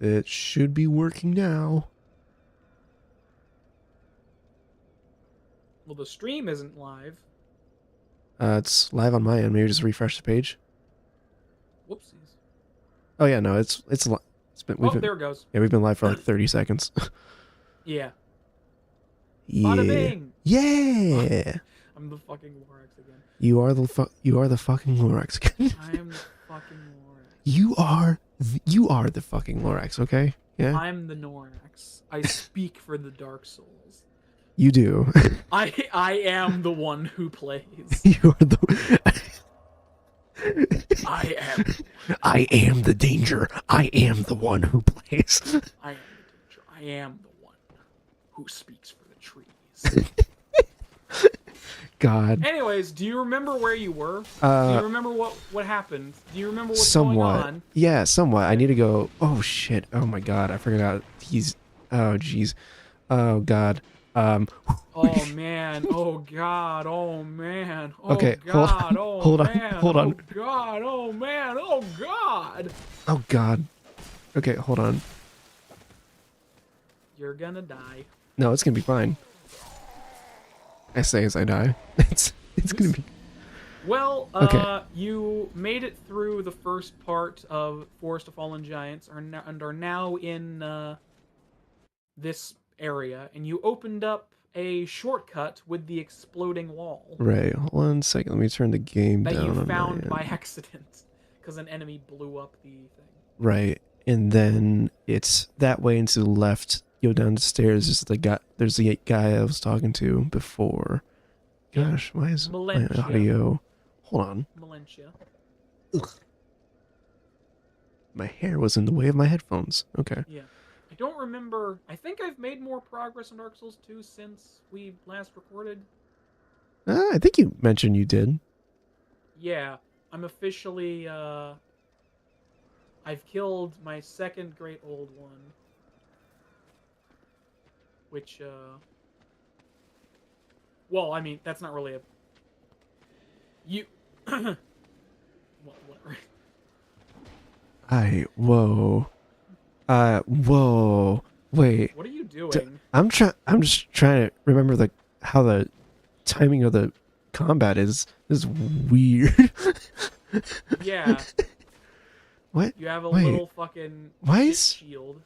It should be working now. Well, the stream isn't live. It's live on my end. Maybe just refresh the page. Whoopsies. Oh yeah, no, it's been Oh, there it goes. yeah, we've been live for like 30 seconds. Yeah. Bada Yeah. bing! Yeah. I'm the fucking Lorax again. You are the fucking Noryx. I am the fucking Lorax. You are the fucking Lorax, okay? Yeah. I'm the Noryx. I speak for the Dark Souls. You do. I am the one who plays. You are the I am. I am the danger. I am the one who plays. I am the danger. I am the one who speaks for the trees. God. Anyways, do you remember where you were? Do you remember what happened? Do you remember what's going on? Yeah, somewhat. I need to go. Oh shit. Oh my god. I forgot. He's. Oh jeez. Oh god. Oh man. Oh god. Oh man. Oh Okay. god. Oh Hold on. man. Hold on. Oh god. Oh man. Oh god. Oh god. Okay. Hold on. You're gonna die. No, it's gonna be fine. I say as I die. It's gonna be. Well, Okay. you made it through the first part of Forest of Fallen Giants, and are now in this area, and you opened up a shortcut with the exploding wall. Right. Hold on a second. Let me turn the game that down. you On found my by end. accident, because an enemy blew up the thing. Right. And then it's that way and to the left. Go down the stairs. Is the guy? There's the guy I was talking to before. Gosh, why is my Melentia. audio? Hold on. Melentia. Ugh. My hair was in the way of my headphones. Okay. Yeah. I don't remember. I think I've made more progress on Dark Souls 2 since we last recorded. I think you mentioned you did. Yeah. I'm officially, I've killed my second Great Old One. Which, well, I mean, that's not really a... You... well, whatever. Whoa. Whoa. Wait. What are you doing? I'm just trying to remember how the timing of the combat is. This is weird. Yeah. What? You have a Wait. little fucking Why shit is... shield.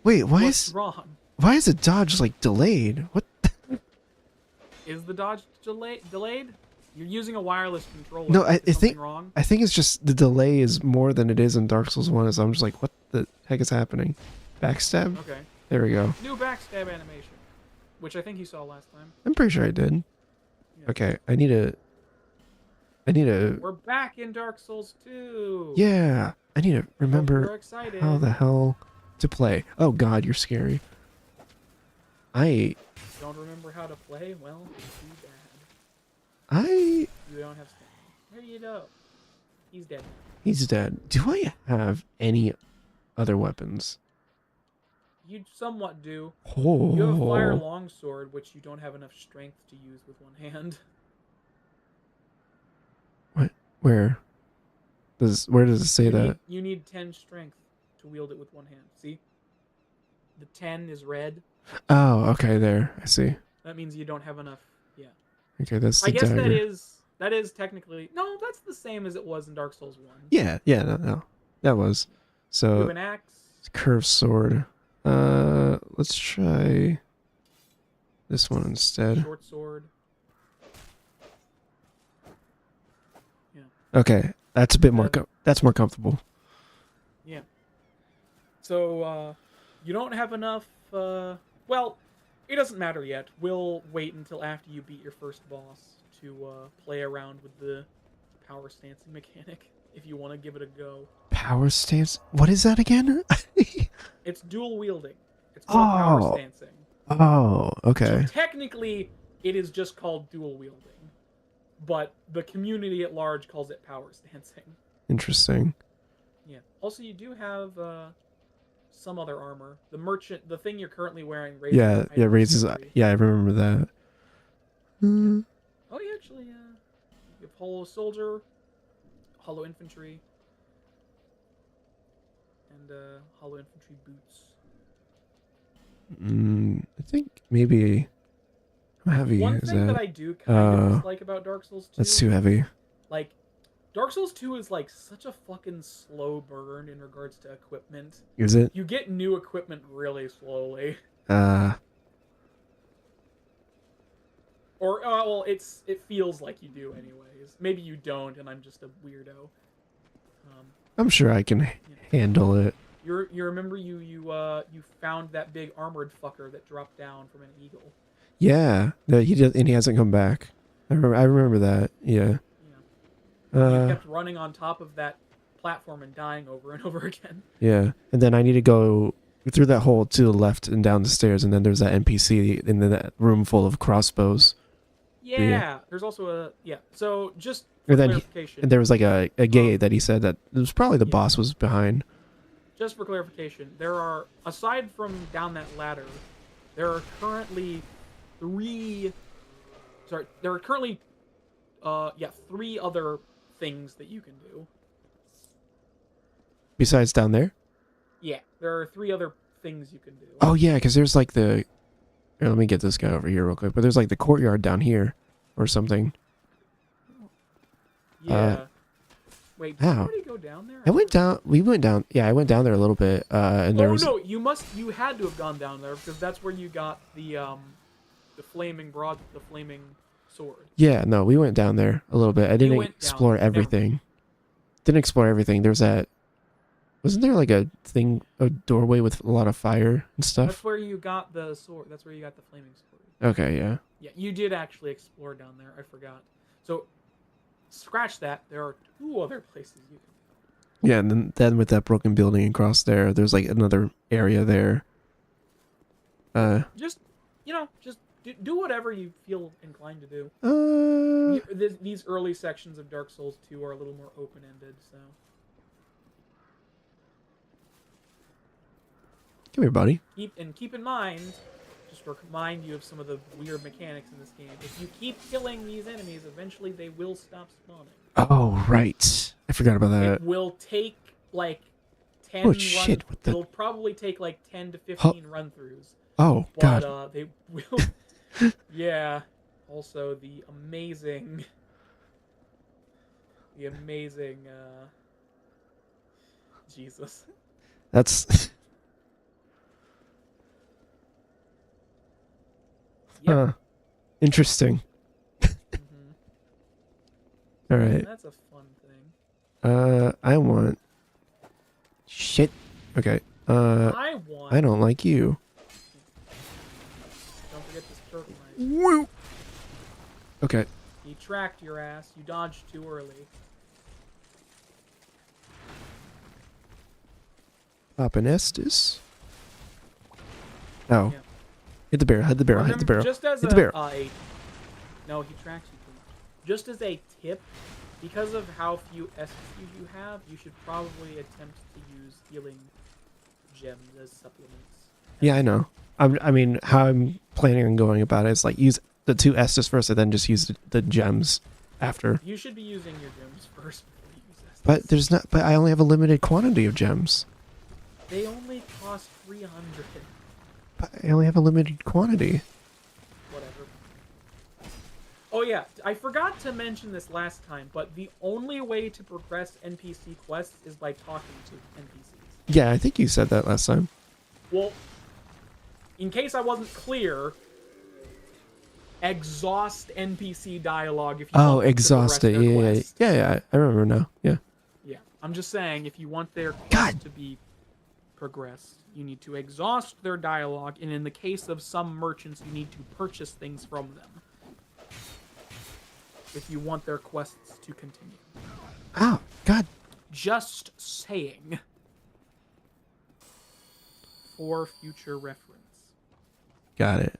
Wait, What's wrong? why is the dodge like delayed? What? Is the dodge delayed? You're using a wireless controller. No, I Is something think wrong? I think it's just the delay is more than it is in Dark Souls 1. So I'm just like, what the heck is happening? Backstab? Okay. There we go. New backstab animation, which I think you saw last time. I'm pretty sure I did. Yeah. Okay, I need to... We're back in Dark Souls 2. Yeah, I need to remember You're excited. how the hell to play. Oh god, you're scary. Don't remember how to play? Well, too bad. You don't have stamina. Where do you go? He's dead. He's dead. Do I have any other weapons? You somewhat do. Oh. You have a fire longsword, which you don't have enough strength to use with one hand. What? Where does it say that? You need 10 strength to wield it with one hand. See? The 10 is red. Oh, okay, there. I see. That means you don't have enough. Yeah. Okay, that's the I guess dagger. that is technically... No, that's the same as it was in Dark Souls 1. Yeah, no. That was. You have So, an axe. curved sword. Let's try this one instead. Short sword. Yeah. Okay, that's a bit more that's more comfortable. Yeah. So, you don't have enough, well, it doesn't matter yet. We'll wait until after you beat your first boss to, play around with the power stancing mechanic, if you want to give it a go. Power stance? What is that again? It's dual wielding. It's called power stancing. Oh, okay. So technically, it is just called dual wielding. But the community at large calls it power stancing. Interesting. Yeah. Also, you do have some other armor. The merchant, the thing you're currently wearing, raises. Yeah, raises. Yeah, I remember that. Oh, you actually, you have hollow soldier, hollow infantry, and hollow infantry boots. I think maybe. How heavy One is thing that that? I do kind of Uh, dislike about Dark Souls 2, that's too heavy. like, Dark Souls 2 is like such a fucking slow burn in regards to equipment. Is it? You get new equipment really slowly. Uh, Or, well, it feels like you do anyways. Maybe you don't, and I'm just a weirdo. I'm sure I can handle it. You remember you found that big armored fucker that dropped down from an eagle. Yeah, that he did, and he hasn't come back. I remember that. Yeah. Yeah. You kept running on top of that platform and dying over and over again. Yeah, and then I need to go through that hole to the left and down the stairs, and then there's that NPC in that room full of crossbows. Yeah, there's also a So just for And then clarification, and there was like a gate that he said that it was probably the Yeah. boss was behind. just for clarification, there are, aside from down that ladder, there are currently three other things that you can do. Besides down there. Yeah, there are 3 other things you can do. Oh yeah, because there's like the. Here, let me get this guy over here real quick. But there's like the courtyard down here, or something. Yeah. Wait, did you Ow. already go down there? I went down. We went down. Yeah, I went down there a little bit. And there was. No, you had to have gone down there because that's where you got the flaming sword. Yeah, no, we went down there a little bit. I didn't explore everything. Didn't explore everything. There's that. Wasn't there like a doorway with a lot of fire and stuff? That's where you got the sword. That's where you got the flaming sword. Okay, yeah. Yeah, you did actually explore down there. I forgot. So, scratch that. There are 2 other places you can go. Yeah, and then with that broken building across there, there's like another area there. Just do whatever you feel inclined to do. These early sections of Dark Souls 2 are a little more open-ended, so. Come here, buddy. Keep in mind, just to remind you of some of the weird mechanics in this game. If you keep killing these enemies, eventually they will stop spawning. Oh, right. I forgot about that. It will take like 10 Oh shit! What the? It'll probably take like 10 to 15 run-throughs. Oh But god. they will. Yeah. Also, the amazing. Jesus. That's. Yep. Huh. Interesting. All right. That's a fun thing. I want. Shit. Okay. I don't like you. Don't forget this turtle knife. Woo. Okay. He tracked your ass. You dodged too early. Papa Estes. Oh. Yeah. Hit the barrel. Hit the barrel. Hit the barrel. Just as Hit the barrel. No, he tracks you too much. Just as a tip, because of how few SQ you have, you should probably attempt to use healing gems as supplements. Yeah, I know. I mean, how I'm planning on going about it is like use the 2 Estes first, and then just use the gems after. You should be using your gems first before you use Estes. But there's not. But I only have a limited quantity of gems. They only cost 300. But I only have a limited quantity. Whatever. Oh yeah, I forgot to mention this last time, but the only way to progress NPC quests is by talking to NPCs. Yeah, I think you said that last time. Well, in case I wasn't clear, exhaust NPC dialogue if you want them Exhaust to it. progress their quest. Yeah. I remember now. Yeah. Yeah, I'm just saying, if you want their quest God. to be progressed, you need to exhaust their dialogue, and in the case of some merchants, you need to purchase things from them if you want their quests to continue. Oh, God. Just saying. For future reference. Got it.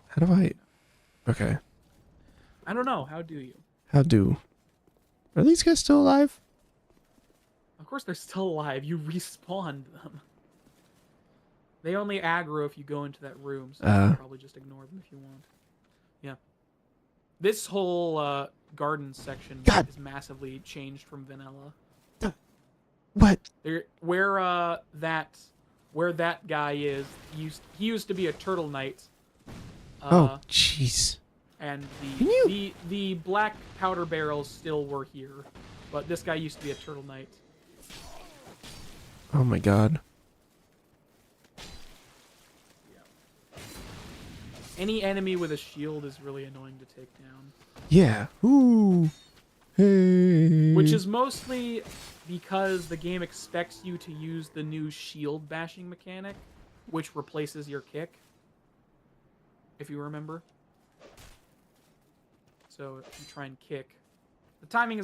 How do I... Okay. I don't know. How do you? Are these guys still alive? Of course they're still alive. You respawned them. They only aggro if you go into that room, so you can probably just ignore them if you want. Yeah. This whole garden section is massively changed from vanilla. What? There, where that guy is, he used to be a turtle knight. Oh, jeez. And Can you? the black powder barrels still were here, but this guy used to be a turtle knight. Oh my god. Any enemy with a shield is really annoying to take down. Yeah. Ooh. Hey. Which is mostly because the game expects you to use the new shield bashing mechanic, which replaces your kick. If you remember. So if you try and kick, the timing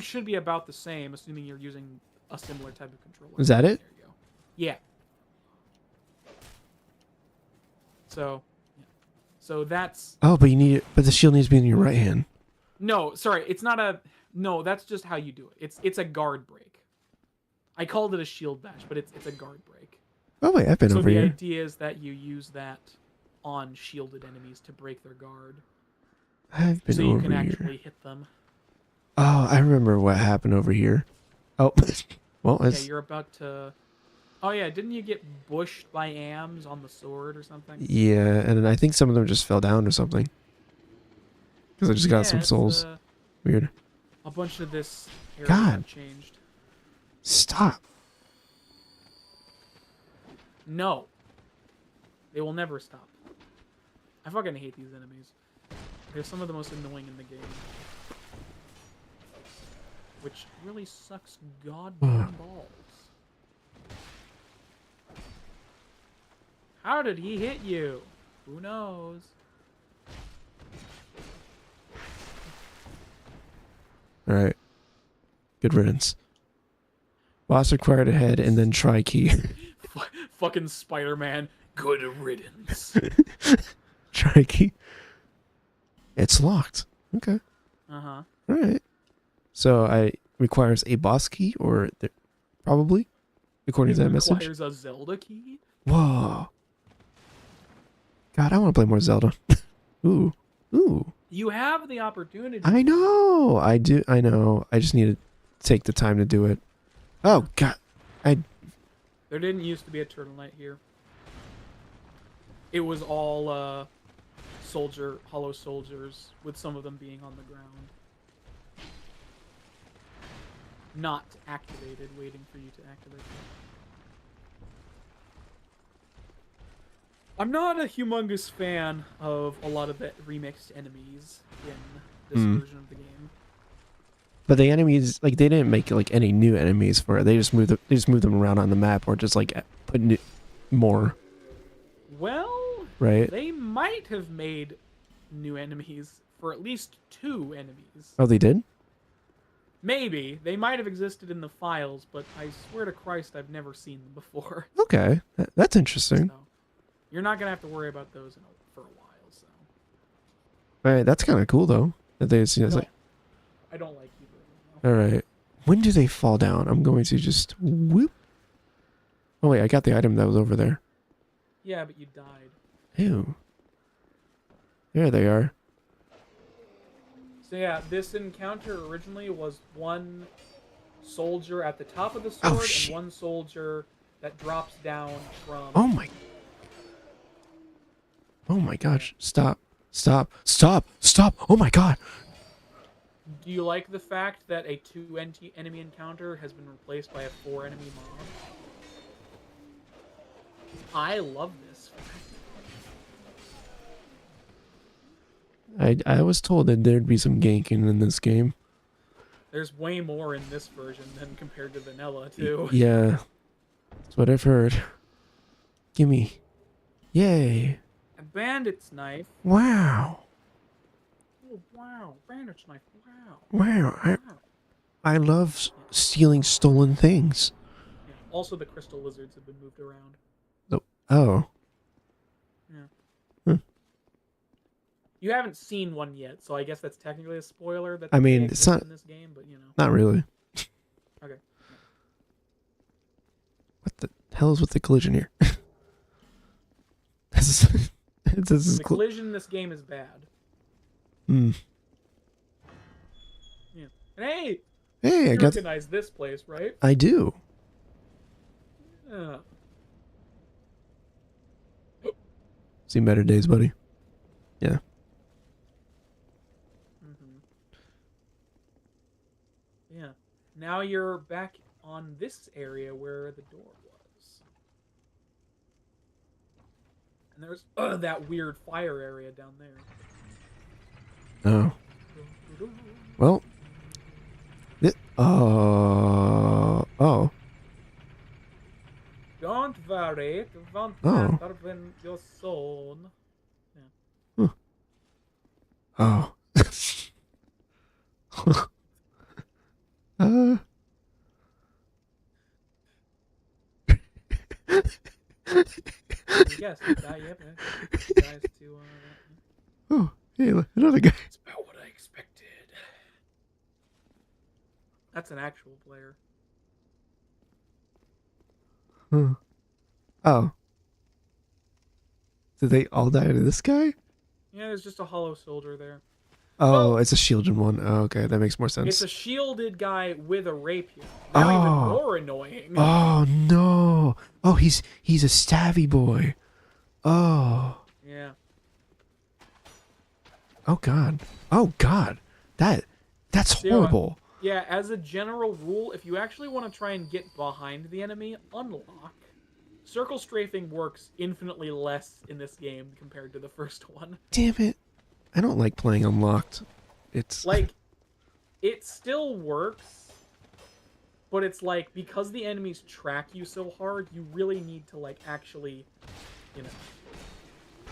should be about the same, assuming you're using a similar type of controller. Is that it? There you go. Yeah. So that's. Oh, but you need it. But the shield needs to be in your right hand. No, sorry, it's not a. No, that's just how you do it. It's a guard break. I called it a shield bash, but it's a guard break. Oh wait, I've been over here. So the idea is that you use that on shielded enemies to break their guard. I've been over here. So you can actually hit them. Oh, I remember what happened over here. Oh, well, yeah, you're about to. Oh yeah, didn't you get bushed by AMs on the sword or something? Yeah, and I think some of them just fell down or something. Because I just got some souls. Weird. A bunch of this area God. changed. Stop. No. They will never stop. I fucking hate these enemies. They're some of the most annoying in the game. Which really sucks goddamn balls. How did he hit you? Who knows? Alright. Good riddance. Boss required ahead and then try key. Fucking Spider-Man. Good riddance. Try key. It's locked. Okay. Uh-huh. Alright. So it requires a boss key or probably according to that message. Requires a Zelda key? Whoa. God, I want to play more Zelda. Ooh. Ooh. You have the opportunity. I know. I do. I know. I just need to take the time to do it. Oh, God. There didn't used to be a Turtle Knight here. It was all hollow soldiers, with some of them being on the ground. Not activated, waiting for you to activate them. I'm not a humongous fan of a lot of the remixed enemies in this version of the game. But the enemies, like, they didn't make like any new enemies for it. They just moved them around on the map, or just like put more. Well, right? They might have made new enemies for at least 2 enemies. Oh, they did? Maybe. They might have existed in the files, but I swear to Christ, I've never seen them before. Okay, that's interesting. So, you're not gonna have to worry about those for a while. So. All right, that's kind of cool though. That they see us like. I don't like either. All right, when do they fall down? I'm going to just whoop. Oh wait, I got the item that was over there. Yeah, but you died. Ew. There they are. So yeah, this encounter originally was one soldier at the top of the sword and one soldier that drops down from. Oh my. Oh my gosh! Stop! Stop! Stop! Stop! Oh my god! Do you like the fact that a 2 enemy encounter has been replaced by a 4 enemy mob? I love this fact. I was told that there'd be some ganking in this game. There's way more in this version than compared to vanilla, too. Yeah. That's what I've heard. Gimme. Yay. A bandit's knife. Wow. Oh, wow. Bandit's knife. Wow. Wow. I love stealing stolen things. Yeah. Also, the crystal lizards have been moved around. Oh. Yeah. Hmm. You haven't seen one yet, so I guess that's technically a spoiler. That I mean, it's not in this game, but you know. Not really. Okay. What the hell is with the collision here? this is the collision in this game is bad. Hmm. Yeah. Hey. Hey, I You got. recognize this place, right? I do. Yeah. Seen better days, buddy. Yeah. Mm-hmm. Yeah. Now you're back on this area where the door was. And there's that weird fire area down there. Oh. Well. Oh. Don't worry, it won't Oh. matter when you're sown. Huh. Oh. uh. Yes, guys to Oh, hey, another guy. It's about what I expected. That's an actual player. Huh. Oh. Did they all die to this guy? Yeah, there's just a hollow soldier there. Oh, Well, it's a shielded one. Oh, okay, that makes more sense. It's a shielded guy with a rapier. Now even more annoying. Oh no! Oh, he's a stabby boy. Oh. Yeah. Oh god. Oh god. That's horrible. Yeah, as a general rule, if you actually want to try and get behind the enemy, unlock. Circle strafing works infinitely less in this game compared to the first one. Damn it. I don't like playing unlocked. It's like it still works, but it's like because the enemies track you so hard, you really need to like actually,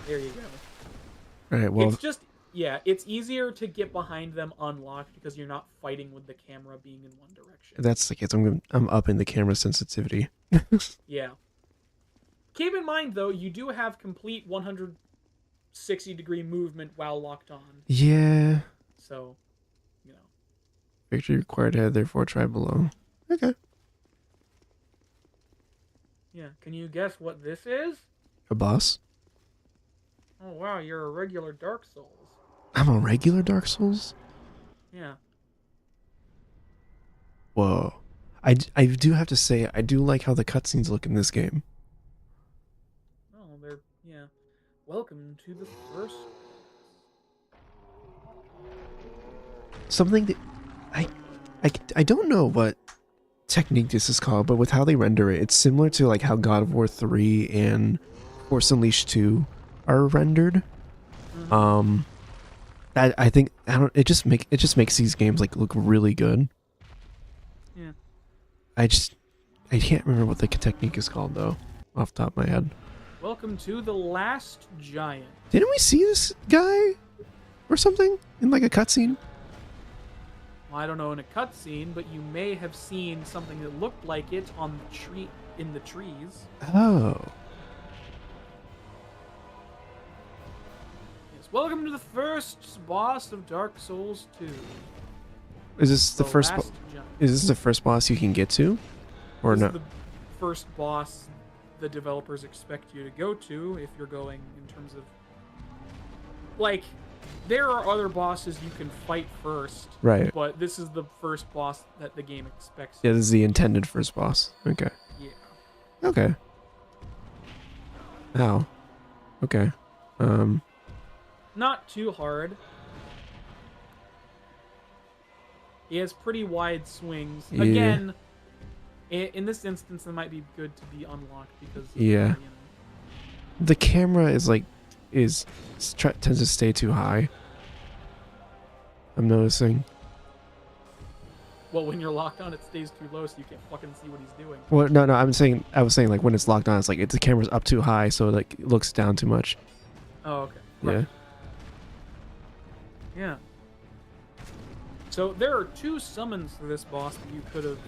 there you go. Alright, well, It's just it's easier to get behind them unlocked because you're not fighting with the camera being in one direction. that's the case. I'm upping the camera sensitivity. Yeah. Keep in mind though, you do have complete 160-degree movement while locked on. Yeah. So, Victory required head, therefore try below. Okay. Yeah, can you guess what this is? A boss? Oh wow, you're a regular Dark Souls. I'm a regular Dark Souls? Yeah. Whoa. I do have to say, I do like how the cutscenes look in this game. Oh, welcome to the first. Something that I don't know what technique this is called, but with how they render it, it's similar to like how God of War 3 and Force Unleashed 2 are rendered. Mm-hmm. I think it just makes these games like look really good. Yeah. I can't remember what the technique is called though, off the top of my head. Welcome to the last giant. Didn't we see this guy or something in like a cutscene? Well, I don't know in a cutscene, but you may have seen something that looked like it on the tree in the trees. Oh. Yes. Welcome to the first boss of Dark Souls 2. Is this the first? last giant. Is this the first boss you can get to, or This no? is the first boss the developers expect you to go to if you're going in terms of like there are other bosses you can fight first, Right. but this is the first boss that the game expects. Yeah, this is the intended first boss. Okay. Yeah. Okay. Ow. Okay. Not too hard. He has pretty wide swings. Yeah. Again, in this instance, it might be good to be unlocked because of, Yeah. The camera is like tends to stay too high. I'm noticing. Well, when you're locked on, it stays too low, so you can't fucking see what he's doing. Well, no, I was saying like when it's locked on, it's like the camera's up too high, so like it looks down too much. Oh, okay. Yeah. Right. Yeah. So there are 2 summons for this boss that you could have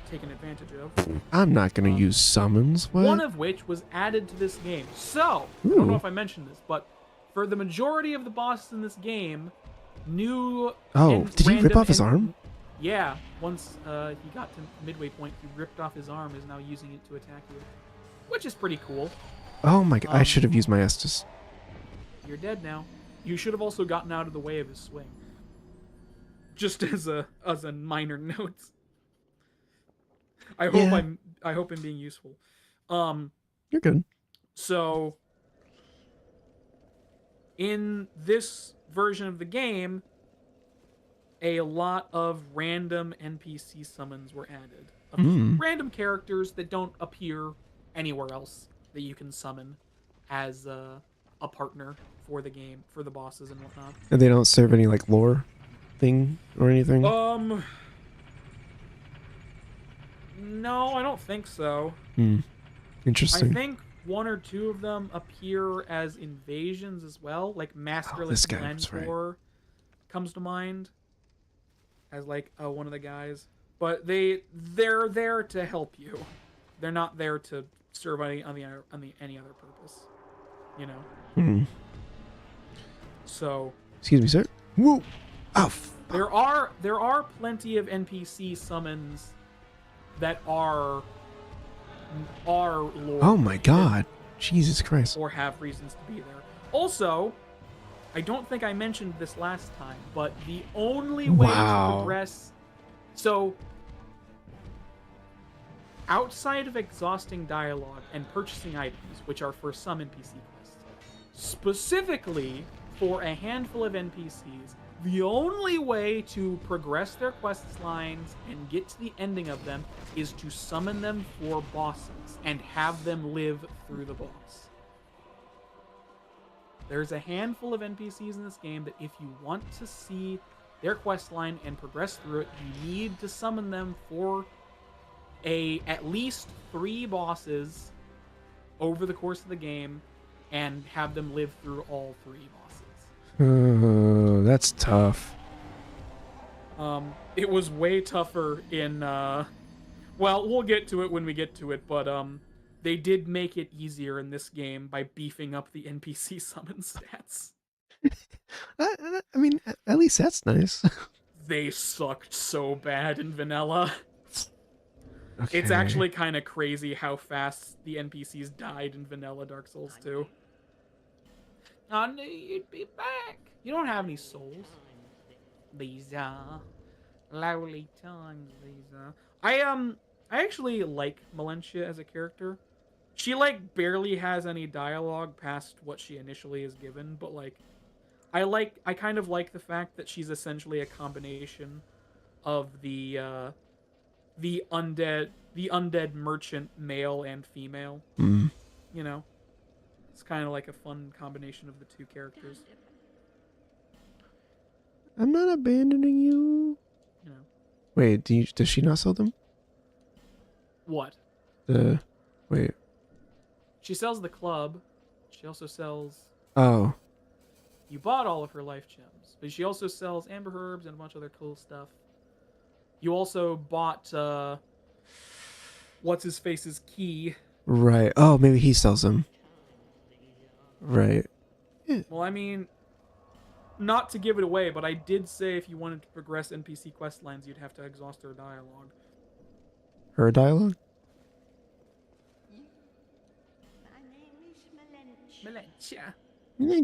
taken advantage of. I'm not gonna use summons. What? One of which was added to this game. So, I don't know if I mentioned this, but for the majority of the bosses in this game, new... Oh, did he rip off his arm? Yeah. Once he got to midway point, he ripped off his arm, is now using it to attack you. Which is pretty cool. Oh my god, I should have used my Estus. You're dead now. You should have also gotten out of the way of his swing. Just as a minor note. I hope Yeah, I'm being useful. Um, you're good. so in this version of the game, a lot of random NPC summons were added of just Mm. random characters that don't appear anywhere else that you can summon as a partner for the game, for the bosses and whatnot. And they don't serve any like lore thing or anything. No, I don't think so. Hmm. I Interesting. think one or two of them appear as invasions as well, like Oh, this Masterless guy was right. Glencore comes to mind as like one of the guys, but they're there to help you. They're not there to serve any any other purpose, you know. Hmm. So Excuse me, sir. Whoa. Oh. there are plenty of NPC summons that are lore Oh my related God. Jesus Christ. or have reasons to be there. Also, I don't think I mentioned this last time, but the only way to Wow. progress. So, outside of exhausting dialogue and purchasing items, which are for some NPC quests, specifically for a handful of NPCs, the only way to progress their quest lines and get to the ending of them is to summon them for bosses and have them live through the boss. There's a handful of NPCs in this game that if you want to see their quest line and progress through it, you need to summon them for at least 3 bosses over the course of the game and have them live through all 3 bosses. That's tough. It was way tougher in well, we'll get to it when we get to it, but they did make it easier in this game by beefing up the NPC summon stats. I mean, at least that's nice. They sucked so bad in vanilla. Okay. It's actually kind of crazy how fast the NPCs died in vanilla Dark Souls 2. I knew you'd be back. You don't have any souls. Lisa. Lowly tongue, Lisa. I actually like Melentia as a character. She like barely has any dialogue past what she initially is given, but like I kind of like the fact that she's essentially a combination of the undead merchant male and female. Mm. You know, it's kind of like a fun combination of the two characters. I'm not abandoning you. You know Wait, does she not sell them? what? Wait. She sells the club. She also sells. Oh. You bought all of her life gems, but she also sells amber herbs and a bunch of other cool stuff. You also bought what's his face's key. Right. Oh, maybe he sells them. Right. Yeah. Well, I mean, not to give it away, but I did say if you wanted to progress NPC quest lines, you'd have to exhaust her dialogue. Her dialogue? My name is Melentia. Yeah. You're a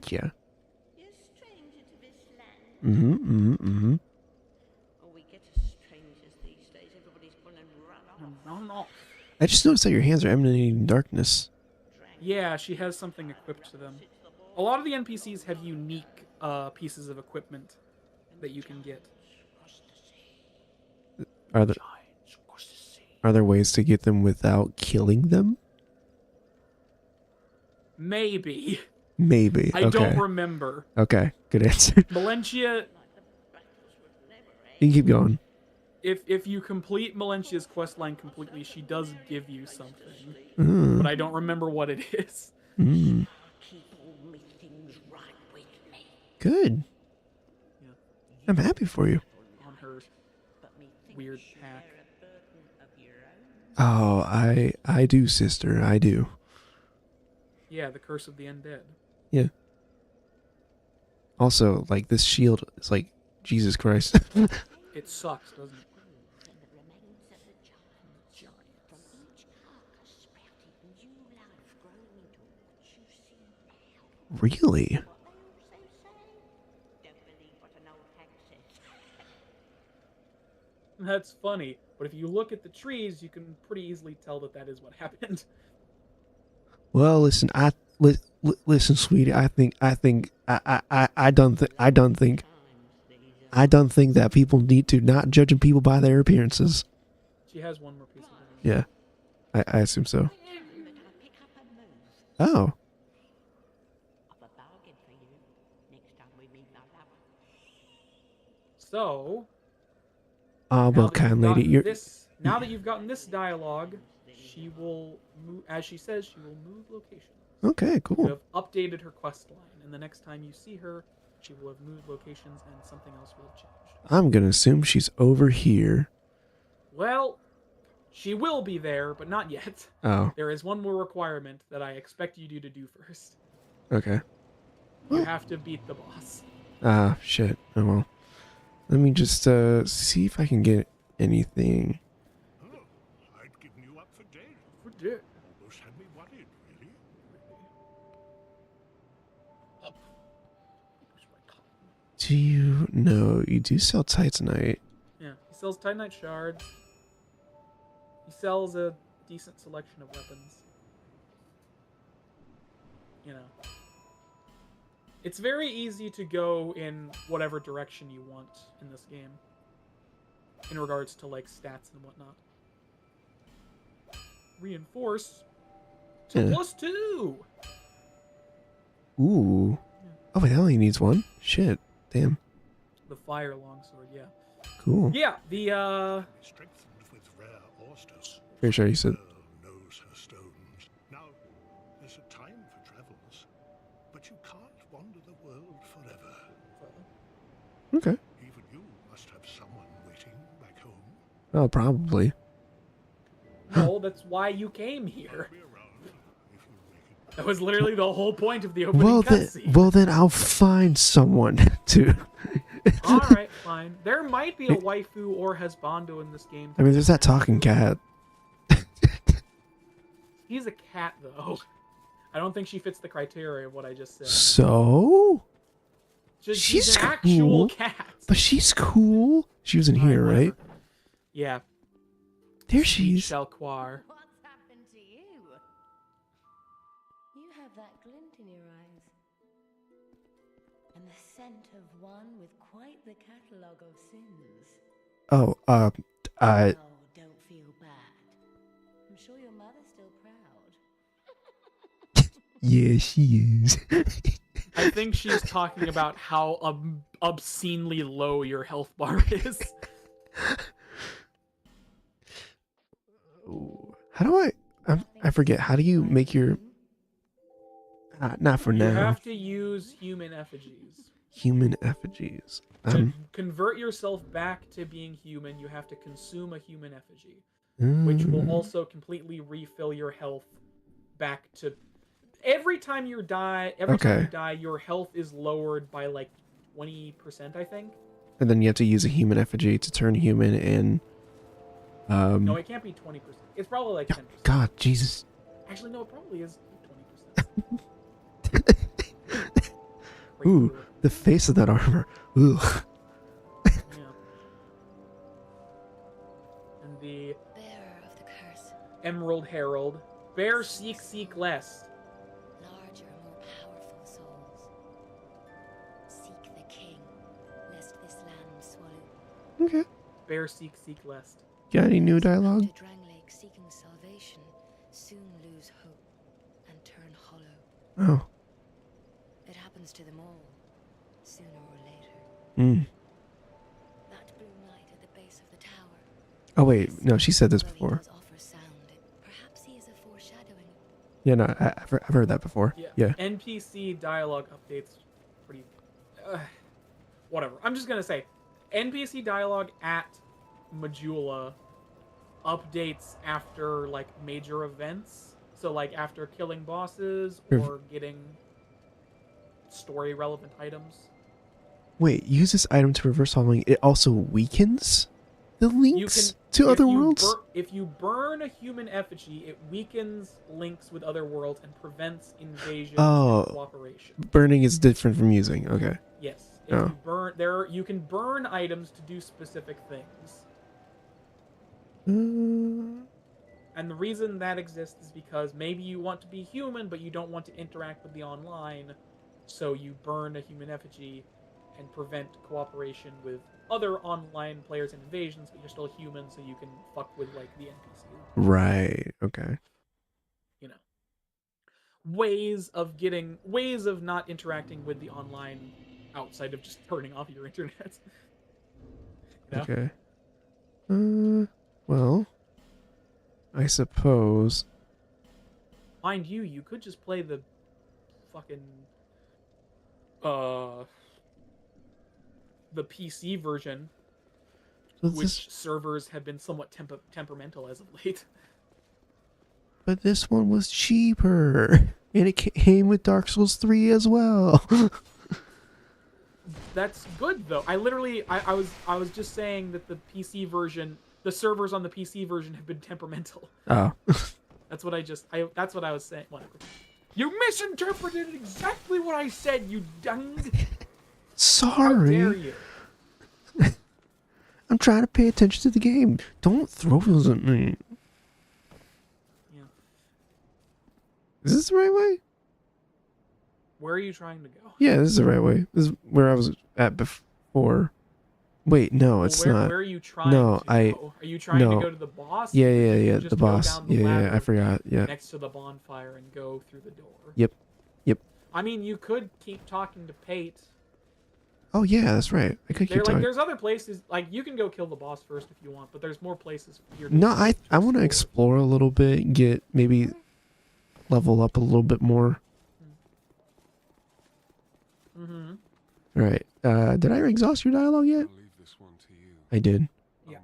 stranger to this land. Mm-hmm. Oh, we get strangers these days. Everybody's gone and run off. No. I just noticed that your hands are emanating darkness. Yeah, she has something equipped to them. A lot of the NPCs have unique pieces of equipment that you can get. Are there ways to get them without killing them? Maybe. Maybe. I don't remember. Okay, good answer. Melentia, You can keep going. if you complete Melentia's questline completely, she does give you something. Mm. But I don't remember what it is. Mm. Keep all my things right with me. Good. Yeah. I'm happy for you. On her But me thinks weird you pack. bear a burden of your own. Oh, I do, sister. I do. Yeah, the curse of the undead. Yeah. Also, like, this shield is like, Jesus Christ. It sucks, doesn't it? From the remains of the giants. From each carcass sprouted new life growing into what you see now. Really? What they also say. Don't believe what an old hag says. that's funny. But if you look at the trees, you can pretty easily tell that that is what happened. Well, listen, listen, sweetie. I don't think that people need to not judging people by their appearances. She has one more piece of advice. Yeah, I assume so. Remember that I pick up a moose. Oh, I've a bargain for you next time we meet my lover. So, well, now that kind you've lady, gotten you're now that you've gotten this dialogue, she will move, as she says, she will move locations. okay. You Cool. have updated her quest line, and the next time you see her, she will have moved locations and something else will have changed. I'm gonna assume she's over here. Well, she will be there, but not yet. Oh, There is one more requirement that I expect you to do first. okay. You have to beat the boss. Ah, shit. Oh well. Let me just see if I can get anything. Oh, I'd given you up for dead. For dead. Almost had me worried, really. Do you know you do sell Titanite? Yeah, he sells Titanite shards. He sells a decent selection of weapons. You know. It's very easy to go in whatever direction you want in this game. In regards to, like, stats and whatnot. Reinforce to Yeah. +2! Ooh. Oh wait, that only needs one. Shit. Damn. The fire longsword, yeah. Cool. Yeah, the, Strengthened with rare oysters. Pretty sure you said. Girl knows her stones. Now, there's a time for travels, but you can't wander the world forever. Okay. Even you must have someone waiting back home. Oh, probably. no, that's why you came here. I'll be around if you make it. That was literally the whole point of the opening cutscene. Well then, I'll find someone to. Alright, fine. There might be a waifu or husbando in this game. I mean, there's that talking cat. He's a cat, though. I don't think she fits the criteria of what I just said. So, She's she's an actual cool. cat. But she's cool. She was in here, Alright, right? whatever. Yeah. There she is. Shelquar. What's happened to you? You have that glint in your eyes. And the scent of one with quite the catalogue of sins. Oh, Oh, don't feel bad. I'm sure your mother's still proud. yeah, she is. I think she's talking about how obscenely low your health bar is. Ooh. How do I forget. How do you make your... not for You now. have to use human effigies. Human effigies. To convert yourself back to being human, you have to consume a human effigy, which will also completely refill your health back to... Every time you die, your health is lowered by like 20%, I think. And then you have to use a human effigy to turn human and... No, it can't be 20%. It's probably like 10%. God, Jesus. Actually, no, it probably is 20%. Ooh, the face of that armor. Ooh. Yeah. And the Bearer of the curse. Emerald Herald. Bear seek less. Larger, more powerful souls. Seek the king, lest this land swallow. Okay. Bear seek less. Got any new dialogue? To Dranglake seeking salvation, soon lose hope and turn hollow. Oh. It happens to them all, sooner or later. That blue knight at the base of the tower. Oh, wait. No, she said this Although he before. does offer sound, perhaps he is a foreshadowing. Yeah, no, I've heard that before. Yeah. NPC dialogue updates pretty... whatever. I'm just going to say, NPC dialogue at Majula updates after, like, major events. So, like, after killing bosses or getting story-relevant items. Wait, use this item to reverse following. It also weakens the links to other worlds? If you burn a human effigy, it weakens links with other worlds and prevents invasion and cooperation. Burning is different from using. Okay. Yes. If you burn, you can burn items to do specific things. And the reason that exists is because maybe you want to be human, but you don't want to interact with the online, so you burn a human effigy and prevent cooperation with other online players and invasions, but you're still human, so you can fuck with like the NPCs. Right. Okay. You know, ways of not interacting with the online outside of just turning off your internet. You know? Okay. Well, I suppose. Mind you, you could just play the fucking the PC version, which servers have been somewhat temperamental as of late. But this one was cheaper, and it came with Dark Souls 3 as well. That's good though. I was just saying that the PC version, the servers on the PC version have been temperamental. Oh. That's what I was saying. Whatever. You misinterpreted exactly what I said, you dung. Sorry. How dare you? I'm trying to pay attention to the game. Don't throw those at me. Yeah. Is this the right way? Where are you trying to go? Yeah, this is the right way. This is where I was at before. Wait, no, it's not. Where are you trying No, to go? Are you trying to go to the boss? Yeah, Or you can yeah, just the go boss. down the Yeah, ladder I forgot. Yeah. next to the bonfire and go through the door. Yep. I mean, you could keep talking to Pate. Oh yeah, that's right. I could keep talking. There's other places, like you can go kill the boss first if you want, but there's more places here. No, I want to explore a little bit, get maybe level up a little bit more. Mm-hmm. All right. Did I exhaust your dialogue yet? I did. Yeah.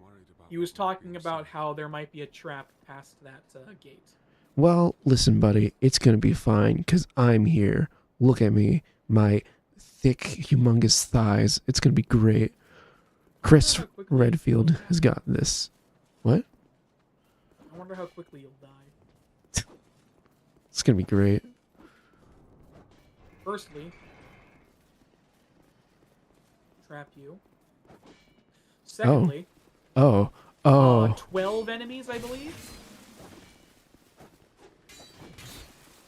He was talking about how there might be a trap past that gate. Well, listen, buddy, it's gonna be fine because I'm here. Look at me, my thick, humongous thighs. It's gonna be great. Chris Redfield has got this. What? I wonder how quickly you'll die. It's gonna be great. Firstly, trap you. Secondly, Oh. 12 enemies, I believe.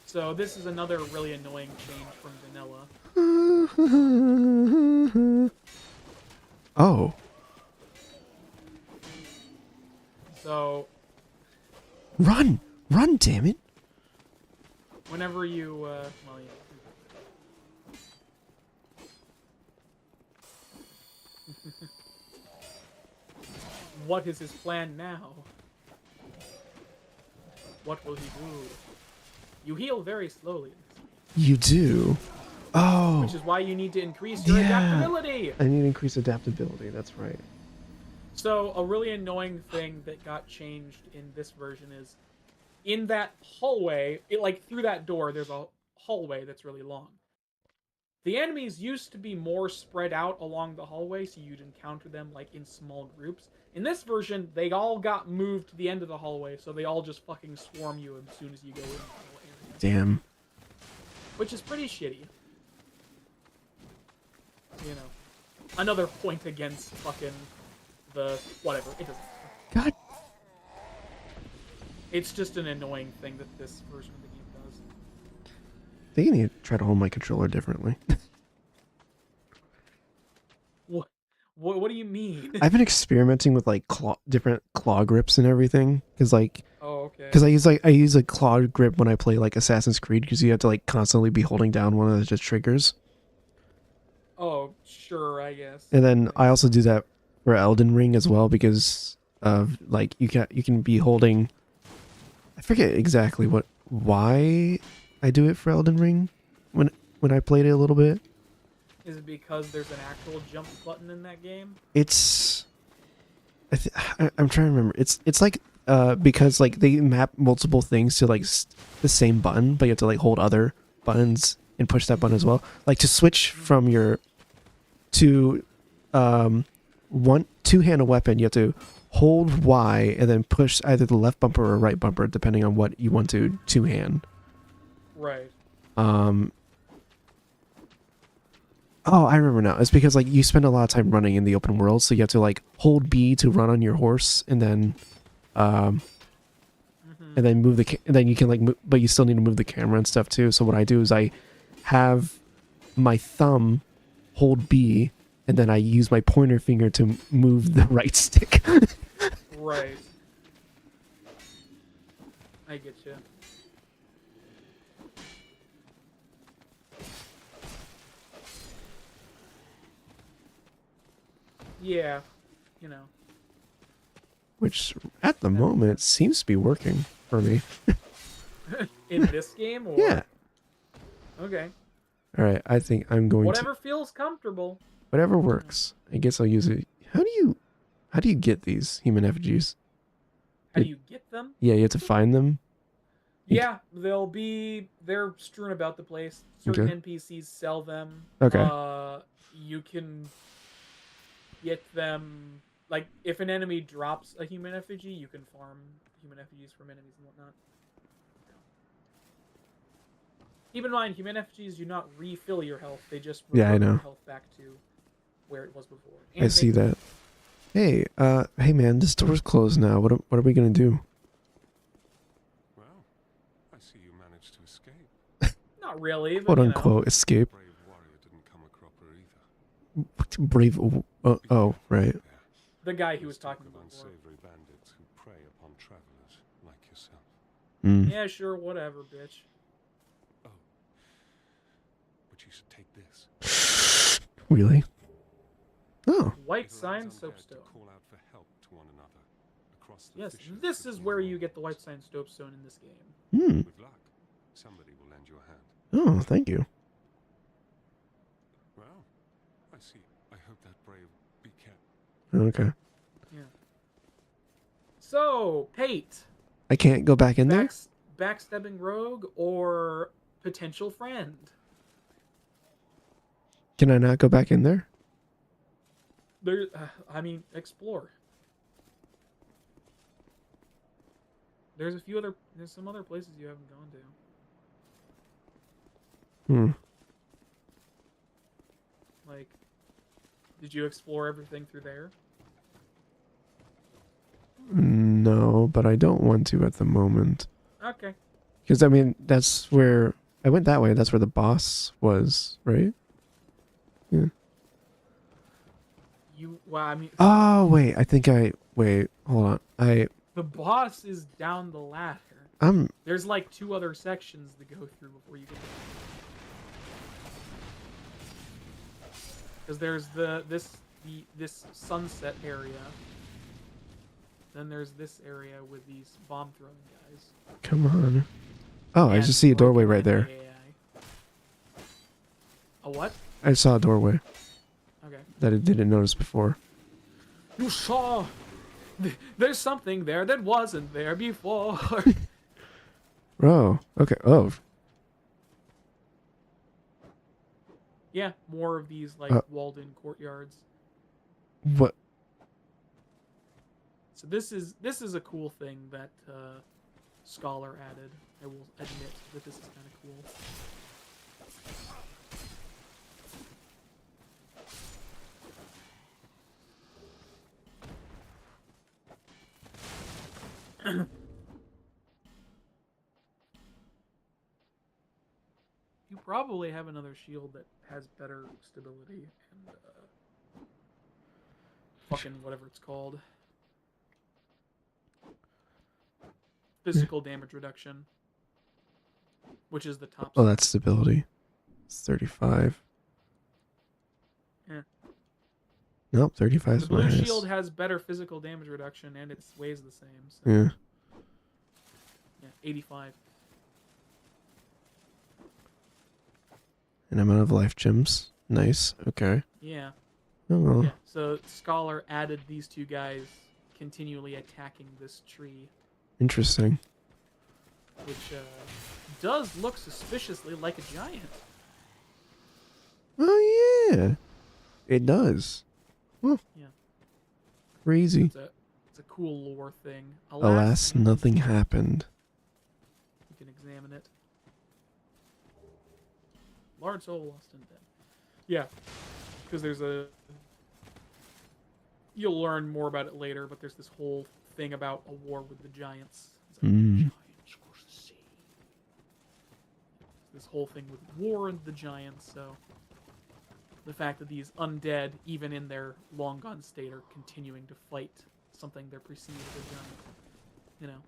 So this is another really annoying change from vanilla. Oh. So Run, damn it! whenever you, what is his plan now? What will he do? You heal very slowly. You do. Oh. Which is why you need to increase your Yeah. adaptability. I need to increase adaptability. That's right. So a really annoying thing that got changed in this version is in that hallway, through that door, there's a hallway that's really long. The enemies used to be more spread out along the hallway, so you'd encounter them like in small groups. In this version, they all got moved to the end of the hallway, so they all just fucking swarm you as soon as you go in the whole area. Damn. Which is pretty shitty. You know. Another point against fucking the whatever. It doesn't matter. God. It's just an annoying thing that this version of the game does. I think I need to try to hold my controller differently. What do you mean? I've been experimenting with like different claw grips and everything, because like, oh, okay. because I use a claw grip when I play like Assassin's Creed, because you have to like constantly be holding down one of the triggers. Oh, sure, I guess. And then I also do that for Elden Ring as well, because of like you can be holding. I forget exactly why I do it for Elden Ring when I played it a little bit. Is it because there's an actual jump button in that game? It's I'm trying to remember. It's like because like they map multiple things to like the same button, but you have to like hold other buttons and push that button as well. Like to switch from your two-handed weapon, you have to hold Y and then push either the left bumper or right bumper depending on what you want to two-hand. Right. Oh, I remember now. It's because like you spend a lot of time running in the open world, so you have to like hold B to run on your horse, and then Mhm. and then move and then you can like but you still need to move the camera and stuff too. So what I do is I have my thumb hold B, and then I use my pointer finger to move the right stick. Right. I get you. Yeah, you know. Which at the moment seems to be working for me. In this game, or Yeah. okay, All right. I think I'm going to whatever feels comfortable. whatever works. I guess I'll use it. How do you get these human effigies? How do you get them? Yeah, you have to find them. Yeah, they're strewn about the place. Certain Okay. NPCs sell them. Okay. You can get them, like if an enemy drops a human effigy, you can farm human effigies from enemies and whatnot. Keep in mind, human effigies do not refill your health; they just Yeah, I revert know. your health back to where it was before. I see that. Hey, hey man, this door's closed now. What are we gonna do? Well, I see you managed to escape. Not really, but Quote you know. unquote escape. Brave warrior didn't come a cropper either. Brave. Oh, right. There. The guy he was There's talk talking of about before. unsavory bandits who prey upon travelers like yourself. Mm. Yeah, sure, whatever, bitch. Oh, but you should take this. Really? Oh. White It allows sign undead to soapstone. call out for help to one another across the Yes, fissures this is between where you worlds. get the white sign soapstone in this game. Hmm. With luck, somebody will lend you a hand. Oh, thank you. Well, I see. I hope that brave be kept. Okay. Yeah. So, Pate, I can't go back in there. backstabbing rogue or potential friend? Can I not go back in there? There, I mean, explore. There's some other places you haven't gone to. Hmm. Like, did you explore everything through there? No, but I don't want to at the moment. Okay. Because I mean, that's where I went that way. That's where the boss was, right? Yeah. Well, I mean, Oh wait, wait. Hold on. the boss is down the ladder. I'm There's like 2 other sections to go through before you get there. Because there's this sunset area. Then there's this area with these bomb throwing guys. Come on. Oh, I And just see a doorway right there. AI. A what? I saw a doorway Okay. that I didn't notice before. You saw. There's something there that wasn't there before. Oh, okay. Oh, Yeah, more of these like walled-in courtyards. what? So this is a cool thing that Scholar added. I will admit that this is kind of cool. You probably have another shield that has better stability and fucking whatever it's called. Physical damage reduction, which is the top. Oh, that's stability. It's 35. Yeah. Nope, 35 The is my blue highest. shield has better physical damage reduction and it weighs the same. So, Yeah. yeah, 85. And I'm out of life gems. Nice. Okay. Yeah. Oh well. Yeah. So Scholar added these 2 guys continually attacking this tree, Interesting. which does look suspiciously like a giant. Oh yeah. It does. Well, Yeah. crazy. It's a cool lore thing. Alas, nothing happened. You can examine it. Large soul lost in dead. Yeah, because there's a. You'll learn more about it later, but there's this whole thing about a war with the giants. It's Mm. Giants across the sea. This whole thing with war and the giants, so the fact that these undead, even in their long gone state, are continuing to fight something they're perceived as a giant. You know.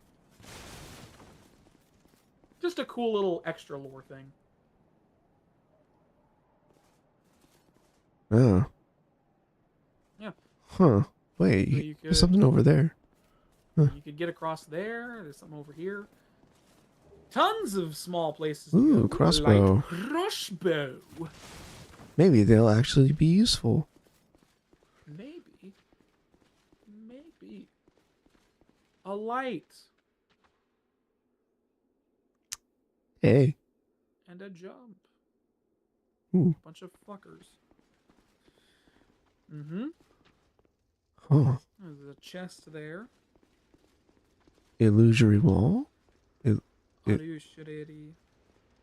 Just a cool little extra lore thing. Oh. Yeah. Huh. Wait, So you there's could- something over there. You could get across there. There's something over here. Tons of small places. To Ooh, go. crossbow. Light crossbow. Maybe they'll actually be useful. Maybe. Maybe. A light. Hey. And a jump. Ooh. Bunch of fuckers. Mm-hmm. Huh. There's a chest there. Illusory wall? It- Illusionary.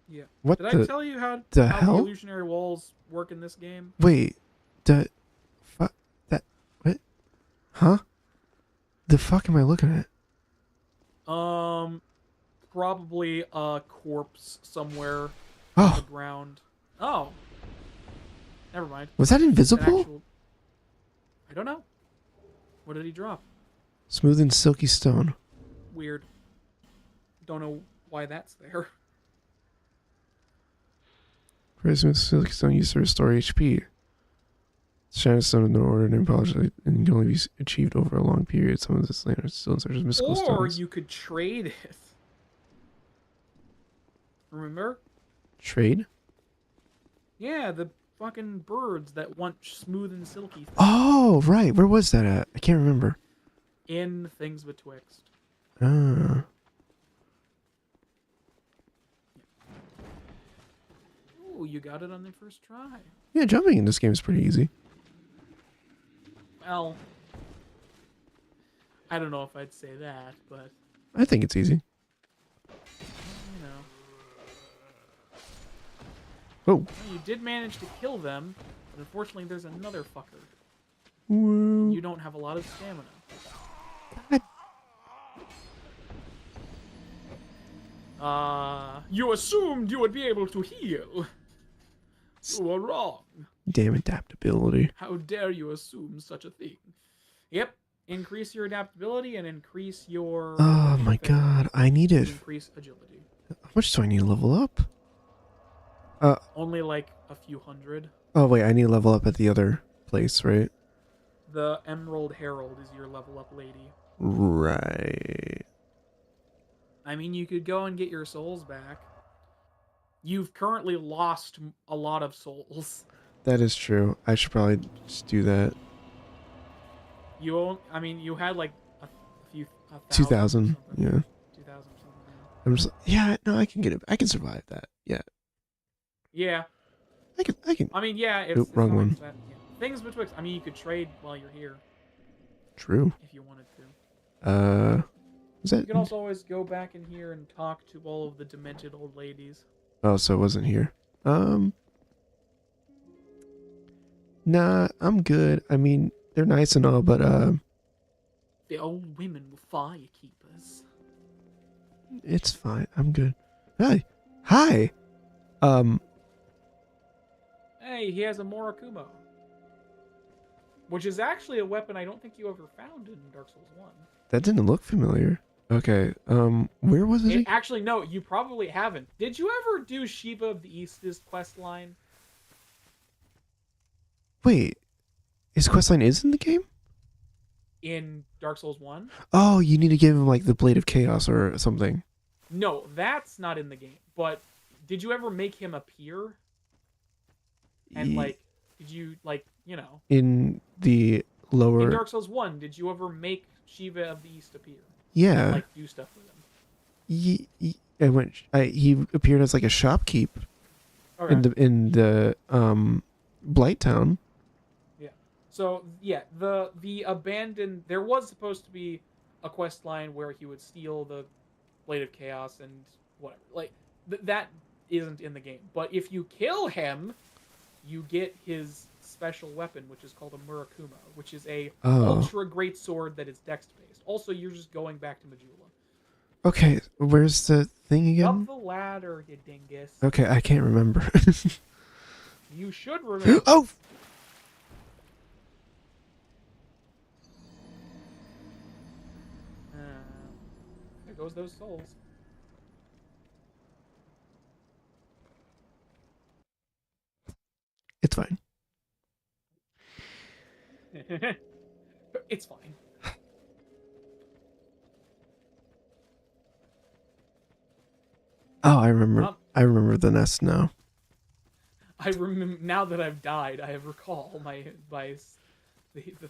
Yeah. What Did I the? tell you how the how hell? the illusionary walls work in this game? Wait. The. That. What? Huh? The fuck am I looking at? Probably a corpse somewhere on the Oh, ground. Oh. Never mind. was that An invisible? actual- I don't know. What did he drop? Smooth and silky stone. Weird. Don't know why that's there. Very smooth silky stone used to restore HP. Shine stone in no order and polished and can only be achieved over a long period. Some of this land are still in search of mystical Or stones. you could trade it. Remember? Trade? Yeah, the fucking birds that want smooth and silky Oh, right. Where was that at? I can't remember. in Things Betwixt. Ah. Ooh, you got it on the first try. Yeah, jumping in this game is pretty easy. Well, I don't know if I'd say that, but I think it's easy. you know. Oh. Well, you did manage to kill them, but unfortunately there's another fucker. Whoa. You don't have a lot of stamina. You assumed you would be able to heal. You were wrong. Damn adaptability. How dare you assume such a thing? Yep. Increase your adaptability and increase your... Oh my defense. god. I need it. Increase agility. How much do I need to level up? Only like a few hundred. Oh wait, I need to level up at the other place, right? The Emerald Herald is your level up lady. Right. I mean, you could go and get your souls back. You've currently lost a lot of souls. That is true. I should probably just do that. You had like a few... 2,000. Yeah. 2,000 or something. I'm just yeah, no, I can get it. I can survive that. Yeah. Yeah. I can. I mean, yeah, it's, Nope, it's wrong not one. like that. Yeah. Things betwixt. I mean, you could trade while you're here True. if you wanted to. Is that You can also always go back in here and talk to all of the demented old ladies. Oh, so it wasn't here. Nah, I'm good. I mean, they're nice and all, but The old women were fire keepers. it's fine. I'm good. Hi. Hi. Hey, he has a Murakumo. Which is actually a weapon I don't think you ever found in Dark Souls 1. That didn't look familiar. Okay. Where was it? Actually, no, you probably haven't. Did you ever do Shiva of the East's quest line? Wait. His questline is in the game? In Dark Souls 1? Oh, you need to give him like the Blade of Chaos or something. No, that's not in the game. But did you ever make him appear? And Ye- like, did you like, you know, in the lower in Dark Souls 1, did you ever make Shiva of the East appear? yeah. And, like, do stuff with him? He appeared as like a shopkeep Okay. in the Blight Town. So yeah, the abandoned. There was supposed to be a quest line where he would steal the Blade of Chaos and whatever. Like that isn't in the game. But if you kill him, you get his special weapon, which is called a Murakumo, which is a Oh. ultra great sword that is dex based. Also, you're just going back to Majula. Okay, where's the thing Up again? the ladder, you dingus. Okay, I can't remember. You should remember. Oh! There goes those souls. It's fine. It's fine. Oh, I remember. I remember the nest now. I remember now that I've died. I have recall the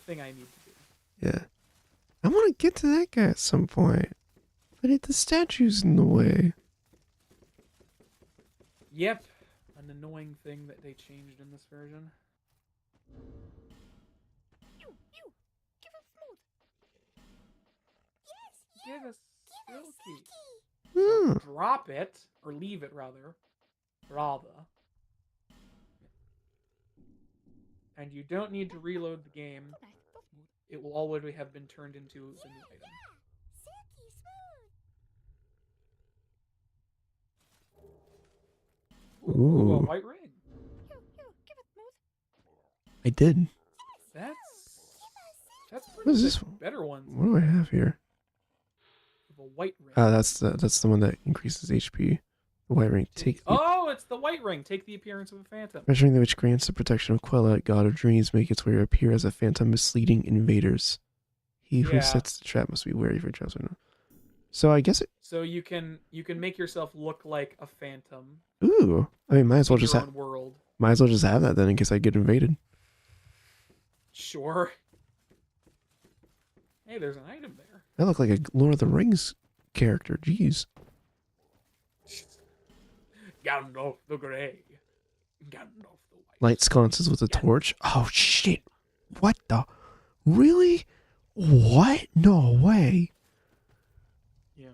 thing I need to do. Yeah. I want to get to that guy at some point. But the statue's in the way. Yep, an annoying thing that they changed in this version. Give us Silky. Hmm. Drop it, or leave it rather. And you don't need to reload the game. It will already have been turned into the new item. Ooh, a Ooh. white ring. I did. That's What one is of this the one? better ones. What do I have here? A white ring. That's the one that increases HP. The white ring. Oh, it's the white ring. Take the appearance of a phantom. Measuring which grants the protection of Quella, god of dreams, make its way appear as a phantom misleading invaders. He who sets the trap must be wary for traps. So I guess it. So you can make yourself look like a phantom. Ooh, I mean, might as well just have. World. Might as well just have that then in case I get invaded. Sure. Hey, there's an item there. I look like a Lord of the Rings character. Jeez. Gandalf the Grey. Gandalf the White. Light sconces with a torch. Oh shit! What the? Really? What? No way. Yeah.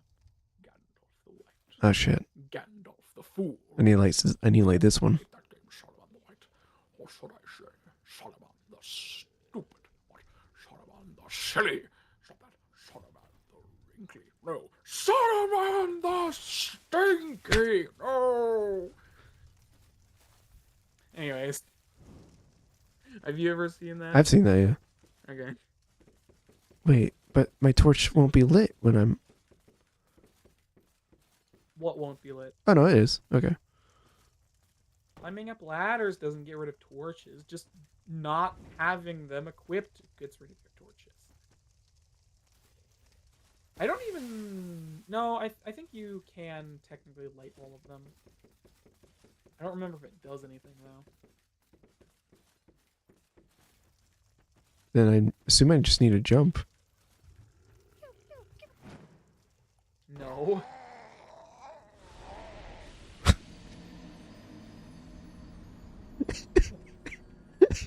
Gandalf the White. Oh shit. Gandalf the Fool. I need like this one. That game, Shalaban the White. Or should I say, Shalaban the Stupid? What? Shalaban the Silly? Shalaban the Wrinkly? No. Shalaban the Stinky? No. Anyways. Have you ever seen that? I've seen that, yeah. Okay. Wait, but my torch won't be lit when I'm. What won't be lit? Oh no, it is. Okay. Climbing up ladders doesn't get rid of torches. Just not having them equipped gets rid of your torches. I don't even... No, I think you can technically light all of them. I don't remember if it does anything, though. Then I assume I just need to jump. No.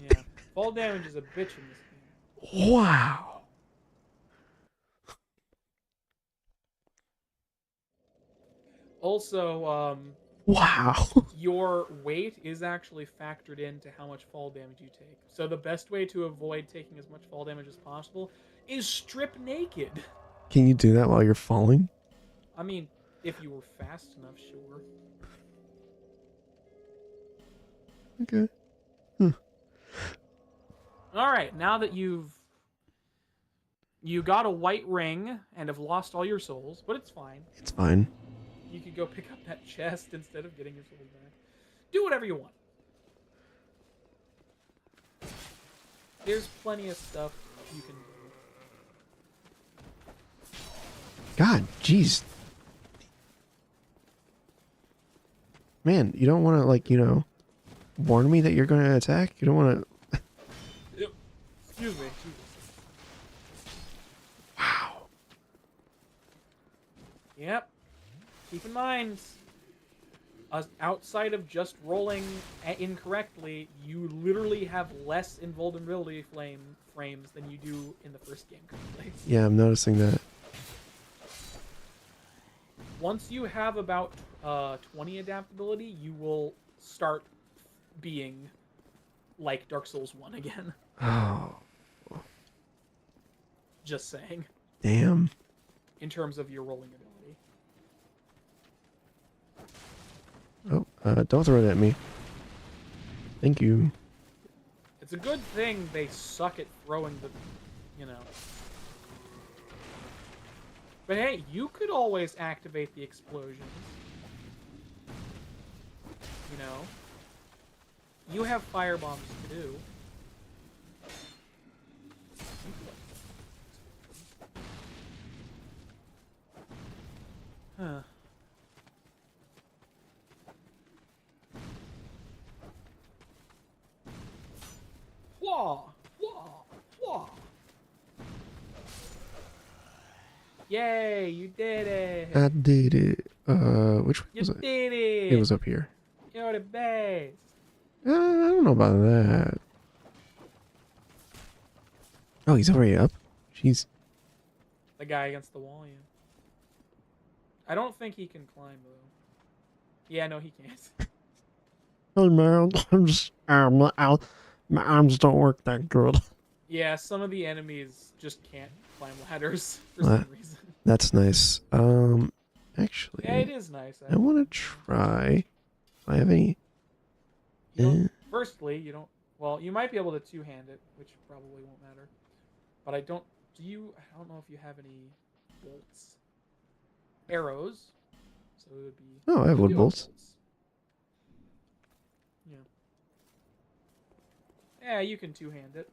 Yeah. Fall damage is a bitch in this game. Wow. Also, Wow. your weight is actually factored into how much fall damage you take. So the best way to avoid taking as much fall damage as possible is strip naked. Can you do that while you're falling? I mean, if you were fast enough, sure. Okay. Alright, now that you got a white ring and have lost all your souls, but it's fine. It's fine. You could go pick up that chest instead of getting your souls back. Do whatever you want. There's plenty of stuff you can do. God, jeez. Man, you don't want to, like, warn me that you're going to attack? You don't want to... Excuse me. Wow. Yep. Keep in mind, outside of just rolling incorrectly, you literally have less invulnerability frames than you do in the first game currently. Yeah, I'm noticing that. Once you have about 20 adaptability, you will start being like Dark Souls 1 again. Oh. Just saying. Damn. in terms of your rolling ability. Oh, don't throw it at me. Thank you. It's a good thing they suck at throwing the, you know. But hey, you could always activate the explosions. You know. You have fire bombs to do. Huh. Wah! Wah! Wah! Yay! You did it! I did it. Which way You was it? did it! It was up here. You're the best! I don't know about that. Oh, he's already up? Jeez. The guy against the wall, yeah. I don't think he can climb, though. Yeah, no, he can't. Oh man, I'm just my arms don't work that good. Yeah, some of the enemies just can't climb ladders for What? some reason. That's nice. Actually, Yeah, it is nice. I want to try. Do I have any? You don't, firstly, you don't. Well, you might be able to two-hand it, which probably won't matter. But I don't. Do you? I don't know if you have any bolts. Arrows. So it would be. Oh, I have you wood do bolts. Yeah. Yeah, you can two-hand it.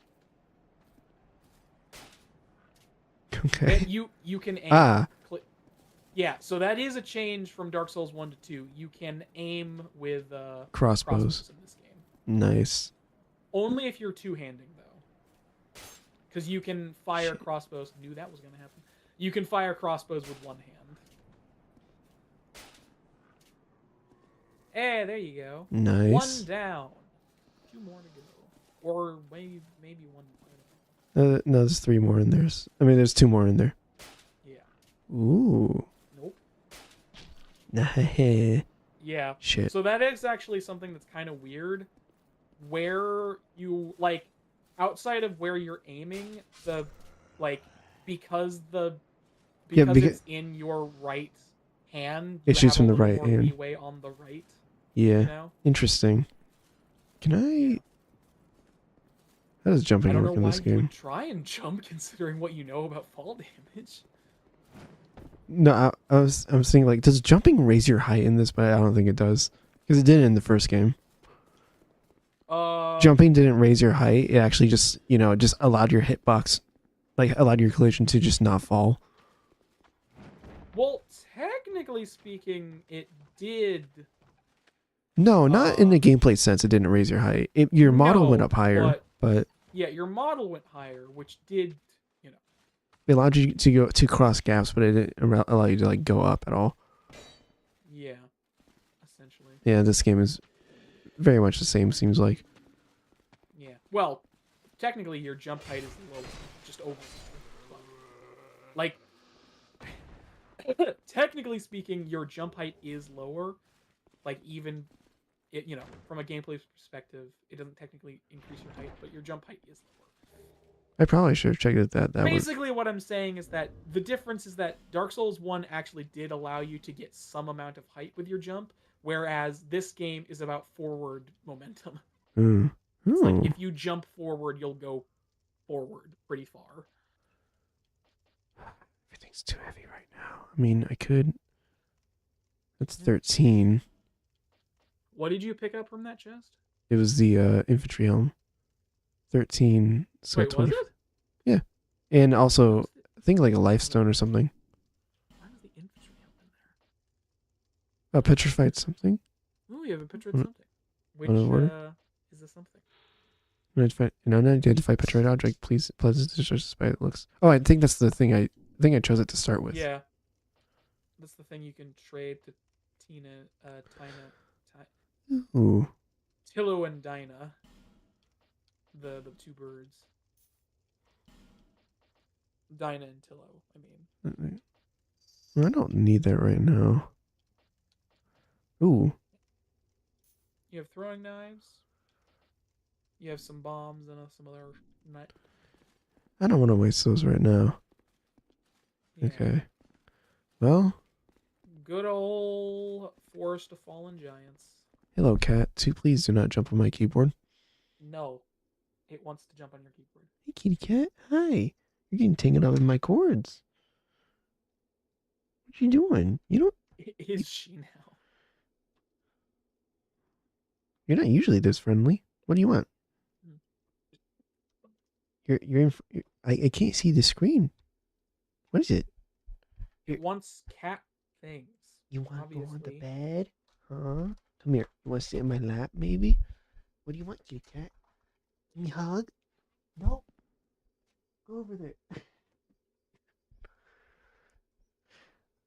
Okay. And you can aim. Ah. Yeah, so that is a change from Dark Souls 1 to 2. You can aim with Crossbows. in this game. Nice. Only if you're two-handing, though. Because you can fire Shit. crossbows. Knew that was going to happen. You can fire crossbows with one hand. Hey, there you go. Nice. One down. Two more to go. Or maybe one more. No, there's 3 more in there. I mean, there's 2 more in there. Yeah. Ooh. Nope. Nah. Yeah. Shit. So that is actually something that's kind of weird. Where you, like, outside of where you're aiming, the, like, because it's in your right hand, you It shoots have from a the little right more hand. leeway on the right. Yeah. You know? Interesting. Can I? How does I jumping don't work know in why this you game? would try and jump, considering what you know about fall damage. No, I was thinking, like, does jumping raise your height in this? But I don't think it does, because it didn't in the first game. Jumping didn't raise your height. It actually just, just allowed your hitbox, like allowed your collision to just not fall. Well, technically speaking, it did. No, not in the gameplay sense. It didn't raise your height. Your model went up higher, but yeah, your model went higher, which did, it allowed you to go to cross gaps, but it didn't allow you to like go up at all. Yeah, essentially. Yeah, this game is very much the same. Seems like. Yeah. Well, technically, your jump height is low, just overall. Like, technically speaking, your jump height is lower. Like, even, from a gameplay perspective, it doesn't technically increase your height, but your jump height is lower. I probably should have checked it that Basically, what I'm saying is that the difference is that Dark Souls 1 actually did allow you to get some amount of height with your jump, whereas this game is about forward momentum. It's like, if you jump forward, you'll go forward pretty far. Everything's too heavy right now. I mean, I could. That's 13. What did you pick up from that chest? It was the infantry helm. 13. So Wait, 20. was it? Yeah. And also, I think like a life stone or something. Why was the infantry helm in there? A petrified something. Oh, you have a picture of something. Which is this something? Unidentified petrified object. Please just by it looks. Oh, I think that's the thing. I think I chose it to start with. Yeah. That's the thing you can trade to Ooh. Tillo and Dinah. The 2 birds. Dinah and Tillo, I mean. I don't need that right now. Ooh. You have throwing knives. You have some bombs and some other. I don't want to waste those right now. Yeah. Okay. Well, Good old Forest of Fallen Giants. hello, cat. Please do not jump on my keyboard. No, it wants to jump on your keyboard. Hey, kitty cat. Hi. You're getting tangled up in my cords. What you doing? You don't. Is she now? You're not usually this friendly. What do you want? Hmm. You're in. I can't see the screen. What is it? It wants cat things. You want to go on the obviously. bed? Huh? Come here. You want to sit in my lap, maybe? What do you want, kitty cat? Give me a hug? No. Go over there.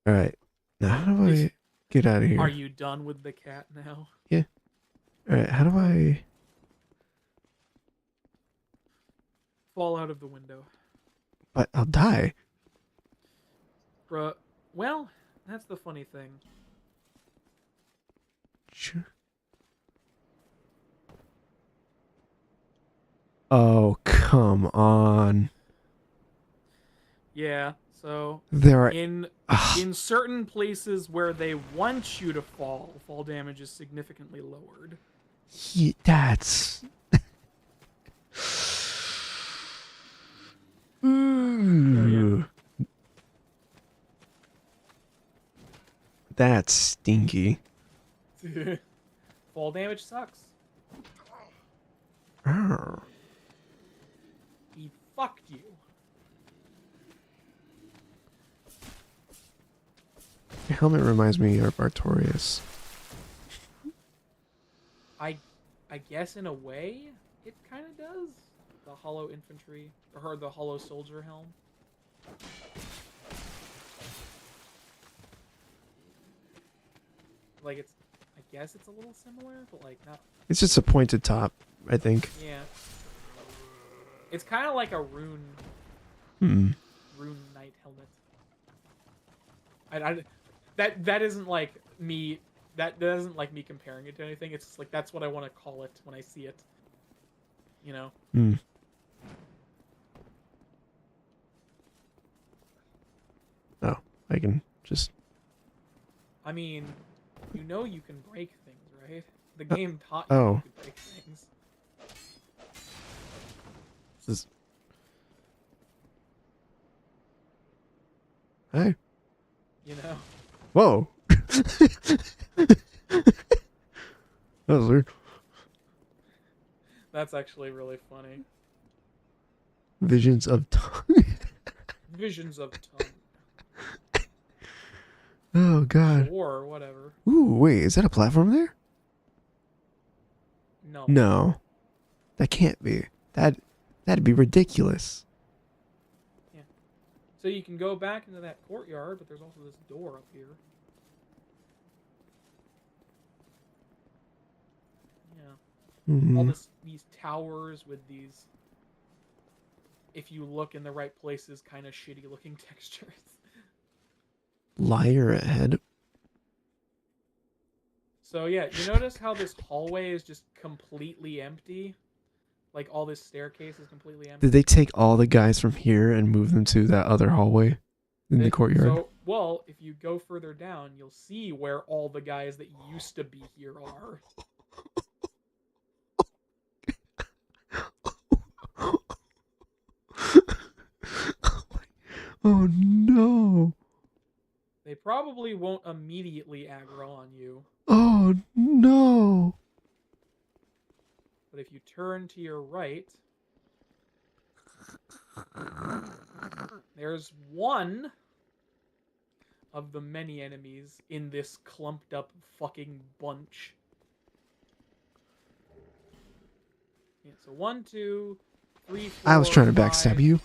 All right. Now, how do I get out of here? Are you done with the cat now? All right. How do I? Fall out of the window. But I'll die. Bruh. Well, that's the funny thing. Sure. Oh, come on. Yeah, so There are. in certain places where they want you to fall, fall damage is significantly lowered. That's. Ooh. That's stinky. Fall damage sucks. Arr. He fucked you. Your helmet reminds me of Artorias. I guess in a way it kind of does. The hollow infantry or the hollow soldier helm. Like it's, I guess it's a little similar, but like not. It's just a pointed top, I think. Yeah. It's kind of like a rune knight helmet. That isn't like me. That isn't like me comparing it to anything. It's just like that's what I want to call it when I see it. You know. Hmm. Oh, I can just. I mean, you know you can break things, right? The game taught you oh. you could break things. This is. Hey. You know. Whoa. That was weird. That's actually really funny. Visions of tongue. Visions of tongue. Oh god. Or whatever. Ooh, wait, is that a platform there? No. No. That can't be. That'd be ridiculous. Yeah. So you can go back into that courtyard, but there's also this door up here. Yeah. Mhm. All these towers with these, if you look in the right places, kind of shitty looking textures. Liar ahead. So yeah, you notice how this hallway is just completely empty? Like all this staircase is completely empty. Did they take all the guys from here and move them to that other hallway in the courtyard? So, well, if you go further down, you'll see where all the guys that used to be here are. Oh no. They probably won't immediately aggro on you, Oh no. but if you turn to your right, there's one of the many enemies in this clumped up fucking bunch. Yeah, so 1, 2, 3, 4. I was trying to 5. backstab you.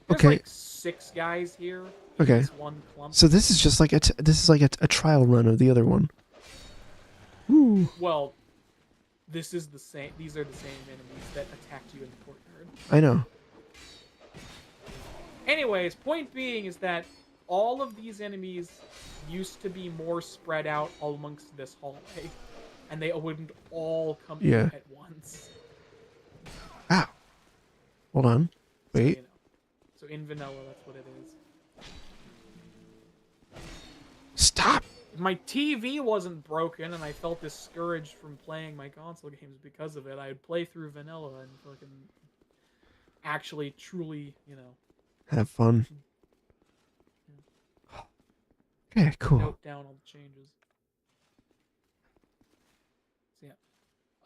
There's Okay. like 6 guys here. In Okay. This one clump. So this is just like a trial run of the other one. Ooh. Well, this is the same. These are the same enemies that attacked you in the courtyard. I know. Anyways, point being is that all of these enemies used to be more spread out amongst this hallway, and they wouldn't all come in Yeah. at once. Ow. Hold on. So, Wait. you know. So in vanilla, that's what it is. Stop. If my TV wasn't broken and I felt discouraged from playing my console games because of it, I'd play through vanilla and fucking actually, truly, Have fun. Okay, cool. note down all the changes. So,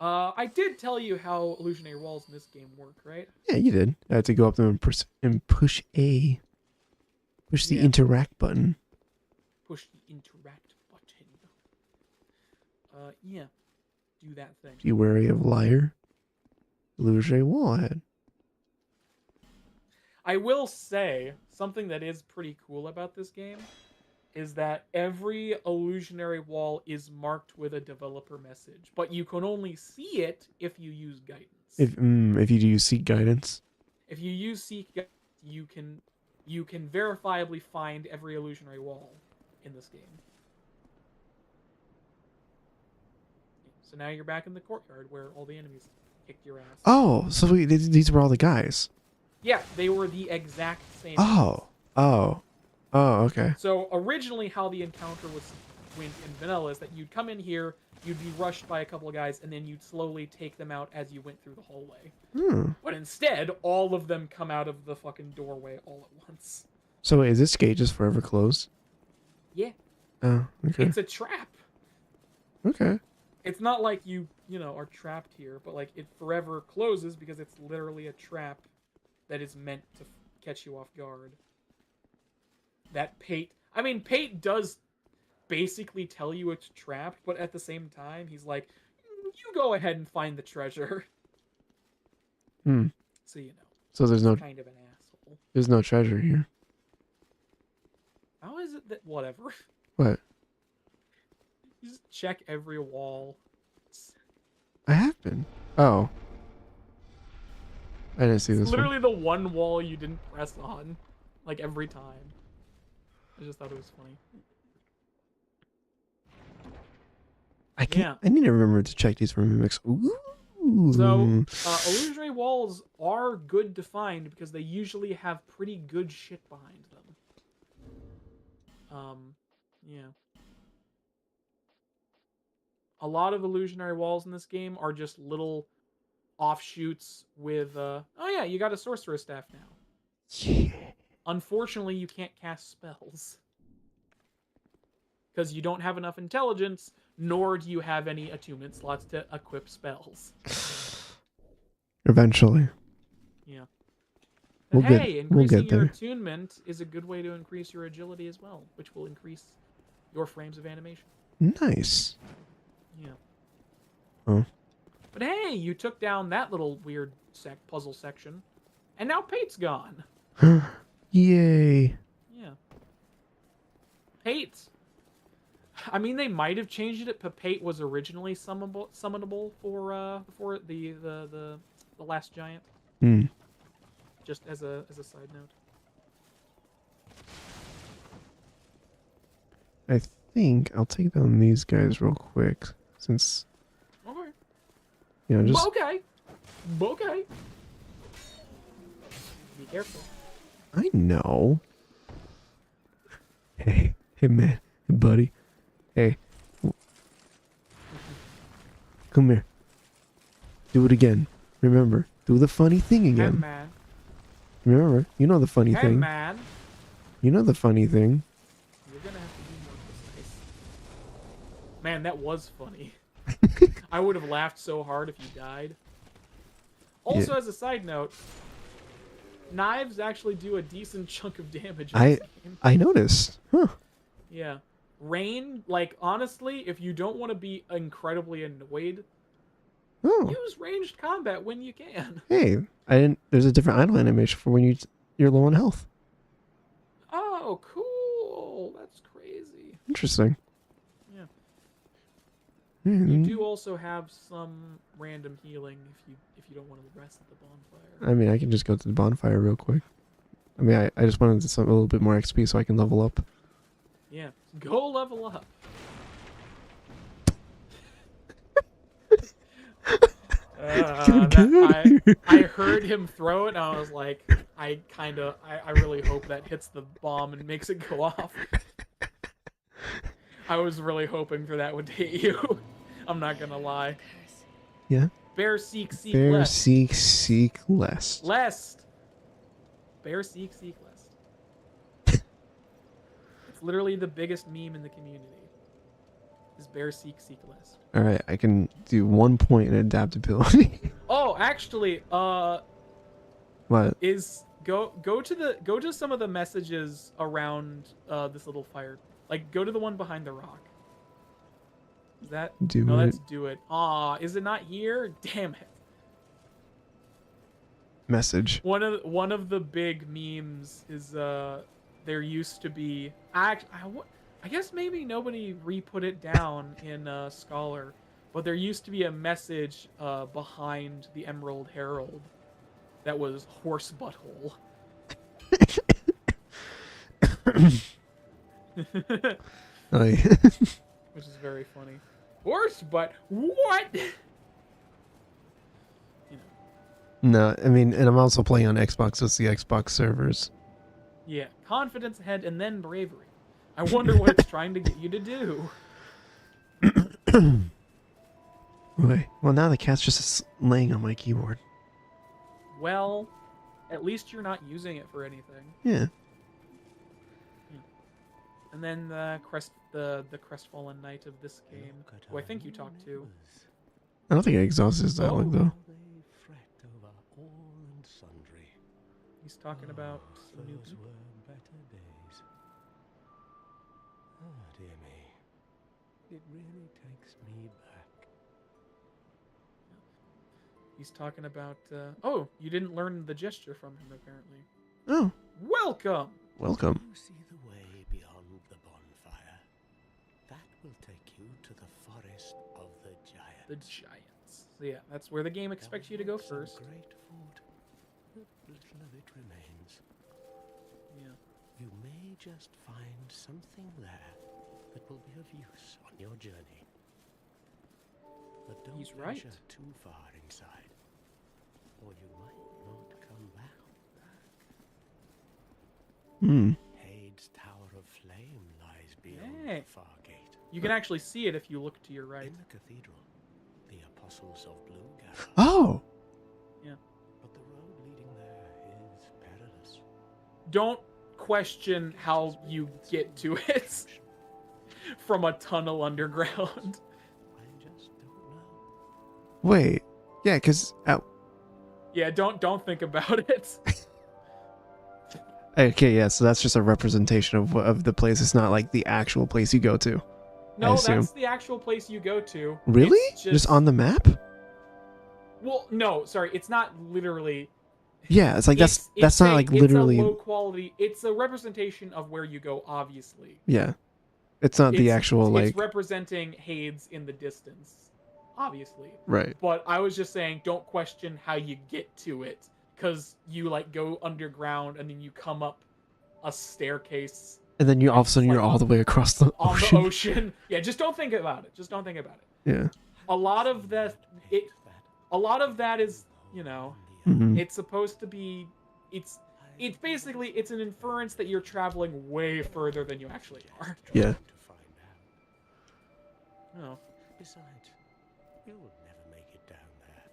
yeah. I did tell you how illusionary walls in this game work, right? Yeah, you did. I had to go up there and push A. Push the Yeah. interact button. Push the interact button. Yeah. Do that thing. Be wary of liar. Illusionary wall head. I will say something that is pretty cool about this game is that every illusionary wall is marked with a developer message, but you can only see it if you use guidance. If you do seek guidance. If you use seek guidance, you can verifiably find every illusionary wall in this game. So now you're back in the courtyard where all the enemies kicked your ass. Oh, so these were all the guys. Yeah, they were the exact same. Oh, okay. So originally how the encounter went in vanilla is that you'd come in here, you'd be rushed by a couple of guys, and then you'd slowly take them out as you went through the hallway. But instead, all of them come out of the fucking doorway all at once. So is this gate just forever closed? Yeah. Oh, okay. It's a trap. Okay. It's not like you are trapped here, but like it forever closes because it's literally a trap that is meant to catch you off guard. That Pate does basically tell you it's trapped, but at the same time, he's like, you go ahead and find the treasure. So So there's no kind of an asshole. there's no treasure here. How is it that whatever? What? You just check every wall. I have been. Oh. I didn't see this Literally one. the one wall you didn't press on, like every time. I just thought it was funny. I can't. Yeah. I need to remember to check these for mimics. Ooh. So, illusionary walls are good to find because they usually have pretty good shit behind them. Yeah. A lot of illusionary walls in this game are just little offshoots with, oh yeah, you got a sorcerer's staff now. Yeah. Unfortunately, you can't cast spells. Because you don't have enough intelligence, nor do you have any attunement slots to equip spells. Eventually. Yeah. We'll But get- hey, we'll increasing get your there. attunement is a good way to increase your agility as well, which will increase your frames of animation. Nice. Yeah. Oh. But hey, you took down that little weird puzzle section, and now Pate's gone. Yay. Yeah. Pate. I mean, they might have changed it, but Pate was originally summonable for the last giant. Just as a side note. I think I'll take down these guys real quick since Okay. just Okay. Okay. Be careful. I know. Hey man, hey buddy. Hey. Come here. Do it again. Remember, do the funny thing Hey, again. man. Remember, you know the funny Hey, thing. man. You know the funny thing. You're gonna have to be more precise. Man, that was funny. I would have laughed so hard if you died. Also, as a side note, knives actually do a decent chunk of damage in this game. I noticed. Huh. Yeah. Rain, like, honestly, if you don't want to be incredibly annoyed, Oh. use ranged combat when you can. Hey, I didn't. There's a different idle animation for when you're low on health. Oh, cool. That's crazy. Interesting. Yeah. Hmm. You do also have some random healing if you don't want to rest at the bonfire. I mean, I can just go to the bonfire real quick. I mean, I just wanted a little bit more XP so I can level up. Yeah. Go level up. I heard him throw it, and I was like, I really hope that hits the bomb and makes it go off. I was really hoping for that would hit you. I'm not gonna lie. Yeah. Bear seek Bear lest. seek lest. Lest. Bear seek lest. It's literally the biggest meme in the community. Is bear seek lest. All right, I can do 1 point in adaptability. Oh, actually, What? is go to some of the messages around this little fire. Like, go to the one behind the rock. Is that Do no? it. That's do it. Aw, is it not here? Damn it. Message. One of the big memes is there used to be I guess maybe nobody re-put it down in Scholar, but there used to be a message behind the Emerald Herald that was horse butthole. Oh, yeah. Which is very funny. Horse butt? What? No, I mean, and I'm also playing on Xbox, so it's the Xbox servers. Yeah, confidence ahead and then bravery. I wonder what it's trying to get you to do. Wait, well, now the cat's just laying on my keyboard. Well, at least you're not using it for anything. Yeah. And then the crestfallen knight of this game, who I think you talked to. I don't think it exhausts his dialogue, though. He's talking about Snoopy. Were better days. Ah, dear me. It really takes me back. He's talking about. Oh, you didn't learn the gesture from him, apparently. Oh, Welcome. welcome. You see the way beyond the bonfire. That will take you to the forest of the giants. The giants. So yeah, that's where the game expects you to go Some first. great food. But little of it remains. Yeah. You may just find something there that will be of use on your journey. But don't He's right. venture too far inside, or you might not come back. Hmm. Hade's Tower of Flame lies beyond Hey. the far gate. You can actually see it if you look to your right. In the cathedral, the Apostles of Blue gather. Oh! But the road leading there is perilous. Don't question how you get to it from a tunnel underground. I just don't know. Wait. Yeah, because... Yeah, don't think about it. okay, yeah, so that's just a representation of the place. It's not like the actual place you go to. No, assume. that's the actual place you go to. Really? It's Just on the map? Well, no, sorry, it's not literally. Yeah, it's like that's not like It's literally... a low quality. It's a representation of where you go, obviously. Yeah. It's not the actual, It's like... representing Hades in the distance, obviously. Right. But I was just saying, don't question how you get to it, because you like go underground and then you come up a staircase And then you all of a sudden like you're all the way across the on ocean. the ocean. Yeah, just don't think about it. Just don't think about it. Yeah. A lot of that, is, you know, Mhm. it's supposed to be. It's basically it's an inference that you're traveling way further than you actually are. Yeah. To find out. Oh. Besides, you'll never make it down there.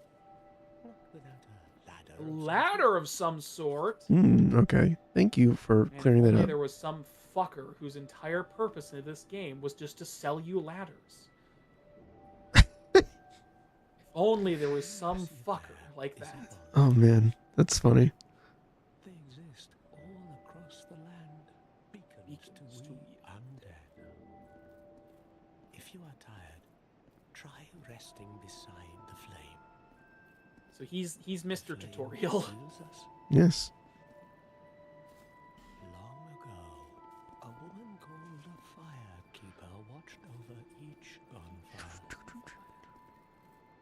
Not without a ladder. A ladder of some sort. Okay. Thank you for And clearing that only up. there was some fucker whose entire purpose in this game was just to sell you ladders. If only there was some fucker like that. Oh man, that's funny. They exist all across the land. Beacons to we undead. If you are tired, try resting beside the flame. So he's Mr. Flame Tutorial. heals us. Yes. Long ago, a woman called a firekeeper watched over each bonfire.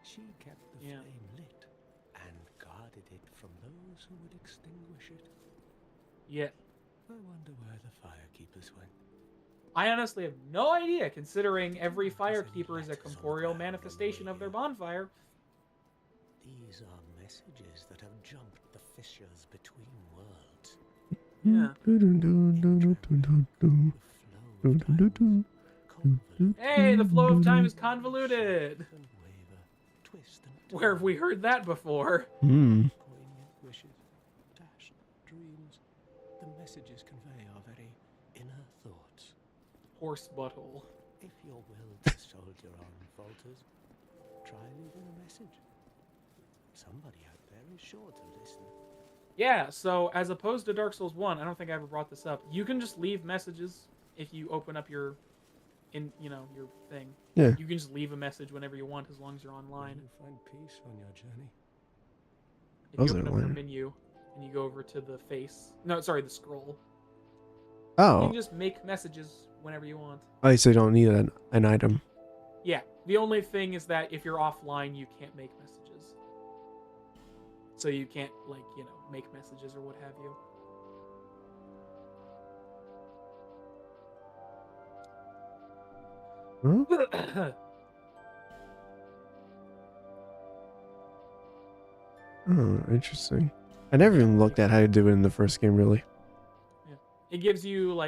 She kept the Yeah. flame lit and guarded it from those who would extinguish it. Yeah. I wonder where the firekeepers went. I honestly have no idea, considering every firekeeper is a corporeal manifestation of their bonfire. These are messages that have jumped the fissures between worlds. Yeah. The flow of time, Hey, the flow of time is convoluted. And waver, twist and Where have we heard that before? Hmm. poignant wishes, dashed dreams. The messages convey our very inner thoughts. Horse butthole. If your will to soldier on falters, try leaving a message. Somebody out there is sure to listen. Yeah, so as opposed to Dark Souls 1, I don't think I ever brought this up. You can just leave messages if you open up your your thing. Yeah. You can just leave a message whenever you want as long as you're online. You find peace on your journey. If Those you are open up your lame. menu and you go over to the face. No, sorry, the scroll. You Oh. can just make messages whenever you want. Oh, so you don't need an item. Yeah. The only thing is that if you're offline, you can't make messages. So you can't, make messages or what have you. Huh? Oh, interesting. I never even looked at how to do it in the first game, really. It gives you,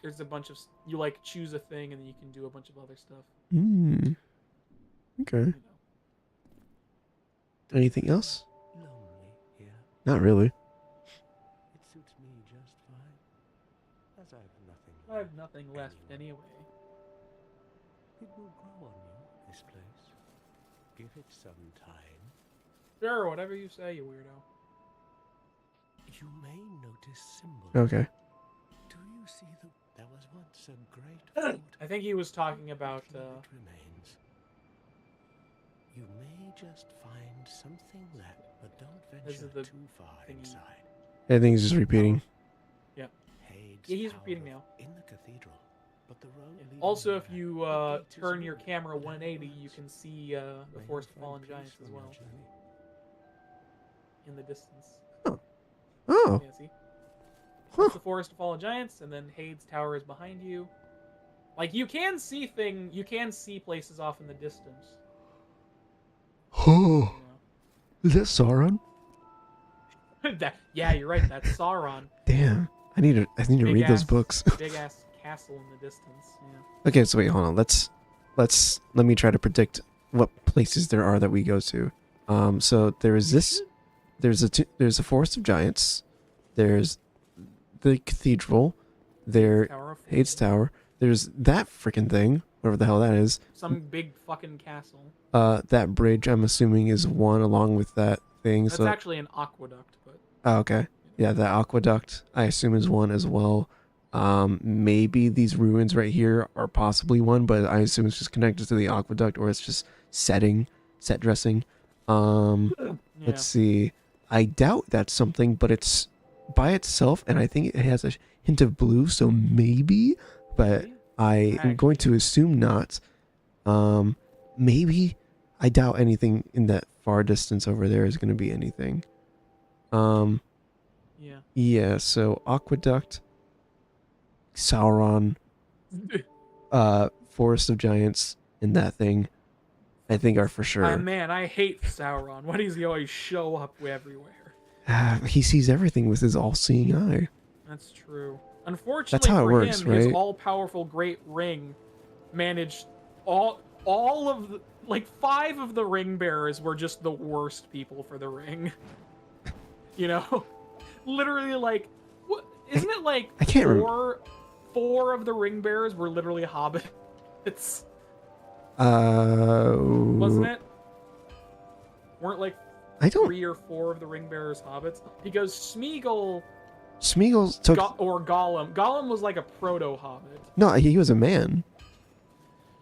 there's a bunch of... You, choose a thing, and then you can do a bunch of other stuff. Hmm. Okay. You know. Anything else? Lonely here. Not really. It suits me just fine. As I have nothing I have nothing left anyway. It will grow on you, this place. Give it some time. Sure, whatever you say, you weirdo. You may notice symbols. Okay. Do you see the... There was once a great fort. I think he was talking about, It remains. You may just find something left, but don't This is venture the too far thingy. inside. Everything's just repeating. Hades Yeah, he's Tower repeating now. In the cathedral, but the road leading Also, if there, you the gate is turn your locked. camera That 180, you works. can see the May you Forest of find Fallen peace Giants as on your well journey. in the distance. Oh. Yeah, see? Huh. That's the Forest of Fallen Giants, and then Hades Tower is behind you. You can see places off in the distance. Oh. You Is that Sauron? know? Yeah, you're right. That's Sauron. Damn. I need to Big read those ass- books. Big ass castle in the distance. Yeah. Okay, so wait, hold on. Let me try to predict what places there are that we go to. So there is this. There's a Forest of Giants. There's the cathedral. There, Tower of Hades Fallen. Tower. There's that freaking thing, whatever the hell that is. Some big fucking castle. That bridge, I'm assuming, is one along with that thing. That's So, actually an aqueduct, but oh, okay, yeah, the aqueduct, I assume, is one as well. Maybe these ruins right here are possibly one, but I assume it's just connected to the aqueduct, or it's just set dressing. yeah. Let's see. I doubt that's something, but it's by itself, and I think it has a hint of blue, so maybe, but Maybe? I am going to assume not. Maybe. I doubt anything in that far distance over there is going to be anything. Yeah. Yeah, so Aqueduct, Sauron, Forest of Giants, and that thing, I think are for sure. Man, I hate Sauron. Why does he always show up everywhere? He sees everything with his all-seeing eye. That's true. Unfortunately That's how it for works, him, his right? all-powerful Great Ring managed all of the 5 of the ring bearers were just the worst people for the ring. You know, literally what isn't it I can't remember. four of the ring bearers were literally hobbits. Wasn't Wasn't it? Weren't I don't. 3 or 4 of the ring bearers hobbits? Because Smeagol Smeagol took. or Gollum. Gollum was like a proto hobbit. No, he was a man.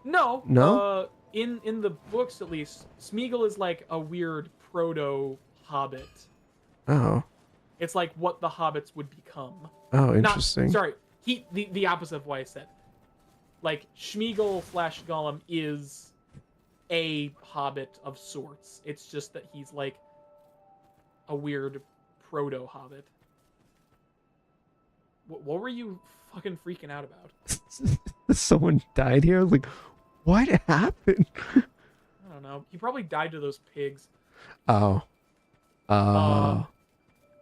No. No? In the books at least, Smeagol is like a weird proto hobbit. Oh. It's like what the hobbits would become. Oh, interesting. Sorry, the opposite of what I said. Smeagol / Gollum is a hobbit of sorts. It's just that he's like a weird proto hobbit. What were you fucking freaking out about? Someone died here. I was like, what happened? I don't know. He probably died to those pigs. Oh.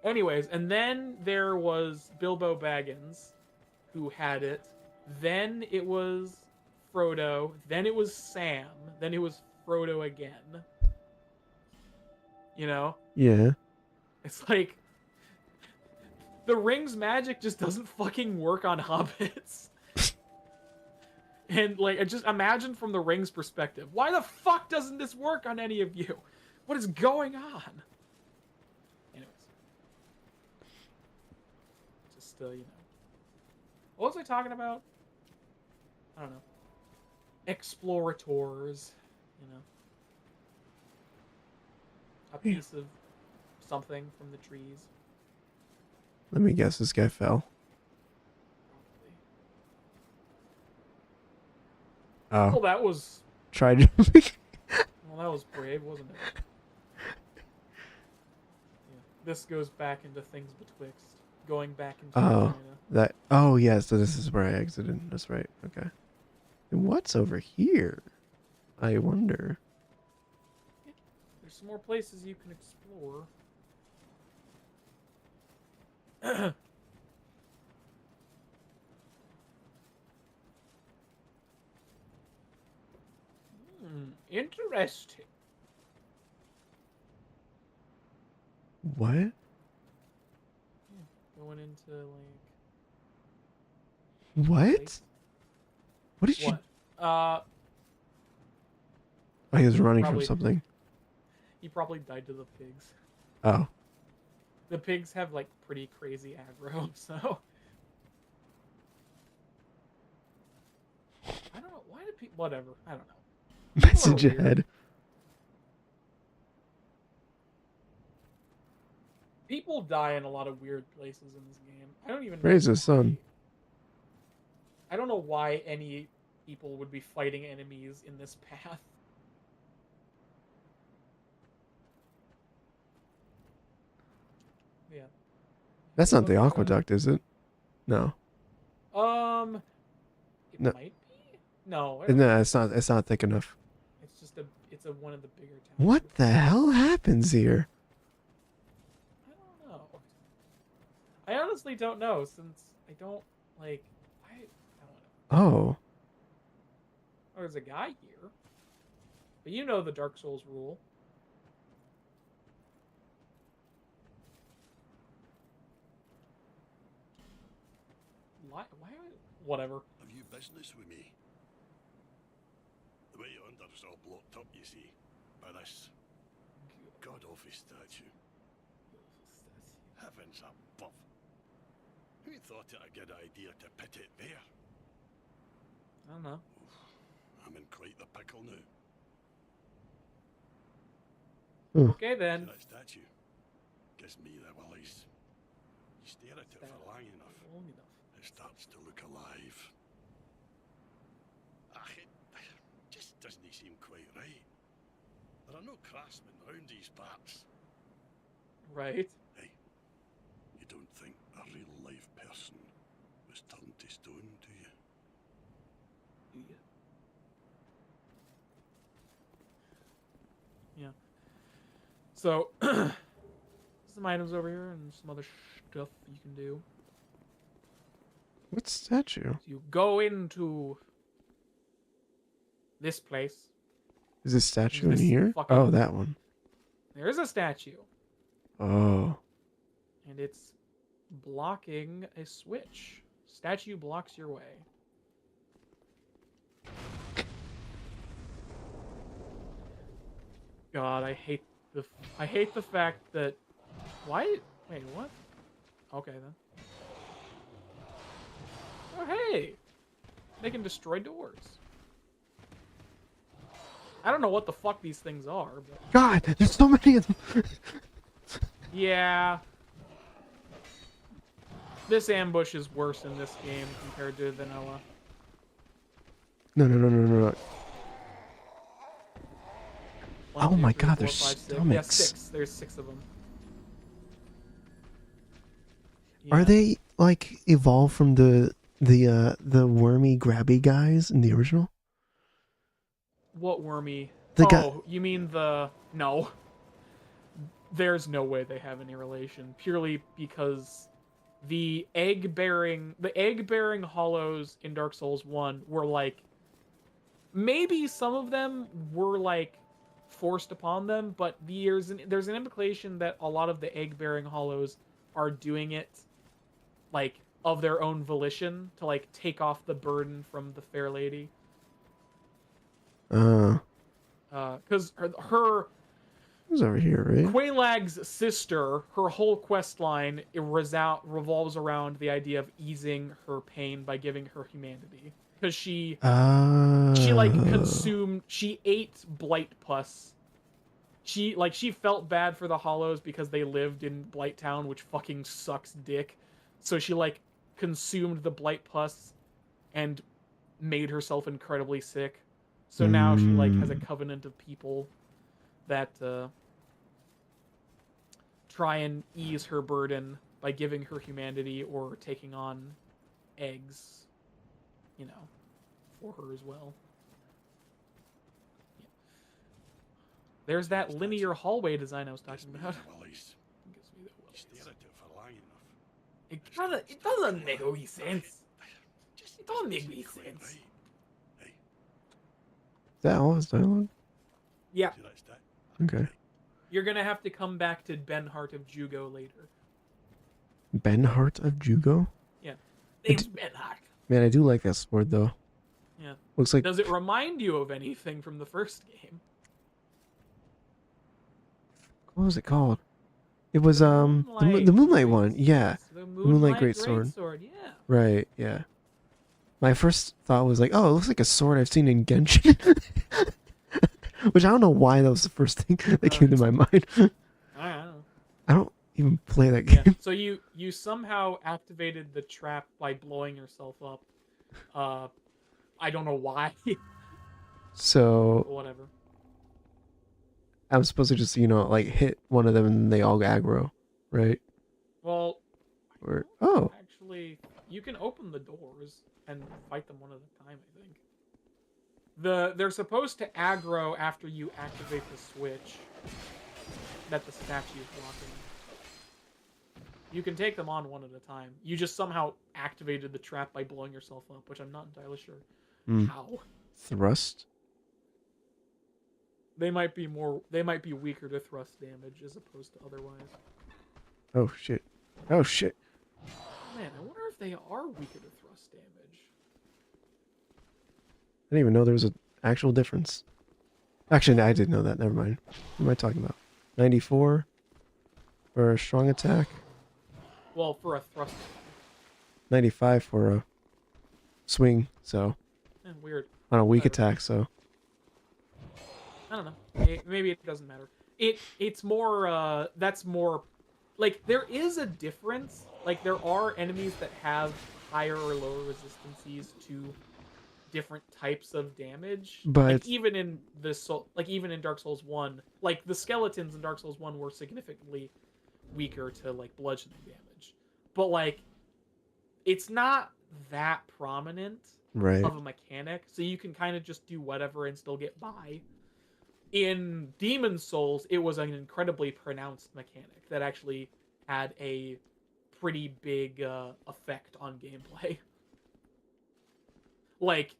Anyways, and then there was Bilbo Baggins, who had it, then it was Frodo, then it was Sam, then it was Frodo again. You know? Yeah. It's like the ring's magic just doesn't fucking work on hobbits. And like, just imagine from the ring's perspective. Why the fuck doesn't this work on any of you? What is going on? Anyways. Just, you know. What was I talking about? I don't know. Explorators, you know. A piece of something from the trees. Let me guess, this guy fell. Well, Oh, that was try jumping. well, that was brave, wasn't it? Yeah. This goes back into things betwixt, going back into Oh, China. that. Oh, yeah. So this is where I exited. That's right. Okay. And what's over here? I wonder. Yeah. There's some more places you can explore. Interesting. What? Yeah, going into like What? place. What did you? What? Oh, he was running Probably- from something. He probably died to the pigs. Oh. The pigs have like pretty crazy aggro, so I don't know why do people. Whatever, I don't know. Message weird. ahead. People die in a lot of weird places in this game. I don't even know Raise his why. son. I don't know why any people would be fighting enemies in this path. Yeah. That's not the Okay, aqueduct, is it? No. It No. might be. No, I don't No, it's not. It's not thick enough. It's just it's one of the bigger towns. What the hell happens here? I don't know. I honestly don't know since I don't like. I don't know. Oh. Oh, there's a guy here. But you know the Dark Souls rule. Why? Whatever. Have you business with me? The way under's all blocked up, you see, by this god-awful statue. Heavens above. Who thought it a good idea to put it there? I don't know. I'm in quite the pickle now. Okay See then. that statue? Gives me the willies. You stare at it for long enough, Long enough. it starts to look alive. It just doesn't seem quite right. There are no craftsmen round these parts. Right. Hey, you don't think a real-life person was turned to stone, do you? Yeah. So, some items over here and some other stuff you can do. What statue? You go into this place. Is this statue in This here? fucking- Oh, that one. There is a statue, Oh. and it's blocking a switch. Statue blocks your way. God, I hate the fact that. Why? Wait, what? Okay then. Oh hey, they can destroy doors. I don't know what the fuck these things are, but God, there's so many of them. yeah. This ambush is worse in this game compared to vanilla. No, no, no, no, no, no. One, Oh two, my three, God, four, there's five, six. Yeah, stomachs. 6. There's 6 of them. Are Yeah. they like evolved from the wormy grabby guys in the original? What wormy? The guy- Oh, you mean the... No. There's no way they have any relation. Purely because the egg-bearing hollows in Dark Souls 1 were like, maybe some of them were like forced upon them, but there's an implication that a lot of the egg-bearing hollows are doing it like of their own volition to like take off the burden from the fair lady. Because her Who's over here, right? Quaelag's sister, her whole quest line revolves around the idea of easing her pain by giving her humanity. Because she ate blight pus. She felt bad for the Hollows because they lived in Blight Town, which fucking sucks dick. So she like consumed the blight pus and made herself incredibly sick. So now she like has a covenant of people that try and ease her burden by giving her humanity or taking on eggs, you know, for her as well. Yeah. There's that linear hallway design I was talking about. It doesn't make any sense. It doesn't make any sense. Is that all his dialogue? Yeah. Okay. You're gonna have to come back to Ben Hart of Jugo later. Ben Hart of Jugo? Yeah. Name's Ben Hart. Man, I do like that sword though. Yeah. Looks like. Does it remind you of anything from the first game? What was it called? It was the Moonlight one. Yeah. The Moonlight Greatsword. Yeah. Right. Yeah. My first thought was like, oh, it looks like a sword I've seen in Genshin. Which I don't know why that was the first thing that came to my mind. I don't know. I don't even play that game. Yeah. So you somehow activated the trap by blowing yourself up. I don't know why. So Whatever. I'm supposed to just, like hit one of them and they all aggro, right? Well, Or actually, you can open the doors and fight them one at a time, I think. They're supposed to aggro after you activate the switch that the statue is blocking. You can take them on one at a time. You just somehow activated the trap by blowing yourself up, which I'm not entirely sure how. Thrust? They might be weaker to thrust damage as opposed to otherwise. Oh shit. Oh shit. Man, I wonder if they are weaker to thrust damage. I didn't even know there was an actual difference. Actually, I did know that. Never mind. What am I talking about? 94 for a strong attack. Well, for a thrust. 95 for a swing. So Weird. on a weak Whatever. attack. So I don't know. Maybe it doesn't matter. It's more. That's more. Like there is a difference. Like there are enemies that have higher or lower resistances to different types of damage. But like even in even in Dark Souls 1, like the skeletons in Dark Souls 1 were significantly weaker to like bludgeoning damage. But like it's not that prominent right. of a mechanic, so you can kind of just do whatever and still get by. In Demon Souls, it was an incredibly pronounced mechanic that actually had a pretty big effect on gameplay. Like,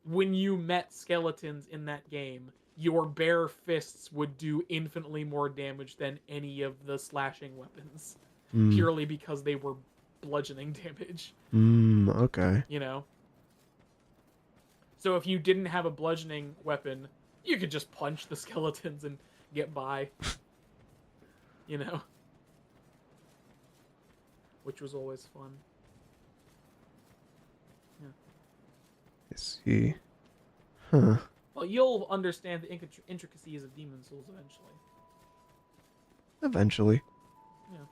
when you met skeletons in that game, your bare fists would do infinitely more damage than any of the slashing weapons. Purely because they were bludgeoning damage. Okay. You know? So if you didn't have a bludgeoning weapon, you could just punch the skeletons and get by. You know? Which was always fun. Yeah. Let's see. Huh. Well, you'll understand the intricacies of Demon Souls eventually. Eventually. Yeah.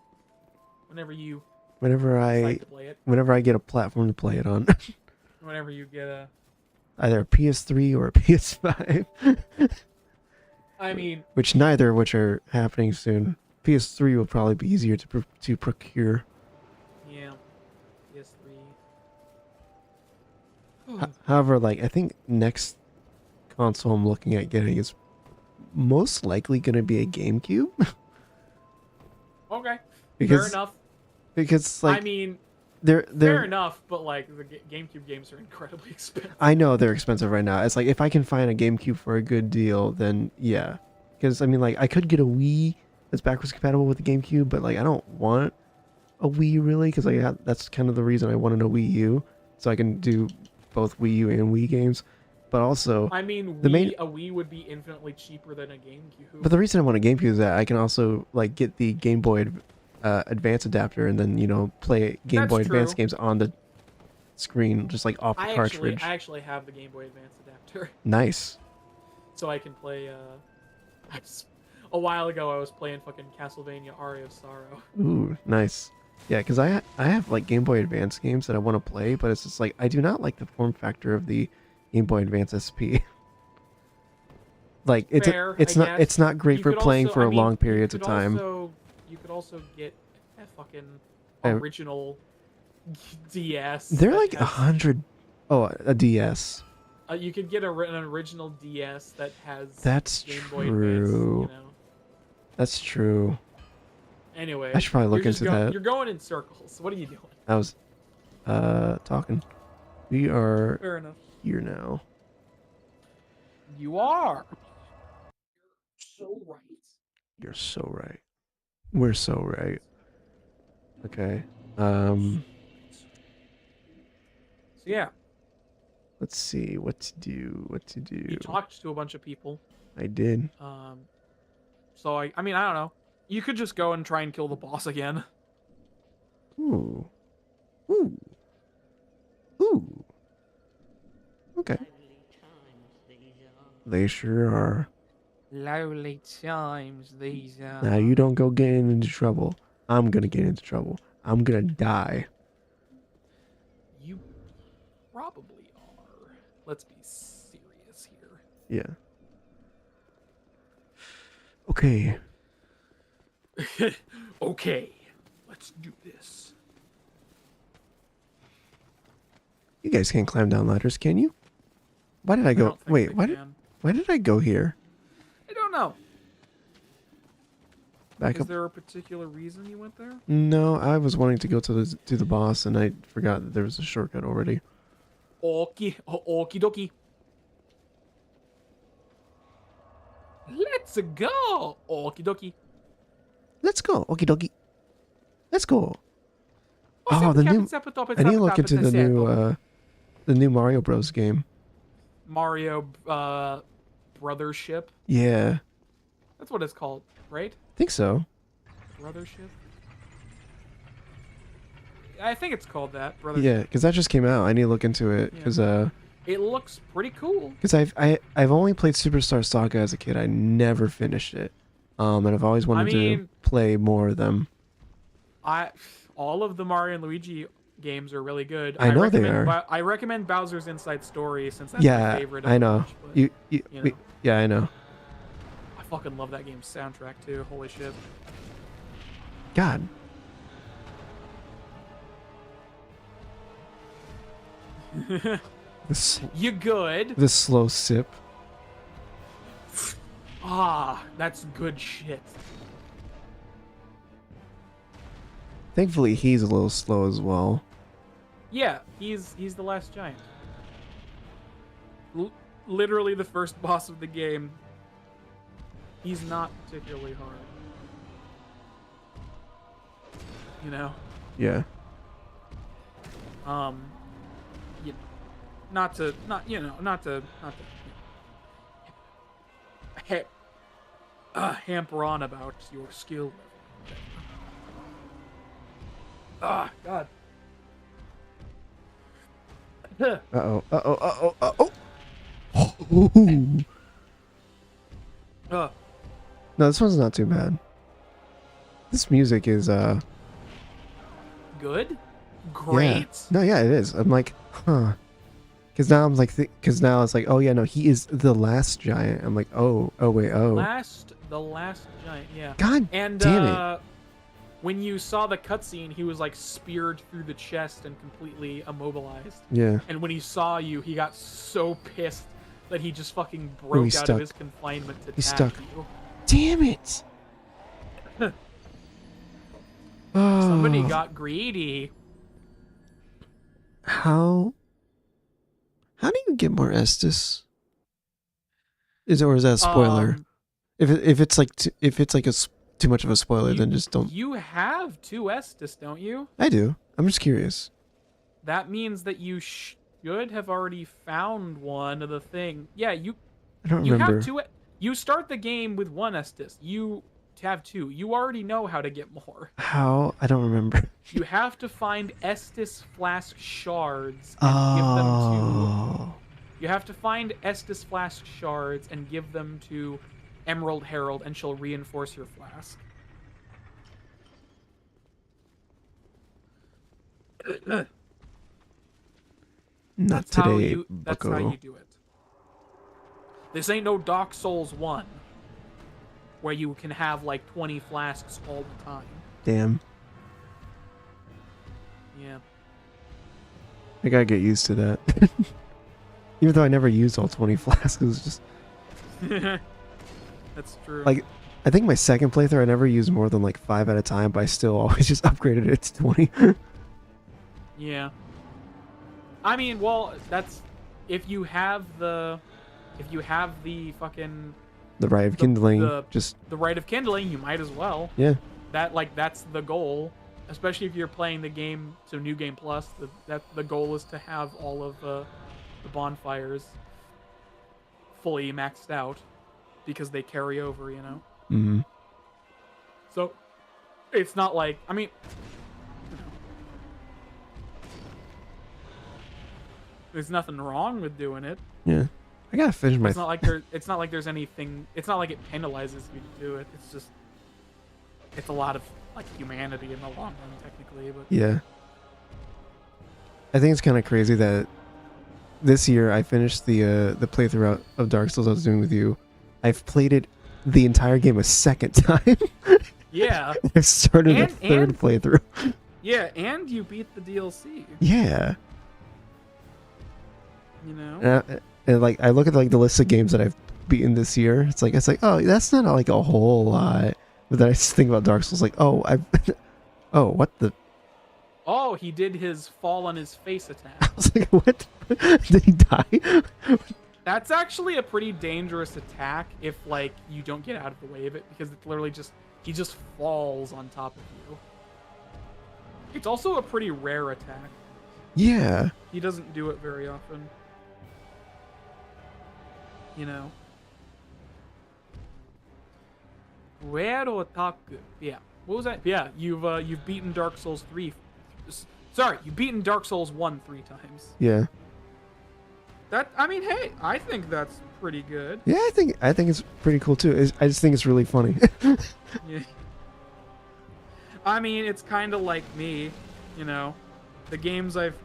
Whenever you Whenever decide to play it. Whenever I get a platform to play it on. Whenever you get a... Either a PS3 or a PS5. I mean... Which neither of which are happening soon. PS3 will probably be easier to procure. Yeah. PS3. However, like, I think next console I'm looking at getting is most likely going to be a GameCube. Okay. Because Fair enough. because like I mean, they're fair enough, but like the GameCube games are incredibly expensive. I know they're expensive right now. It's like if I can find a GameCube for a good deal, then yeah. Because I mean, like I could get a Wii that's backwards compatible with the GameCube, but like I don't want a Wii really, because like that's kind of the reason I wanted a Wii U, so I can do both Wii U and Wii games. But also, I mean, the main a Wii would be infinitely cheaper than a GameCube. but the reason I want a GameCube is that I can also like get the Game Boy Advance adapter and then play Game That's Boy true. Advance games on the screen, just like off the cartridge. I actually have the Game Boy Advance adapter, Nice. so I can play. A while ago, I was playing fucking Castlevania Aria of Sorrow. Ooh, nice. Yeah, because I have like Game Boy Advance games that I want to play, but it's just like I do not like the form factor of the Game Boy Advance SP. Like Fair, it's not great You for could playing also- for I mean, long you periods of could time. You could also get a fucking Uh, original DS. They're that like has- 100. Oh, a DS. You could get an original DS that has That's Game Boy true. Advance. That's true. Anyway, I should probably look you're just into that. You're going in circles. What are you doing? I was talking. We are Fair enough. here now. You are. You're so right. You're so right. We're so right. Okay. So yeah, Let's see what to do. you talked to a bunch of people. I did. So I mean, I don't know. You could just go and try and kill the boss again. Ooh. Ooh. Ooh. Okay. They sure are. Lowly times these are. Now you don't go getting into trouble. I'm gonna get into trouble. I'm gonna die. You probably are. Let's be serious here. Yeah. Okay. Okay, let's do this. You guys can't climb down ladders, can you? Why did I go? don't think Wait, they why did I go here? I don't know. Back Is up. there a particular reason you went there? No, I was wanting to go to the boss, and I forgot that there was a shortcut already. Okie dokie. Let's go. Okie dokie. Let's go. Okie dokie. Let's go. Oh, the new. I need to look into the new Mario Bros. Game. Mario Brothership. Yeah, That's what it's called, right? I think so. Brothership. I think it's called that. Brothership. Yeah, because that just came out. I need to look into it because It looks pretty cool. I've only played Superstar Saga as a kid. I never finished it. And I've always wanted to play more of them. All of the Mario and Luigi games are really good. I know they are. I recommend Bowser's Inside Story since that's Yeah, my favorite. I know. Bunch, You yeah, I know. I fucking love that game's soundtrack too. Holy shit. God. You good? The slow sip. Ah, that's good shit. Thankfully, he's a little slow as well. Yeah, he's the last giant. Literally the first boss of the game. He's not particularly hard. You know? Yeah. Not to hamper on about your skill level. Ah, God. Uh-oh. Uh-oh. Uh-oh. Uh-oh. No, this one's not too bad. This music is, Good? Great? Yeah. No, yeah, it is. I'm like, huh. Because now I'm like, because now it's like, oh yeah, no, he is the last giant. I'm like, oh, wait, oh. The last giant, yeah. God and, damn it. When you saw the cutscene, he was like speared through the chest and completely immobilized. Yeah. And when he saw you, he got so pissed that he just fucking broke out of his confinement to He's attack stuck. you. Damn it. Somebody got greedy. How do you get more Estus? Or is that a spoiler? If it's like too much of a spoiler, then just don't. You have 2 Estus, don't you? I do. I'm just curious. That means that you should have already found one of the thing. Yeah, you I don't you remember. have 2. You start the game with 1 Estus. You have 2. You already know how to get more. How? I don't remember. You have to find Estus flask shards and give them to. You have to find Estus flask shards and give them to Emerald Herald, and she'll reinforce your flask. Not That's how today, you. That's how bucko. you do it. This ain't no Dark Souls 1, where you can have like 20 flasks all the time. Damn. Yeah. I gotta get used to that. Even though I never used all 20 flasks, it was just That's true. like, I think my second playthrough I never used more than like 5 at a time, but I still always just upgraded it to 20. Yeah. I mean, well, that's if you have the fucking The Rite of Kindling, the Rite of Kindling, you might as well. yeah. That's the goal, especially if you're playing the game, so New Game Plus. The goal is to have all of the bonfires fully maxed out because they carry over, you know. Mm-hmm. So it's not like, I mean, there's nothing wrong with doing it. Yeah. I gotta finish my. It's not like there's anything. It's not like it penalizes you to do it. It's just it's a lot of like humanity in the long run, technically. But Yeah. I think it's kind of crazy that this year I finished the playthrough of Dark Souls I was doing with you. I've played it the entire game a second time. yeah, I've started a third playthrough. yeah, and you beat the DLC. Yeah. You know. And like I look at like the list of games that I've beaten this year. It's like oh, that's not like a whole lot. But then I just think about Dark Souls like, oh, oh, what the. Oh, he did his fall on his face attack. I was like, what? Did he die? That's actually a pretty dangerous attack if like you don't get out of the way of it, because it's literally he just falls on top of you. It's also a pretty rare attack. Yeah. He doesn't do it very often. You know. Rare otaku. Yeah. What was that? Yeah, you've beaten Dark Souls 3. Sorry, you've beaten Dark Souls 1 3 times. Yeah. That, I mean, hey, I think that's pretty good. Yeah, I think it's pretty cool too. I just think it's really funny. Yeah. I mean, it's kind of like me, you know. The games I've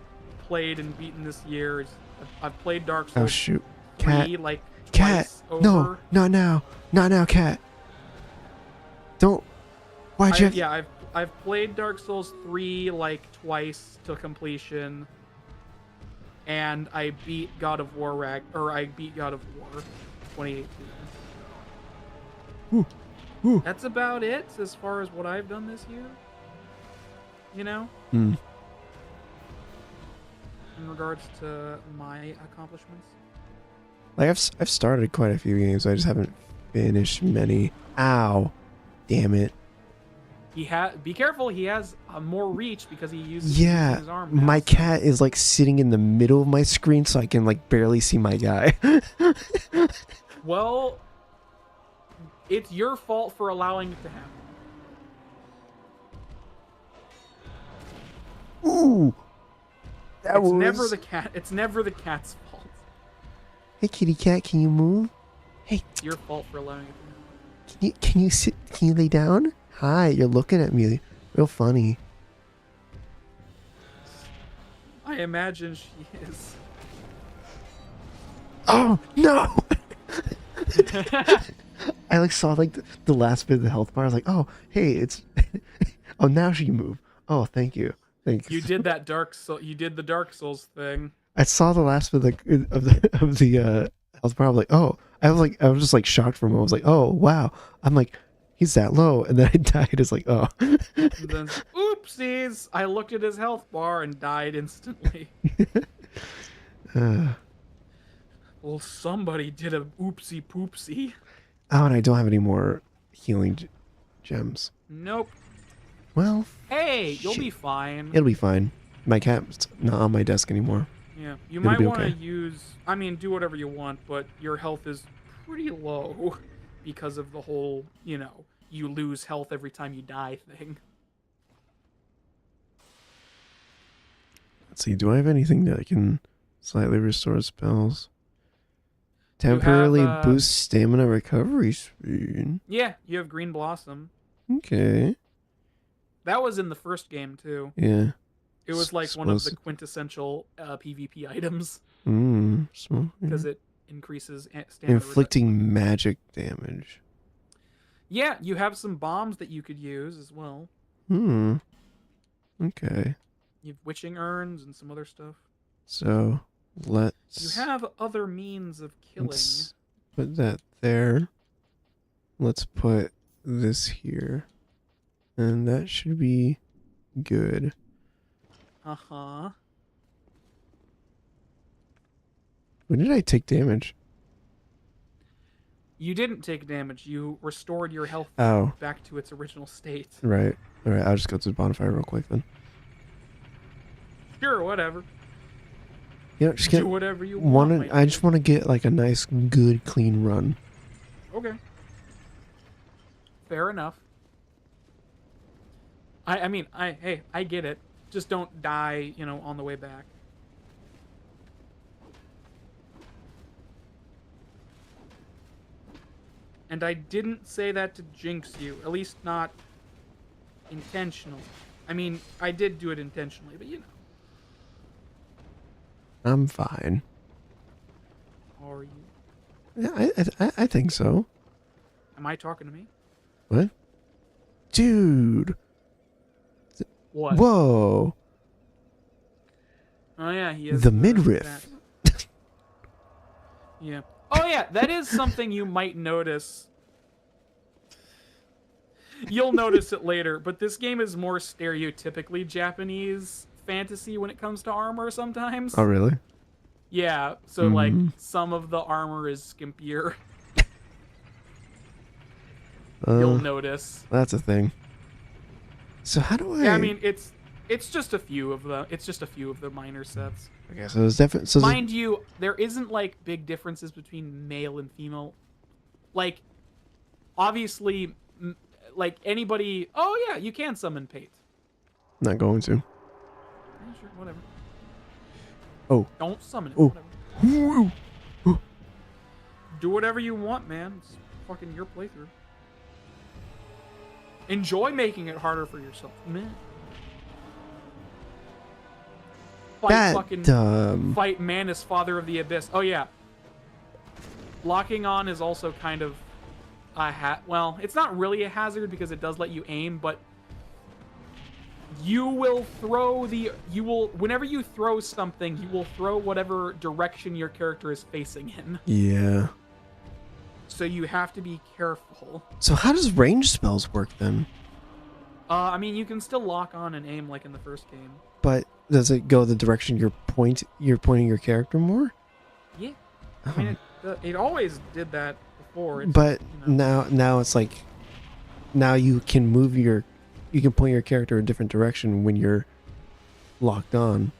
played and beaten this year is I've played Dark Souls Oh shoot. 3 Cat. like Cat. twice over. No, not now. Not now, Cat. Don't. Why'd you have... Yeah, I've played Dark Souls 3 like twice to completion. And I beat God of War I beat God of War 2018. Ooh. That's about it as far as what I've done this year. You know? Mm. In regards to my accomplishments. Like I've started quite a few games, I just haven't finished many. Ow. Damn it. Be careful, he has more reach because he uses his arm now. My cat is like sitting in the middle of my screen so I can like barely see my guy. Well, it's your fault for allowing it to happen. Ooh. It's never the cat's fault. Hey kitty cat, can you move? Hey, It's your fault for allowing it to happen. can you sit? Can you lay down? Hi, you're looking at me real funny. I imagine she is. Oh no! I like saw like the last bit of the health bar. I was like, oh hey, it's oh now she can move. Oh thank you. Thanks. You did that you did the Dark Souls thing. I saw the last bit of the health bar. I was like, oh, I was just like shocked for a moment. I was like, oh wow. I'm like, he's that low, and then I died. It's like, oh. And then, oopsies! I looked at his health bar and died instantly. Well, somebody did a oopsie poopsie. Oh, and I don't have any more healing gems. Nope. Well, Hey, you'll shit. be fine. It'll be fine. My cat's not on my desk anymore. Yeah, you It'll might be want to okay. use. I mean, do whatever you want, but your health is pretty low because of the whole, you lose health every time you die thing. Let's see. Do I have anything that can slightly restore spells? You have, Temporarily boost stamina recovery speed. Yeah, you have Green Blossom. Okay. That was in the first game too. Yeah. It was like one of the Supposed- quintessential PvP items So, because it increases stamina. inflicting magic damage. Yeah, you have some bombs that you could use as well. Okay. You have witching urns and some other stuff. So let's. You have other means of killing. Let's put that there. Let's put this here, and that should be good. Uh-huh. When did I take damage? You didn't take damage. You restored your health Oh, back to its original state. right. All right. I'll just go to the bonfire real quick then. Sure, whatever. You know, just Do get whatever you want. I just want to get like a nice, good, clean run. Okay. Fair enough. I mean, I get it. Just don't die, on the way back. And I didn't say that to jinx you, at least not intentionally. I mean, I did do it intentionally, but I'm fine. Are you? Yeah, I think so. Am I talking to me? What? Dude. What? Whoa. Oh yeah, he is. The midriff. that. Yeah. Oh yeah, that is something you might notice. You'll notice it later, but this game is more stereotypically Japanese fantasy when it comes to armor sometimes. Oh, really? Yeah, so like some of the armor is skimpier. You'll notice. That's a thing. So how do I? Yeah, I mean it's just a few of the minor sets. Okay, so it's definitely. So Mind you, there isn't like big differences between male and female. Like, obviously, like anybody. Oh yeah, you can summon Pate. not going to. Yeah, sure, whatever. Oh. Don't summon it. Oh. Whatever. Ooh. Do whatever you want, man. It's fucking your playthrough. Enjoy making it harder for yourself, man. Fight Manus, Father of the Abyss. Oh yeah. Locking on is also kind of a well, it's not really a hazard because it does let you aim, but whenever you throw something, you will throw whatever direction your character is facing in. Yeah. So you have to be careful. So how does range spells work then? I mean, you can still lock on and aim like in the first game. But does it go the direction you're pointing your character more? Yeah. I mean, it always did that before. It's, But now it's like now you can point your character a different direction when you're locked on.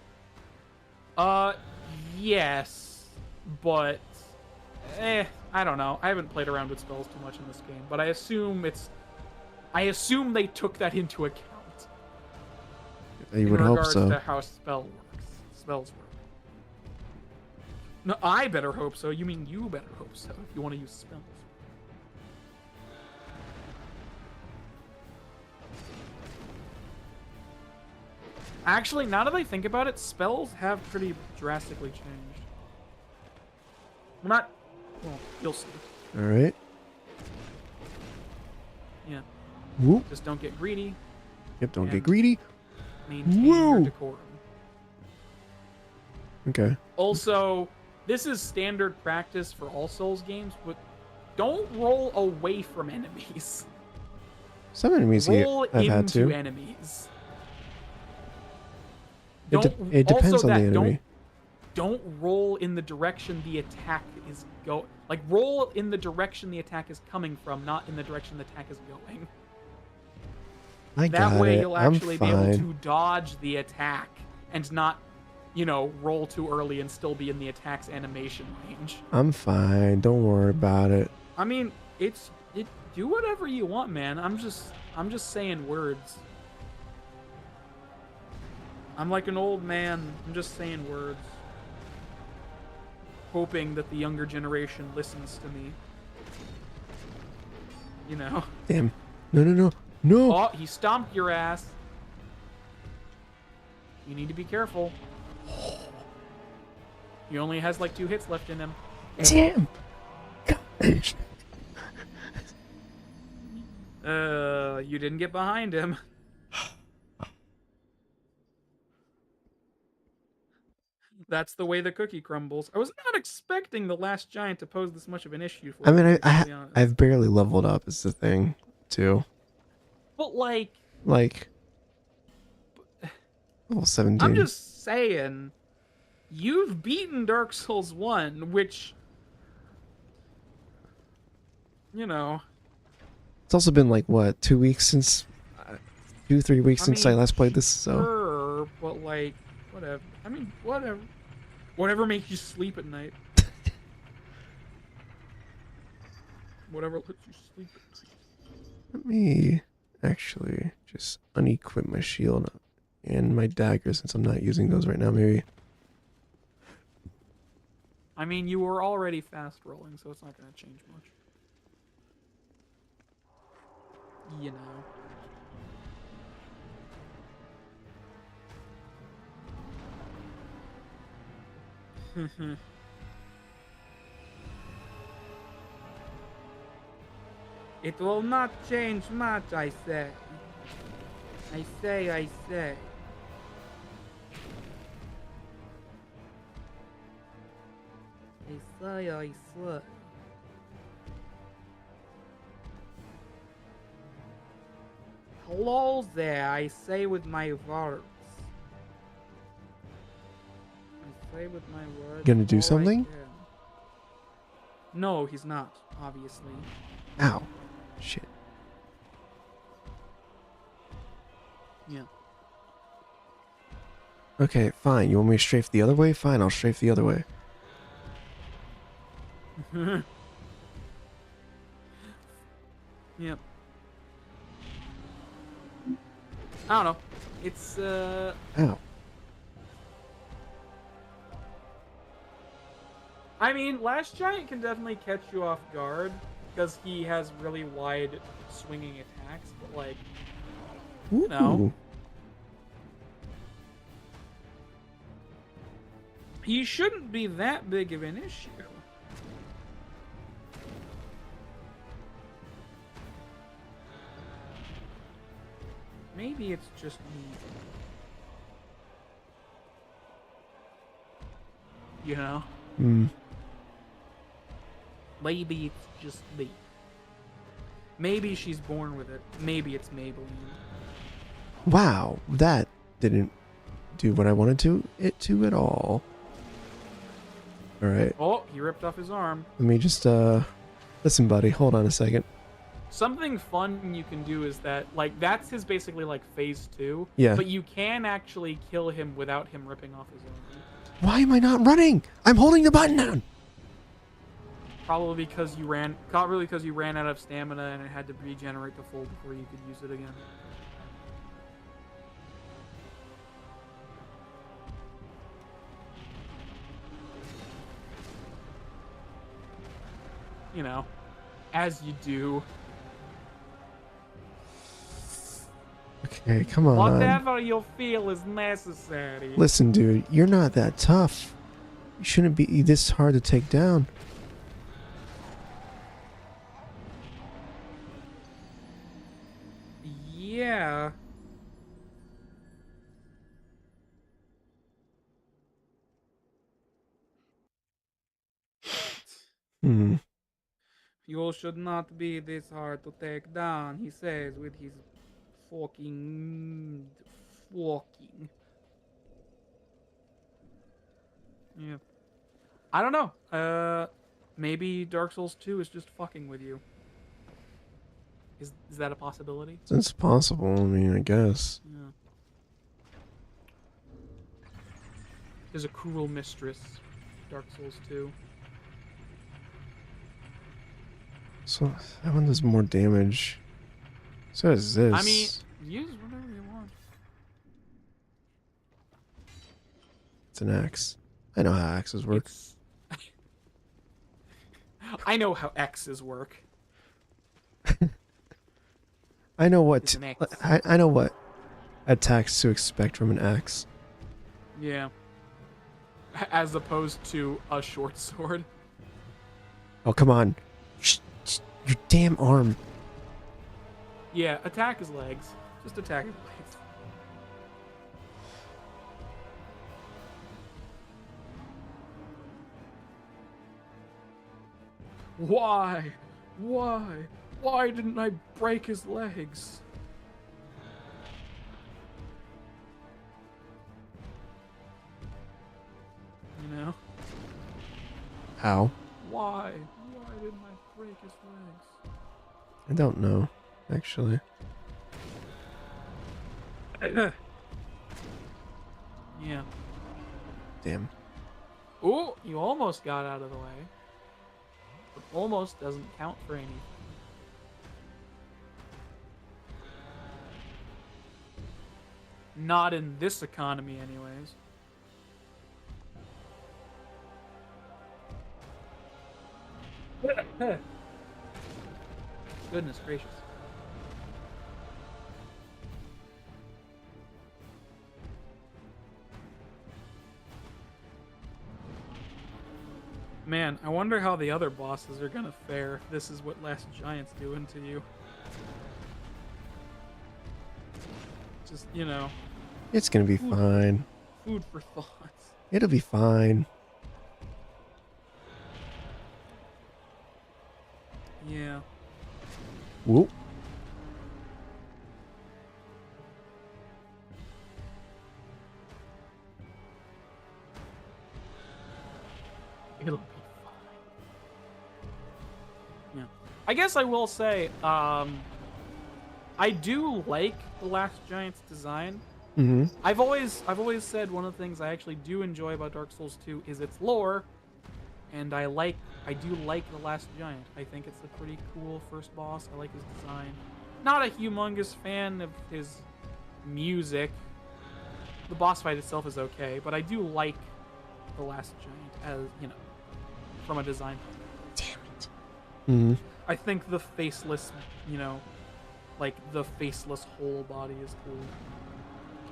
Yes, but I don't know. I haven't played around with spells too much in this game, but I assume they took that into account. You would hope so. In regards to how spells work. No, I better hope so. You mean you better hope so if you want to use spells. Actually, now that I think about it, spells have pretty drastically changed. Well, you'll see. All right. Yeah. Whoop. Just don't get greedy. Yep. Don't get And greedy. Maintain your Whoa. decorum. Okay. Also, this is standard practice for all Souls games, but don't roll away from enemies. Some enemies Roll I've had into to. enemies. It depends on the enemy. Don't roll in the direction the attack is like roll in the direction the attack is coming from, not in the direction the attack is going. I That got way it. you'll I'm actually be able fine. to dodge the attack and not, you know, roll too early and still be in the attack's animation range. I'm fine. Don't worry about it. I mean, do whatever you want, man. I'm just saying words. I'm like an old man. I'm just saying words. Hoping that the younger generation listens to me. You know. Damn. No. Oh, he stomped your ass. You need to be careful. He only has like 2 hits left in him. Damn. You didn't get behind him. That's the way the cookie crumbles. I was not expecting the last giant to pose this much of an issue for I mean, me, to be completely honest. I've barely leveled up is the thing, too. But like level 17. I'm just saying, you've beaten Dark Souls 1, which, you know. It's also been like, what, 2 weeks since... 2-3 weeks since I last played this, so... Sure, but like, whatever. I mean, whatever. Whatever makes you sleep at night. Whatever lets you sleep at night. Let me actually just unequip my shield and my dagger since I'm not using those right now, maybe. I mean, you were already fast rolling, so it's not going to change much. You know. It will not change much, I say. I say. I say. Hello there, I say with my words. I say with my words. Gonna do all I something? can. No, he's not, obviously. Ow. Shit. Yeah. Okay, fine. You want me to strafe the other way? Fine, I'll strafe the other way. Yep. I don't know. It's Ow. I mean, Last Giant can definitely catch you off guard because he has really wide swinging attacks, but like, you know, Ooh. he shouldn't be that big of an issue. Maybe it's just me. You know? Hmm. Maybe it's just me. Maybe she's born with it. Maybe it's Maybelline. Wow, that didn't do what I wanted it to at all. Alright, Oh, he ripped off his arm. let me just, listen, buddy, hold on a second. Something fun you can do is that, like, that's his basically, like, phase 2. Yeah. But you can actually kill him without him ripping off his arm. Why am I not running? I'm holding the button down! Probably because you ran out of stamina and it had to regenerate the full before you could use it again. You know, as you do. Okay, come on. Whatever you feel is necessary. Listen, dude, you're not that tough. You shouldn't be this hard to take down. Yeah. Hmm. You should not be this hard to take down, he says with his fucking. Yeah. I don't know. Maybe Dark Souls 2 is just fucking with you. Is that a possibility? It's possible. I mean, I guess. Yeah. There's a cruel mistress, Dark Souls 2. So that one does more damage. So does this. I mean, use whatever you want. It's an axe. I know how axes work. I know how X's work. I know what It's an axe. I know what attacks to expect from an axe. Yeah. As opposed to a short sword. Oh, come on. Your damn arm. Yeah, attack his legs. Just attack his legs. Why? Why? Why didn't I break his legs? You know? How? Why? Why didn't I break his legs? I don't know, actually. Yeah. Damn. Ooh, you almost got out of the way. But almost doesn't count for anything. Not in this economy, anyways. Goodness gracious. Man, I wonder how the other bosses are gonna fare if this is what Last Giant's doing to you. Just, you know, It's gonna be fine. food for thought. It'll be fine. Yeah. Whoop. It'll be fine. Yeah. I guess I will say, I do like the Last Giant's design. Mm-hmm. I've always said one of the things I actually do enjoy about Dark Souls 2 is its lore, and I do like the Last Giant. I think it's a pretty cool first boss. I like his design. Not a humongous fan of his music. The boss fight itself is okay, but I do like the Last Giant as, you know, from a design point. Damn it. Mm-hmm. I think the faceless, you know, like the faceless whole body is cool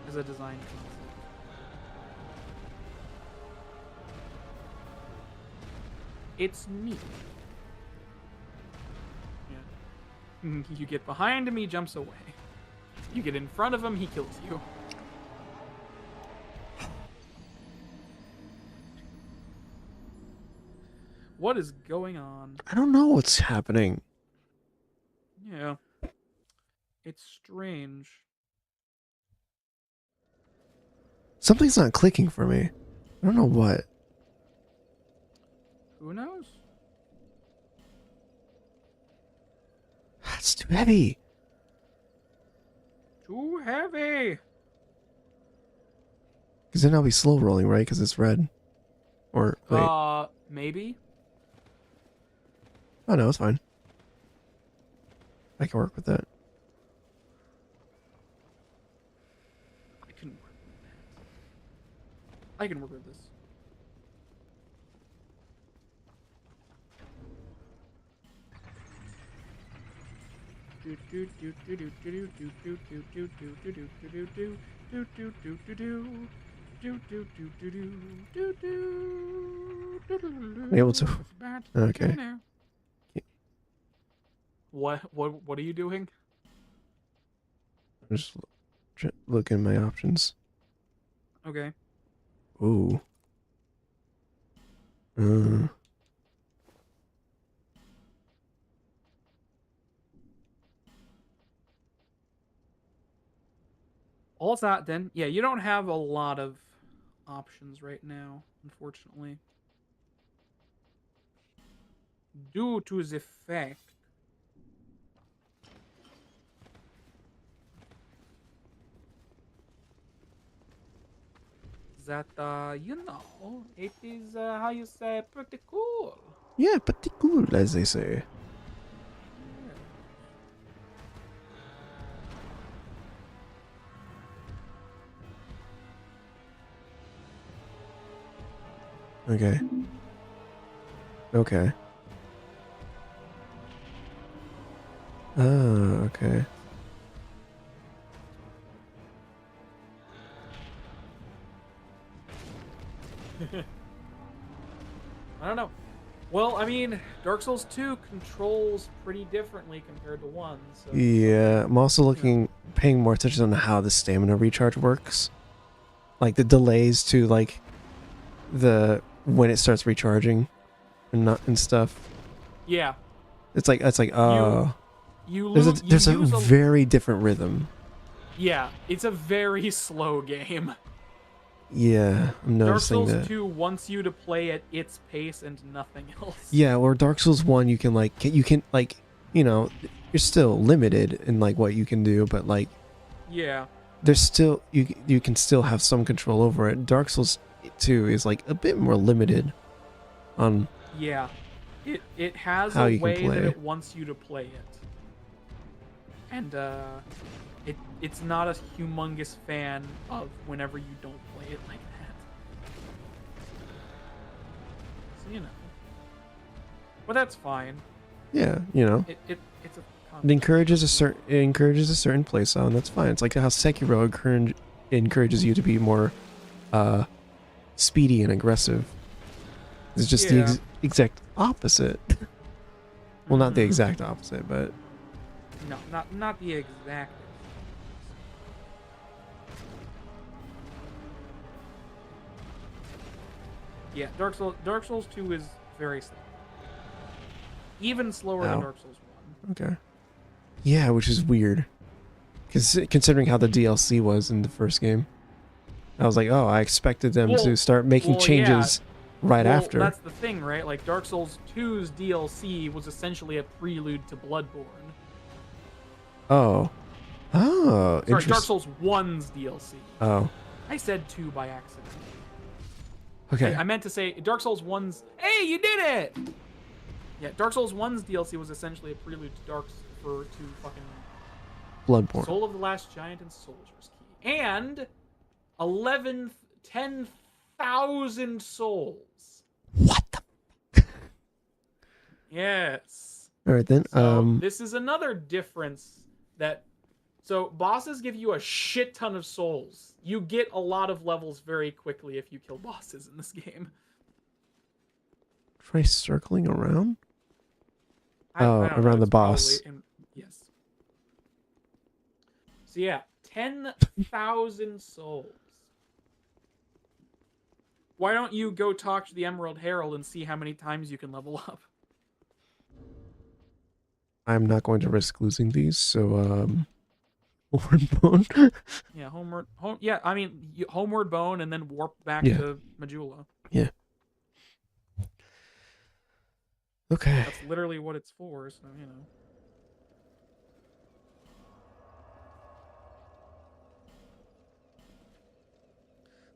as a design concept. It's neat. Yeah. You get behind him, he jumps away. You get in front of him, he kills you. What is going on? I don't know what's happening. Yeah. It's strange. Something's not clicking for me. I don't know what. Who knows? It's too heavy. Too heavy. Because then I'll be slow rolling, right? Because it's red. Or, wait. Maybe. Oh, no, it's fine. I can work with that. I can work with that. I can work with this. I'm able to. Okay. What are you doing? I'm just looking at my options. Okay. Ooh. All that then, yeah, you don't have a lot of options right now, unfortunately. Due to the fact that, it is, how you say, pretty cool. Yeah, pretty cool, as they say. Okay. Okay. Ah, okay. I don't know. Well, I mean, Dark Souls 2 controls pretty differently compared to 1, so... Yeah, I'm also paying more attention on how the stamina recharge works. Like the delays to like when it starts recharging and stuff. Yeah. It's like there's a use very different rhythm. Yeah, it's a very slow game. Yeah, I'm Dark noticing Souls that. 2 wants you to play at its pace and nothing else. Yeah, or Dark Souls 1 you can you're still limited in like what you can do, but like Yeah. there's still you can still have some control over it. Dark Souls 2 is like a bit more limited on Yeah. It has how a you can way that play. it wants you to play it. And it's not a humongous fan of whenever you don't play it like that. So, but that's fine. Yeah, It's a it encourages a certain play style, and that's fine. It's like how Sekiro encourages you to be more speedy and aggressive. It's just the exact opposite. Well, not the exact opposite, but No, not the exact. Yeah, Dark Souls 2 is very slow. Even slower than Dark Souls 1. okay. Yeah, which is weird. Considering how the DLC was in the first game. I was like, oh, I expected them to start making changes right after. That's the thing, right? Like, Dark Souls 2's DLC was essentially a prelude to Bloodborne. Oh. Oh, sorry, Dark Souls 1's DLC. Oh. I said 2 by accident. Okay. I meant to say Dark Souls 1's... Hey, you did it! Yeah, Dark Souls 1's DLC was essentially a prelude to fucking... Bloodborne. Soul of the Last Giant and Soldier's Key. And 10,000 souls. What the... Yes. All right, then. So this is another difference that... So bosses give you a shit ton of souls. You get a lot of levels very quickly if you kill bosses in this game. Try circling around? I don't know, around the it's boss. Yes. So yeah, 10,000 souls. Why don't you go talk to the Emerald Herald and see how many times you can level up? I'm not going to risk losing these, so Homeward Bone. Yeah, I mean, Homeward Bone and then warp back to Majula. Yeah. Okay. That's literally what it's for, so,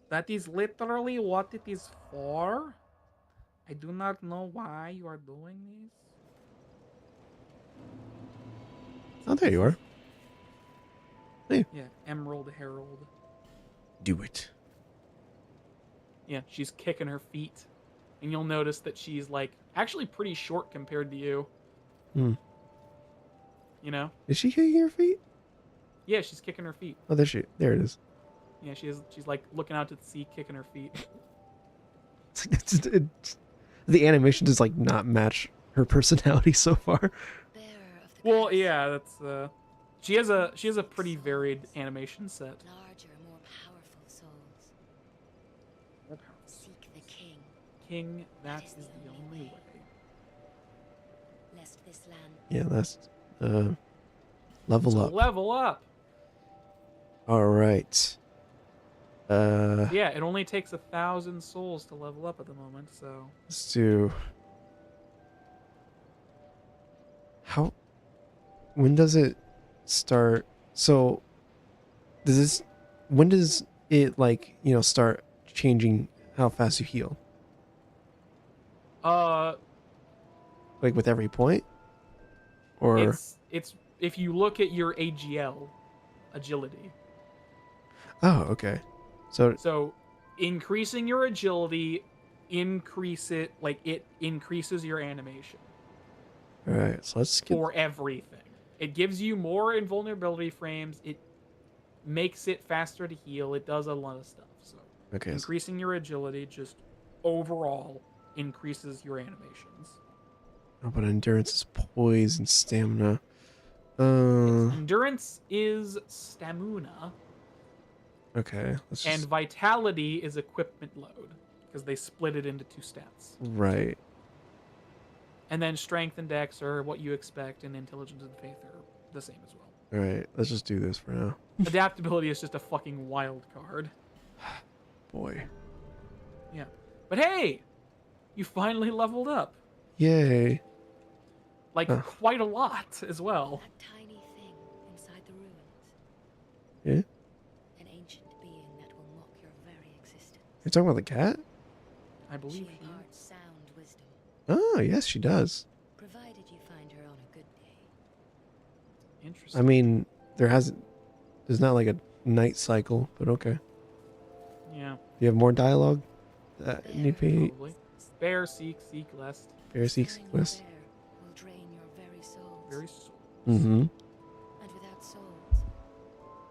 That is literally what it is for. I do not know why you are doing this. Oh, there you are. Hey. Yeah, Emerald Herald. Do it. Yeah, she's kicking her feet. And you'll notice that she's, like, actually pretty short compared to you. Hmm. You know? Is she kicking her feet? Yeah, she's kicking her feet. Oh, there it is. Yeah, she's like looking out to the sea, kicking her feet. The animation does like not match her personality so far. Well, yeah, that's she has a pretty varied animation set. Larger, more powerful souls. Seek the king. King, that is the only way. Lest this land. Yeah, that's level up. Level up. All right. Yeah, it only takes 1,000 souls to level up at the moment, so Let's do. How? When does it start? So, does this? When does it start changing how fast you heal? uh Like with every point, or it's if you look at your AGL, agility. oh, okay. So So increasing your agility it increases your animation all right. So let's get. for everything. It gives you more invulnerability frames. It makes it faster to heal. It does a lot of stuff. So Okay. increasing your agility just overall increases your animations. Oh, but endurance is poise and stamina. Yes, endurance is stamina, Okay. Let's and just. vitality is equipment load because they split it into 2 stats. Right. And then strength and dex are what you expect, and intelligence and faith are the same as well. All right. Let's just do this for now. Adaptability is just a fucking wild card. Boy. Yeah. But hey, you finally leveled up. Yay. Like, Huh. quite a lot as well. That tiny thing inside the ruins. Yeah. An ancient being that will mock your very existence. You're talking about the cat? I She believe she imparts sound wisdom, Oh, yes, she does. provided you find her on a good day. Interesting. I mean, there's not like a night cycle, but okay. Yeah, Do you have more dialogue? Need be probably. Bear, seek, lest. Bear Seeks Stirring your Quest. bear will drain your very souls. Very soul. Mm-hmm. And without souls,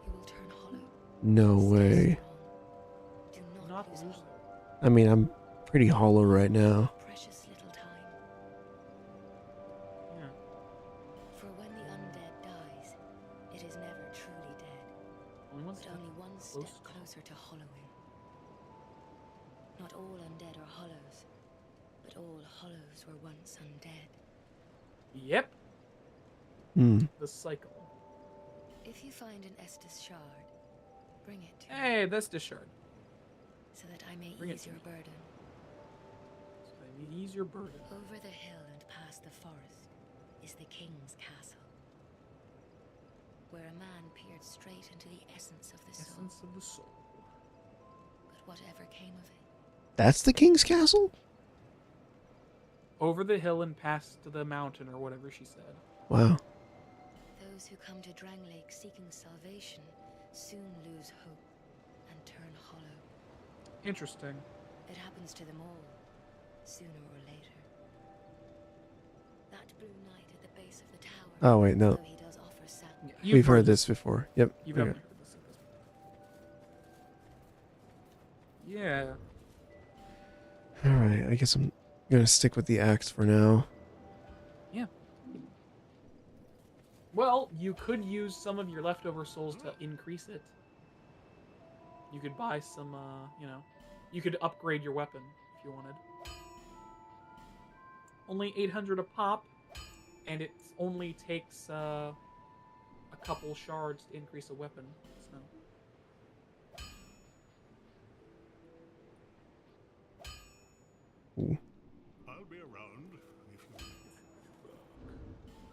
you will turn hollow. No Stay way. strong. Do not, Not lose lose hope. I mean, I'm pretty hollow right now. Precious little time. Yeah. For when the undead dies, it is never truly dead, Only one but step. only one Close step to closer to hollowing. Not all undead are hollows, but all hollows were once undead. Yep. Hmm. The cycle. If you find an Estus shard, bring it to me, Hey, that's the shard. so that I may bring it ease to your me. burden. So they ease your burden. Over the hill and past the forest is the king's castle, where a man peered straight into the essence of the soul. Essence of the soul. But whatever came of it, That's the king's castle? Over the hill and past the mountain, or whatever she said. Wow. those who come to Drang Lake seeking salvation soon lose hope and turn hollow. Interesting. It happens to them all, sooner or later. That blue knight at the base of the tower. Oh, wait, no. Though he does offer We've heard this before. Yep. You've Okay. definitely heard this. Yeah. Alright, I guess I'm gonna stick with the axe for now. Yeah. Well, you could use some of your leftover souls to increase it. You could buy some, you could upgrade your weapon if you wanted. Only 800 a pop, and it only takes a couple shards to increase a weapon. So. Ooh. I'll be around if you.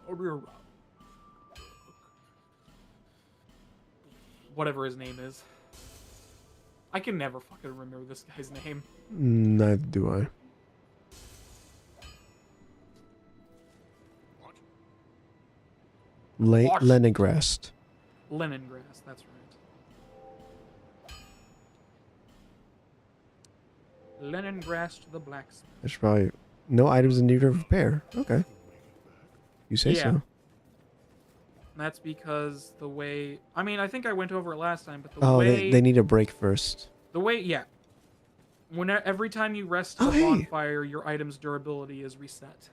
I'll be around. Whatever his name is. I can never fucking remember this guy's name. Neither do I. What? What? Lenigrast. Leningrass, that's right. Leningrass the blacksmith. There's probably no items in need of repair. Okay. You say Yeah. so. That's because the way... I mean, I think I went over it last time, but the Oh, way... they need a break first. The way, yeah. Every time you rest Oh, the hey. bonfire, your item's durability is reset.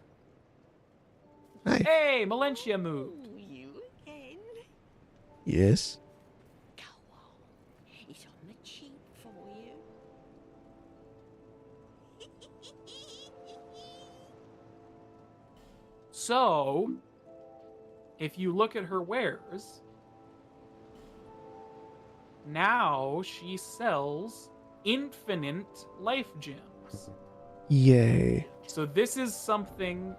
Hi. Hey, Melentia moved. Oh, you again? Yes. Go on. It's on the cheap for you. So, if you look at her wares, now she sells infinite life gems. Yay. So this is something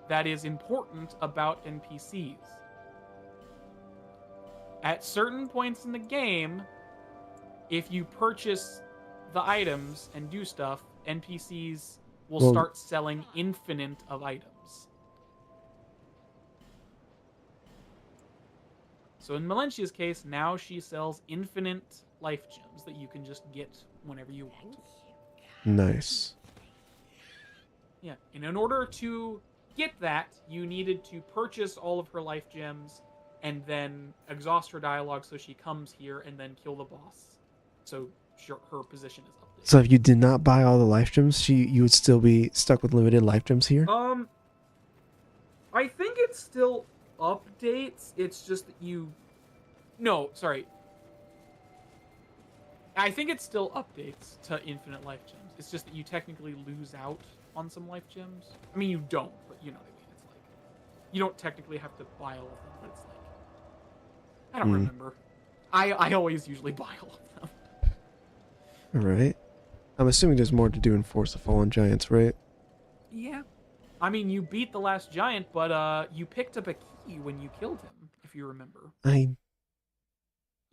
that is important about NPCs. At certain points in the game, if you purchase the items and do stuff, NPCs will Well- start selling infinite of items. So in Malentia's case, now she sells infinite life gems that you can just get whenever you want. Nice. Yeah, and in order to get that, you needed to purchase all of her life gems and then exhaust her dialogue so she comes here and then kill the boss. So her position is updated. So if you did not buy all the life gems, you would still be stuck with limited life gems here? I think it still updates. It's just that you... No, sorry. I think it still updates to infinite life gems. It's just that you technically lose out on some life gems. I mean, you don't, but you know what I mean. It's like... You don't technically have to buy all of them, but it's like... I don't remember. I always usually buy all of them. Alright. I'm assuming there's more to do in Force of Fallen Giants, right? Yeah. I mean, you beat the last giant, but you picked up a key when you killed him, if you remember. I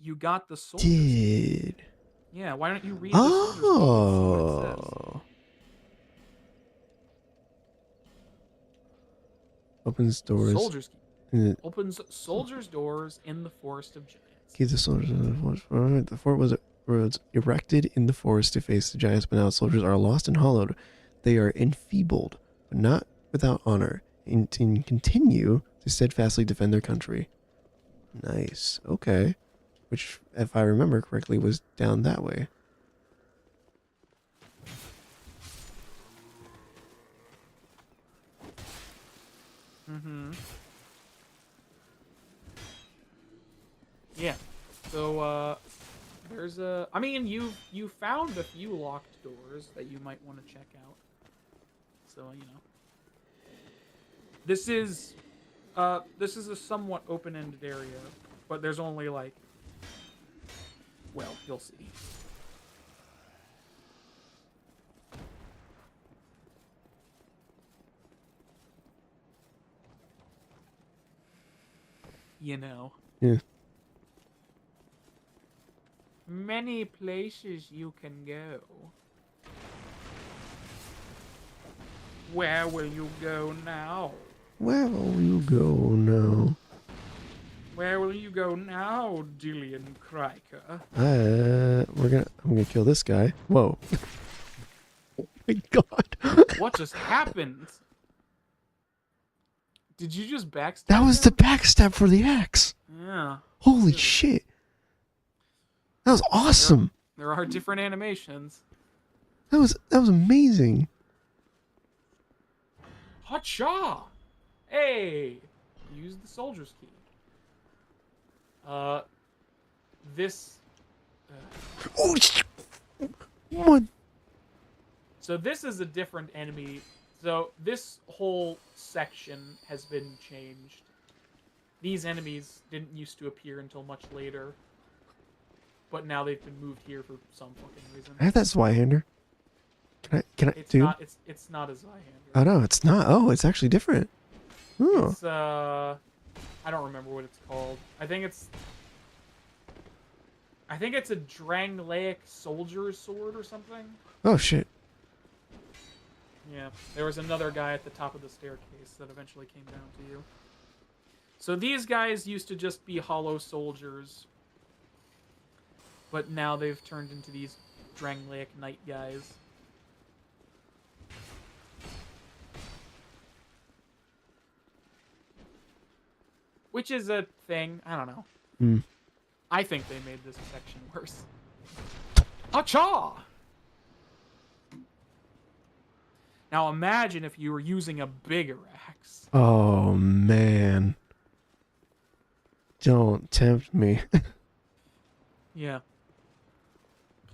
You got the soldier's key. did. Yeah, why don't you read the soldier's key and see what it says? Oh. Opens doors. Soldier's key. Uh, Opens soldiers' doors in the Forest of Giants. Keep the soldiers in the forest. Alright, the fort was erected in the forest to face the giants, but now soldiers are lost and hollowed. They are enfeebled, but not without honor, and continue to steadfastly defend their country. Nice. Okay. Which, if I remember correctly, was down that way. Yeah. So, there's a... I mean, you found a few locked doors that you might want to check out. So, you know. This is a somewhat open-ended area, but there's only, like... Well, you'll see. You know. Yeah. Many places you can go. Where will you go now? Where will you go now? Where will you go now, Dillian Kryker? I'm gonna kill this guy. Whoa. Oh my god. What just happened? Did you just backstab That was the him? backstab for the axe. Yeah. Holy shit. That was awesome. There are different animations. That was amazing. Hacha! Hey! Use the soldier's key. This... Oh, what? So this is a different enemy. So this whole section has been changed. These enemies didn't used to appear until much later. But now they've been moved here for some fucking reason. I have that Zweihander. Can I, It's dude? not it's not a Zweihander. Oh no, it's not. Oh, it's actually different. Oh. It's I don't remember what it's called. I think it's a Dranglaic soldier's sword or something. Oh shit. Yeah, there was another guy at the top of the staircase that eventually came down to you. So these guys used to just be hollow soldiers, but now they've turned into these Dranglaic knight guys. Which is a thing. I don't know. Mm. I think they made this section worse. Hacha! Now imagine if you were using a bigger axe. Oh man. Don't tempt me. Yeah.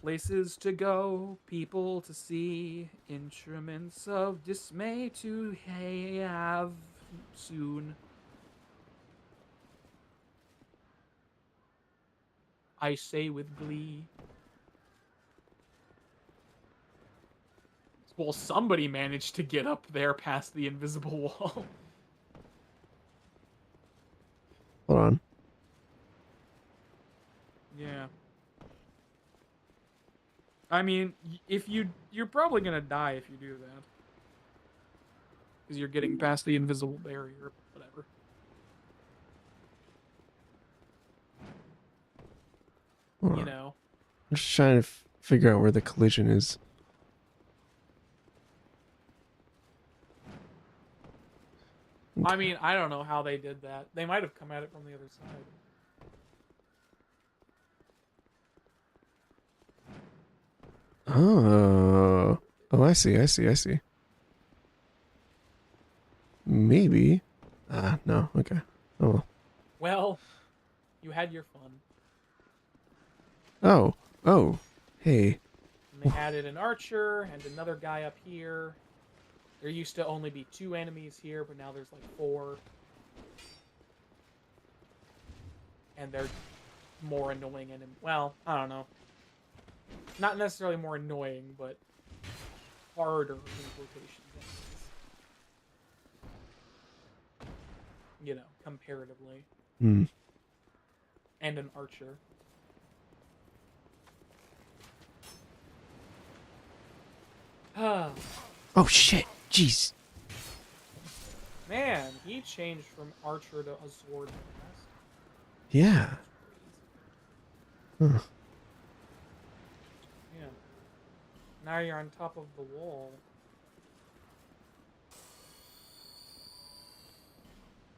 Places to go, people to see, instruments of dismay to have soon. I say with glee. Well, somebody managed to get up there past the invisible wall. Hold on. Yeah. I mean, if you're probably gonna die if you do that. Because you're getting past the invisible barrier, whatever. Hold You on. know. I'm just trying to figure out where the collision is. I mean, I don't know how they did that. They might have come at it from the other side. Oh. Oh, I see. Maybe. Ah, no. Okay. Oh. Well. Well, you had your fun. Oh. Oh. Hey. And they added an archer and another guy up here. There used to only be 2 enemies here, but now there's like 4. And they're more annoying and, well, I don't know. Not necessarily more annoying, but harder in quotations. You know, comparatively. Hmm. And an archer. Oh shit. Jeez. Man, he changed from archer to a sword fast. Yeah. Huh. Yeah. Now you're on top of the wall.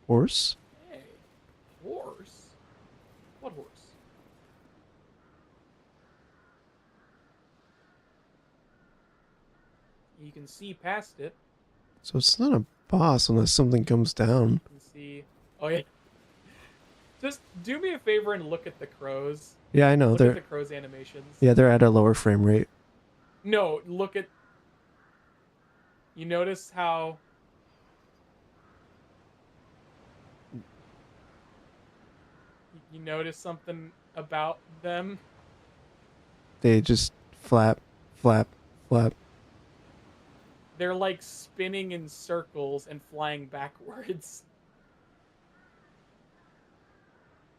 Horse? Hey. Horse? What horse? You can see past it. So it's not a boss unless something comes down. You can see... Oh, yeah. Just do me a favor and look at the crows. Yeah, I know. Look at the crows' animations. Yeah, they're at a lower frame rate. No, look at... You notice how... You notice something about them? They just flap, flap, flap. They're like spinning in circles and flying backwards.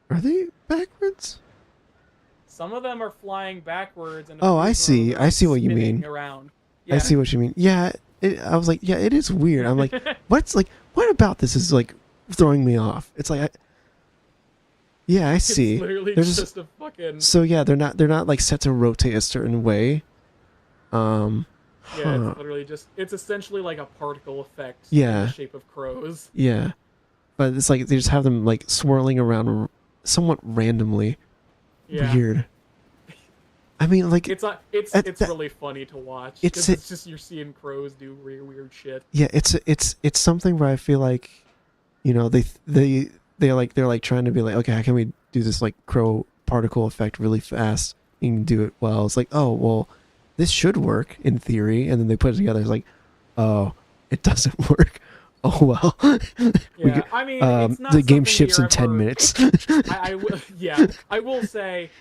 Are they backwards? Some of them are flying backwards and Oh, I a few of them see. are I see what you spinning mean. Around. I see what you mean. Yeah, I was like, yeah, it is weird. I'm like, what about this is like throwing me off? It's like, yeah, I see. It's literally They're just a fucking... So yeah, they're not like set to rotate a certain way. Yeah, it's literally just... It's essentially like a particle effect Yeah. in the shape of crows. Yeah. But it's like they just have them like swirling around somewhat randomly. Yeah. Weird. I mean, like It's really funny to watch. It's It's just you're seeing crows do weird shit. yeah, it's something where I feel like, you know, they're like trying to be like, okay, how can we do this like crow particle effect really fast and do it well? It's like, oh well, this should work in theory, and then they put it together. It's like, oh, it doesn't work. Oh well. Yeah, I mean, it's not the game something ships in you're 10 ever- minutes. I will say,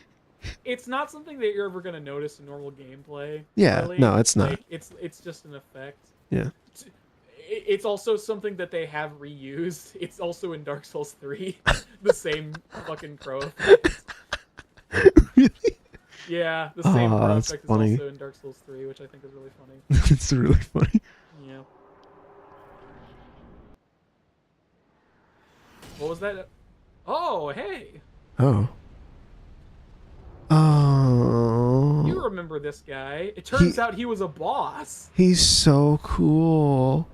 it's not something that you're ever gonna notice in normal gameplay. Yeah, really. no, it's not. Like, it's just an effect. Yeah. It's also something that they have reused. It's also in Dark Souls 3, the same fucking crow effect. Really? Yeah, the same crow that's effect funny. is also in Dark Souls 3, which I think is really funny. It's really funny. Yeah. What was that? Oh, hey! Oh. Oh. You remember this guy. It turns out he was a boss. He's so cool.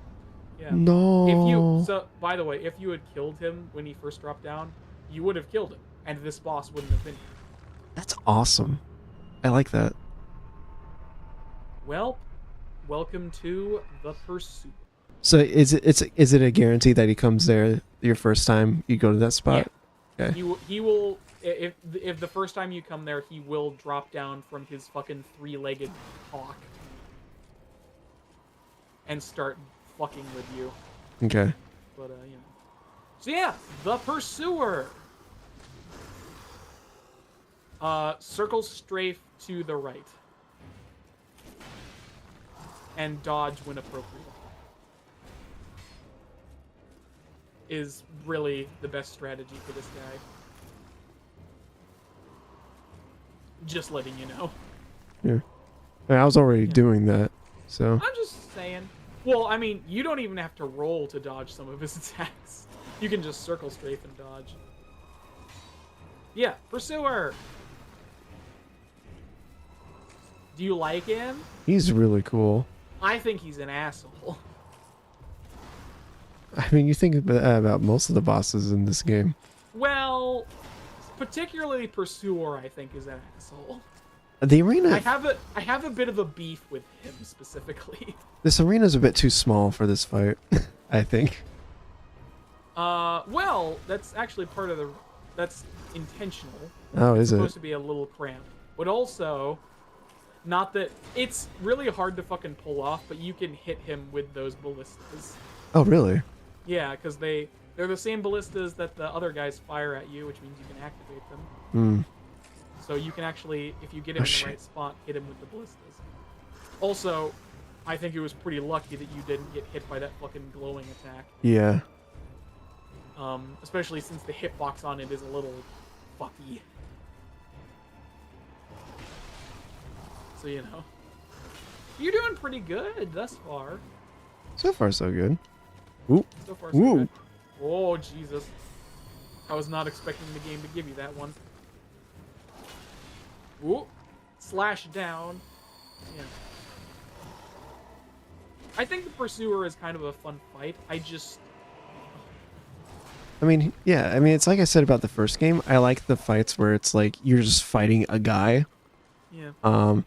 Yeah. No. By the way, if you had killed him when he first dropped down, you would have killed him, and this boss wouldn't have been here. That's awesome. I like that. Well, welcome to the pursuit. So is it a guarantee that he comes there your first time you go to that spot? Yeah. Okay. He will if the first time you come there, he will drop down from his fucking 3-legged hawk and start fucking with you. Okay. But you know. So yeah, the pursuer. Circle strafe to the right. And dodge when appropriate. Is really the best strategy for this guy. Just letting you know. Yeah. I was already doing that, so. I'm just saying. Well, I mean, you don't even have to roll to dodge some of his attacks. You can just circle strafe and dodge. Yeah, Pursuer! Do you like him? He's really cool. I think he's an asshole. I mean, you think about most of the bosses in this game. Well, particularly Pursuer, I think, is an asshole. The arena... I have a bit of a beef with him, specifically. This arena's a bit too small for this fight, I think. Well, that's actually part of the... That's intentional. Oh, is it's it? supposed to be a little cramped. But also, not that... It's really hard to fucking pull off, but you can hit him with those ballistas. Oh, really? Yeah, because they're the same ballistas that the other guys fire at you, which means you can activate them. Hmm. So you can actually, if you get him in the right spot, hit him with the ballistas. Also, I think it was pretty lucky that you didn't get hit by that fucking glowing attack. Yeah. Especially since the hitbox on it is a little fucky. So, you know. You're doing pretty good thus far. So far, so good. Ooh. So far, so good. Oh, Jesus. I was not expecting the game to give you that one. Ooh. Slash down. Yeah. I think the Pursuer is kind of a fun fight. I mean, yeah, I mean, it's like I said about the first game. I like the fights where it's like you're just fighting a guy. Yeah.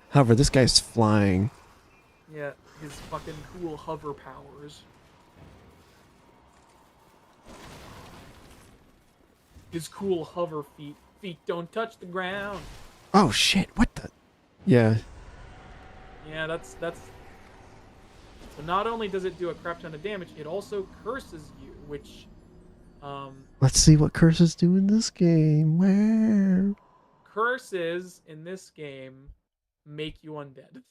However, this guy's flying. Yeah, his fucking cool hover powers. His cool hover feet. Feet don't touch the ground. Oh, shit. What the? Yeah. Yeah, that's... So not only does it do a crap ton of damage, it also curses you, which... Let's see what curses do in this game. Where? Curses in this game make you undead.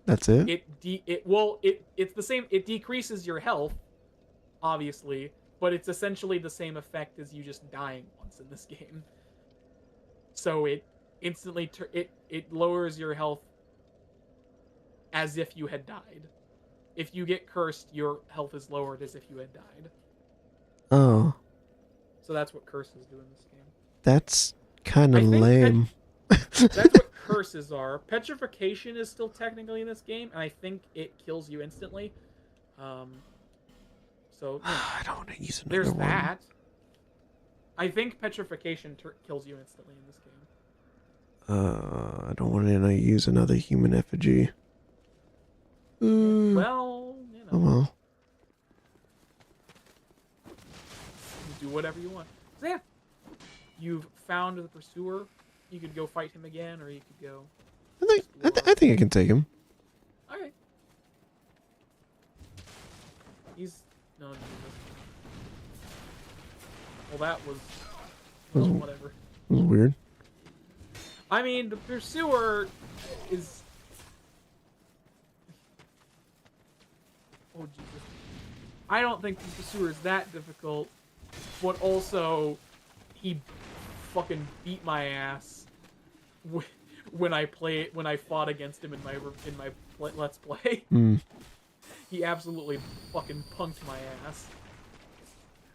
That's it? It's the same. It decreases your health, obviously, but it's essentially the same effect as you just dying once in this game. So it instantly it lowers your health as if you had died. If you get cursed, your health is lowered as if you had died. Oh. So that's what curses do in this game. That's kind of lame. That's what curses are. Petrification is still technically in this game, and I think it kills you instantly. So yeah. I don't want to use another There's one. that. I think petrification kills you instantly in this game. I don't want to use another human effigy. Well, you know. Oh well. Do whatever you want. So yeah, you've found the Pursuer. You could go fight him again, or you could go. I think I can take him. All right. He's no. Well, that was whatever. It was weird. I mean, the Pursuer is. Oh Jesus! I don't think the Pursuer is that difficult. But also, he fucking beat my ass when I fought against him in my Let's Play. Mm. He absolutely fucking punked my ass,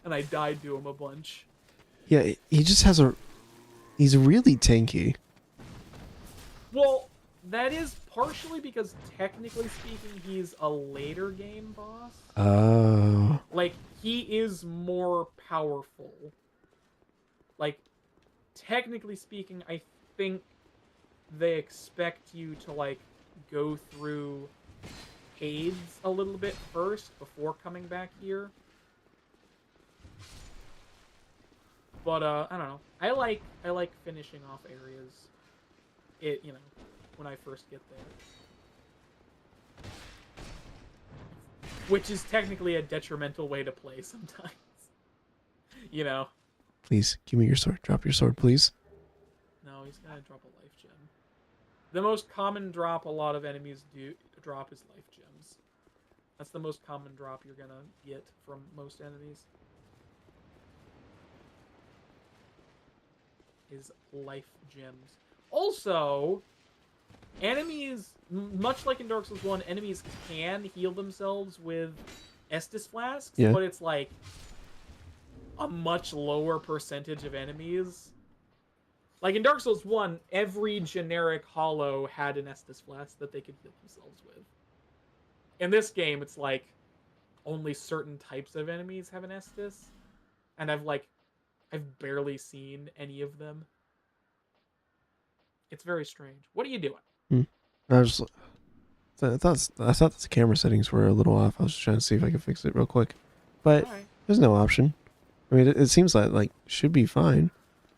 and I died to him a bunch. Yeah, he just has he's really tanky. Well, that is partially because technically speaking, he's a later game boss. Oh. Like, he is more powerful. Like, technically speaking, I think they expect you to, like, go through Hades a little bit first before coming back here. But, I don't know. I like finishing off areas, when I first get there. Which is technically a detrimental way to play sometimes. You know? Please, give me your sword. Drop your sword, please. No, he's gonna drop a life gem. The most common drop a lot of enemies do drop is life gems. That's the most common drop you're gonna get from most enemies. Is life gems. Also, enemies, much like in Dark Souls 1, enemies can heal themselves with Estus flasks, Yeah. but it's like a much lower percentage of enemies. Like in Dark Souls 1, every generic hollow had an Estus flask that they could heal themselves with. In this game, it's like only certain types of enemies have an Estus, and I've barely seen any of them. It's very strange. What are you doing? I was just, I thought the camera settings were a little off. I was just trying to see if I could fix it real quick, but Alright. there's no option. I mean, it seems like should be fine.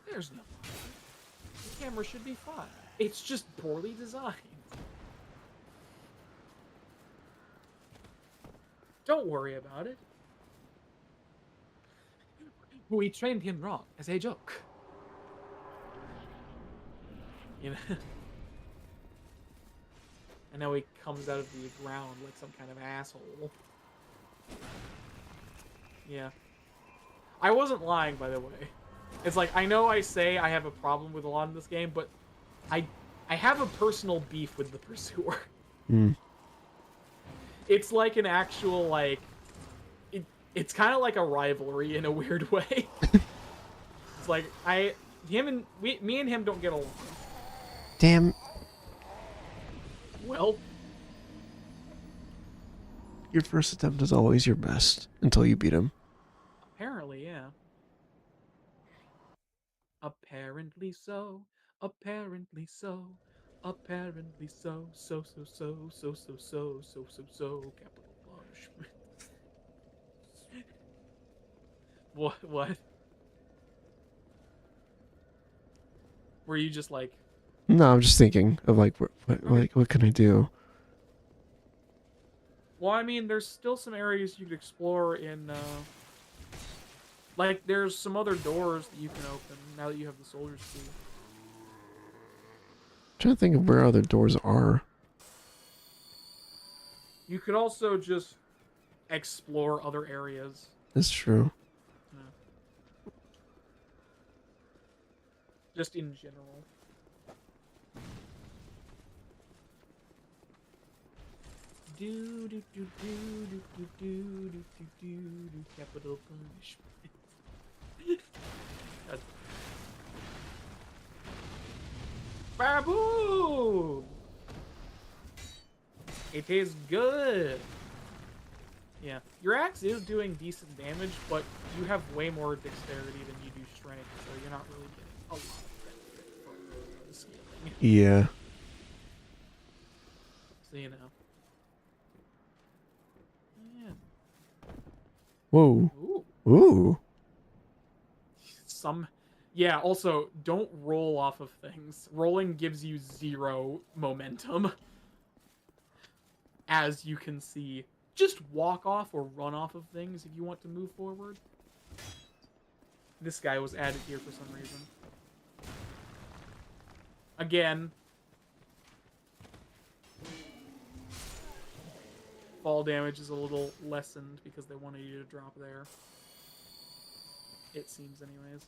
There's no option. The camera should be fine. It's just poorly designed. Don't worry about it. We trained him wrong as a joke. You know? And now he comes out of the ground like some kind of asshole. Yeah. I wasn't lying, by the way. It's like, I know I say I have a problem with a lot in this game, but I have a personal beef with the Pursuer. It's like an actual, like... It's kind of like a rivalry in a weird way. It's like, me and him don't get along. Damn. Well... Your first attempt is always your best until you beat him. Apparently, yeah. Apparently so. Apparently so. Apparently so. So. Capital punishment. What? Were you just like... No, I'm just thinking of what can I do? Well, I mean, there's still some areas you could explore in, like, there's some other doors that you can open now that you have the Soldier's Key. I'm trying to think of where other doors are. You could also just explore other areas. That's true. Yeah. Just in general. Capital punishment. Baboon! It is good. Yeah, your axe is doing decent damage, but you have way more dexterity than you do strength, so you're not really getting a lot of benefit from the scaling. Yeah. So you know. Yeah. Whoa. Ooh. Ooh. Yeah, also, don't roll off of things. Rolling gives you 0 momentum. As you can see. Just walk off or run off of things if you want to move forward. This guy was added here for some reason. Again. Fall damage is a little lessened because they wanted you to drop there. It seems anyways.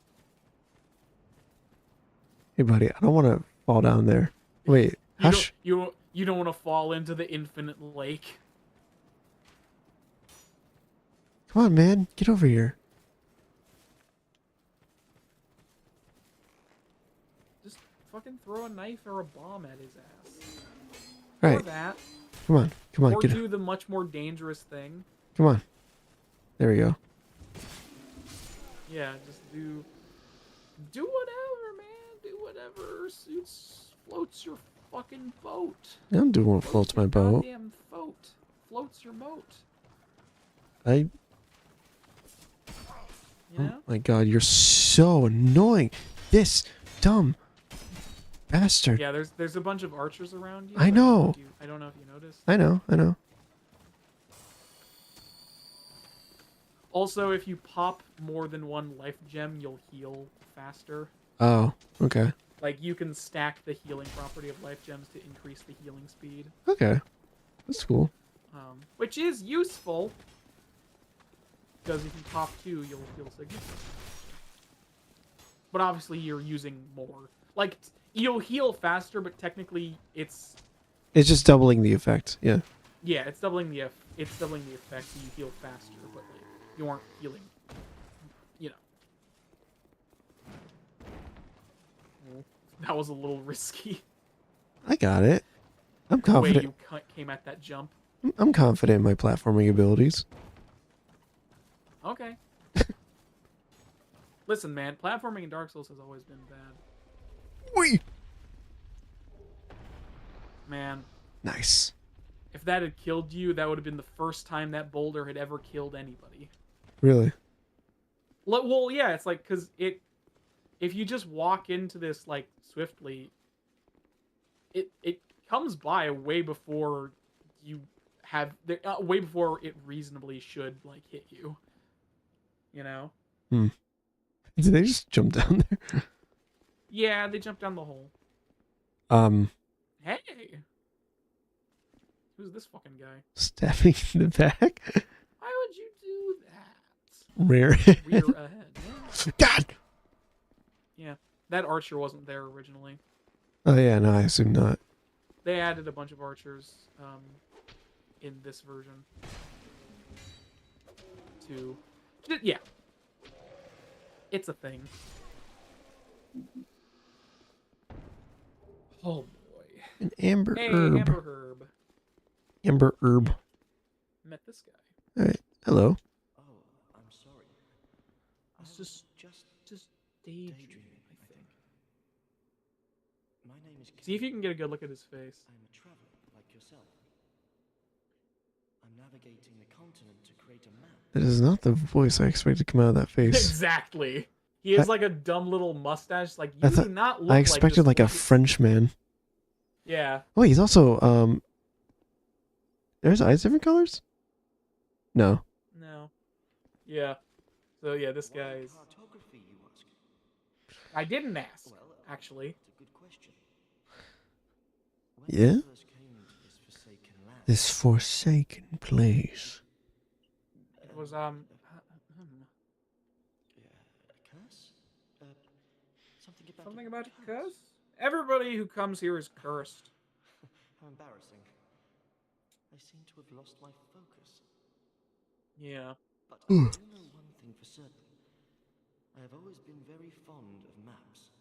Hey, buddy, I don't want to fall down there. Wait, hush. You don't want to fall into the infinite lake. Come on, man. Get over here. Just fucking throw a knife or a bomb at his ass. All Or right. that. Come on. Come on. Or Get do the much more dangerous thing. Come on. There we go. Yeah, just do whatever, man. Do whatever floats your fucking boat. I'm doing what floats my boat. Goddamn boat. Floats your boat. You know? Oh my god, you're so annoying. This dumb bastard. Yeah, there's a bunch of archers around you. I know. I don't know if you noticed. I know. Also, if you pop more than one life gem, you'll heal faster. Oh, okay. Like, you can stack the healing property of life gems to increase the healing speed, Okay, that's cool. which is useful. Because if you top 2, you'll heal significantly. But obviously, you're using more. Like, you'll heal faster, but technically, it's just doubling the effect. Yeah. yeah, it's doubling the effect, so you heal faster, but like you aren't healing. You know, that was a little risky. I got it. I'm The way confident. you came at that jump. I'm confident in my platforming abilities. Okay. Listen, man, platforming in Dark Souls has always been bad. Wee. Man, Nice. if that had killed you, that would have been the first time that boulder had ever killed anybody. Really? Well, yeah, it's like, because if you just walk into this, like, swiftly, it comes by way before you have, way before it reasonably should, like, hit you. You know? Did they just jump down there? Yeah, they jumped down the hole. Hey! Who's this fucking guy? Stabbing in the back? Why would you do that? Rare. Rear ahead. Yeah. God! Yeah, that archer wasn't there originally. Oh yeah, no, I assume not. They added a bunch of archers in this version. Yeah. It's a thing. Oh boy. An amber Hey, herb. Amber Herb. Amber herb. Met this guy. Alright, hello. Oh, I'm sorry. It's just daydreaming, I think. My name is See if you can get a good look at his face. I'm a traveler like yourself. I'm navigating the continent to create a map. That is not the voice I expected to come out of that face. Exactly. He has like a dumb little mustache. Like, I you thought- do not look I like expected this like a weird- French man. Yeah. Oh, he's also there's eyes different colors? No. No. Yeah. So yeah, this Why guy's. cartography, you ask? I didn't ask, Well, actually. It's a good question. When Yeah? I first came to this forsaken land, This forsaken place. It was a curse? Something about something about a curse. Everybody who comes here is cursed. How embarrassing. I seem to have lost my focus. Yeah. But I do know one thing for certain. I have always been very fond of maps.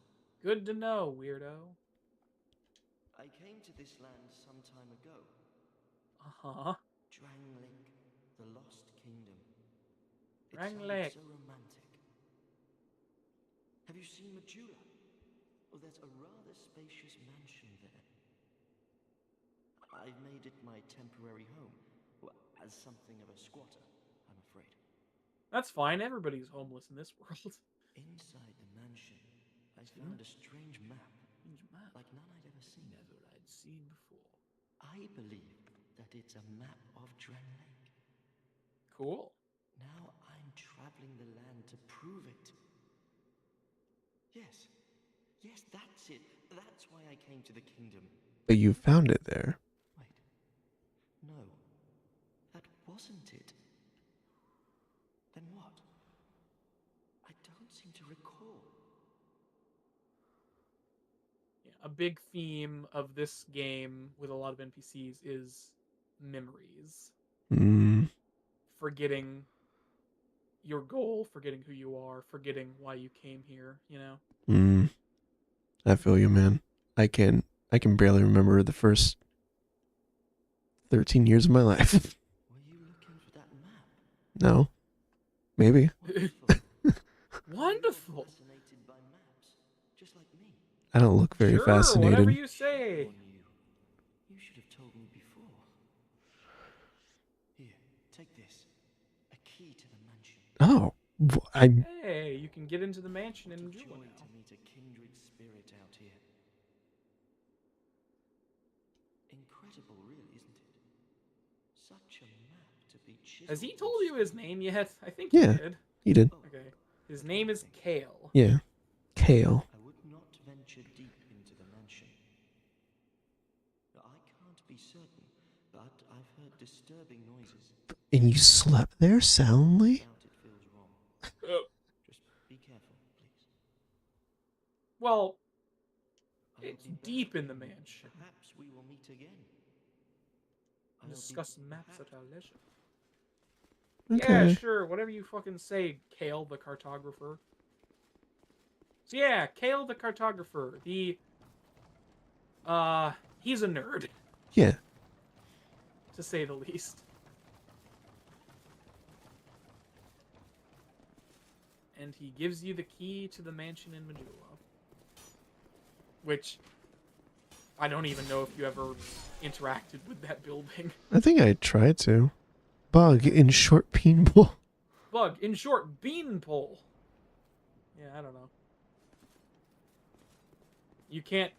Good to know, weirdo. I came to this land some time ago. Uh-huh. Drangleic, the Lost Kingdom. It Drangleic. sounded so romantic. Have you seen Majula? Oh, there's a rather spacious mansion there. I've made it my temporary home. Well, as something of a squatter, I'm afraid. That's fine. Everybody's homeless in this world. Inside the mansion, I found a strange map, like none I'd ever seen. Never I'd seen before. I believe that it's a map of Drangleic. Cool. Now I'm traveling the land to prove it. Yes. Yes, that's it. That's why I came to the kingdom. But you found it there. Wait. No. That wasn't it. Then what? I don't seem to recall. Yeah, a big theme of this game with a lot of NPCs is memories. Forgetting your goal, forgetting who you are, forgetting why you came here, you know? I feel you, man. I can barely remember the first 13 years of my life. Were you looking for that map? No. Maybe. Wonderful. Fascinated by maps, just like me. I don't look very Sure, whatever fascinated. you say. Or you. You should have told me before. Here, take this. A key to the mansion. Oh, Hey, you can get into the mansion and enjoy Joy it. to meet a kindred spirit out here. Incredible, really, isn't it? Such a map to be chiseled. Has he told you his name yet? I think Yeah. he did. he did. Okay. His name is Kale. Yeah. Kale. I would not venture deeper And you slept there soundly? Doubt it feels wrong. Just be careful, please. Well, I'll it's be back. deep in the mansion. Perhaps we will meet again. And I'll be discuss maps back. at our leisure. Yeah, Okay. sure. Whatever you fucking say, Kale the cartographer. So yeah, Kale the cartographer. He's a nerd, Yeah. to say the least. And he gives you the key to the mansion in Majula. Which, I don't even know if you ever interacted with that building. I think I tried to. Bug in short pinball. Bug, in short, beanpole. Yeah, I don't know. You can't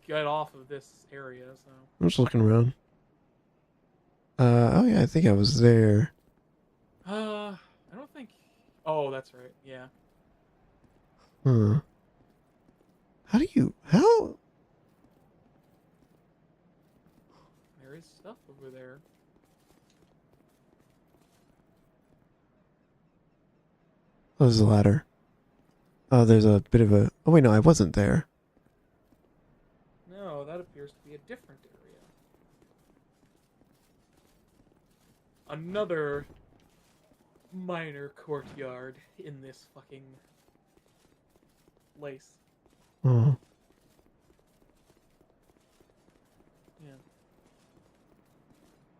get off of this area, so... I'm just looking around. Oh yeah, I think I was there. I don't think... Oh, that's right, yeah. Huh. How? There is stuff over there. Oh, there's a ladder. Oh, there's a bit of a... Oh wait, no, I wasn't there. No, that appears to be a different area. Another minor courtyard in this fucking place. Oh. Yeah.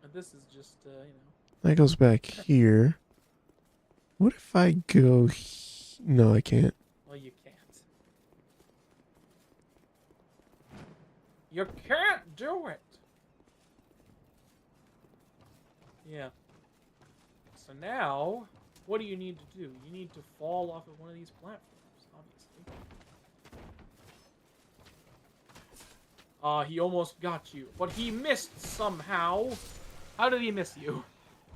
And this is just, That goes back here. What if I go... No, I can't. well, you can't. You can't do it! Yeah. So now, what do you need to do? You need to fall off of one of these platforms, obviously. He almost got you, but he missed somehow. How did he miss you?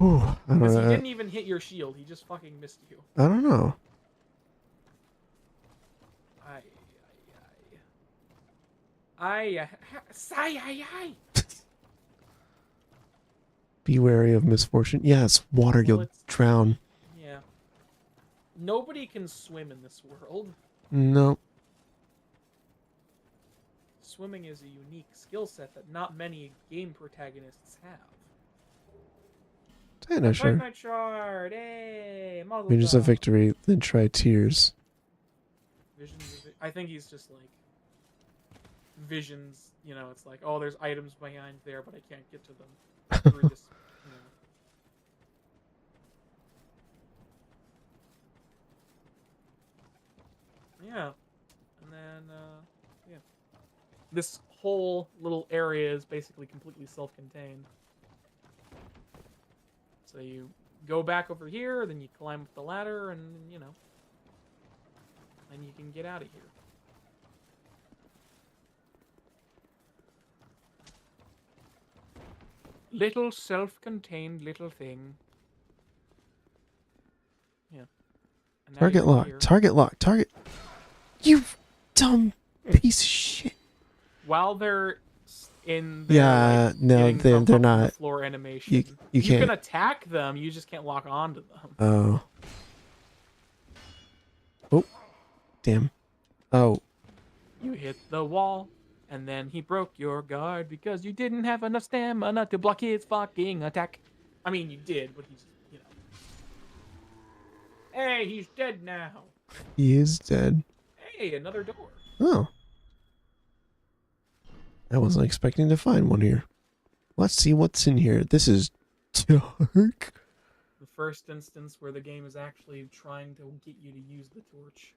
Ooh, I don't Because he know. didn't even hit your shield, he just fucking missed you. I don't know. Ay. Be wary of misfortune. Yes, water, Well, you'll it's- drown. Yeah. Nobody can swim in this world. Nope. Swimming is a unique skill set that not many game protagonists have. Yeah, no, sure. Night shard, hey, muzzle Maybe just a drop. victory, then try tears. I think he's just like visions. You know, it's like, oh, there's items behind there, but I can't get to them through this. Yeah, and then yeah, this whole little area is basically completely self-contained. So you go back over here, then you climb up the ladder, and then you can get out of here. Little self-contained little thing. Yeah. And now Target you're lock. here. Target lock. Target. You dumb piece of shit. While they're in their, Yeah, like, no, getting they're thump up to the not. floor animation, You can can't. attack them, you just can't lock onto them. Oh. Oh. Damn. Oh. You hit the wall, and then he broke your guard because you didn't have enough stamina to block his fucking attack. I mean, you did, but he's, Hey, he's dead now. He is dead. Hey, another door. Oh. I wasn't expecting to find one here. Let's see what's in here. This is dark. The first instance where the game is actually trying to get you to use the torch.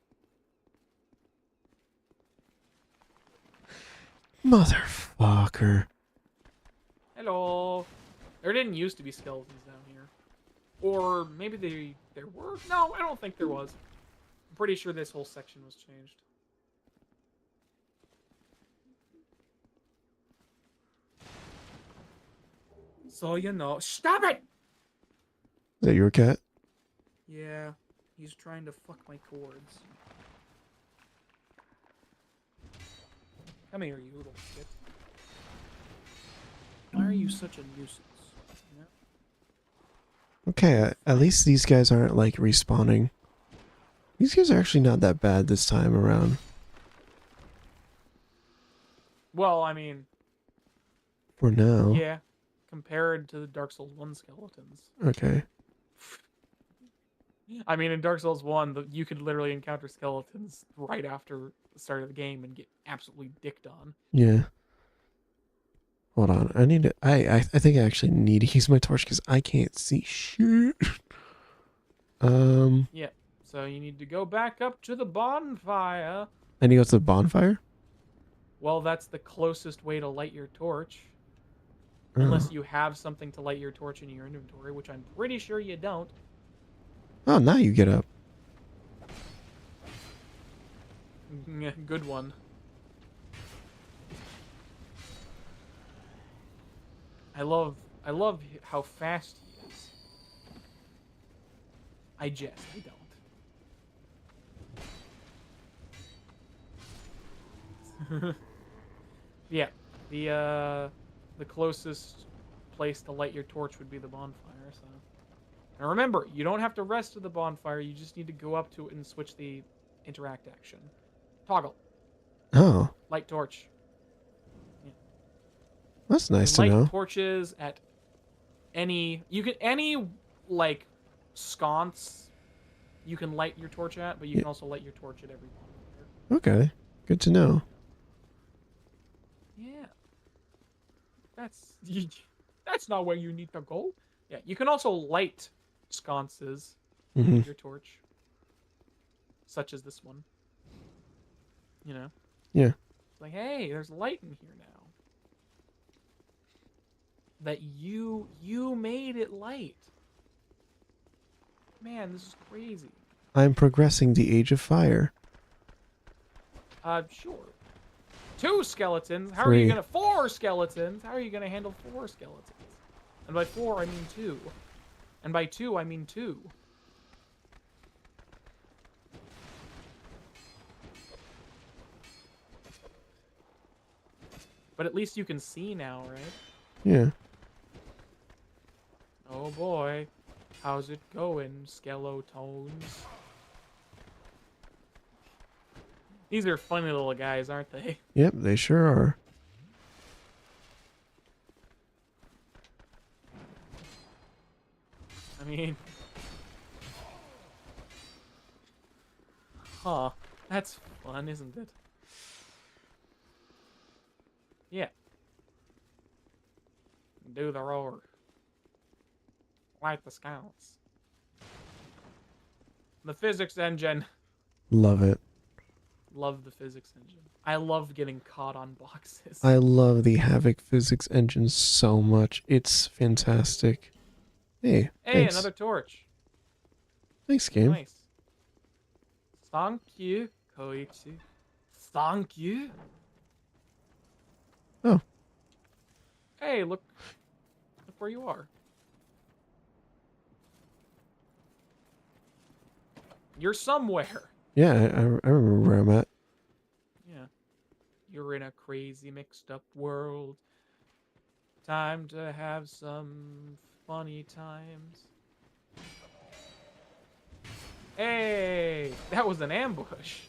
Motherfucker. Hello. There didn't used to be skeletons down here. Or maybe there were? No, I don't think there was. I'm pretty sure this whole section was changed. So, stop it! Is that your cat? Yeah, he's trying to fuck my cords. Come here, you little shit. Why are you such a nuisance? Okay, at least these guys aren't like respawning. These guys are actually not that bad this time around. Well, I mean, For now. yeah, compared to the Dark Souls 1 skeletons. Okay. I mean, in Dark Souls 1, you could literally encounter skeletons right after the start of the game and get absolutely dicked on. Yeah. Hold on. I need to. I think I actually need to use my torch because I can't see shit. Yeah. So you need to go back up to the bonfire. I need to go to the bonfire? Well, that's the closest way to light your torch. Oh. Unless you have something to light your torch in your inventory, which I'm pretty sure you don't. Oh, now you get up. Good one. I love how fast he is. I don't. Yeah, the closest place to light your torch would be the bonfire. So, and remember, you don't have to rest at the bonfire. You just need to go up to it and switch the interact action. Toggle. Oh, Light torch. that's nice to light know. torches at any like sconce you can light your torch at, but you can also light your torch at every bonfire. Okay, good to know. Yeah. That's not where you need to go. Yeah, you can also light sconces with your torch. Such as this one. You know? Yeah. Like, hey, there's light in here now. That you made it light. Man, this is crazy. I'm progressing the Age of Fire. Sure. 2 skeletons? How are 3. you gonna... 4 skeletons? How are you gonna handle 4 skeletons? And by 4, I mean 2. And by 2, I mean 2. But at least you can see now, right? Yeah. Oh boy. How's it going, skeletons? These are funny little guys, aren't they? Yep, they sure are. I mean... Huh. That's fun, isn't it? Yeah. Do the roar. Light the scouts. The physics engine. Love it. Love the physics engine. I love getting caught on boxes. I love the Havoc physics engine so much. It's fantastic. Hey, Hey, thanks. another torch. Thanks, game. Nice. Thank you, Koichi. Thank you. Oh. Hey, look where you are. You're somewhere. Yeah, I remember where I'm at. Yeah. You're in a crazy mixed up world. Time to have some funny times. Hey, that was an ambush.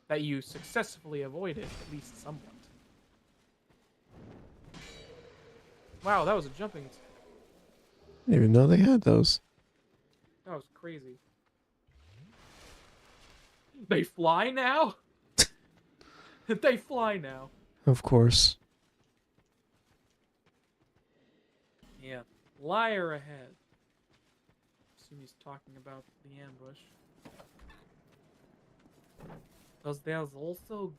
That you successfully avoided, at least somewhat. Wow, that was a jumping attack. I didn't even know they had those. That was crazy. They fly now? They fly now. Of course. Yeah. Liar ahead. Assume he's talking about the ambush. Because there's also,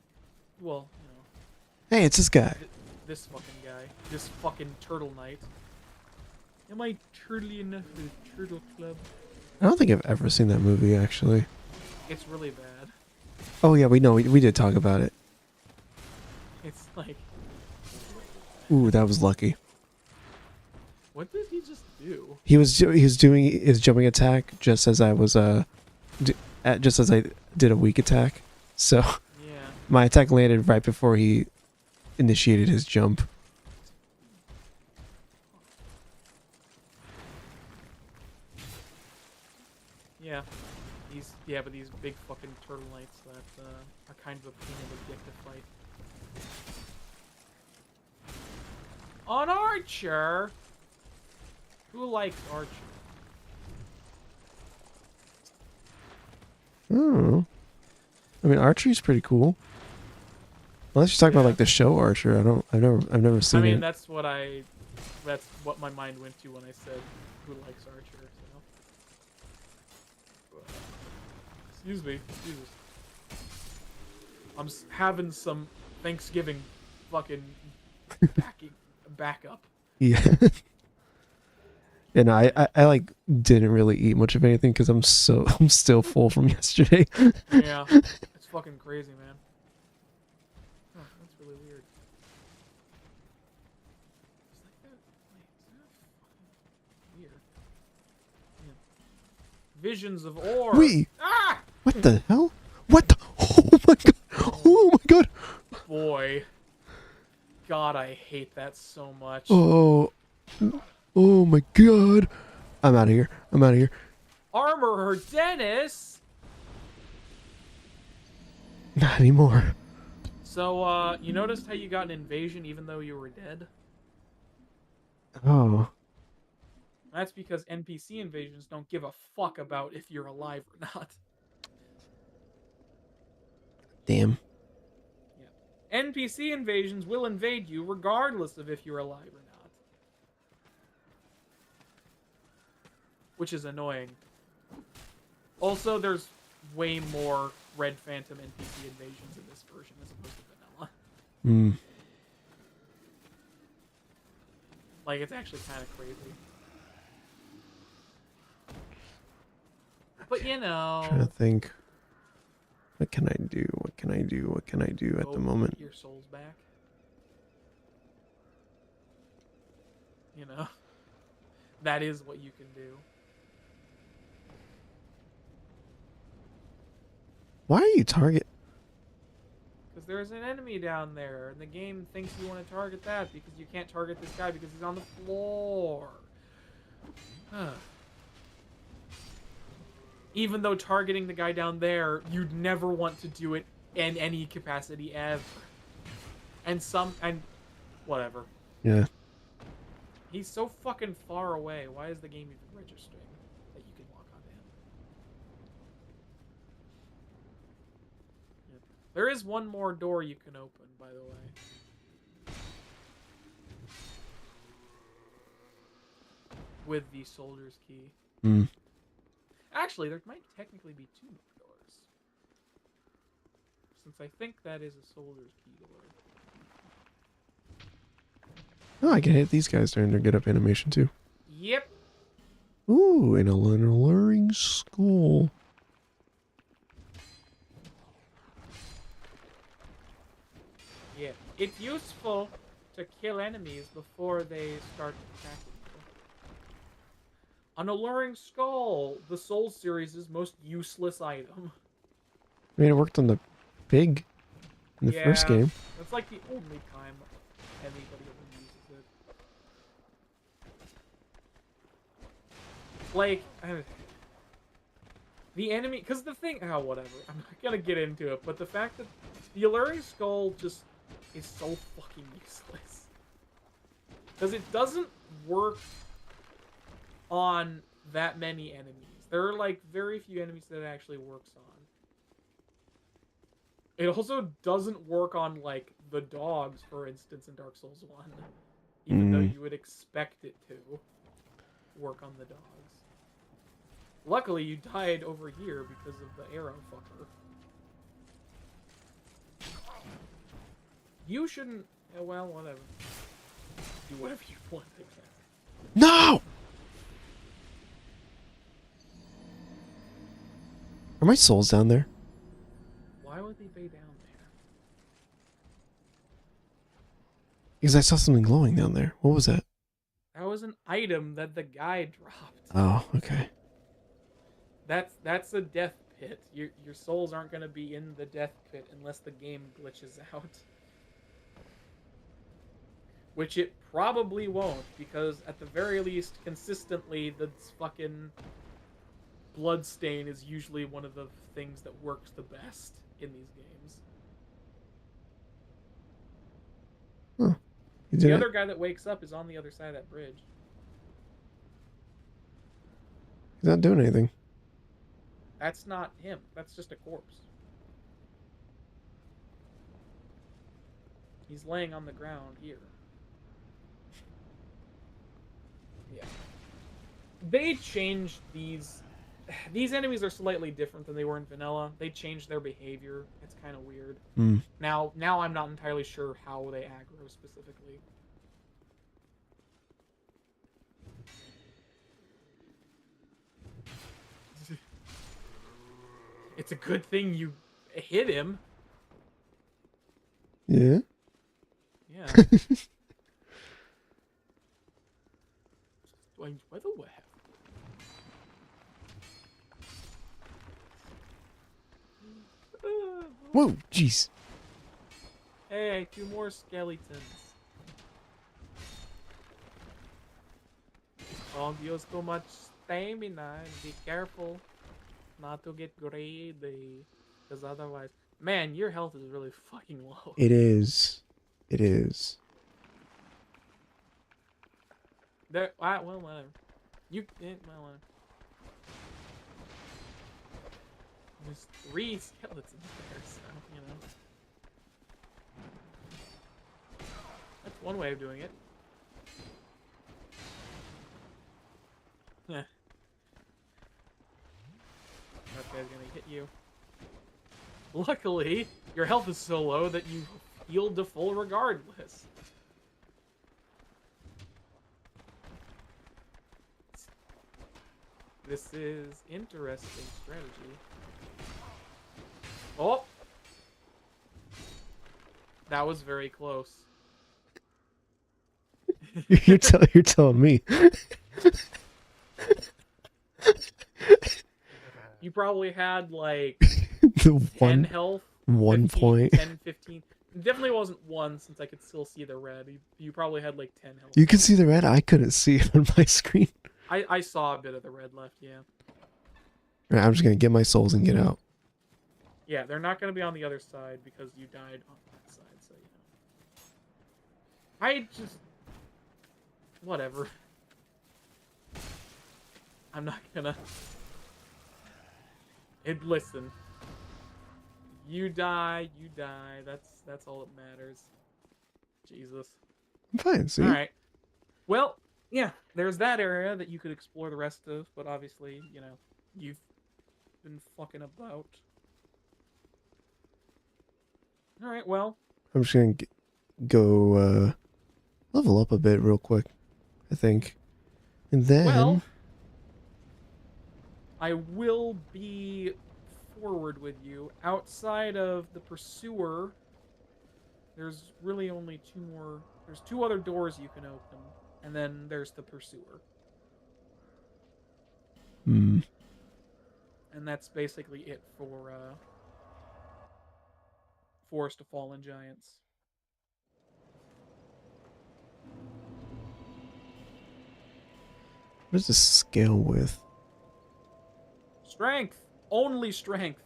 well, you know, Hey, it's this guy. this fucking guy. This fucking turtle knight. Am I turtly enough for the turtle club? I don't think I've ever seen that movie, actually. It's really bad. Oh, yeah, we know. We did talk about it. It's like, Ooh, that was lucky. what did he just do? He was doing his jumping attack just as I was just as I did a weak attack. So Yeah. my attack landed right before he initiated his jump. Yeah. But these big fucking turtle knights that are kind of a pain in the dick to fight. An archer? Who likes archer? Oh. I mean, archery's pretty cool. Unless you're talking about like the show Archer, I've never seen I mean, it. that's what my mind went to when I said who likes archer. So. Excuse me. Jesus. I'm having some Thanksgiving fucking backup. Yeah. And I like didn't really eat much of anything because I'm still full from yesterday. Yeah, it's fucking crazy, man. Oh, that's really weird. Is that that? Wait, is that fucking weird? Yeah. Visions of ore. Wait. Ah! What the hell? What the? Oh my god! Oh my god! Boy. God, I hate that so much. Oh. Oh my god! I'm out of here. I'm out of here. Armor her, Dennis! Not anymore. So, you noticed how you got an invasion even though you were dead? Oh. That's because NPC invasions don't give a fuck about if you're alive or not. Damn. Yeah. NPC invasions will invade you regardless of if you're alive or not. Which is annoying. Also, there's way more Red Phantom NPC invasions in this version as opposed to vanilla. Hmm. Like, it's actually kind of crazy. But, you know... Trying to think. What can I do? What can I do? What can I do at the moment? Get your souls back. You know? That is what you can do. Why are you target? Because there's an enemy down there, and the game thinks you want to target that because you can't target this guy because he's on the floor. Even though targeting the guy down there, you'd never want to do it in any capacity ever. And whatever. Yeah. He's so fucking far away. Why is the game even registering that you can walk onto him? Yep. There is one more door you can open, by the way. With the soldier's key. Hmm. Actually, there might technically be two more doors. Since I think that is a soldier's key door. Oh, I can hit these guys during their get up animation too. Yep. Ooh, an alluring skull. Yeah. It's useful to kill enemies before they start attacking you. An alluring skull, the Soul series' most useless item. I mean, it worked on the pig in the first game. That's like the only time anybody ever uses it. Like, the enemy, because the thing, whatever. I'm not gonna get into it, but the fact that the alluring skull just is so fucking useless. Because it doesn't work on that many enemies. There are like very few enemies that it actually works on. It also doesn't work on like the dogs, for instance, in Dark Souls 1. Even though you would expect it to work on the dogs. Luckily, you died over here because of the arrow fucker. You shouldn't... well, whatever. Do whatever you want, I guess. No! Are my souls down there? Why would they be down there? Because I saw something glowing down there. What was that? That was an item that the guy dropped. Oh, okay. That's a death pit. Your souls aren't going to be in the death pit unless the game glitches out. Which it probably won't, because at the very least, consistently, the fucking bloodstain is usually one of the things that works the best in these games. Huh. You The did other it? guy that wakes up is on the other side of that bridge. He's not doing anything. That's not him. That's just a corpse. He's laying on the ground here. Yeah. They changed these. These enemies are slightly different than they were in vanilla. They changed their behavior. It's kind of weird. Hmm. Now I'm not entirely sure how they aggro specifically. It's a good thing you hit him. Yeah. Yeah. By the way. Whoa, jeez. Hey, 2 more skeletons. Don't use too much stamina. Be careful not to get greedy. Because otherwise... Man, your health is really fucking low. It is. It is. There, well, whatever. Well, whatever. There's 3 skeletons there, so, you know. That's one way of doing it. That guy's gonna hit you. Luckily, your health is so low that you healed to full regardless. This is interesting strategy. Oh! That was very close. You're telling me. You probably had like The 10 health. 1 15, point. 10, 15. It definitely wasn't 1 since I could still see the red. You probably had like 10 health. You can see the red? I couldn't see it on my screen. I saw a bit of the red left, yeah. Alright, I'm just gonna get my souls and get out. Yeah, they're not going to be on the other side because you died on that side, so you know. I just... Whatever. I'm not gonna... Listen. You die, that's all that matters. Jesus. I'm fine, see? Alright. Well, yeah, there's that area that you could explore the rest of, but obviously, you know, you've been fucking about. Alright, well. I'm just gonna go level up a bit real quick, I think. And then... Well, I will be forward with you. Outside of the Pursuer, there's really only 2 more... There's 2 other doors you can open, and then there's the Pursuer. Hmm. And that's basically it for Forest of Fallen Giants. What is the scale with? Strength! Only strength!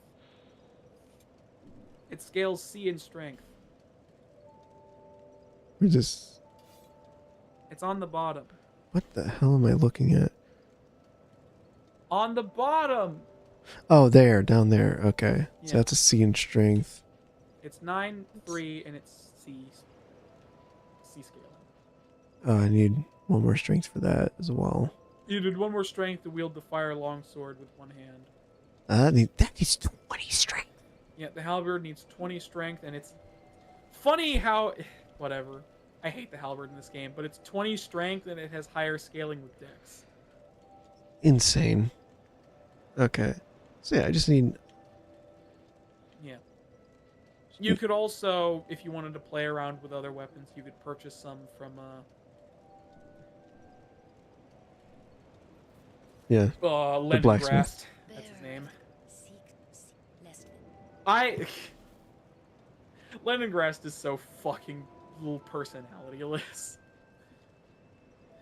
It scales C in strength. Where's this? It's on the bottom. What the hell am I looking at? On the bottom! Oh, there, down there. Okay. Yeah. So that's a C in strength. It's 9-3 and it's C scaling. Oh, I need 1 more strength for that as well. You did 1 more strength to wield the fire longsword with 1 hand. That needs 20 strength. Yeah, the halberd needs 20 strength, and it's funny how... Whatever. I hate the halberd in this game, but it's 20 strength and it has higher scaling with dex. Insane. Okay. So yeah, I just need... Yeah. You could also, if you wanted to play around with other weapons, you could purchase some from, Yeah. Leningrast. blacksmith. That's his name. Seek Leningrast is so fucking little personality-less.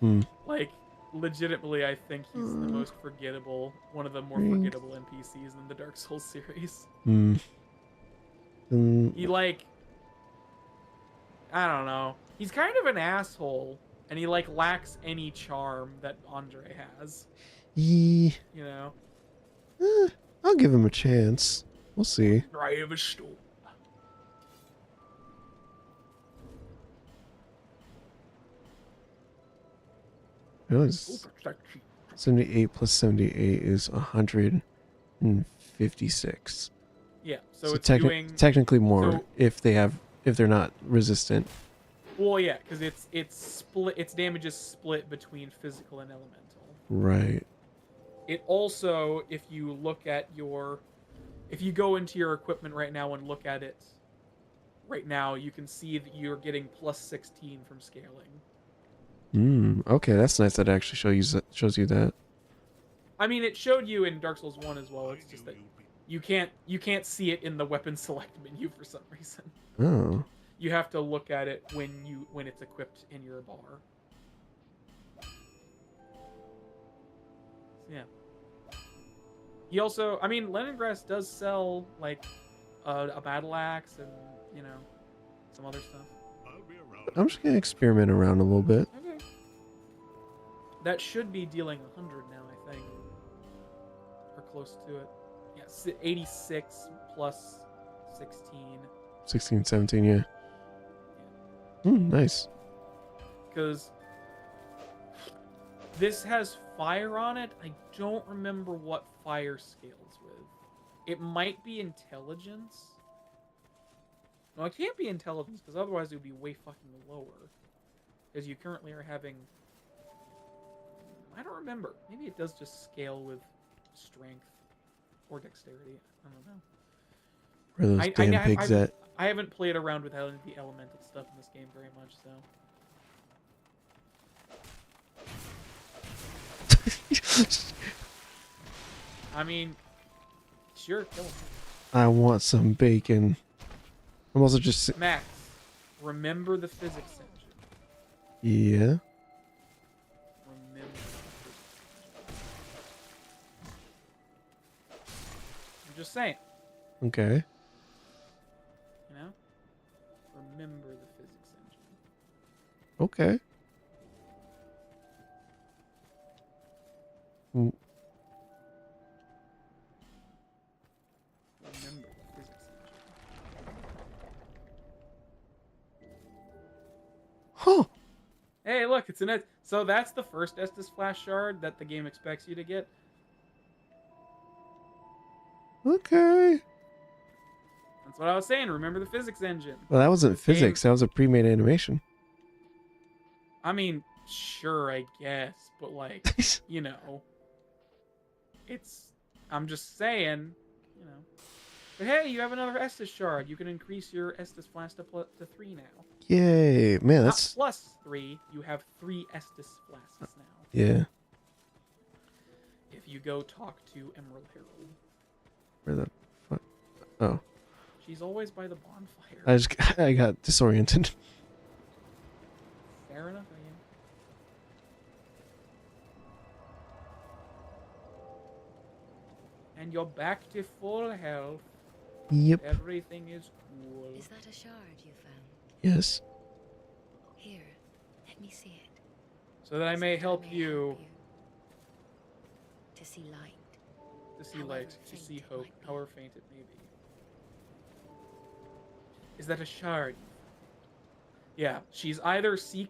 Hmm. Like, legitimately, I think he's the most forgettable, one of the more forgettable NPCs in the Dark Souls series. Hmm. He like, I don't know. He's kind of an asshole, and he like lacks any charm that Andre has. Ye- You know. I'll give him a chance. We'll see. Brave as stone. You know, it's 78 plus 78 is 156. Yeah. So, So it's doing technically more so, if they're not resistant. Well, yeah, because it's split. Its damage is split between physical and elemental. Right. It also, if you go into your equipment right now and look at it right now, you can see that you're getting plus 16 from scaling. Okay, that's nice that it actually shows you that. I mean, it showed you in Dark Souls 1 as well. It's just that you can't see it in the weapon select menu for some reason. Oh. You have to look at it when it's equipped in your bar. So, yeah. He also, I mean, Leningrad does sell like a battle axe and some other stuff. I'm just gonna experiment around a little bit. Okay. That should be dealing 100 now, I think, or close to it. Yeah, 86 plus 16. 16, 17, yeah. Nice. Because this has fire on it. I don't remember what fire scales with. It might be intelligence. No, it can't be intelligence, because otherwise it would be way fucking lower. Because you currently are having... I don't remember. Maybe it does just scale with strength or dexterity. I don't know. Where those damn pigs at? I haven't played around with the elemental stuff in this game very much, so... I mean, sure, kill him. I want some bacon. I'm also just... Max, remember the physics engine. Yeah. Remember the physics engine. I'm just saying. Okay. You know? Remember the physics engine. Okay. Remember the physics engine. Huh. Hey, look, it's an... So that's the first Estus Flash Shard that the game expects you to get. Okay. That's what I was saying. Remember the physics engine. Well, that wasn't This physics. game- That was a pre-made animation. I mean, sure, I guess. But, like, you know... It's... I'm just saying, you know... But hey, you have another Estus Shard. You can increase your Estus Flash to 3 now. Yay. Man, that's... Not plus 3. You have 3 Estus Flasks now. Yeah. If you go talk to Emerald Herald. Where the fuck? Oh. She's always by the bonfire. I got disoriented. Fair enough, I am. And you're back to full health. Yep. Everything is cool. Is that a shard you found? Yes. Here, let me see it. So that I may help May you to see light. to see however light, to faint see it hope, might be. however faint it may be. Is that a shard? Yeah, she's either so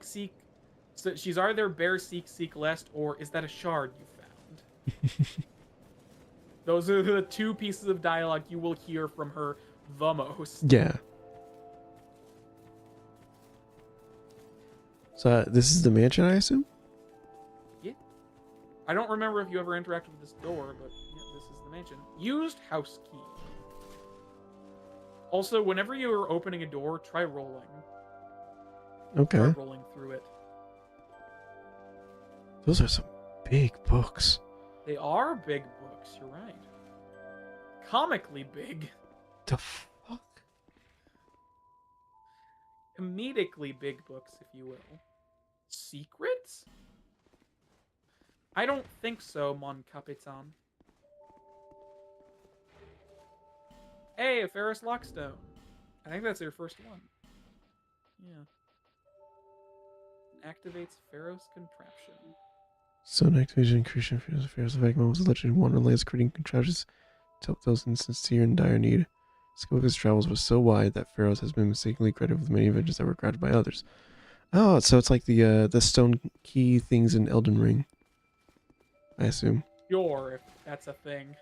she's either bear seek lest, or is that a shard you found? Those are the 2 pieces of dialogue you will hear from her the most. Yeah. So this is the mansion, I assume? Yeah. I don't remember if you ever interacted with this door, but yeah, this is the mansion. Used house key. Also, whenever you are opening a door, try rolling. Okay. Try rolling through it. Those are some big books. They are big books, you're right. Comically big. The fuck? Comedically big books, if you will. Secrets? I don't think so, mon capitan. Hey, a Ferris Lockstone. I think that's your first one. Yeah. Activates Pharaoh's contraption. Stone activation increasing Pharaoh's effect was allegedly Wonderlands, creating contraptions to help those in sincere and dire need. Scope of his travels was so wide that Pharaoh's has been mistakenly credited with many inventions that were crafted by others. Oh, so it's like the stone key things in Elden Ring, I assume. Sure, if that's a thing.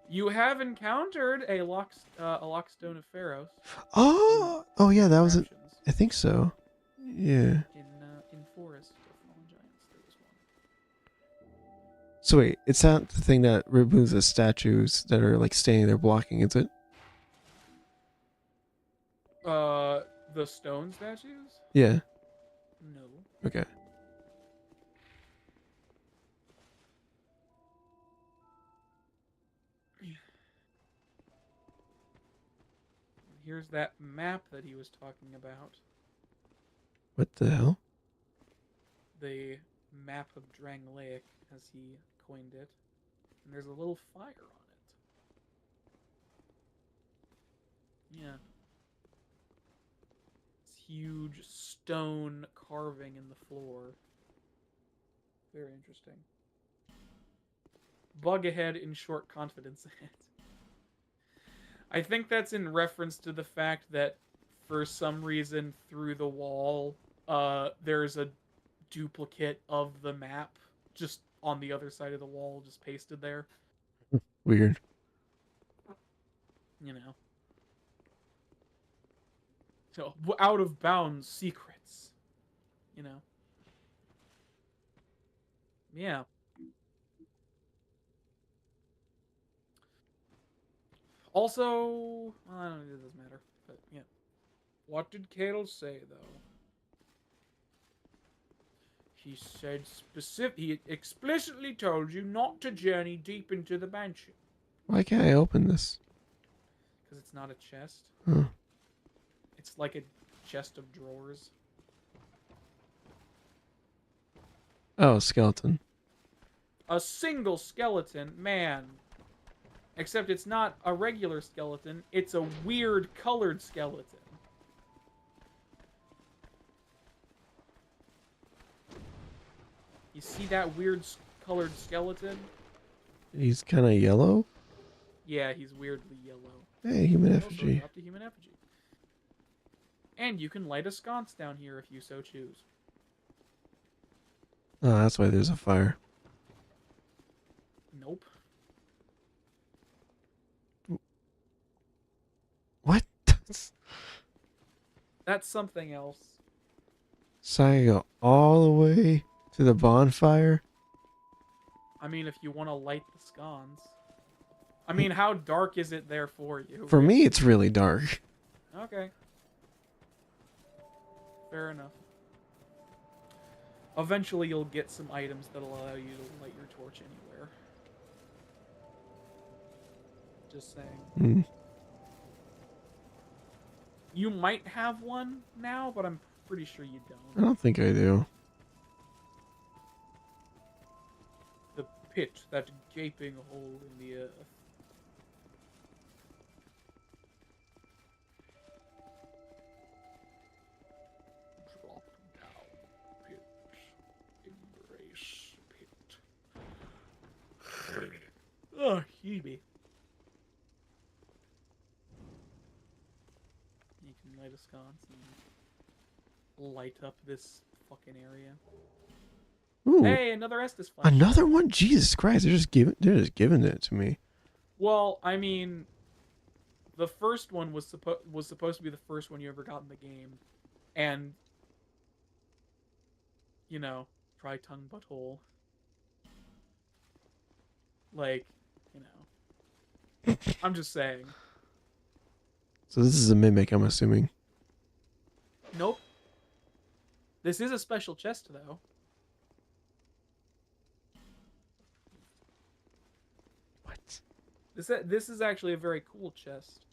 You have encountered a Lockstone of Pharaohs. Oh yeah, that was it. Contraptions. I think so. Yeah. In Forest of Fallen Giants, there was one. So wait, it's not the thing that removes the statues that are like standing there blocking, is it? The stone statues? Yeah. No. Okay. Here's that map that he was talking about. What the hell? The map of Drangleic, as he coined it. And there's a little fire on it. Yeah. This huge stone carving in the floor. Very interesting. Bug ahead in short confidence. I think that's in reference to the fact that for some reason through the wall, there's a duplicate of the map just on the other side of the wall, just pasted there. Weird. You know. So, out of bounds secrets. You know. Yeah. Also, I don't know, it doesn't matter. But, yeah. What did Kale say, though? He said he explicitly told you not to journey deep into the mansion. Why can't I open this? Because it's not a chest. Huh. It's like a chest of drawers. Oh, skeleton. A single skeleton, man. Except it's not a regular skeleton, it's a weird colored skeleton. You see that weird colored skeleton? He's kind of yellow. Yeah, he's weirdly yellow. Hey, human Also effigy. adopt a human effigy. And you can light a sconce down here if you so choose. Oh, that's why there's a fire. Nope. What? That's something else. So I go all the way to the bonfire? I mean, if you want to light the scones. I mean, how dark is it there for you? For me, it's really dark. Okay. Fair enough. Eventually, you'll get some items that'll allow you to light your torch anywhere. Just saying. Hmm. You might have one now, but I'm pretty sure you I don't. don't think I do. The pit, that gaping hole in the earth. Drop down, pit. Embrace pit. Oh, Hebe. You can light a sconce and light up this fucking area. Ooh, Hey, another Estus flash. another one? Jesus Christ, they're just giving it to me. Well, I mean, the first one was supposed to be the first one you ever got in the game, and you know, try tongue butthole. Like, you know, I'm just saying. So this is a mimic, I'm assuming. Nope. This is a special chest, though. What? This is actually a very cool chest.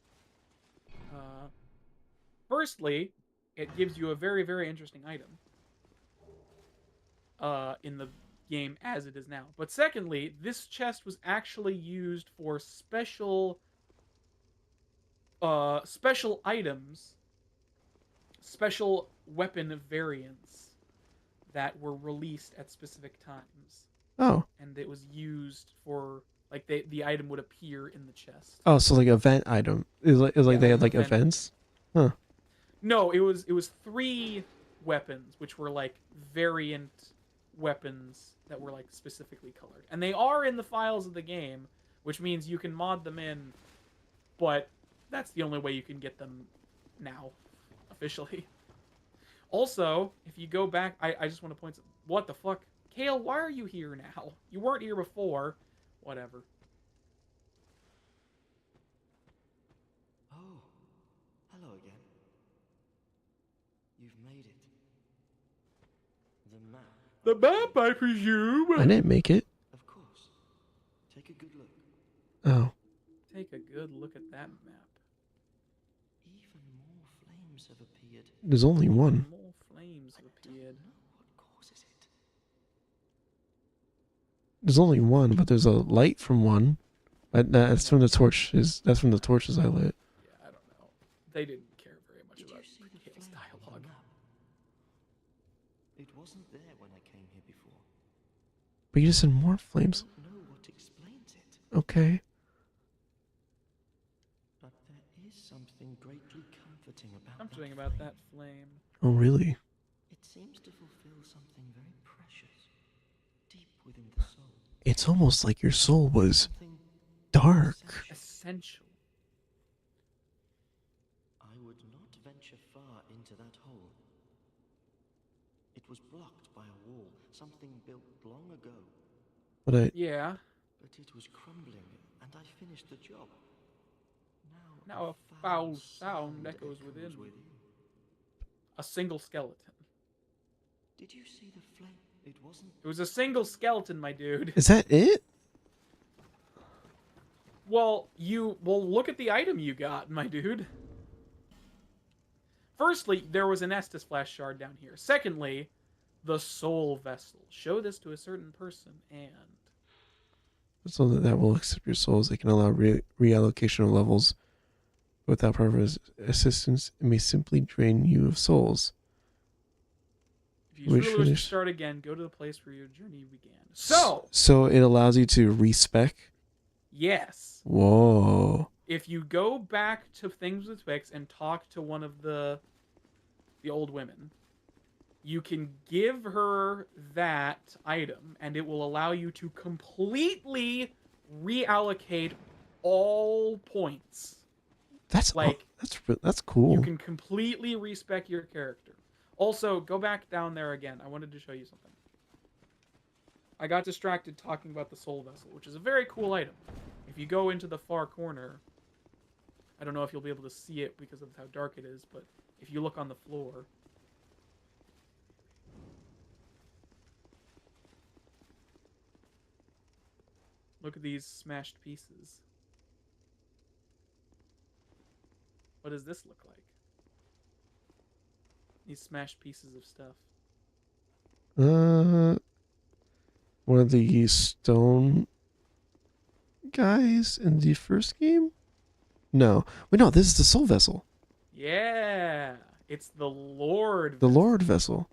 Firstly, it gives you a very, very interesting item. in the game as it is now. But secondly, this chest was actually used for special items, special weapon variants that were released at specific times, Oh. and it was used for like the item would appear in the chest. Oh, so like event item. It was like they had like event. events? Huh. No, it was 3 weapons, which were like variant weapons that were like specifically colored, and they are in the files of the game, which means you can mod them in, but that's the only way you can get them now, officially. Also, if you go back, I just want to point. What the fuck, Kale? Why are you here now? You weren't here before. Whatever. Oh, hello again. You've made it. The map. The map, I presume. I didn't make it. Of course. Take a good look. Oh. Take a good look at that map. Even more flames have appeared. There's only one. More flames have appeared. What causes it? There's only one, but there's a light from one. That's from the torch. That's from the torches I lit. Yeah, I don't know. They didn't care very much Did about you see the Kale's flame on the dialogue. map? It wasn't there when I came here before. But you just said more flames. I don't know what explains it, Okay. but there is something greatly comforting about Something that about flame. that flame. Oh, really? It seems to fulfill something very precious, deep within the soul. It's almost like your soul was Something dark. Essential. I would not venture far into that hole. It was blocked by a wall, something built long ago, But Yeah. but it was crumbling, and I finished the job. Now a foul sound echoes within. A single skeleton. Did you see the flame? It wasn't. It was a single skeleton, my dude. is that it? Well, look at the item you got, my dude. Firstly, there was an Estus Flash shard down here. Secondly, the soul vessel. Show this to a certain person, and So that will accept your souls. It can allow reallocation of levels without proper assistance. It may simply drain you of souls. if you Which truly wish to finish- start again, go to the place where your journey began. So, So it allows you to respec. yes. Whoa. If you go back to Things with Fix and talk to one of the old women, you can give her that item, and it will allow you to completely reallocate all points. That's Like, that's cool. you can completely respec your character. Also, go back down there again. I wanted to show you something. I got distracted talking about the soul vessel, which is a very cool item. If you go into the far corner, I don't know if you'll be able to see it because of how dark it is, but if you look on the floor, look at these smashed pieces. What does this look like? These smashed pieces of stuff. One of the stone guys in the first game? No. Wait, no, this is the soul vessel. Yeah, it's the Lord. The vessel. Lord vessel.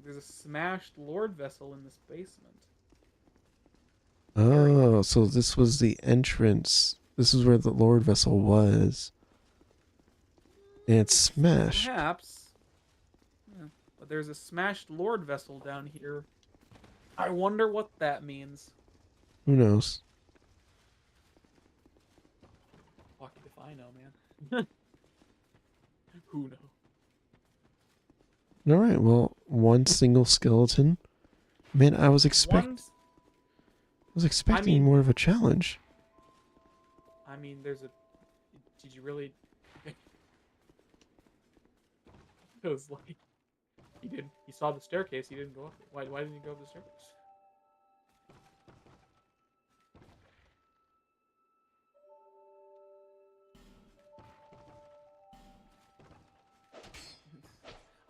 There's a smashed Lord vessel in this basement. Oh, so this was the entrance. This is where the Lord vessel was. And it's smashed. Perhaps. Yeah, but there's a smashed Lord vessel down here. I wonder what that means. Who knows? Fuck if I know, man. Who knows? All right. Well, one single skeleton. Man, I was expecting mean- more of a challenge. I mean, there's a. Did you really? It was like he did. He saw the staircase. He didn't go up it. Why didn't he go up the staircase?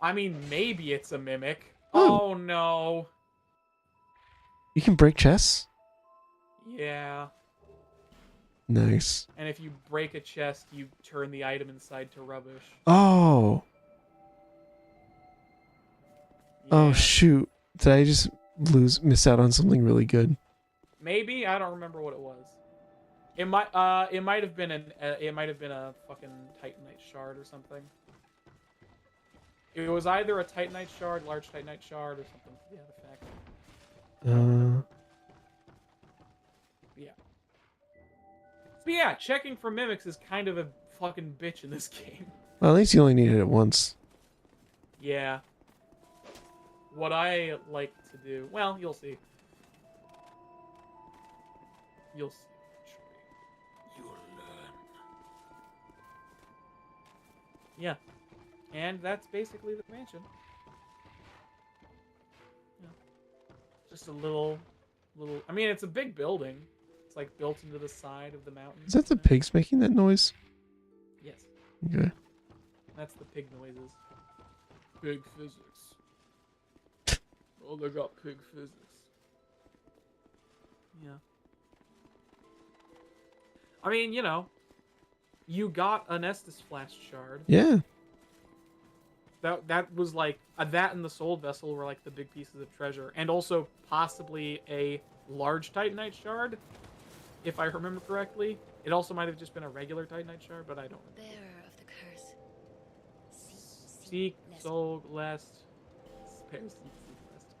I mean, maybe it's a mimic. Oh. Oh no. You can break chests? Yeah. Nice. And if you break a chest, you turn the item inside to rubbish. Oh. Oh Yeah. shoot. Did I just miss out on something really good? Maybe I don't remember what it was. It might have been a fucking Titanite shard or something. It was either a Titanite shard, large Titanite shard, or something to the other effect. I don't remember. Yeah. So yeah, checking for mimics is kind of a fucking bitch in this game. Well, at least you only needed it once. Yeah. What I like to do, well, you'll see. You'll see. You'll learn. Yeah. And that's basically the mansion. Yeah. Just a little, I mean, it's a big building. It's like built into the side of the mountain. Is that the pigs making that noise? Yes. Okay. That's the pig noises. Pig physics. Oh, they got pig physics. Yeah. I mean, you know, you got an Estus Flash shard. Yeah. That was like that and the Soul Vessel were like the big pieces of treasure, and also possibly a large Titanite shard, if I remember correctly. It also might have just been a regular Titanite shard, but I don't remember. Bearer of the curse. Seek, soul, lest. Spare, seek, lest.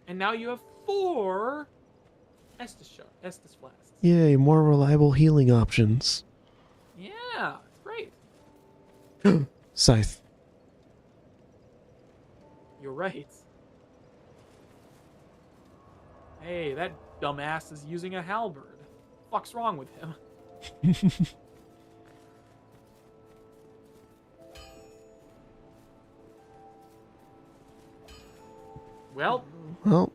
And now you have 4 Estus Flasks. Yay, more reliable healing options. Yeah, it's great. Scythe. You're right. Hey, that dumbass is using a halberd. Fuck's wrong with him? Well, Well,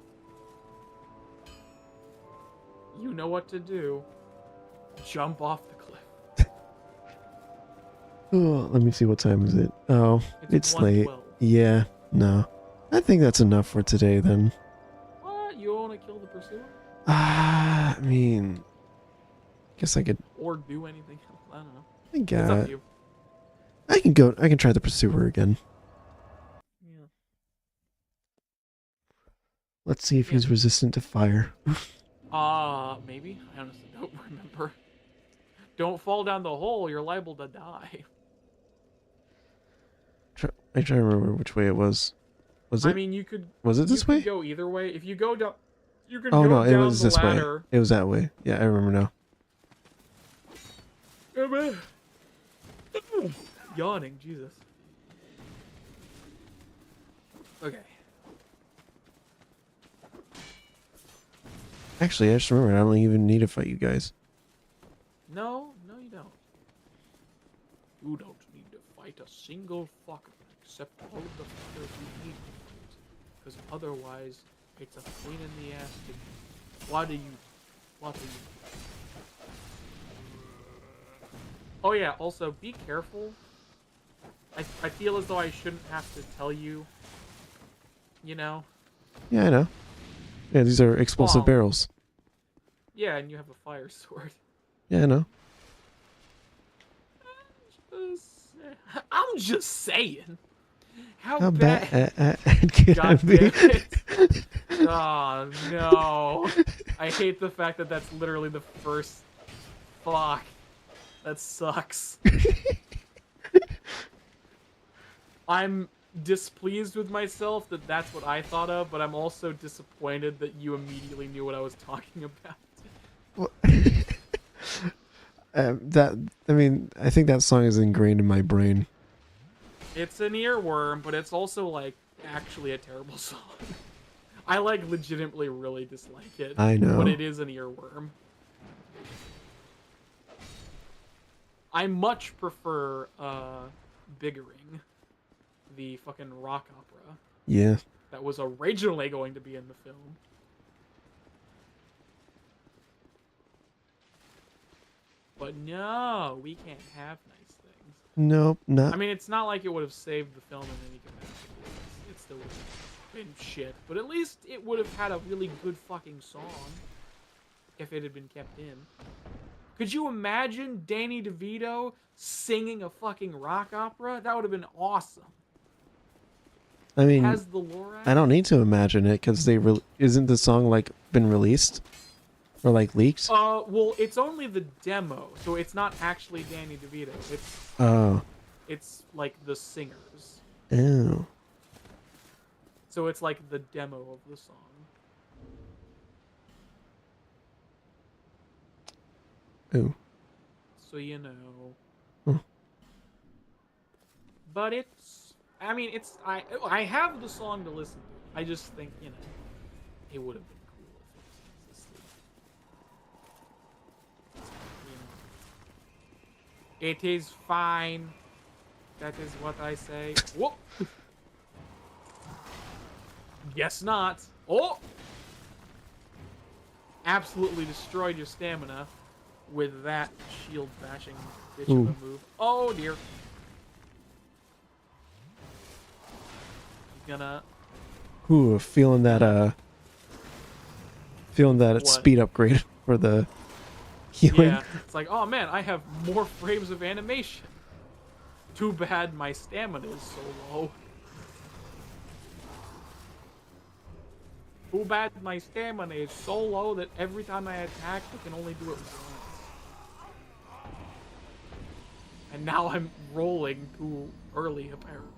you know what to do. Jump off the cliff. oh, let me see, what time is it? Oh, it's late. 1:12. Yeah, no. I think that's enough for today then. What? You want to kill the pursuer? I mean, guess I could. Or do anything else? I don't know. I It's up got. to you. I can go. I can try the pursuer again. Yeah. Let's see if he's resistant to fire. Maybe. I honestly don't remember. Don't fall down the hole. You're liable to die. I try to remember which way it was. Was it? I mean, you could. Was it this you could way? Go either way. If you go down, you could Oh go no, it down was the this way. ladder. It was that way. Yeah, I remember now. Yawning, Jesus. Okay. Actually, I just remembered. I don't even need to fight you guys. No, you don't. You don't need to fight a single fucker except all of the fuckers you need to fight. Because otherwise, it's a pain in the ass to... What are you... Oh yeah, also, be careful. I feel as though I shouldn't have to tell you, you know? Yeah, I know. Yeah, these are explosive Well, barrels. Yeah, and you have a fire sword. Yeah, I know. I'm just saying. How bad can I God be? damn it. Oh, no. I hate the fact that that's literally the first... Fuck. That sucks. I'm displeased with myself that that's what I thought of, but I'm also disappointed that you immediately knew what I was talking about. I think that song is ingrained in my brain. It's an earworm, but it's also, like, actually a terrible song. I, like, legitimately really dislike it. I know. But it is an earworm. I much prefer, Biggering, the fucking rock opera. Yeah. That was originally going to be in the film. But no, we can't have nice things. Nope, not. I mean, it's not like it would have saved the film in any capacity. It still would been shit, but at least it would have had a really good fucking song if it had been kept in. Could you imagine Danny DeVito singing a fucking rock opera? That would have been awesome. I mean, Has the Lorax? I don't need to imagine it because isn't the song like been released or like leaked? Well, it's only the demo, so it's not actually Danny DeVito. It's like the singers. Oh. So it's like the demo of the song. Ooh. So you know. Hmm. But I mean, I have the song to listen to. I just think, you know, it would have been cool if it was asleep. You know. It is fine. That is what I say. Whoop! Guess not. Oh! Absolutely destroyed your stamina with that shield bashing bitch of a move. Oh dear. Gonna. Ooh, feeling that What? speed upgrade for the healing. Yeah, it's like, oh man, I have more frames of animation. Too bad my stamina is so low. Too bad my stamina is so low that every time I attack, I can only do it once. And now I'm rolling too early, apparently.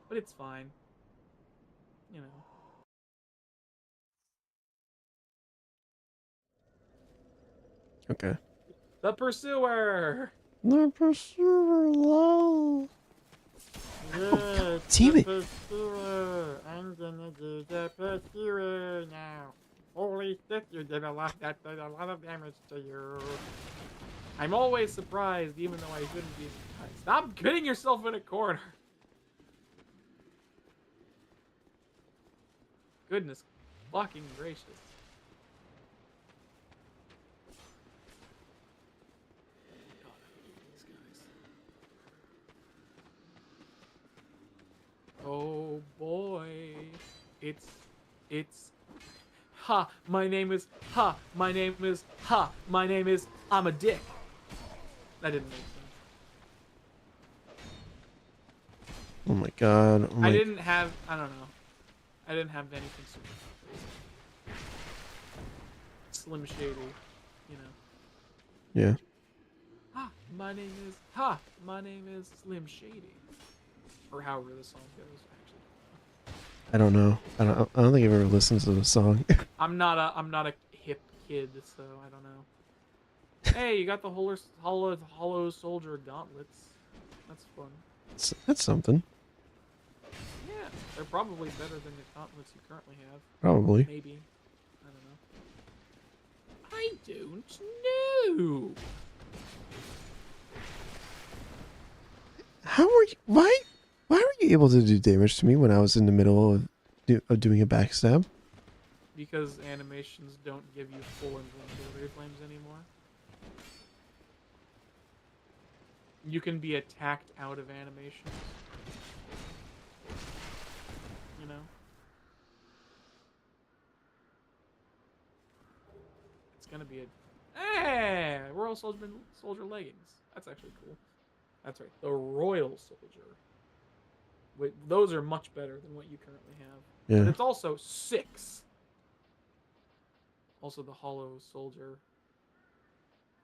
But it's fine. You know. Okay. The Pursuer! The Pursuer, lol. Yes, damn it. Pursuer! I'm gonna do the Pursuer now. Holy shit, you did a lot. That did a lot of damage to you. I'm always surprised, even though I shouldn't be surprised. Stop getting yourself in a corner. Goodness fucking gracious. God, I hate these guys. Oh boy. It's ha, my name is ha, my name is ha, my name is I'm a dick. That didn't make sense. Oh my god. Oh my... I didn't have I don't know. I didn't have anything super crazy. Slim Shady, you know. Yeah. Ha, my name is Slim Shady. Or however the song goes, actually. I don't know. I don't think I've ever listened to the song. I'm not a hip kid, so I don't know. Hey, you got the hollow soldier gauntlets. That's fun. That's something. Yeah, they're probably better than the gauntlets you currently have. Probably. Maybe. I don't know. How were you? Why were you able to do damage to me when I was in the middle of doing a backstab? Because animations don't give you full invulnerability flames anymore. You can be attacked out of animations. You know? It's gonna be a... Hey! Royal Soldier leggings. That's actually cool. That's right. The Royal Soldier. Wait, those are much better than what you currently have. Yeah. But it's also 6. Also the Hollow Soldier.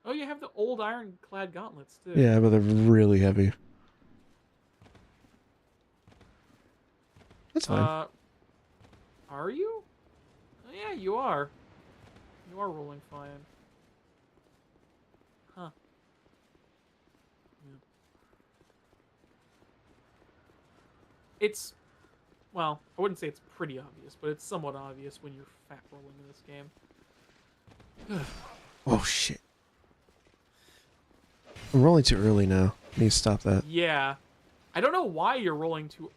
Oh, you have the old ironclad gauntlets, too. Yeah, but they're really heavy. That's fine. Are you? Oh, yeah, you are. You are rolling fine. Huh. Yeah. It's... Well, I wouldn't say it's pretty obvious, but it's somewhat obvious when you're fat rolling in this game. Oh, shit. I'm rolling too early now. I need to stop that. Yeah. I don't know why you're rolling too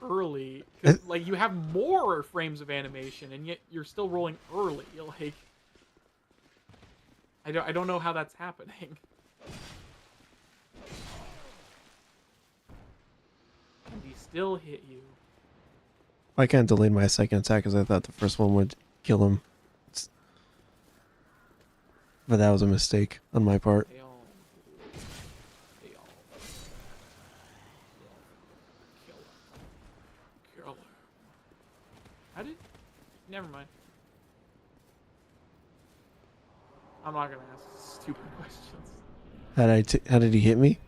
early. 'Cause, like, you have more frames of animation, and yet you're still rolling early. Like... I don't know how that's happening. still hit you. I kind of delayed my second attack because I thought the first one would kill him. But that was a mistake on my part. They all do. They all kill him. Kill him. How did? Never mind. I'm not gonna ask stupid questions. How did he hit me?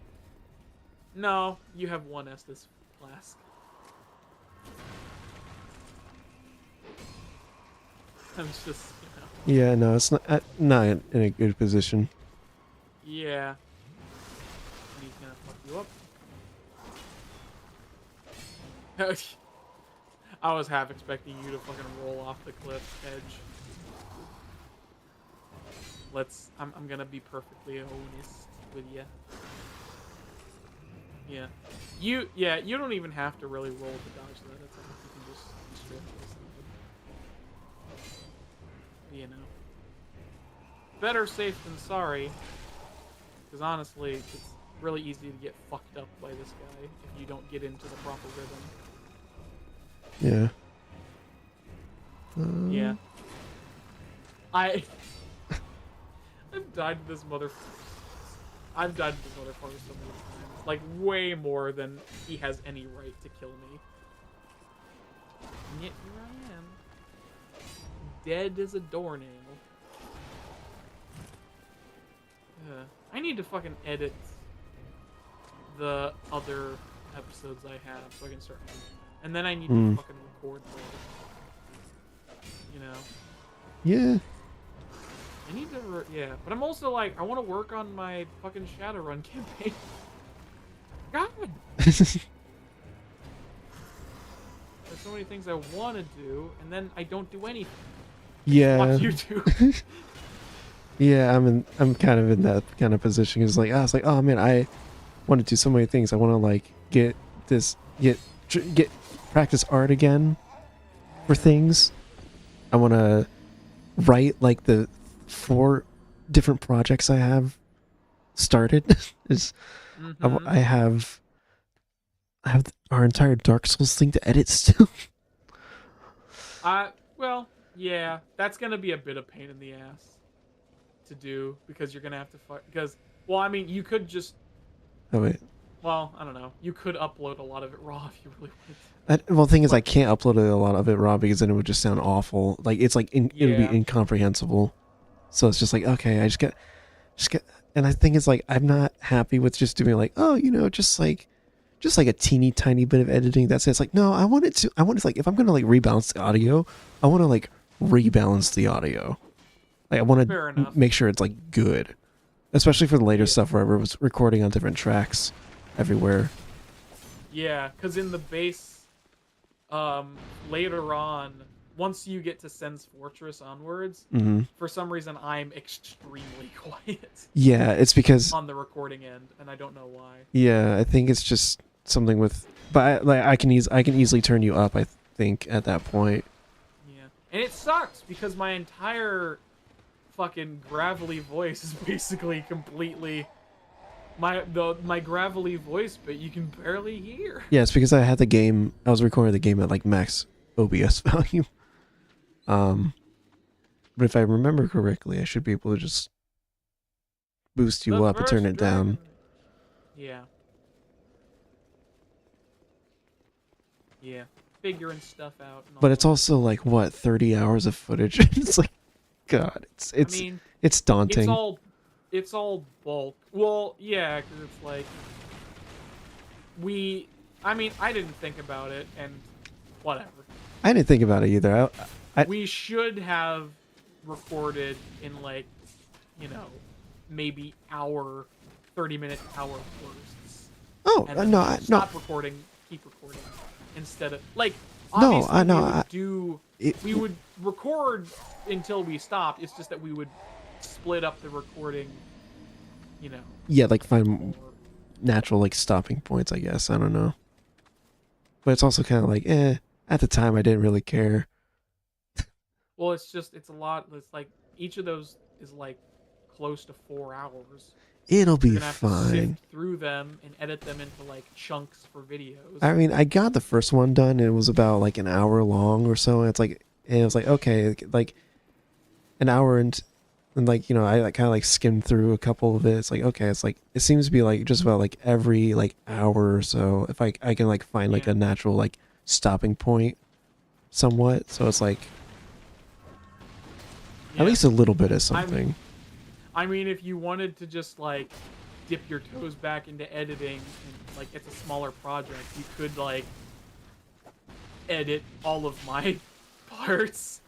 No, you have one Estus flask. I'm just, Yeah, no, it's not in a good position. Yeah. And he's gonna fuck you up. I was half expecting you to fucking roll off the cliff edge. I'm gonna be perfectly honest with you. Yeah. You don't even have to really roll to dodge that. It's like you can just straight you know. Better safe than sorry. Because honestly, it's really easy to get fucked up by this guy if you don't get into the proper rhythm. Yeah. Yeah. I've died to this motherfucker. I've died to this motherfucker so many times. Like, way more than he has any right to kill me. And yet here I am. Dead as a doornail. I need to fucking edit the other episodes I have so I can start moving. And then I need to fucking record more. You know? Yeah. I need to, yeah. But I'm also like, I want to work on my fucking Shadowrun campaign. God! There's so many things I want to do, and then I don't do anything. Yeah. Watch YouTube. Yeah, I'm kind of in that kind of position. It's like, I was like, oh man, I want to do so many things. I want to like get practice art again for things. I want to write like the 4 different projects I have started. I have our entire Dark Souls thing to edit still. Well, yeah, that's gonna be a bit of pain in the ass to do because you're gonna have to well, I mean, you could just. Oh wait. Well, I don't know. You could upload a lot of it raw if you really wanted to. Well, the thing is, I can't upload a lot of it raw because then it would just sound awful. Like it's like it would be incomprehensible. So it's just like, okay, I just get, and I think it's like I'm not happy with just doing like, oh, you know, just like a teeny tiny bit of editing. That's it. It's like, no, I want to like if I'm gonna like rebalance the audio, I want to like rebalance the audio. Like I want to make sure it's like good, especially for the later stuff where I was recording on different tracks everywhere. Yeah, because in the base, later on, once you get to Sen's Fortress onwards, for some reason I'm extremely quiet. Yeah, it's because on the recording end, and I don't know why. Yeah, I think it's just something with, but I can easily turn you up. I think at that point. Yeah, and it sucks because my entire fucking gravelly voice is basically completely my gravelly voice, but you can barely hear. Yeah, it's because I was recording the game at like max OBS value. But if I remember correctly, I should be able to just boost you up and turn it down. Yeah. Yeah. Figuring stuff out. But it's also like what 30 hours of footage. It's like, God, it's daunting. It's all bulk. Well, yeah, because it's like I didn't think about it, and whatever. I didn't think about it either. We should have recorded in like, maybe 30-minute hour bursts. Oh, and no, stop recording, keep recording instead of like. No, I know. We would record until we stopped. It's just that we would split up the recording. Yeah, like find natural like stopping points. I guess I don't know. But it's also kind of like, at the time I didn't really care. Well, it's a lot. It's like each of those is like close to 4 hours. It'll be You're gonna have to fine. sift through them and edit them into like chunks for videos. I mean, I got the first one done, and it was about like an hour long or so. And it was like okay, like an hour and like I like kind of like skimmed through a couple of it. It's like okay, it's like it seems to be like just about like every like hour or so. If I can like find like Yeah. a natural like stopping point, somewhat. So it's like Yeah. at least a little bit of something. I mean, if you wanted to just like dip your toes back into editing and like it's a smaller project, you could like edit all of my parts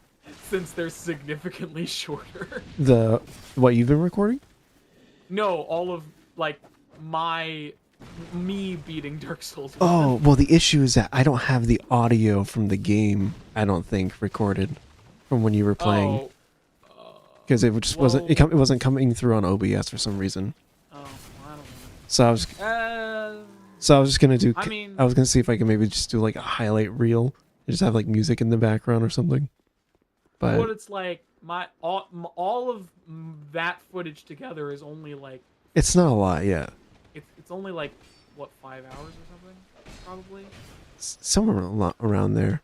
since they're significantly shorter. The what you've been recording? No, all of like me beating Dark Souls 1. Oh, well, the issue is that I don't have the audio from the game, I don't think, recorded from when you were playing. Because it just wasn't it wasn't coming through on OBS for some reason. Oh, well, I don't know. So I was just gonna do. I mean- I was gonna see if I can maybe just do like a highlight reel and just have like music in the background or something. But But it's like all of that footage together is only like it's not a lot, yeah. it's only like what 5 hours or something, probably. Somewhere around there.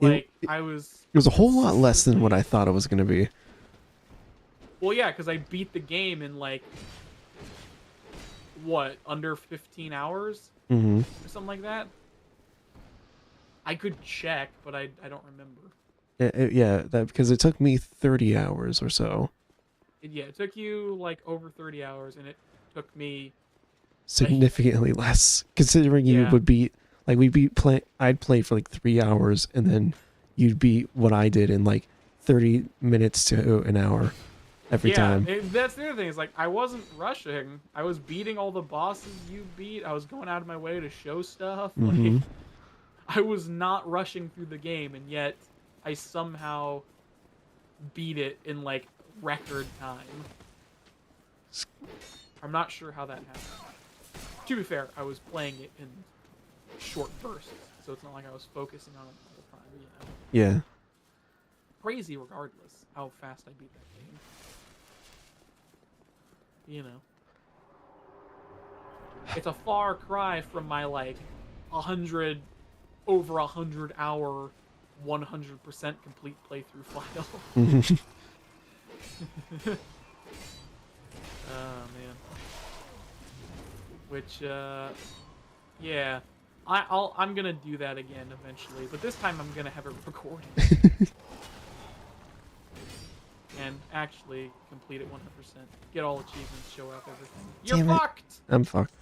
Like It I was. it was a whole lot less than what I thought it was gonna be. Well, yeah, because I beat the game in like what under 15 hours Mm-hmm. or something like that. I could check, but I don't remember. Yeah, that because it took me 30 hours or so. It took you like over 30 hours, and it took me. Significantly less, considering you Yeah. would beat like I'd play for like 3 hours, and then you'd beat what I did in like 30 minutes to an hour every time. That's the other thing. Is like I wasn't rushing. I was beating all the bosses you beat. I was going out of my way to show stuff. Mhm. Like I was not rushing through the game, and yet I somehow beat it in like record time. I'm not sure how that happened. To be fair, I was playing it in short bursts, so it's not like I was focusing on it the whole time. Yeah. Crazy regardless how fast I beat that game. It's a far cry from my like 100 over 100 hour 100% complete playthrough file. Oh man. Which yeah. I'm gonna do that again eventually, but this time I'm gonna have it recorded. And actually complete it 100%. Get all achievements, show off everything. You're Damn it. fucked! I'm fucked.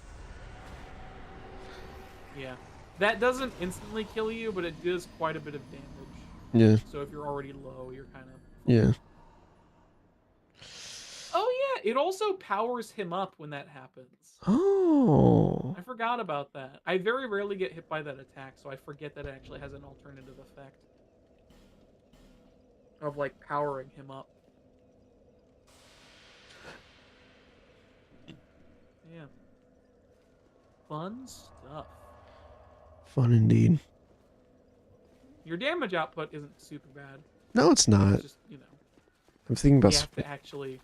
Yeah. That doesn't instantly kill you, but it does quite a bit of damage. Yeah. So if you're already low, you're kind of... Yeah. Oh yeah, it also powers him up when that happens. Oh. I forgot about that. I very rarely get hit by that attack, so I forget that it actually has an alternative effect. Of like powering him up. Yeah. Fun stuff. Fun indeed. Your damage output isn't super bad. No, it's not. It's just, I'm thinking about. you have to actually...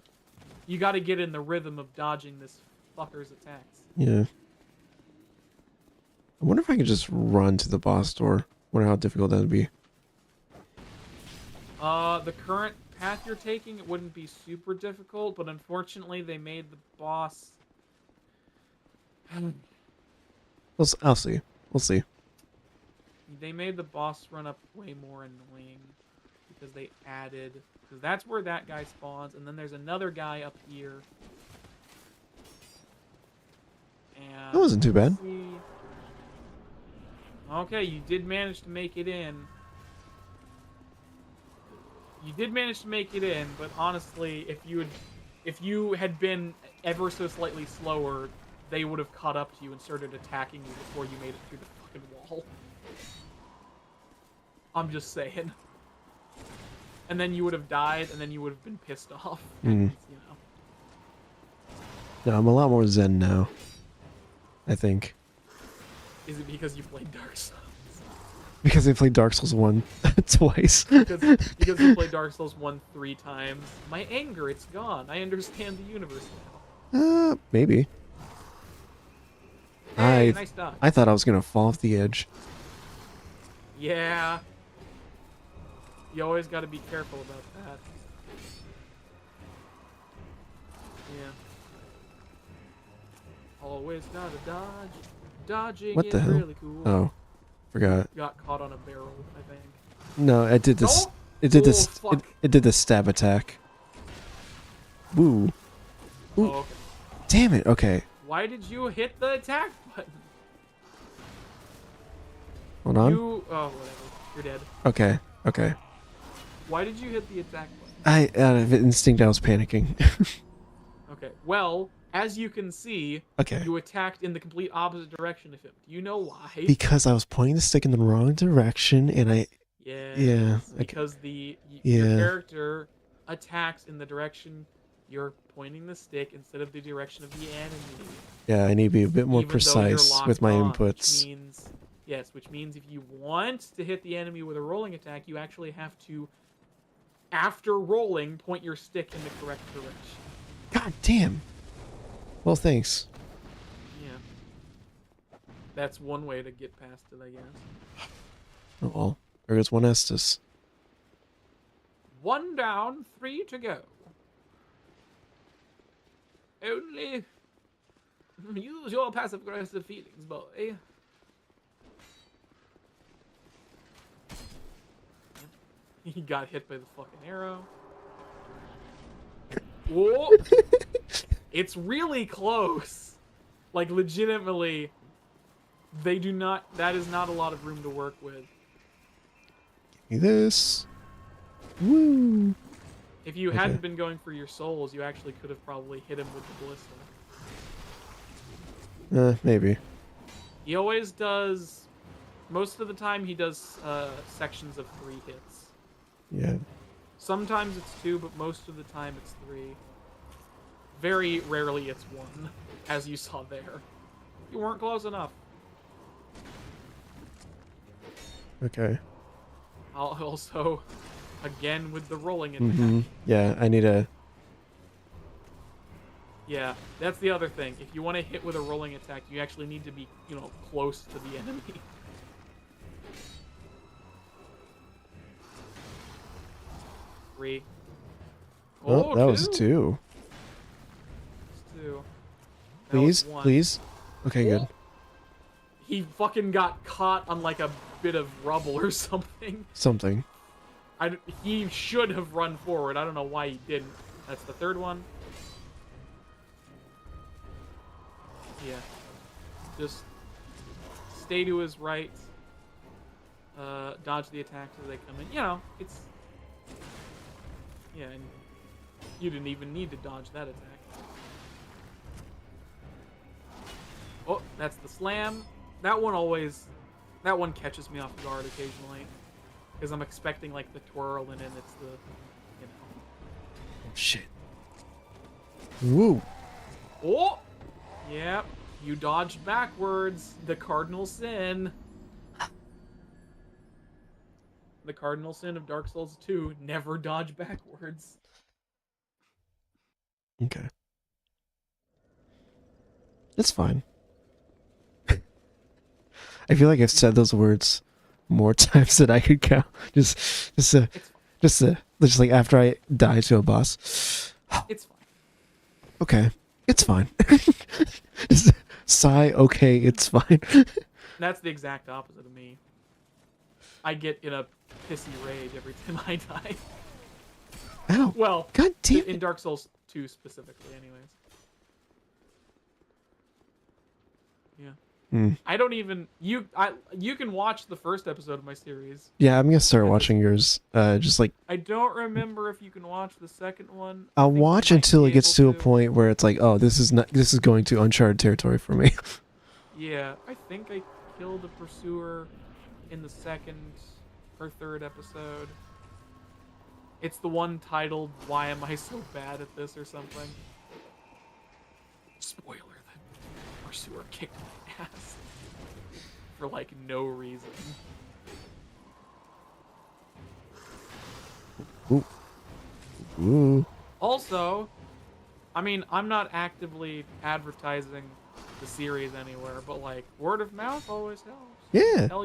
You gotta get in the rhythm of dodging this fucker's attacks. Yeah. I wonder if I could just run to the boss door. Wonder how difficult that would be. The current path you're taking, it wouldn't be super difficult, but unfortunately they made the boss... I'll see. We'll see. They made the boss run up way more annoying because they added... Because that's where that guy spawns, and then there's another guy up here. And That wasn't too bad. let's see. Okay, you did manage to make it in. You did manage to make it in, but honestly, if you had been ever so slightly slower, they would have caught up to you and started attacking you before you made it through the fucking wall. I'm just saying. And then you would have died, and then you would have been pissed off. And, No, I'm a lot more zen now. I think. Is it because you played Dark Souls? Because I played Dark Souls 1 twice. because you played Dark Souls 1 3 times. My anger, it's gone. I understand the universe now. Maybe. Hey, nice dodge. I thought I was gonna fall off the edge. Yeah. You always got to be careful about that. Yeah. Always gotta dodge. Dodging What the is hell? really cool. Oh, forgot. Got caught on a barrel, I think. No, it did this. Don't- It did Oh, this. fuck. It did the stab attack. Woo. Ooh. Oh, okay. Damn it. Okay. Why did you hit the attack button? Hold on. Oh, whatever. You're dead. Okay. Okay. Why did you hit the attack button? Out of instinct, I was panicking. Okay. Well, as you can see, Okay. you attacked in the complete opposite direction of him. Do you know why? Because I was pointing the stick in the wrong direction, and I. Yes, Yeah, okay. because your Yeah. character attacks in the direction you're pointing the stick instead of the direction of the enemy. Yeah, I need to be a bit more Even though you're precise locked with my on, inputs. which means if you want to hit the enemy with a rolling attack, you actually have to, after rolling, point your stick in the correct direction. God damn. Well, thanks. Yeah. That's one way to get past it, I guess. Oh well. There goes one Estus. 1 down, 3 to go. Only use your passive-aggressive feelings, boy. He got hit by the fucking arrow. Whoa! It's really close. Like, legitimately, they do not... That is not a lot of room to work with. Give me this. Woo. If you hadn't been going for your souls, you actually could have probably hit him with the ballista. Maybe. He always does... Most of the time, he does sections of 3 hits. Yeah. Sometimes it's 2, but most of the time it's 3. Very rarely it's 1, as you saw there. You weren't close enough. Okay. I'll also, again, with the rolling attack. Mm-hmm. Yeah, I need a... Yeah, that's the other thing. If you want to hit with a rolling attack, you actually need to be, close to the enemy. Three. Oh, that was 2. That's 2. That Please? was 1. Please? Okay, good. He fucking got caught on like a bit of rubble or something. Something. He should have run forward. I don't know why he didn't. That's the 3rd one. Yeah. Just stay to his right. Dodge the attacks as they come in. It's... Yeah, and you didn't even need to dodge that attack. Oh, that's the slam. That one catches me off guard occasionally. Because I'm expecting, like, the twirl, and then it's the, Shit. Woo. Oh! Yep. You dodged backwards. The cardinal sin. The cardinal sin of Dark Souls 2. Never dodge backwards. Okay. It's fine. I feel like I've said those words more times than I could count. Just like after I die to a boss. It's fine. Okay, it's fine. Just sigh. Okay, it's fine. That's the exact opposite of me. I get in a pissy rage every time I die. Ow! Well, God damn in it! Dark Souls 2 specifically, anyways. Yeah. I don't even you can watch the first episode of my series. Yeah, I'm gonna start watching yours. Just like I don't remember if you can watch the second one. I'll watch until it gets to a point where it's like, oh, this is going to uncharted territory for me. Yeah, I think I killed a pursuer in the 2nd or 3rd episode. It's the one titled "Why Am I So Bad at This" or something. Spoiler: the pursuer kicked my ass for like no reason. Ooh. Ooh. Also, I mean, I'm not actively advertising the series anywhere, but like word of mouth always helps. Yeah. Tell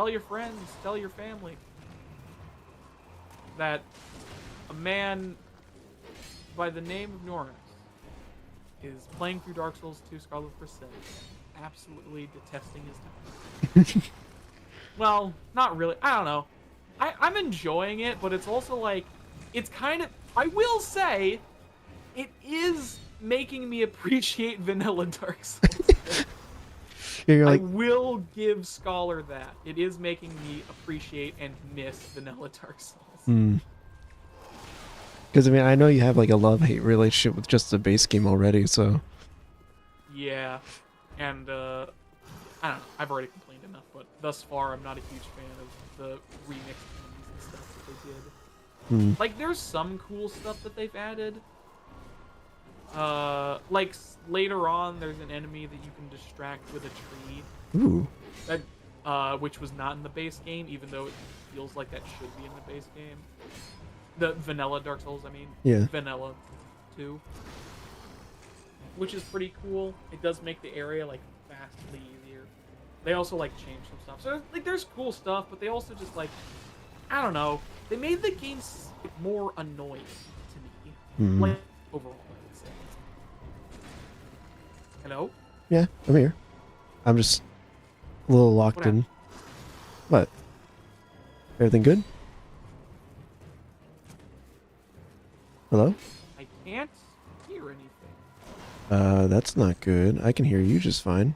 your friends, tell your family that a man by the name of Noryx is playing through Dark Souls 2 Scarlet Crusade, absolutely detesting his time. Well, not really. I don't know. I'm enjoying it, but it's also like, it's kind of, I will say, it is making me appreciate vanilla Dark Souls. You're like, I will give Scholar that. It is making me appreciate and miss vanilla Dark Souls. because I mean, I know you have like a love-hate relationship with just the base game already, so. Yeah, and I don't know. I've already complained enough, but thus far, I'm not a huge fan of the remixed enemies and stuff that they did. Like, there's some cool stuff that they've added. Like later on, there's an enemy that you can distract with a tree. Ooh. That, which was not in the base game, even though it feels like that should be in the base game. The vanilla Dark Souls, I mean. Yeah. Vanilla 2. Which is pretty cool. It does make the area, like, vastly easier. They also, like, change some stuff. So, like, there's cool stuff, but they also just, like, I don't know. They made the game more annoying to me. Like, overall, I would say. Hello? Yeah, I'm here. I'm just a little locked in. What? Everything good? Hello? I can't hear anything. That's not good. I can hear you just fine.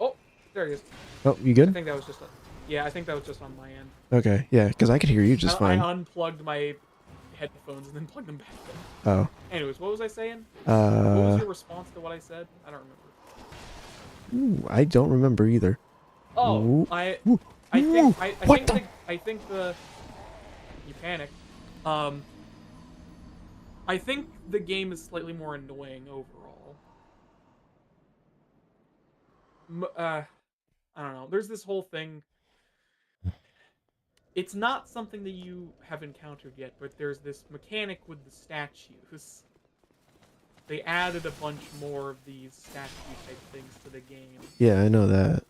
Oh, there he is. Oh, you I good? think that was just yeah, I think that was just on my end. Okay, yeah, because I could hear you just fine. I unplugged my headphones and then plugged them back in. Oh. Anyways, what was I saying? What was your response to what I said? I don't remember. Ooh, I don't remember either. Oh, Ooh. I Ooh. think the you panic. I think the game is slightly more annoying overall. I don't know. There's this whole thing. It's not something that you have encountered yet, but there's this mechanic with the statues. They added a bunch more of these statue-type things to the game. Yeah, I know that.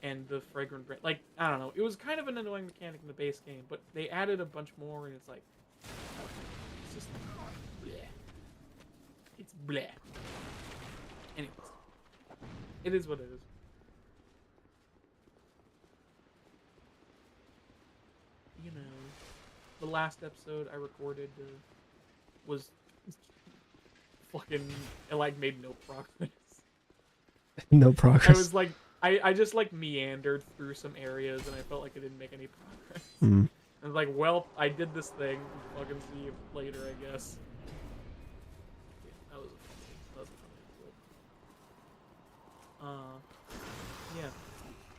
And the fragrant bread. Like, I don't know. It was kind of an annoying mechanic in the base game, but they added a bunch more, and it's like... It's just... bleh. It's bleh. Anyways. It is what it is. You know, the last episode I recorded was fucking, it like made no progress. No progress. I was like, I just like meandered through some areas and I felt like I didn't make any progress. I was like, well, I did this thing. Fucking see you later, I guess. Yeah, that was a fun episode. Yeah.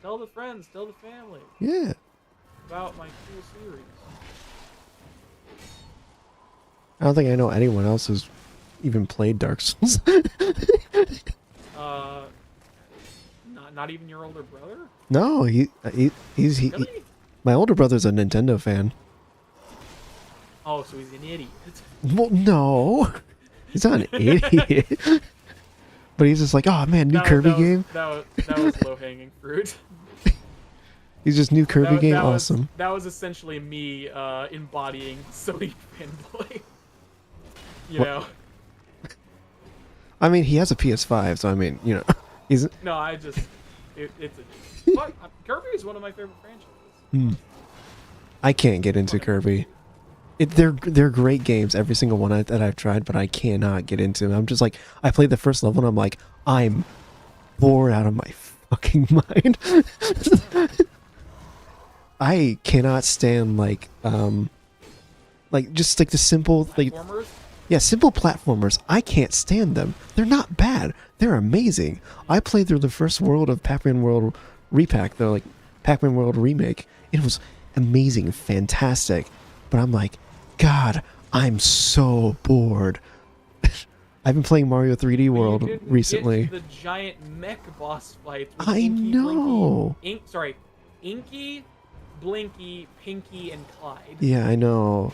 Tell the friends, tell the family. Yeah. About my cool series. I don't think I know anyone else who's even played Dark Souls. Not even your older brother? No, he's Really? my older brother's a Nintendo fan. Oh, so he's an idiot. Well, no, he's not an idiot. But he's just like, oh man, new Kirby game. That was low hanging fruit. He's just new Kirby game, that awesome. That was essentially me embodying Sony fanboy. You know. I mean, he has a PS5, so I mean, you know, he's. No, I just it's a. But Kirby is one of my favorite franchises. I can't get into Kirby. They're great games, every single one that I've tried, but I cannot get into them. I'm just like, I played the first level and I'm like, I'm bored out of my fucking mind. I cannot stand like just like the simple like Platformers? yeah, simple platformers. I can't stand them. They're not bad. They're amazing. I played through the first world of Pac-Man World Repack, the like Pac-Man World Remake. It was amazing, fantastic. But I'm like, God, I'm so bored. I've been playing Mario 3D But World you didn't recently. get to the giant mech boss fights with I Inky, know. Inky, Blinky, Pinky, and Clyde. Yeah, I know.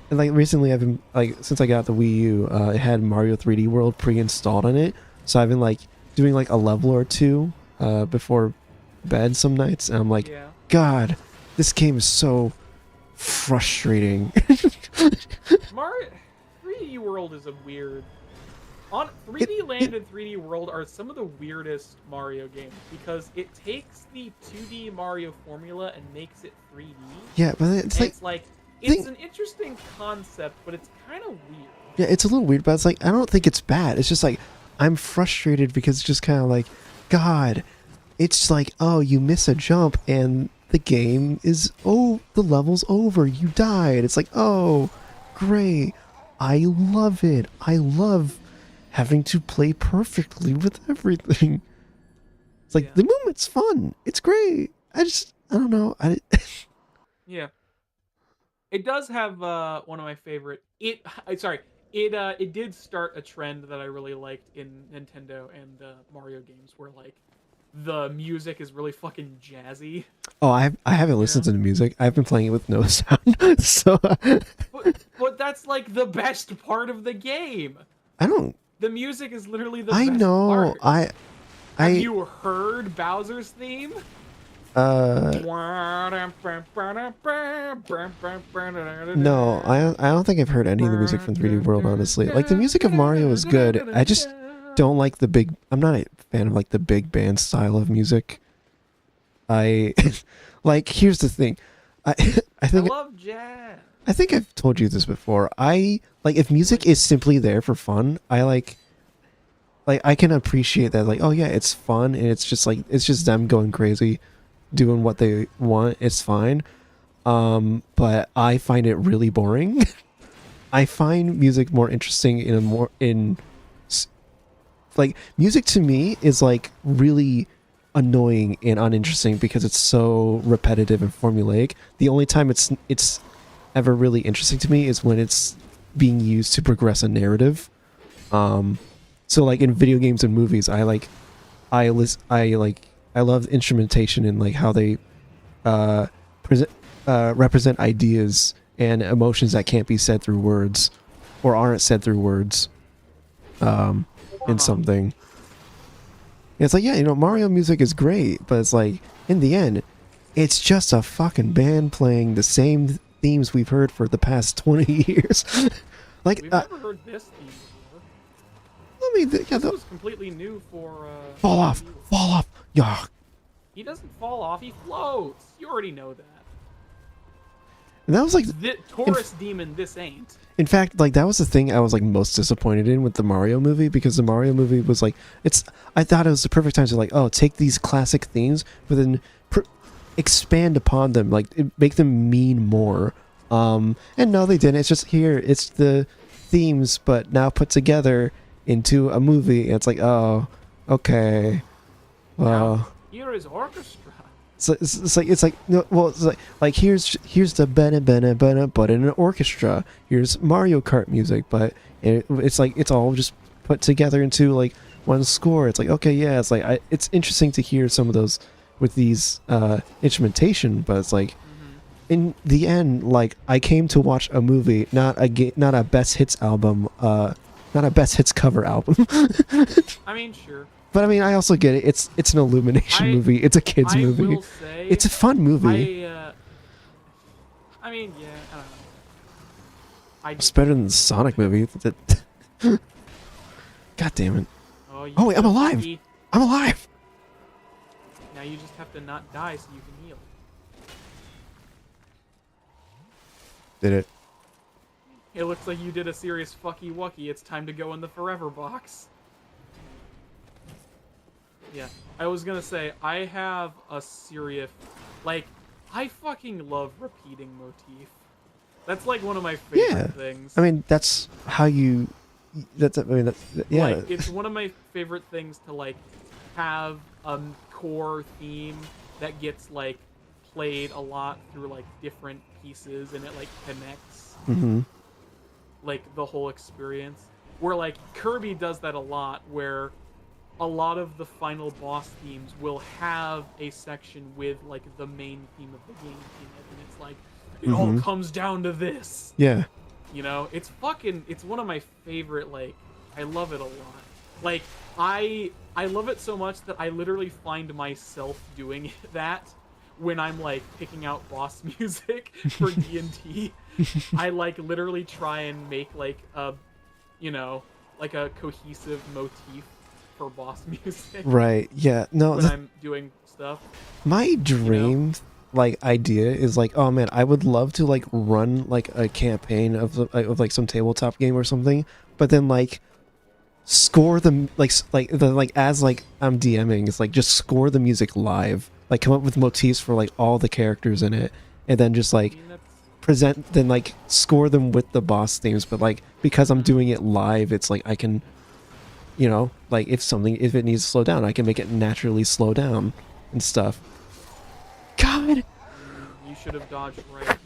And like recently, I've been like since I got the Wii U, it had Mario 3D World pre-installed on it, so I've been like doing like a level or two before bed some nights, and I'm like, Yeah. God, this game is so frustrating. Mario 3D World is a weird. 3D Land and 3D World are some of the weirdest Mario games because it takes the 2D Mario formula and makes it 3D. Yeah, but it's like it's an interesting concept, but it's kind of weird. yeah, it's a little weird, but it's like I don't think it's bad. It's just like I'm frustrated because it's just kind of like, God, it's like, oh, you miss a jump and the game is the level's over. You died. It's like, oh, great. I love it. I love having to play perfectly with everything. It's like the movement's fun. It's great. I don't know. Yeah. It does have one of my favorite. It did start a trend that I really liked in Nintendo and Mario games, where like the music is really fucking jazzy. Oh, I haven't listened to the music. I've been playing it with no sound. So but that's like the best part of the game. I don't. The music is literally the I best know. part. Have you heard Bowser's theme? No, I don't think I've heard any of the music from 3D World, honestly. Like, the music of Mario is good. I just don't like the big... I'm not a fan of, like, the big band style of music. Like, here's the thing. I love jazz. I think I've told you this before. If music is simply there for fun, I can appreciate that. Like, oh yeah, it's fun, and it's just them going crazy, doing what they want. It's fine. But I find it really boring. I find music more interesting like, music to me is like really annoying and uninteresting because it's so repetitive and formulaic. The only time it's ever really interesting to me is when it's being used to progress a narrative. So like in video games and movies, I love instrumentation and like how they represent ideas and emotions that can't be said through words or aren't said through words in something. It's like, yeah, Mario music is great, but it's like, in the end, it's just a fucking band playing the same themes we've heard for the past 20 years. Like, we've never heard this theme before. I mean, this was completely new for fall off, yeah. He doesn't fall off, he floats. You already know that. And that was like the Taurus demon. This ain't. In fact, like, that was the thing I was like most disappointed in with the Mario movie, because the Mario movie was like, I thought it was the perfect time to like, oh, take these classic themes, but then expand upon them, like make them mean more. And no, they didn't. It's just it's the themes, but now put together into a movie. And it's like, oh, okay, well. Now, here is orchestra. It's like no, well, it's like here's the bana but in an orchestra. Here's Mario Kart music, but it's like it's all just put together into like one score. It's like, okay, yeah, it's like it's interesting to hear some of those with these instrumentation, but it's like in the end, like, I came to watch a movie, not a best hits album, not a best hits cover album. I mean, sure. But I mean, I also get it. It's an Illumination movie. It's a kids movie. Will say, it's a fun movie. I mean, yeah, I don't know. It's better than the Sonic movie. God damn it! Oh wait, I'm alive. Lucky. I'm alive. Now you just have to not die so you can heal. Did it? It looks like you did a serious fucky wucky. It's time to go in the forever box. Yeah, I was gonna say, I have a serious, like, I fucking love repeating motif. That's like one of my favorite things. I mean, that's how you. Yeah. Like, it's one of my favorite things to like have a core theme that gets like played a lot through like different pieces, and it like connects like the whole experience. where like Kirby does that a lot, where a lot of the final boss themes will have a section with like the main theme of the game in it, and it's like it all comes down to this. Yeah. You know, it's one of my favorite, like, I love it a lot. Like, I love it so much that I literally find myself doing that when I'm, like, picking out boss music for D&D. I, like, literally try and make, like, a, you know, like a cohesive motif for boss music. Right. Yeah. No, when I'm doing stuff. my dream, like, idea is like, oh man, I would love to like run like a campaign of like some tabletop game or something, but then like score the as like I'm DMing, it's like just score the music live, like come up with motifs for like all the characters in it, and then just like present, then like score them with the boss themes. But like because I'm doing it live, it's like I can, you know, like if it needs to slow down, I can make it naturally slow down and stuff. God, you should have dodged right.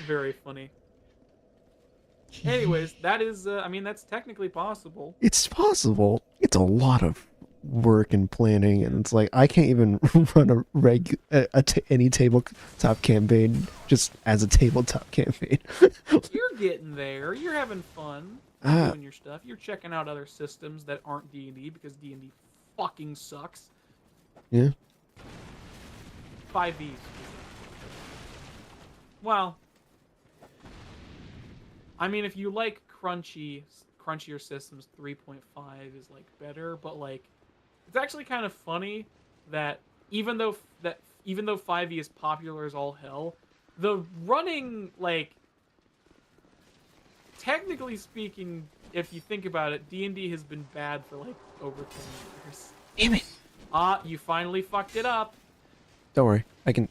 Very funny. Anyways, that is, I mean, that's technically possible. It's possible. It's a lot of work and planning, and it's like I can't even run any tabletop campaign just as a tabletop campaign. You're getting there. You're having fun doing your stuff. You're checking out other systems that aren't D&D because D&D fucking sucks. Yeah. 5e. Well, I mean, if you like crunchier systems, 3.5 is like better, but like it's actually kind of funny that even though 5e is popular as all hell, the running, like, technically speaking, if you think about it, D&D has been bad for like over 10 years. Damn it. You finally fucked it up. Don't worry. I can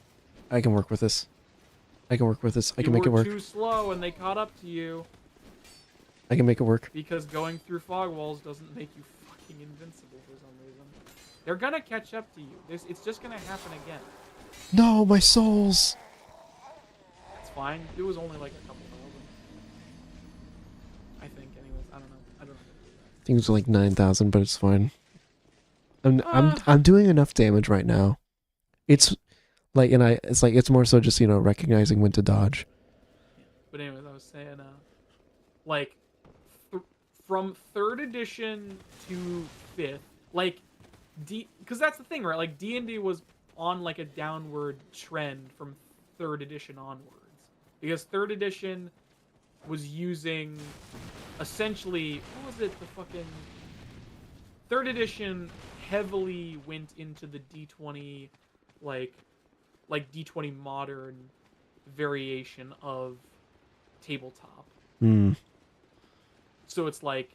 work with this. I can work with this. I can make it work. You were too slow and they caught up to you. I can make it work. Because going through fog walls doesn't make you fucking invincible for some reason. They're gonna catch up to you. It's just gonna happen again. No, my souls. It's fine. It was only like a couple thousand. I think, anyways. I don't know. I think it was like 9,000, but it's fine. I'm doing enough damage right now. It's like, it's more so just, you know, recognizing when to dodge. But anyways, I was saying, like, from 3rd edition to 5th, like, because that's the thing, right? Like, D&D was on, like, a downward trend from 3rd edition onwards. Because 3rd edition was using, essentially, what was it, the fucking... 3rd edition heavily went into the D20, like D20 modern variation of tabletop. So it's like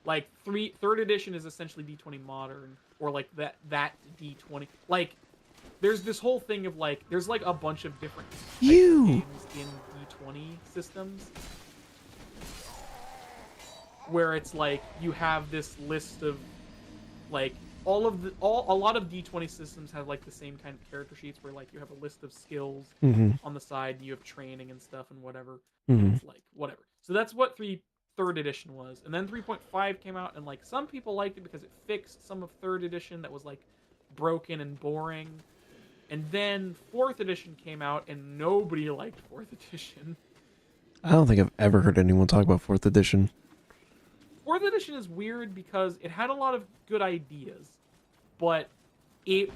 3rd edition is essentially D20 modern, or like that D20. Like, there's this whole thing of like, there's like a bunch of different games in D20 systems, where it's like you have this list of like a lot of D20 systems have like the same kind of character sheets where like you have a list of skills on the side, and you have training and stuff and whatever. It's like whatever. So that's what 3rd edition was. And then 3.5 came out, and like some people liked it because it fixed some of 3rd edition that was like broken and boring. And then 4th edition came out, and nobody liked 4th edition. I don't think I've ever heard anyone talk about 4th edition. 4th edition is weird because it had a lot of good ideas, but it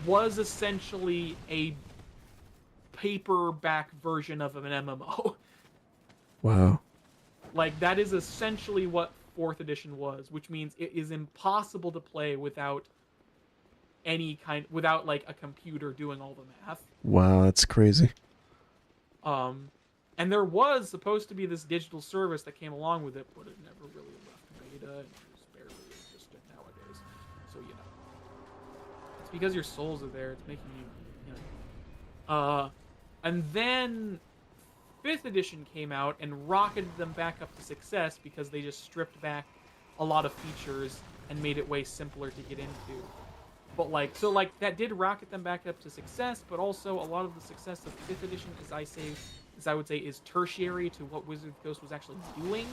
was essentially a paperback version of an MMO. Wow. Like, that is essentially what 4th edition was, which means it is impossible to play without like a computer doing all the math. Wow, that's crazy. And there was supposed to be this digital service that came along with it, but it never really left beta, and it's barely existent nowadays. So, you know. It's because your souls are there, it's making you know. And then 5th edition came out and rocketed them back up to success because they just stripped back a lot of features and made it way simpler to get into. But like, so like that did rocket them back up to success, but also a lot of the success of 5th edition, as I would say, is tertiary to what Wizard of the Coast was actually doing.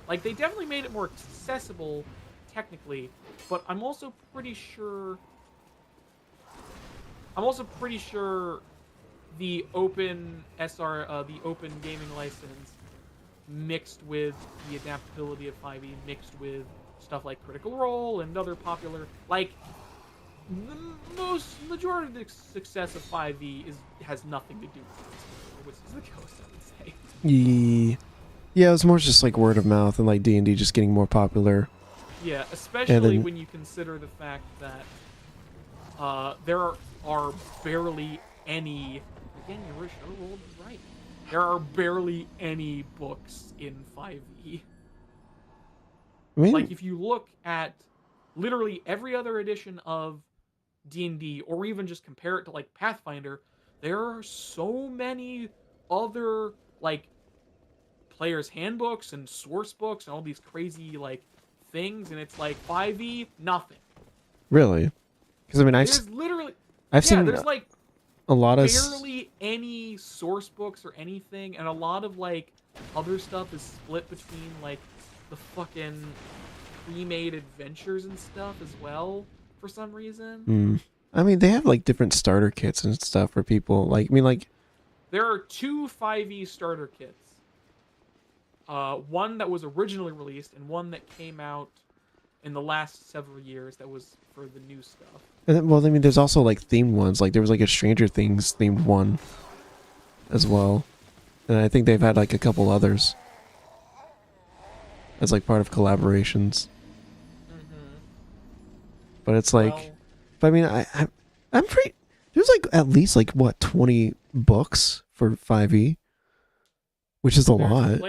Like they definitely made it more accessible technically, but I'm also pretty sure the open the open gaming license mixed with the adaptability of 5e, mixed with stuff like Critical Role and other popular, like the majority of the success of 5e has nothing to do with Wizards of the Coast, I would say. Yeah, it was more just like word of mouth and like D&D just getting more popular. Yeah, especially when you consider the fact that there are barely any. Again, your show rolled right. There are barely any books in 5e. I mean, Like if you look at literally every other edition of D&D, or even just compare it to like Pathfinder, there are so many other like players' handbooks and source books and all these crazy like things, and it's like 5e nothing. really? Because I mean, I've seen there's like a lot of barely any source books or anything, and a lot of like other stuff is split between like the fucking pre-made adventures and stuff as well for some reason. I mean, they have like different starter kits and stuff for people. Like, I mean, like there are 2 5e starter kits. One that was originally released and one that came out in the last several years that was for the new stuff. And then, well, I mean, there's also like themed ones. Like there was like a Stranger Things themed one as well, and I think they've had like a couple others as like part of collaborations. But it's like, Well, but I mean, I'm pretty. There's like at least like what 20 books for 5e, which is a lot.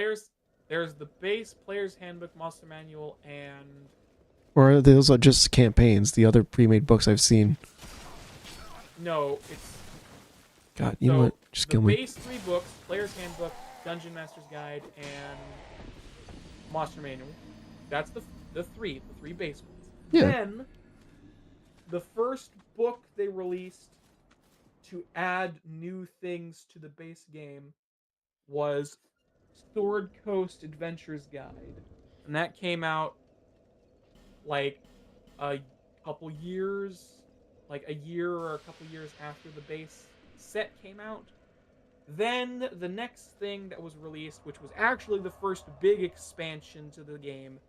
There's the base player's handbook, monster manual, and Or those are just campaigns. The other pre-made books I've seen. no, it's God, you know what? Just kill the me. base 3 books: player's handbook, dungeon master's guide, and monster manual. That's the three base ones. Yeah. Then the first book they released to add new things to the base game was Sword Coast Adventures Guide, and that came out like a couple years, like a year or a couple years after the base set came out. Then the next thing that was released, which was actually the first big expansion to the game,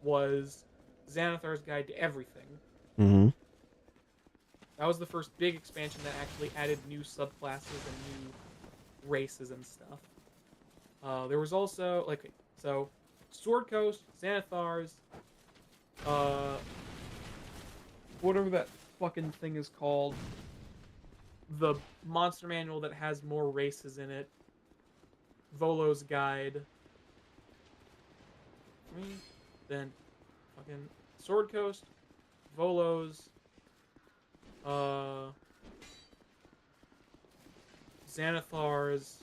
was Xanathar's Guide to Everything. Mm-hmm. That was the first big expansion that actually added new subclasses and new races and stuff. There was also so Sword Coast, Xanathar's, whatever that fucking thing is called, the monster manual that has more races in it, Volo's Guide, then fucking Sword Coast, Volo's, Xanathar's,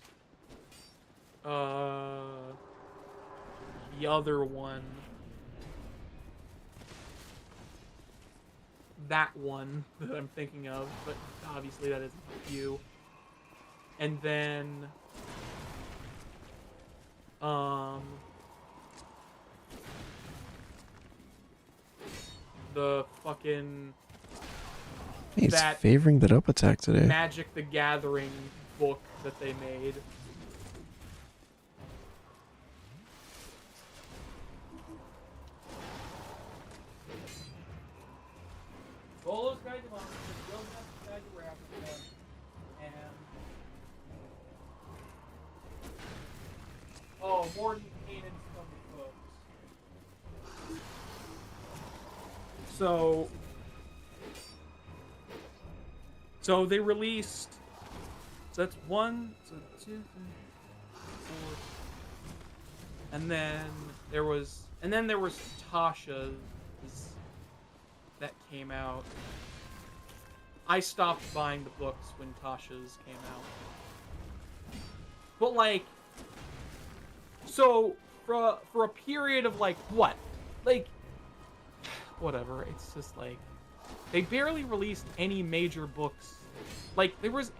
the other one, that one that I'm thinking of, but obviously that isn't you. And then, the fucking He's that favoring that up attack today. Magic the Gathering book that they made. Volo's Guide to Monsters, Gilgamesh Guide to Ravnica, and Morton Kanan's Thunder Foes. So they released. So that's 1, so 2, 3, 4, and then there was Tasha's that came out. I stopped buying the books when Tasha's came out. But like, so for a period of like what, like whatever. It's just like they barely released any major books. Like there was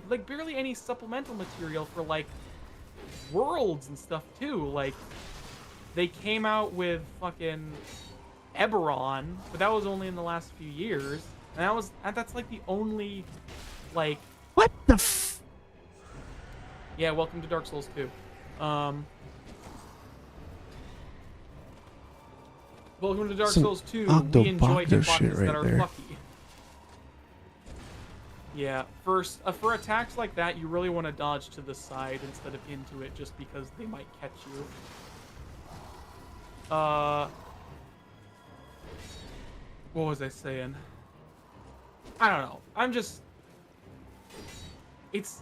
like barely any supplemental material for like worlds and stuff too. Like they came out with fucking Eberron, but that was only in the last few years, and that's like the only like What the f? yeah. Welcome to Dark Souls 2. Welcome to Dark Some Souls 2. We enjoy Octobogdo shit hitboxes right that are there. fucky. Yeah, first for attacks like that, you really want to dodge to the side instead of into it, just because they might catch you. What was I saying? I don't know. I'm just. It just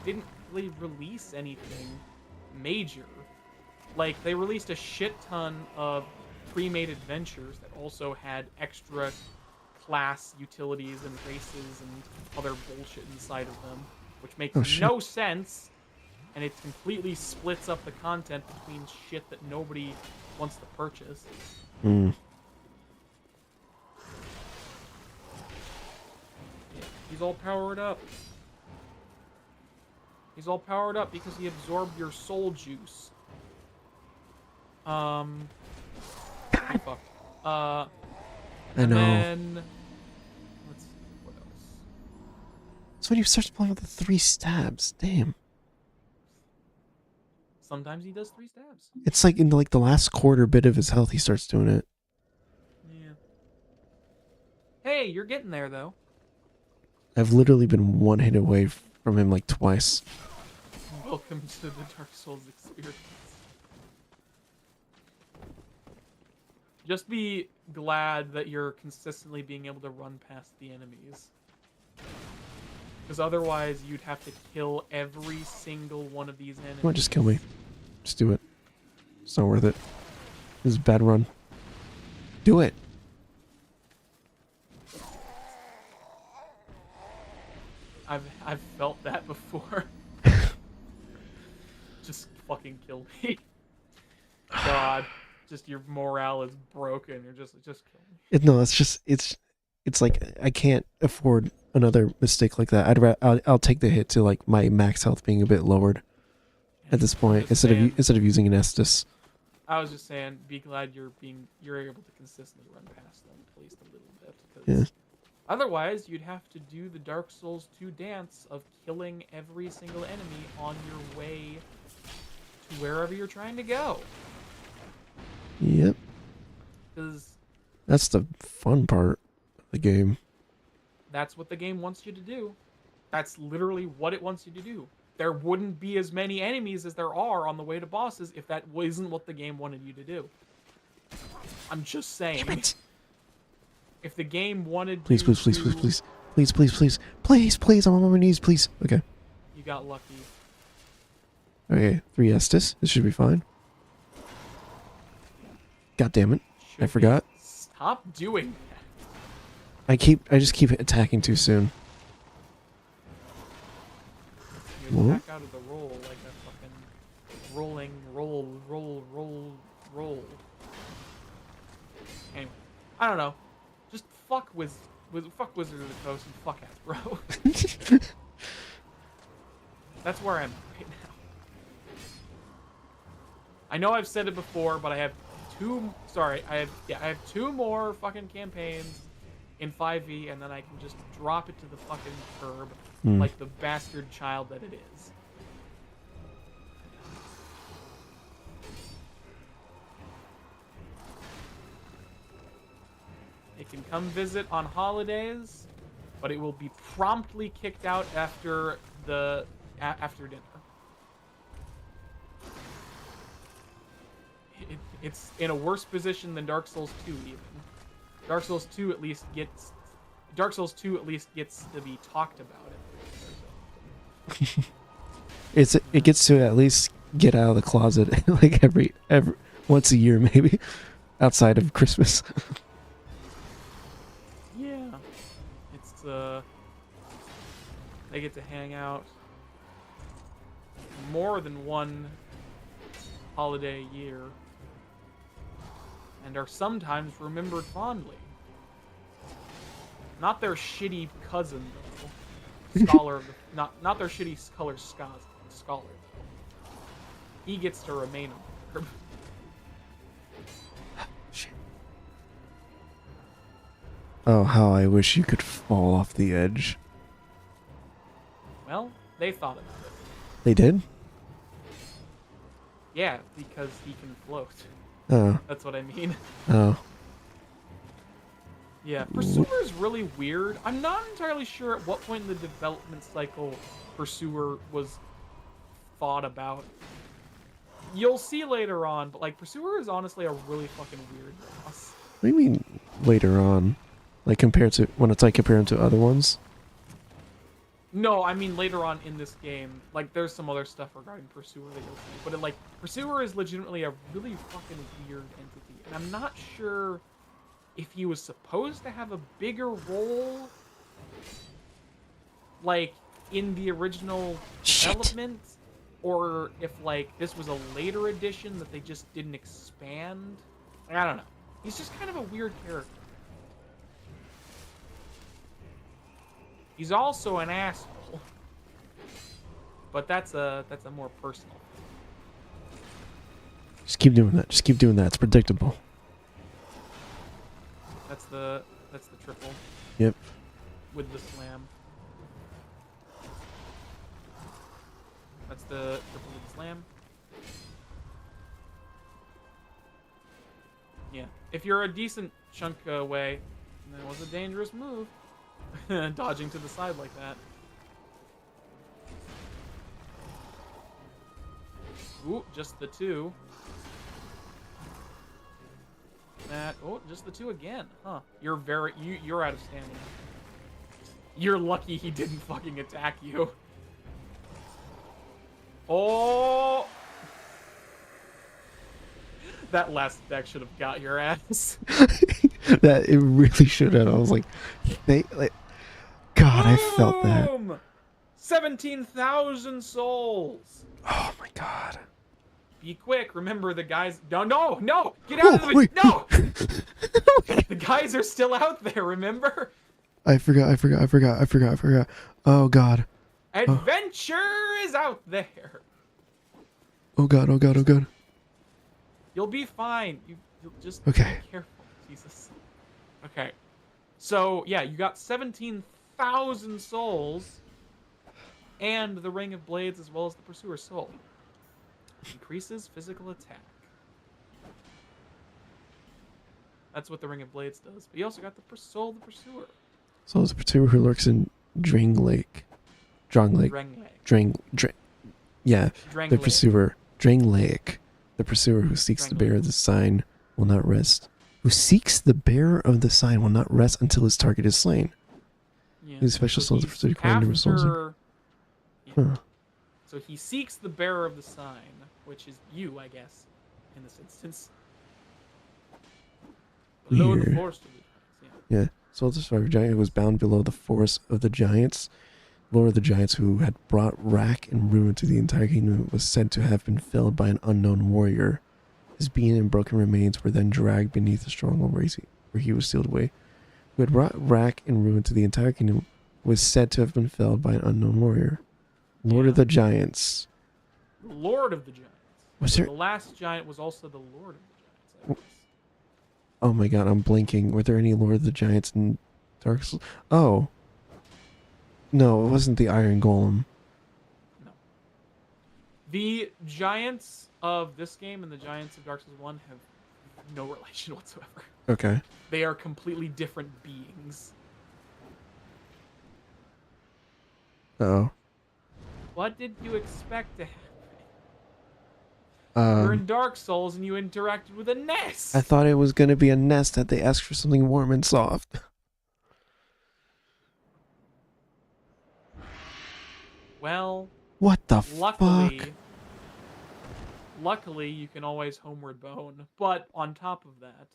didn't really release anything major. Like they released a shit ton of pre-made adventures that also had extra class utilities and races and other bullshit inside of them, which makes no sense, and it completely splits up the content between shit that nobody wants to purchase. Hmm. Yeah, he's all powered up. He's all powered up because he absorbed your soul juice. Fuck. I And know. then let's see what else. So when you start playing with the 3 stabs, damn. Sometimes he does 3 stabs. It's like in like the last quarter bit of his health, he starts doing it. Yeah. Hey, you're getting there though. I've literally been one hit away from him like twice. Welcome to the Dark Souls experience. Just be glad that you're consistently being able to run past the enemies. Because otherwise, you'd have to kill every single one of these enemies. Come on, just kill me. Just do it. It's not worth it. This is a bad run. Do it. I've felt that before. Just fucking kill me. God. Just your morale is broken. You're just kill me. No, it's like I can't afford another mistake like that. I'll take the hit to like my max health being a bit lowered at this point instead of using an Estus. I was just saying, be glad you're able to consistently run past them at least a little bit. Yeah. Otherwise, you'd have to do the Dark Souls 2 dance of killing every single enemy on your way to wherever you're trying to go. Yep. Because that's the fun part of the game. That's what the game wants you to do. That's literally what it wants you to do. There wouldn't be as many enemies as there are on the way to bosses if that wasn't what the game wanted you to do. I'm just saying. Damn it. If the game wanted please, you please, please, to... please, please, please, please, please, please, please, I'm on my knees, please. Okay. You got lucky. Okay, 3 Estus. This should be fine. God damn it. I forgot. Stop doing that. I just keep attacking too soon. You attack out of the roll like a fucking rolling roll. Anyway, I don't know. Just fuck fuck Wizard of the Coast and fuck Hasbro. That's where I'm right now. I know I've said it before, but I have I have 2 more fucking campaigns in 5e, and then I can just drop it to the fucking curb like the bastard child that it is. It can come visit on holidays, but it will be promptly kicked out after after dinner. It's in a worse position than Dark Souls 2 even. Dark Souls 2 at least gets to be talked about it. It gets to at least get out of the closet like every once a year maybe, outside of Christmas. Yeah, it's they get to hang out more than one holiday a year. and are sometimes remembered fondly. Not their shitty cousin, though. Scholar of the, not their shitty scholar. Though. He gets to remain a member. Shit. Oh, how I wish you could fall off the edge. Well, they thought about it. They did? Yeah, because he can float. Oh. That's what I mean. Oh. Yeah, Pursuer is really weird. I'm not entirely sure at what point in the development cycle Pursuer was thought about. You'll see later on, but like Pursuer is honestly a really fucking weird boss. What do you mean later on? Like compared to when it's like compared to other ones? No, I mean later on in this game. Like there's some other stuff regarding Pursuer that you'll see, but like Pursuer is legitimately a really fucking weird entity, and I'm not sure if he was supposed to have a bigger role, like in the original development, or if like this was a later edition that they just didn't expand. Like, I don't know. He's just kind of a weird character. He's also an asshole, but that's a more personal thing. Just keep doing that. Just keep doing that. It's predictable. That's the triple. Yep. With the slam. That's the triple with the slam. Yeah. If you're a decent chunk away, that was a dangerous move. Dodging to the side like that. Ooh, just the two. That, oh, just the two again, huh? You're out of stamina. You're lucky he didn't fucking attack you. Oh! That last attack should have got your ass. That it really should have. I was like, God, I felt that. Boom! 17,000 souls. Oh my god. Be quick. Remember the guys. No! Get out of the way. No! The guys are still out there. Remember? I forgot. Oh god. Adventure is out there. Oh god. You'll be fine. You'll just Okay. be careful. Jesus. Okay. So yeah, you got 17,000 souls, and the Ring of Blades as well as the Pursuer Soul. Increases physical attack. That's what the Ring of Blades does. But you also got the Soul of the Pursuer. So it's the Pursuer who lurks in Drang Lake. Yeah. The Pursuer. Drang Lake. The Pursuer who seeks the bearer of the sign will not rest. Who seeks the bearer of the sign will not rest until his target is slain. Yeah. His special souls are for 30 results. Huh. So he seeks the bearer of the sign, which is you, I guess, in this instance. Below the forest of the giants, yeah. Soul of the Survivor Giant who was bound below the forest of the giants. Lord of the Giants who had brought wrack and ruin to the entire kingdom was said to have been felled by an unknown warrior. His being and broken remains were then dragged beneath the stronghold where he was sealed away. Who had brought wrack and ruin to the entire kingdom was said to have been felled by an unknown warrior. Lord of the Giants. Lord of the Giants. Was there... The last giant was also the Lord of the Giants, I guess. Oh my god, I'm blinking. Were there any Lord of the Giants in Dark Souls? Oh. No, it wasn't the Iron Golem. No. The giants of this game and the giants of Dark Souls 1 have no relation whatsoever. Okay. They are completely different beings. Uh-oh. What did you expect to happen? You're in Dark Souls and you interacted with a nest. I thought it was going to be a nest that they asked for something warm and soft. Well, what the fuck? Luckily, you can always homeward bone, but on top of that,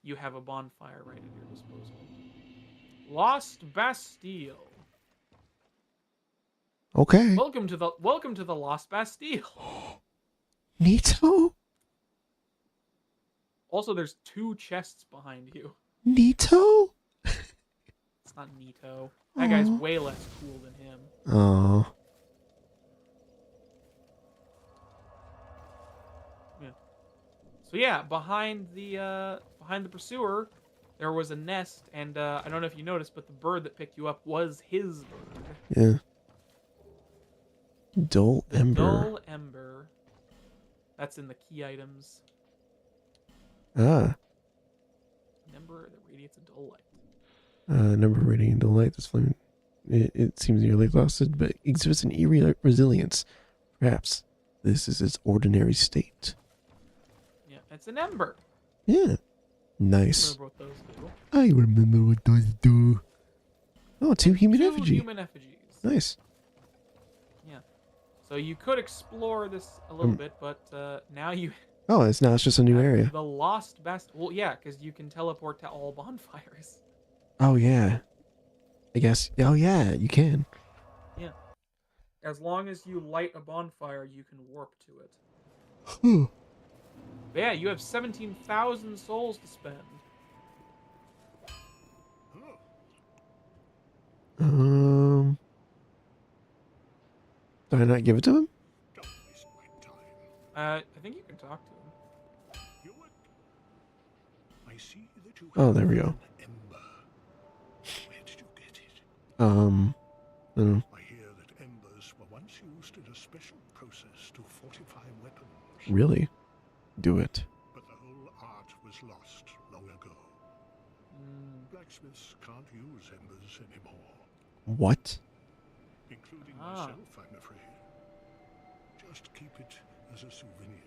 you have a bonfire right at your disposal. Lost Bastille. Okay. Welcome to the Lost Bastille. Nito? Also, there's 2 chests behind you. Nito? It's not Nito. That guy's Aw. way less cool than him. Oh. Yeah. So yeah, behind the pursuer, there was a nest, and I don't know if you noticed, but the bird that picked you up was his bird. Yeah. Dull The Ember. dull ember. That's in the key items. Ah. An ember that radiates a dull light. Number radiating dull light. This flame. It seems nearly exhausted, but exhibits an eerie resilience. Perhaps this is its ordinary state. Yeah, it's an ember. Yeah. Nice. Remember what those do. I remember what those do. Oh, 2 human 2 effigy. human effigies. Nice. Yeah. So you could explore this a little bit, but now you Oh, it's just a new have area. the lost best. Well, yeah, because you can teleport to all bonfires. Oh, yeah. I guess. Oh, yeah, you can. Yeah. As long as you light a bonfire, you can warp to it. But yeah, you have 17,000 souls to spend. Did I not give it to him? Don't waste my time. I think you can talk to him. Hewitt, I see that you Oh, have there we go. an ember. Where did you get it? I don't know. I hear that embers were once used in a special process to fortify weapons. Really? Do it. But the whole art was lost long ago. Blacksmiths can't use embers anymore, What? including Ah. myself, I'm afraid. Just keep it as a souvenir.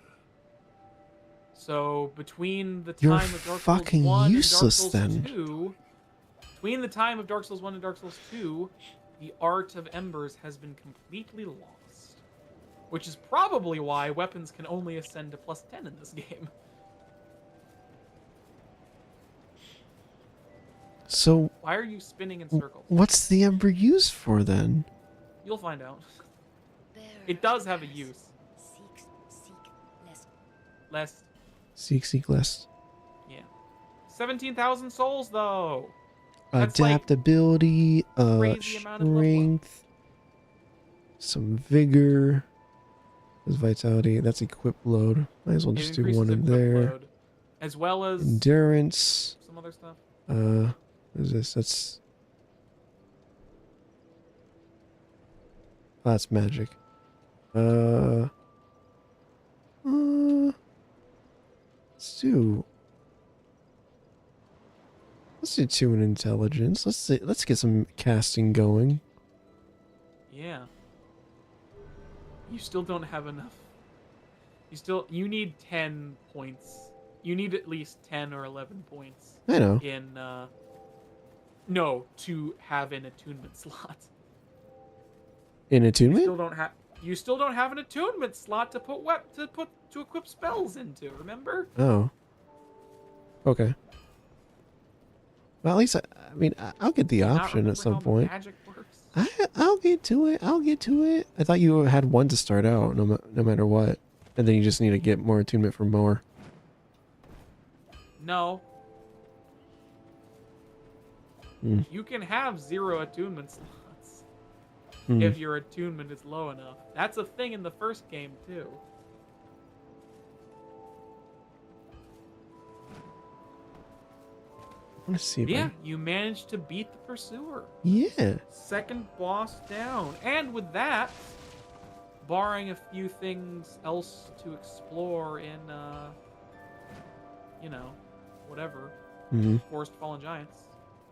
So between the You're time of Dark Souls fucking 1 useless and Dark Souls then. 2, between the time of Dark Souls 1 and Dark Souls 2, the art of embers has been completely lost. Which is probably why weapons can only ascend to +10 in this game. So, Why are you spinning in circles? what's the ember used for then? You'll find out. Bearer It does have a curse. use. Seek less. Less, Seek less. yeah. 17,000 souls, though. That's like Adaptability, crazy amount of level up. strength, some vigor. There's vitality. That's equip load. Might as well It just do increases one in equip there. load, as well as Endurance. some other stuff. What is this? That's magic. Let's do 2 in intelligence. Let's get some casting going. Yeah. You still don't have enough. You need 10 points. You need at least 10 or 11 points I know. in to have an attunement slot. In You attunement? still don't have an attunement slot to equip spells into, remember? Oh. Okay. Well, at least I'll get the Not option at remember some how point. Magic works. I'll get to it. I thought you had one to start out, no matter what, and then you just need to get more attunement for more. No. Hmm. You can have 0 attunement slots Hmm. if your attunement is low enough. That's a thing in the first game too. I want to see if Yeah, you managed to beat the pursuer. Yeah. Second boss down. And with that, barring a few things else to explore in whatever. Mm-hmm. Forest Fallen Giants.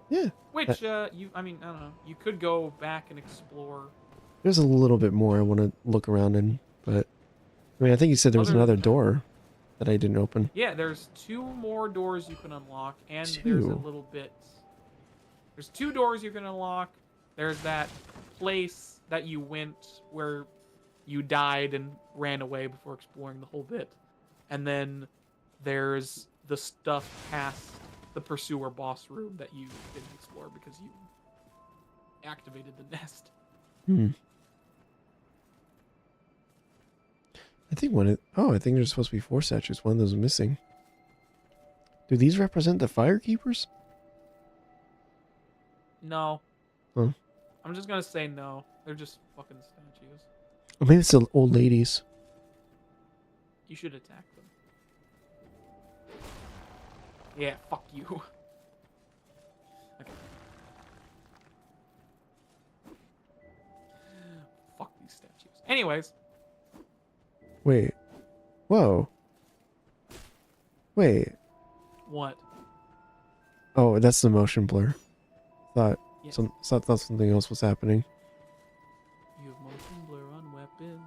Yeah. Which I don't know. You could go back and explore. There's a little bit more I want to look around in, but I think you said there was Other another than that- door that I didn't open. Yeah, there's 2 more doors you can unlock, and there's a 2. little bit. There's 2 doors you can unlock. There's that place that you went where you died and ran away before exploring the whole bit, and then there's the stuff past the pursuer boss room that you didn't explore because you activated the nest. Hmm. I think I think there's supposed to be 4 statues. One of those is missing. Do these represent the fire keepers? No. Huh. I'm just gonna say no. They're just fucking statues. Or maybe it's the old ladies. You should attack them. Yeah, fuck you. Okay. Fuck these statues. Anyways. Wait. Whoa. Wait. What? Oh, that's the motion blur. Thought Yes. thought something else was happening. You have motion blur on weapons.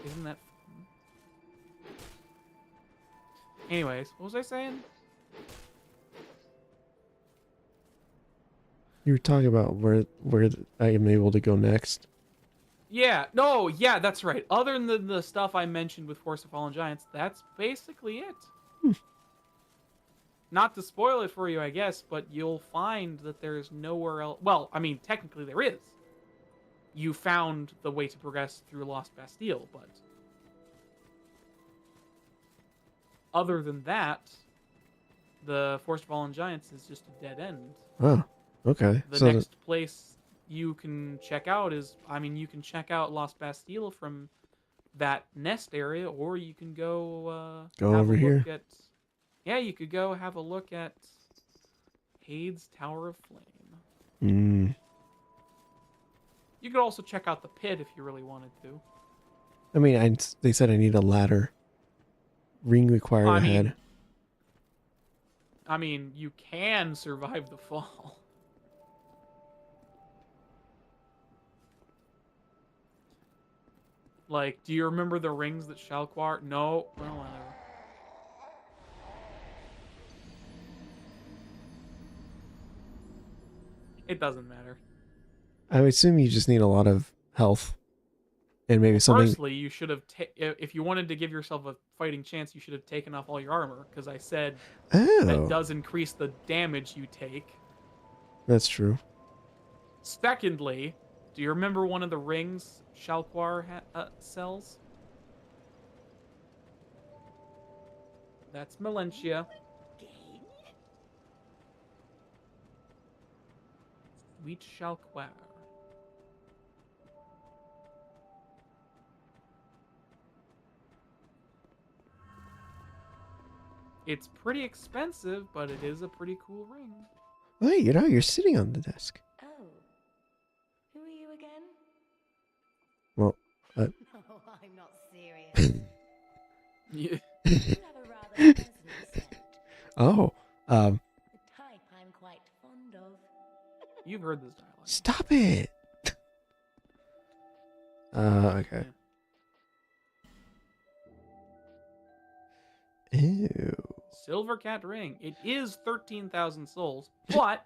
Isn't that fun? Anyways, what was I saying? You were talking about where I am able to go next. Yeah, no, yeah, that's right. Other than the stuff I mentioned with Force of Fallen Giants, that's basically it. Not to spoil it for you, I guess, but you'll find that there's nowhere else. Well, I mean, technically there is. You found the way to progress through Lost Bastille, but other than that, the Force of Fallen Giants is just a dead end. Oh, okay. The next place you can check out is, I mean, you can check out Lost Bastille from that nest area, or you can go Go have over a look here. Yeah, you could go have a look at Hade's Tower of Flame. Mm. You could also check out the pit if you really wanted to. I mean, they said I need a ladder. Ring required ahead. I mean, you can survive the fall. Like, do you remember the rings that Shalquar? No. Well, whatever. It doesn't matter. I would assume you just need a lot of health. And maybe something... Firstly, you should have... if you wanted to give yourself a fighting chance, you should have taken off all your armor. Because I said that does increase the damage you take. That's true. Secondly, do you remember one of the rings Shalquar sells? That's Melentia. Sweet Shalquar. It's pretty expensive, but it is a pretty cool ring. Wait, you're sitting on the desk. Oh. Who are you again? Well, No, I'm not serious. Yeah. You have a rather pleasant scent. oh, The type I'm quite fond of. You've heard this dialogue. stop it. Okay. Ew. Silver Cat ring. It is 13,000 souls, but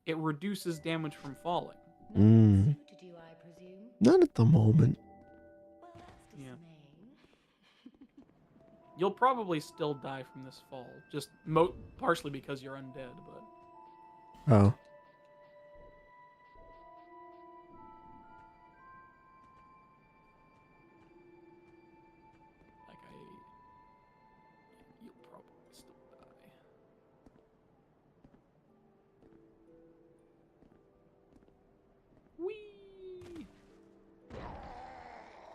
it reduces damage from falling. Mm. To do, I presume. Not at the moment. Well, that's Yeah. dismaying. You'll probably still die from this fall, just partially because you're undead, but Oh. you'll probably still die. Whee!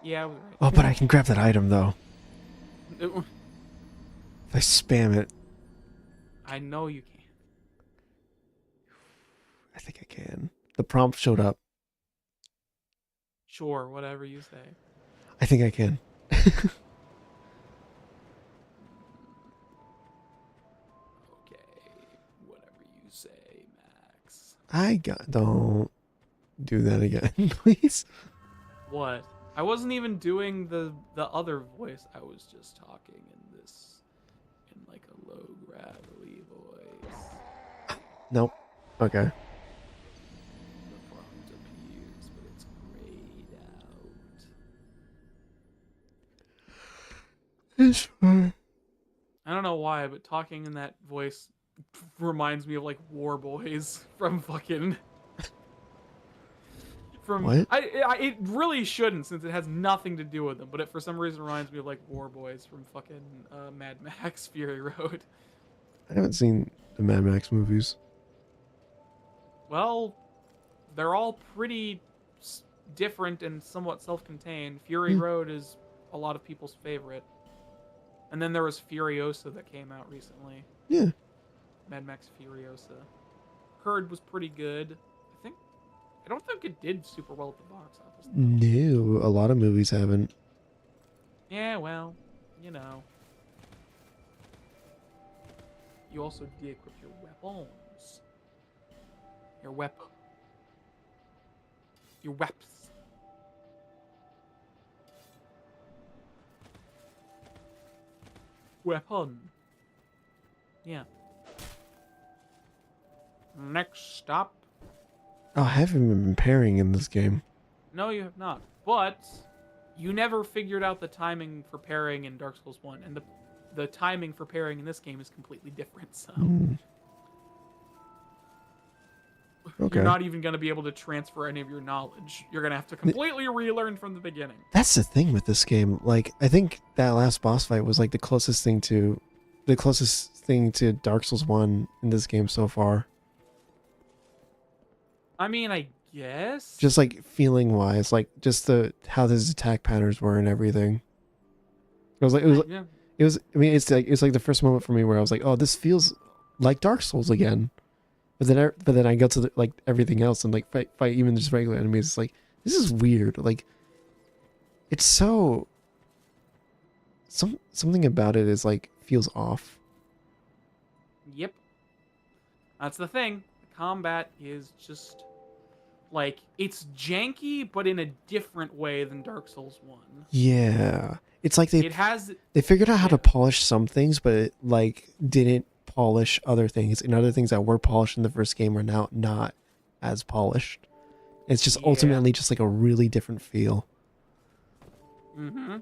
Yeah, I was right. Oh, but I can grab that item though. It- If I spam it, I know you can. I think I can. The prompt showed up. Sure, whatever you say. I think I can. Okay, whatever you say, Max. Don't do that again, please. What? I wasn't even doing the other voice. I was just talking in like a low gravelly voice. Nope. Okay. The prompt appears, but it's grayed out. It's fine. I don't know why, but talking in that voice reminds me of like War Boys from fucking. From What? it really shouldn't, since it has nothing to do with them, but it for some reason reminds me of like War Boys from fucking Mad Max Fury Road. I haven't seen the Mad Max movies. Well, they're all pretty different and somewhat self-contained. Fury Hmm. Road is a lot of people's favorite. And then there was Furiosa that came out recently. Yeah. Mad Max Furiosa. Heard was pretty good. I don't think it did super well at the box office. Though. No, a lot of movies haven't. Yeah, well, you know. You also de-equip your weapons. Your weapon. Your weapons. Weapon. Yeah. Next stop. Oh, I haven't been pairing in this game. No, you have not. But you never figured out the timing for pairing in Dark Souls 1, and the timing for pairing in this game is completely different, so Okay. you're not even going to be able to transfer any of your knowledge. You're going to have to completely relearn from the beginning. That's the thing with this game. Like, I think that last boss fight was like the closest thing to Dark Souls 1 in this game so far. I mean, I guess. Just like feeling wise, like just how his attack patterns were and everything. Yeah. I mean, it's like the first moment for me where I was like, oh, this feels like Dark Souls again. But then I go to like everything else and like fight even just regular enemies. It's like, this is weird. Like, it's so something about it is like feels off. Yep. That's the thing. The combat is just like it's janky, but in a different way than Dark Souls 1. Yeah. It's like they figured out how to yeah. polish some things, but it like didn't polish other things, and other things that were polished in the first game are now not as polished. It's just ultimately just like a really different feel. Mm-hmm.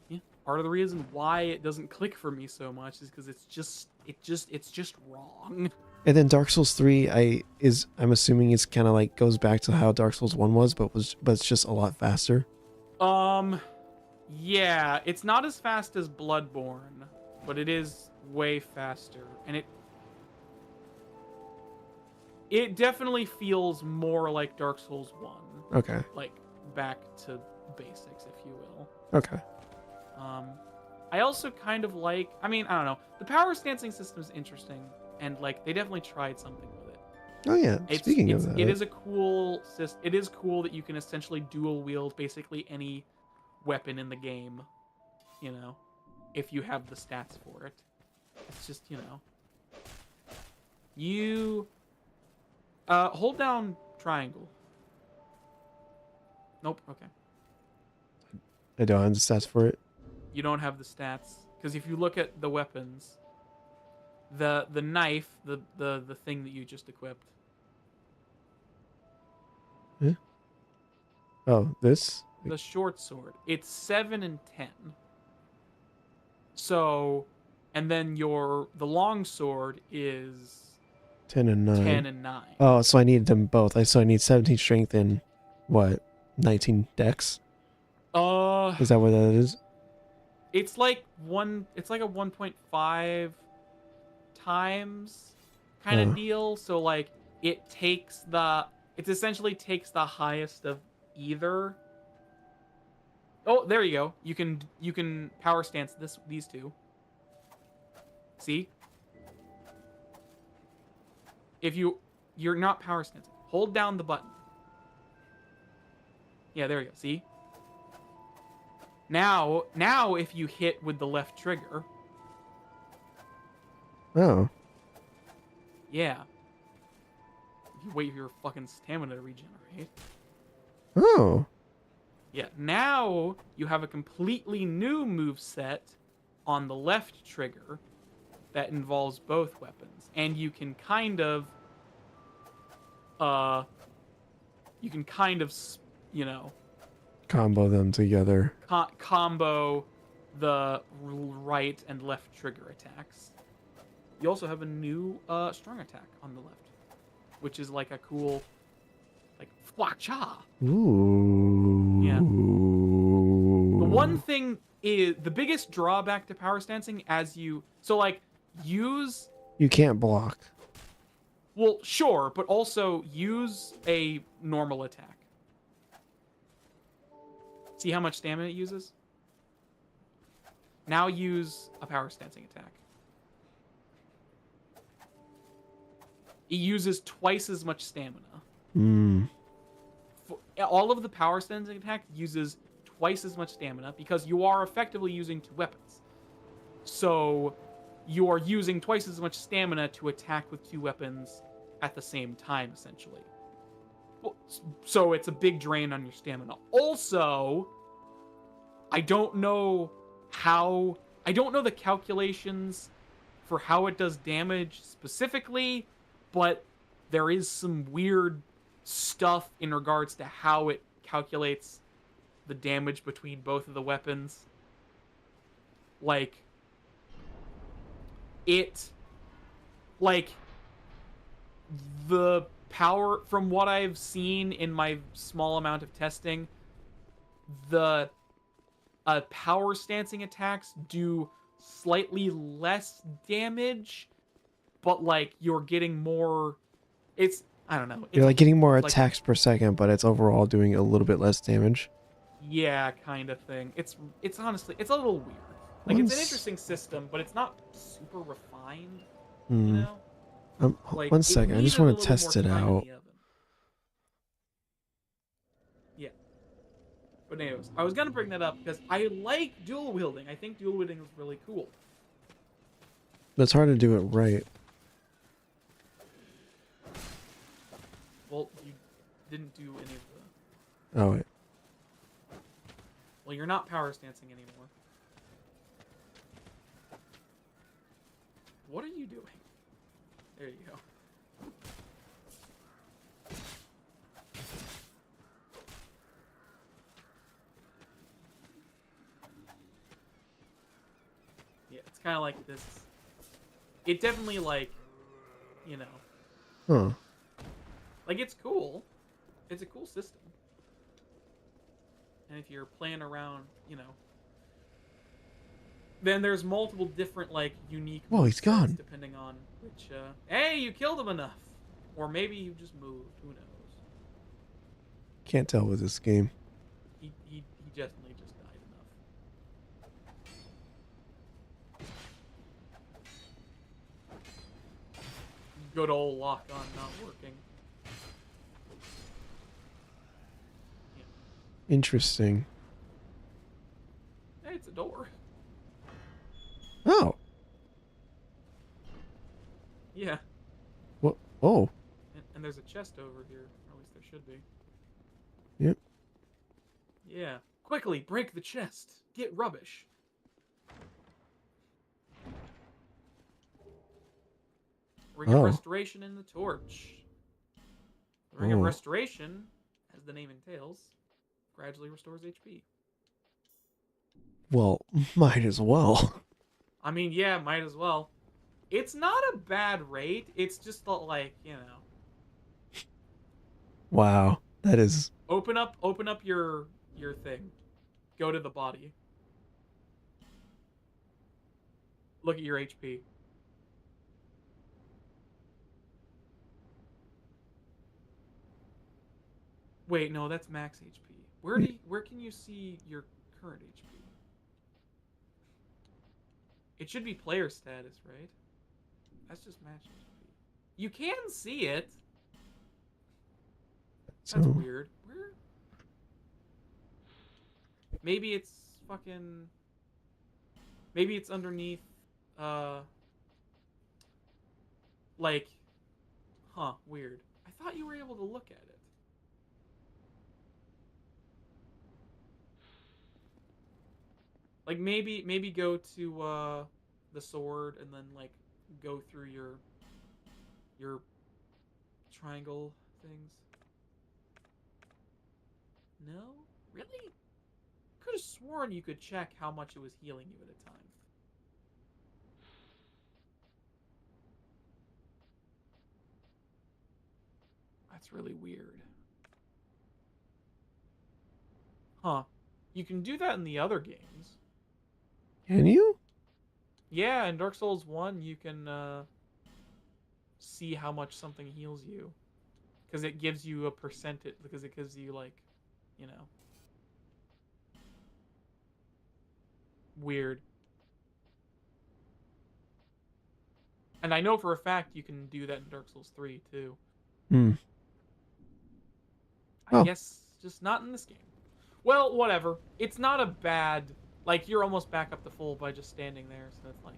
Yeah. Part of the reason why it doesn't click for me so much is because it's just wrong. And then Dark Souls 3 I'm assuming it's kind of like goes back to how Dark Souls 1 was, but it's just a lot faster. Yeah, it's not as fast as Bloodborne, but it is way faster, and it definitely feels more like Dark Souls 1. Okay. Like back to basics, if you will. Okay. I also kind of like, I mean, I don't know. The power stancing system is interesting, and like they definitely tried something with it. Oh yeah. Speaking of that, it is a cool system. It is cool that you can essentially dual wield basically any weapon in the game, you know, if you have the stats for it. It's just, you know, you hold down triangle. Nope. Okay. I don't have the stats for it. You don't have the stats because if you look at the weapons, the knife, the thing that you just equipped. Yeah. Oh, this? The short sword. It's 7 and 10. So, and then the long sword is 10 and 9. 10 and 9. Oh, so I need them both. So I need 17 strength and what? 19 dex? Is that what that is? It's like a 1.5 times kind of deal. So like it essentially takes the highest of either. Oh, there you go. You can power stance these two. See? If you're not power stancing, hold down the button. Yeah, there you go. See? Now if you hit with the left trigger. Oh. Yeah. If you wait for your fucking stamina to regenerate. Oh. Yeah, now you have a completely new moveset on the left trigger that involves both weapons. And you can kind of, you know, Combo them together. combo the right and left trigger attacks. You also have a new strong attack on the left, which is like a cool, like, fwacha. Ooh. Yeah. The one thing is the biggest drawback to power stancing as you use You can't block. well, sure, but also use a normal attack. See how much stamina it uses? Now use a power stancing attack. It uses twice as much stamina. All of the power stancing attack uses twice as much stamina because you are effectively using two weapons. So you are using twice as much stamina to attack with two weapons at the same time, essentially. So it's a big drain on your stamina. Also, I don't know the calculations for how it does damage specifically, but there is some weird stuff in regards to how it calculates the damage between both of the weapons. Like, the power, from what I've seen in my small amount of testing, the power stancing attacks do slightly less damage, but like you're getting more. I don't know. You're like getting more attacks per second, but it's overall doing a little bit less damage. Yeah, kind of thing. It's honestly, it's a little weird. Like, it's an interesting system, but it's not super refined. You know. Like, 1 second, I just want to test it out. Yeah. But anyways, I was gonna bring that up because I like dual wielding. I think dual wielding is really cool. But it's hard to do it right. Well, you didn't do any of the... Oh, wait. Well, you're not power stancing anymore. What are you doing? There you go. Yeah, it's kind of like this. It definitely, like, you know. Huh. Like, it's cool. It's a cool system. And if you're playing around, you know, then there's multiple different, like, unique Whoa, he's gone. depending on which, hey, you killed him enough. Or maybe you just moved. Who knows? Can't tell with this game. He definitely just died enough. Good old lock on not working. Yeah. Interesting. Hey, it's a door. Oh. Yeah. What? Oh. And there's a chest over here. Or at least there should be. Yep. Yeah. Quickly, break the chest. Get rubbish. Ring of Restoration in the torch. The Ring of Restoration, as the name entails, gradually restores HP. Well, might as well. I mean, yeah, might as well. It's not a bad rate. It's just like, you know. Wow, that is... Open up your thing. Go to the body. Look at your HP. Wait, no, that's max HP. Where can you see your current HP? It should be player status, right? That's just max HP. You can see it. That's weird. Where? Maybe it's fucking... Maybe it's underneath, like... Huh, weird. I thought you were able to look at it. Like, maybe go to, the sword and then, like, go through your triangle things. No? Really? Could have sworn you could check how much it was healing you at a time. That's really weird. Huh. You can do that in the other games. Can you? Yeah, in Dark Souls 1, you can see how much something heals you. Because it gives you a percentage, because it gives you, like, you know. Weird. And I know for a fact you can do that in Dark Souls 3, too. Hmm. I Oh. guess just not in this game. Well, whatever. It's not a bad... Like, you're almost back up to full by just standing there, so it's like...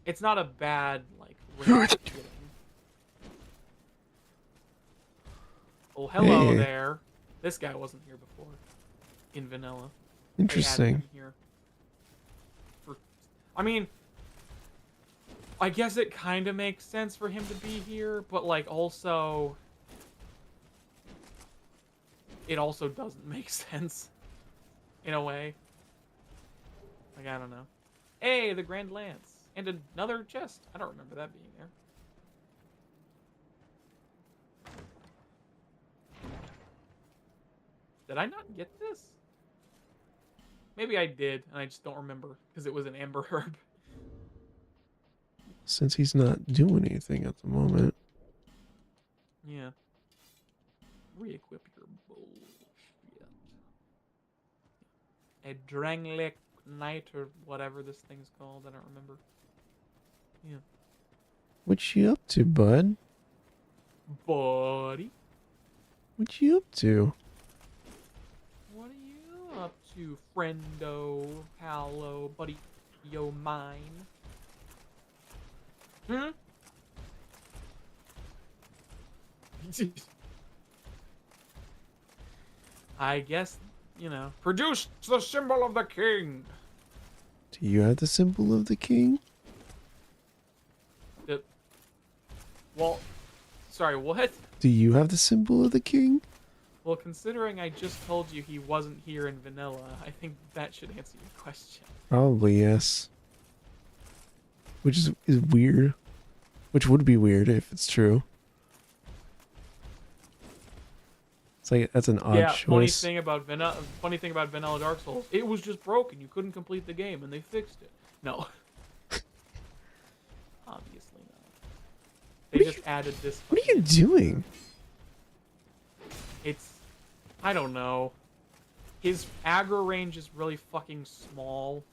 It's not a bad, like, rate of getting. Oh, hello Hey. there. This guy wasn't here before. In vanilla. Interesting. They added him here. I mean... I guess it kind of makes sense for him to be here, but, like, also... It also doesn't make sense. In a way. Like, I don't know. Hey, the Grand Lance. And another chest. I don't remember that being there. Did I not get this? Maybe I did, and I just don't remember, because it was an amber herb. Since he's not doing anything at the moment. Yeah. Re-equip your bullshit. A Dranglic Knight, or whatever this thing's called, I don't remember. Yeah. What you up to, bud? Buddy. What you up to? What are you up to, friendo, palo, buddy, yo mine? Hmm? I guess, you know. Produce the symbol of the king. Do you have the symbol of the king? Well, sorry, what? Do you have the symbol of the king? Well, considering I just told you he wasn't here in vanilla, I think that should answer your question. Probably yes. Which is weird. Which would be weird if it's true. It's like that's an odd choice. Funny thing about vanilla Dark Souls, it was just broken. You couldn't complete the game, and they fixed it. No. Obviously not. They just added this. What are you doing? It's, I don't know. His aggro range is really fucking small.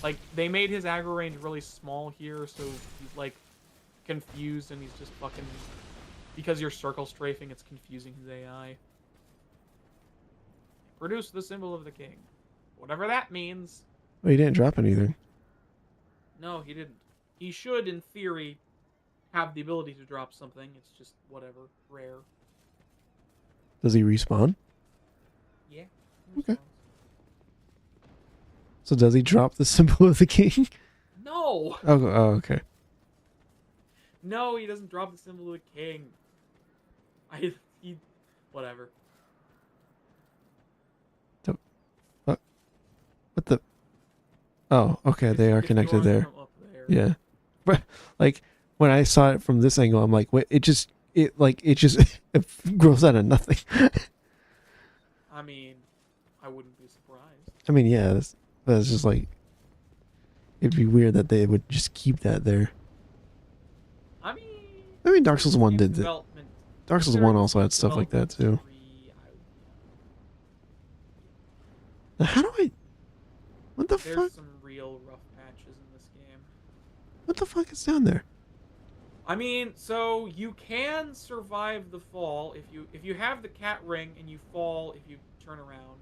Like, they made his aggro range really small here, so he's, like, confused, and he's just fucking... Because you're circle strafing, it's confusing his AI. Produce the symbol of the king. Whatever that means. Oh, he didn't drop anything. No, he didn't. He should, in theory, have the ability to drop something. It's just, whatever, rare. Does he respawn? Yeah. Okay. So does he drop the symbol of the king? No! Oh, okay. No, he doesn't drop the symbol of the king. Whatever. What the? Oh, okay, they are connected there. Yeah. But, like, when I saw it from this angle, I'm like, wait, it just it grows out of nothing. I mean, I wouldn't be surprised. I mean, yeah, that's just like, it'd be weird that they would just keep that there. I mean, Dark Souls 1 did that. Dark Souls 1 also had stuff like that too. Now, how do I? What the fuck? There's some real rough patches in this game. What the fuck is down there? I mean, so you can survive the fall if you have the cat ring and you fall if you turn around.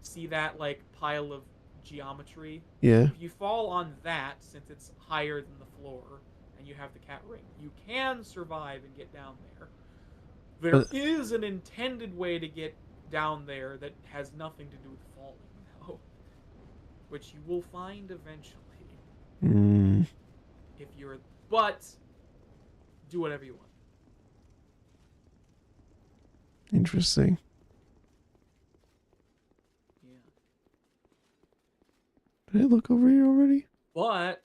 See that, like, pile of geometry? Yeah. If you fall on that, since it's higher than the floor, and you have the cat ring, you can survive and get down there. There is an intended way to get down there that has nothing to do with falling, though, which you will find eventually. Hmm. If you're, but do whatever you want. Interesting. Yeah. Did I look over here already? But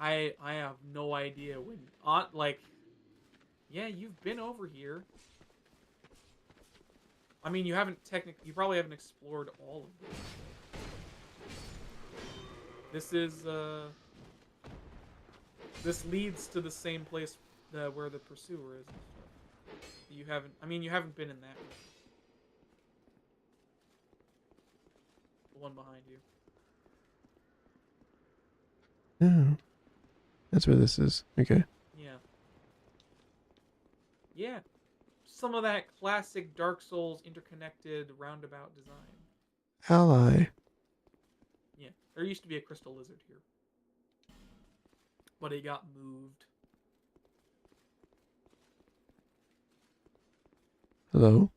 I have no idea when like, yeah, you've been over here. I mean, you haven't you probably haven't explored all of this. This is this leads to the same place where the pursuer is and stuff. You haven't. I mean, you haven't been in that room. The one behind you. Oh. That's where this is. Okay. Yeah. Yeah. Some of that classic Dark Souls interconnected roundabout design. Ally. Yeah. There used to be a crystal lizard here. But it got moved. Hello?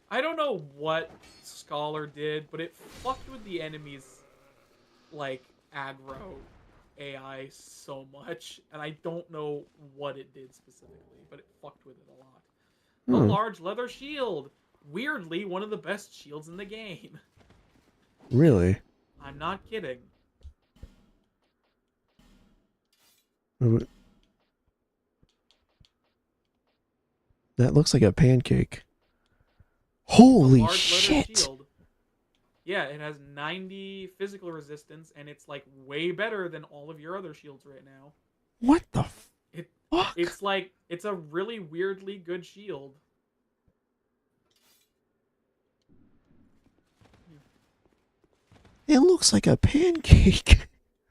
I don't know what Scholar did, but it fucked with the enemies, like, aggro AI so much, and I don't know what it did specifically, but it fucked with it a lot. The large leather shield! Weirdly, one of the best shields in the game. Really? I'm not kidding. That looks like a pancake. Holy Large leather shit! shield. Yeah, it has 90 physical resistance, and it's like way better than all of your other shields right now. What the fuck? It's like, it's a really weirdly good shield. It looks like a pancake.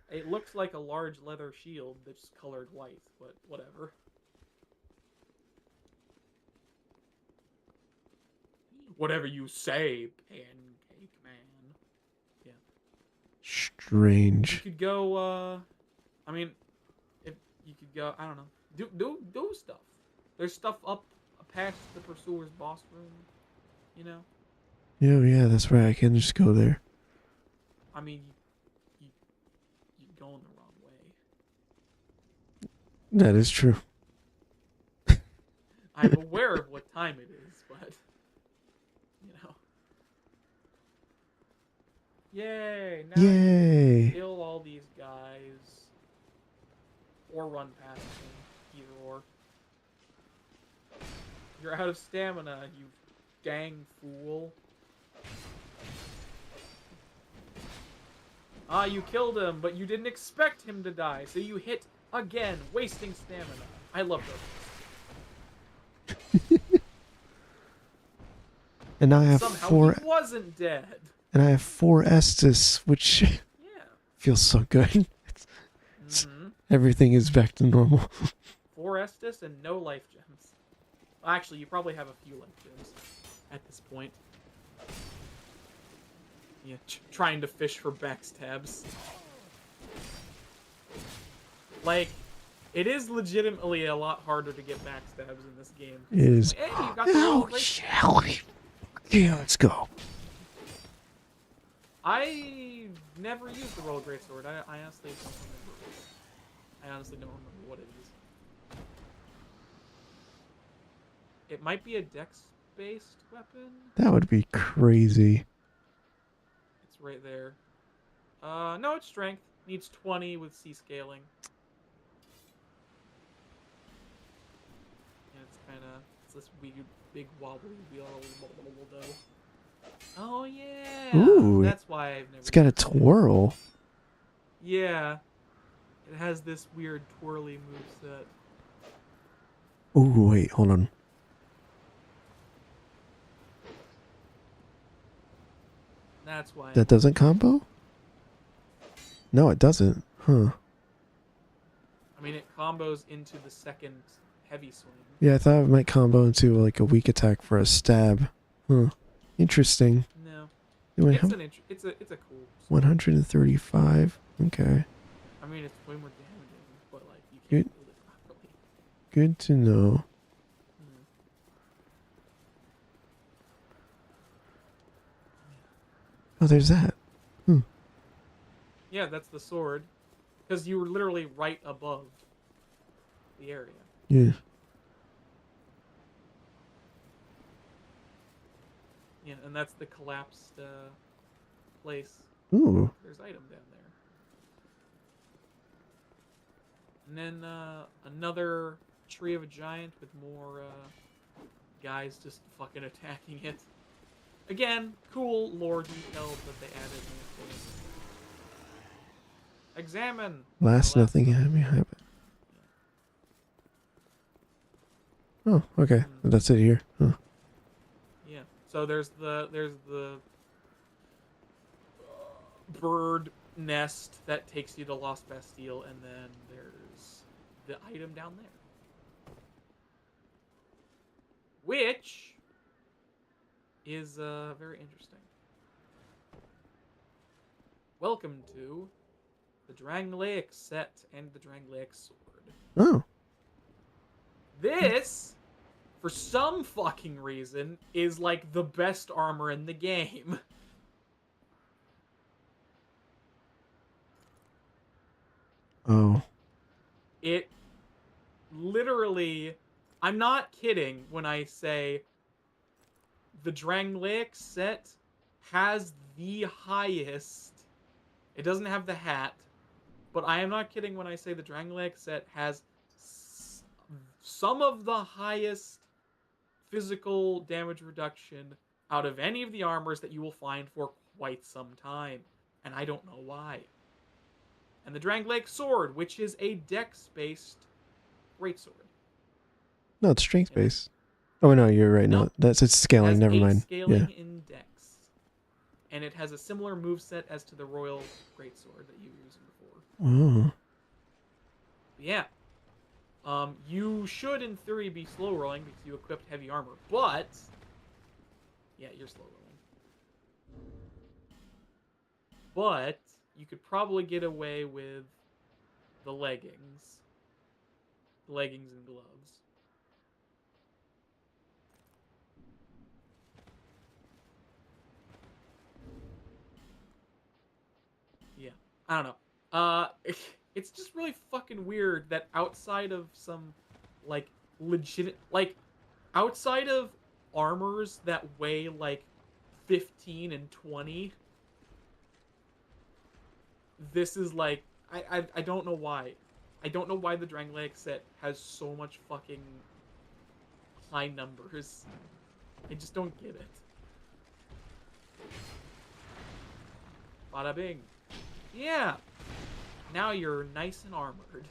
It looks like a large leather shield that's colored white, but whatever. Whatever you say, pancake man. Yeah. Strange. You could go, I mean, if you could go, I don't know. Do stuff. There's stuff up past the Pursuer's boss room, you know? Oh yeah, that's right. I can just go there. I mean, you're going the wrong way. That is true. I'm aware of what time it is, but, you know. Yay! Now Yay! you can kill all these guys. Or run past them. Either or. You're out of stamina, you dang fool. Ah, you killed him, but you didn't expect him to die, so you hit again, wasting stamina. I love those. And now I have Somehow he wasn't dead. And I have 4 Estus, which feels so good. Everything is back to normal. 4 Estus and no life gems. Actually, you probably have a few life gems at this point. Yeah, trying to fish for backstabs. Like, it is legitimately a lot harder to get backstabs in this game. It is. Hey, you got the Yeah, let's go. I never used the Royal Greatsword. I honestly don't remember. I honestly don't remember what it is. It might be a dex-based weapon. That would be crazy. It's right there. No, it's strength. Needs 20 with C scaling. Yeah, it's kind of this weird, big wobbly wheel. Oh yeah. Ooh, that's why I've never. It's got a twirl. Yeah, it has this weird twirly moveset. Ooh, wait, hold on. That's why. That doesn't combo? No, it doesn't. Huh. I mean, it combos into the second heavy swing. Yeah, I thought it might combo into like a weak attack for a stab. Huh. Interesting. No. Anyway, It's a cool. 135. Okay. I mean, it's way more damaging, but like you can't Good. build it properly. Good to know. Oh, there's that. Yeah, that's the sword. Because you were literally right above the area. Yeah. Yeah, and that's the collapsed place. Ooh. There's item down there. And then another tree of a giant with more guys just fucking attacking it. Again, cool lore details that they added in this game. Examine. Last nothing happened. Oh, okay. That's it here. Huh. Yeah. So there's the bird nest that takes you to Lost Bastille, and then there's the item down there, which is very interesting. Welcome to the Drangleic set and the Drangleic sword. Oh. This, for some fucking reason, is like the best armor in the game. Oh. It literally, I'm not kidding when I say the Drangleic set has the highest. It doesn't have the hat, but I am not kidding when I say the Drangleic set has some of the highest physical damage reduction out of any of the armors that you will find for quite some time, and I don't know why. And the Drangleic sword, which is a dex-based greatsword. No, it's strength based. Oh no, you're right. No, it's scaling. Has Never 8 mind. scaling Yeah. in dex, and it has a similar moveset as to the royal greatsword that you were using before. Oh. Yeah. You should, in theory, be slow rolling because you equipped heavy armor, but yeah, you're slow rolling. But you could probably get away with the leggings and gloves. Yeah, I don't know. It's just really fucking weird that outside of some, like, legit, like, outside of armors that weigh, like, 15 and 20, this is, like, I don't know why. I don't know why the Drangleic set has so much fucking high numbers. I just don't get it. Bada bing. Yeah. Now you're nice and armored.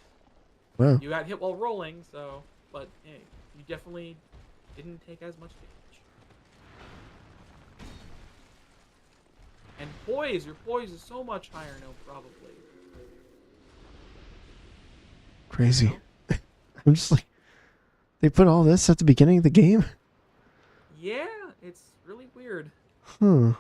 Wow. You got hit while rolling, so, but hey, you definitely didn't take as much damage. And poise, your poise is so much higher now, probably. Crazy. I'm just like, they put all this at the beginning of the game? Yeah, it's really weird. Huh.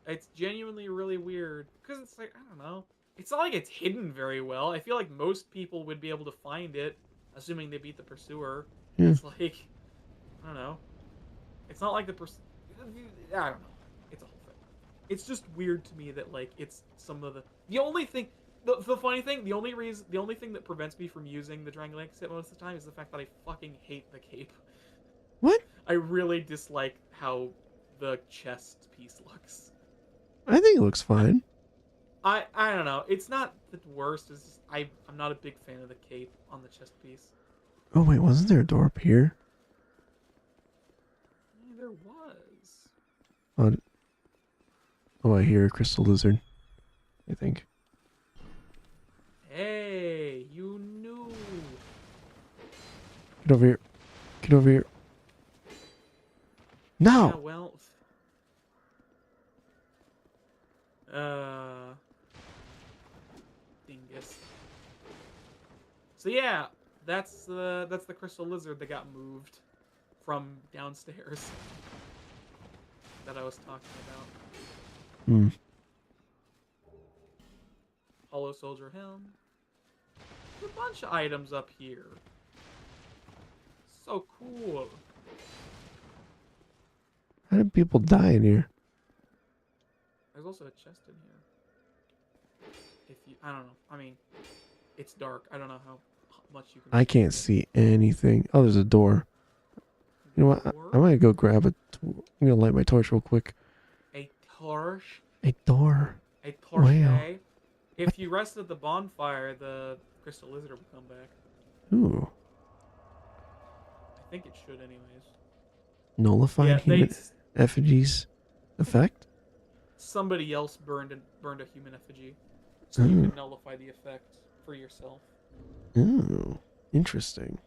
It's genuinely really weird because it's like, I don't know. It's not like it's hidden very well. I feel like most people would be able to find it, assuming they beat the pursuer. Yeah. It's like, I don't know. It's not like I don't know. It's a whole thing. It's just weird to me that, like, it's some of the only thing. The funny thing, the only thing that prevents me from using the Drangleic set most of the time is the fact that I fucking hate the cape. What? I really dislike how the chest piece looks. I think it looks fine. I don't know. It's not the worst. It's just, I'm not a big fan of the cape on the chest piece. Oh wait, wasn't there a door up here? Yeah, there was. Oh, I hear a crystal lizard. I think. Hey, you knew. Get over here. Get over here. No! Yeah, well. Dingus. So yeah, that's the crystal lizard that got moved from downstairs that I was talking about. Hmm. Hollow Soldier Helm. There's a bunch of items up here. So cool. How did people die in here? There's also a chest in here. If you, I don't know. I mean, it's dark. I don't know how much you can. I can't see anything. Oh, there's a door. You know what? I might go grab a. I'm gonna light my torch real quick. A torch. A door. A torch. Wow. If you rest at the bonfire, the crystal lizard will come back. Ooh. I think it should, anyways. Nullifying Yeah, human effigies effect? somebody else burned a human effigy, so you Oh. can nullify the effect for yourself. Ooh. Interesting.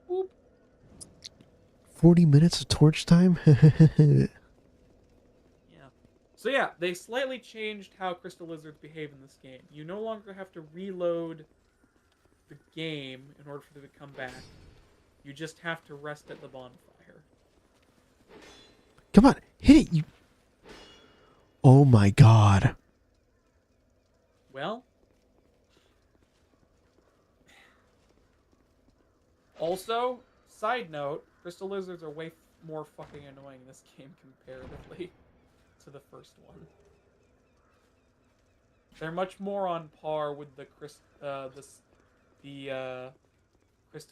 Boop. 40 minutes of torch time? Yeah. So yeah, they slightly changed how crystal lizards behave in this game. You no longer have to reload the game in order for them to come back. You just have to rest at the bonfire. Come on, hit it, you. Oh my god. Well, also, side note, crystal lizards are way more fucking annoying in this game comparatively to the first one. They're much more on par with the crystal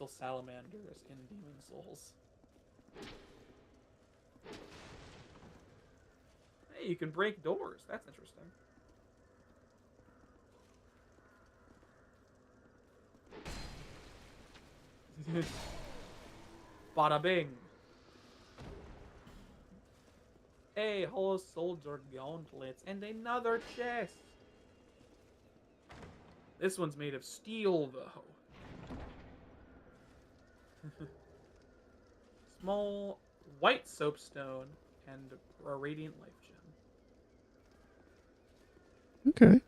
salamanders in Demon Souls. Hey, you can break doors. That's interesting. Bada bing. Hey, hollow soldier gauntlets and another chest. This one's made of steel, though. Small white soapstone and a radiant life gem. Okay.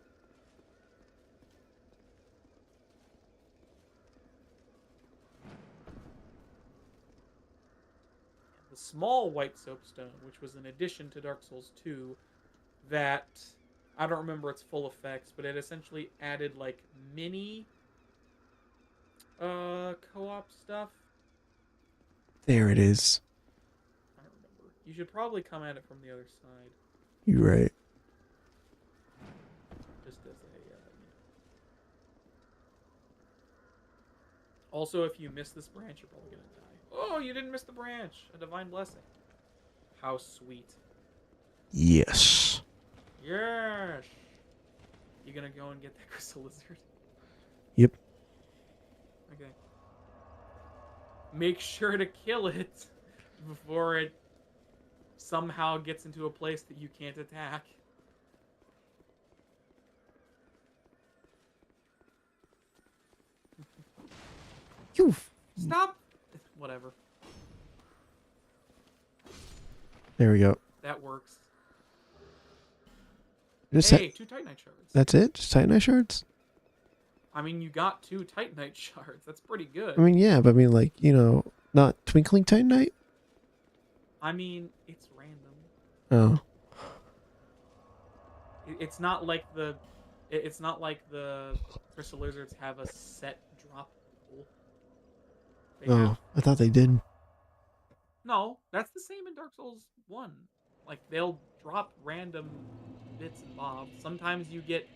The small white soapstone, which was an addition to Dark Souls 2, that I don't remember its full effects, but it essentially added like mini co-op stuff. There it is. I don't remember. You should probably come at it from the other side. You're right. Just as a Also, if you miss this branch, you're probably gonna die. Oh, you didn't miss the branch! A divine blessing. How sweet. Yes. Yes! You gonna go and get that crystal lizard? Yep. Okay. Make sure to kill it before it somehow gets into a place that you can't attack. You. Stop! Whatever. There we go. That works. Just Hey, 2 Titanite shards. that's it? Just Titanite shards? I mean, you got 2 Titanite shards. That's pretty good. I mean, yeah, but I mean, like, you know, not twinkling Titanite? I mean, it's random. Oh. It's not like the crystal lizards have a set drop rule. They Oh, have, I thought they did. no, that's the same in Dark Souls 1. Like, they'll drop random bits and bobs. Sometimes you get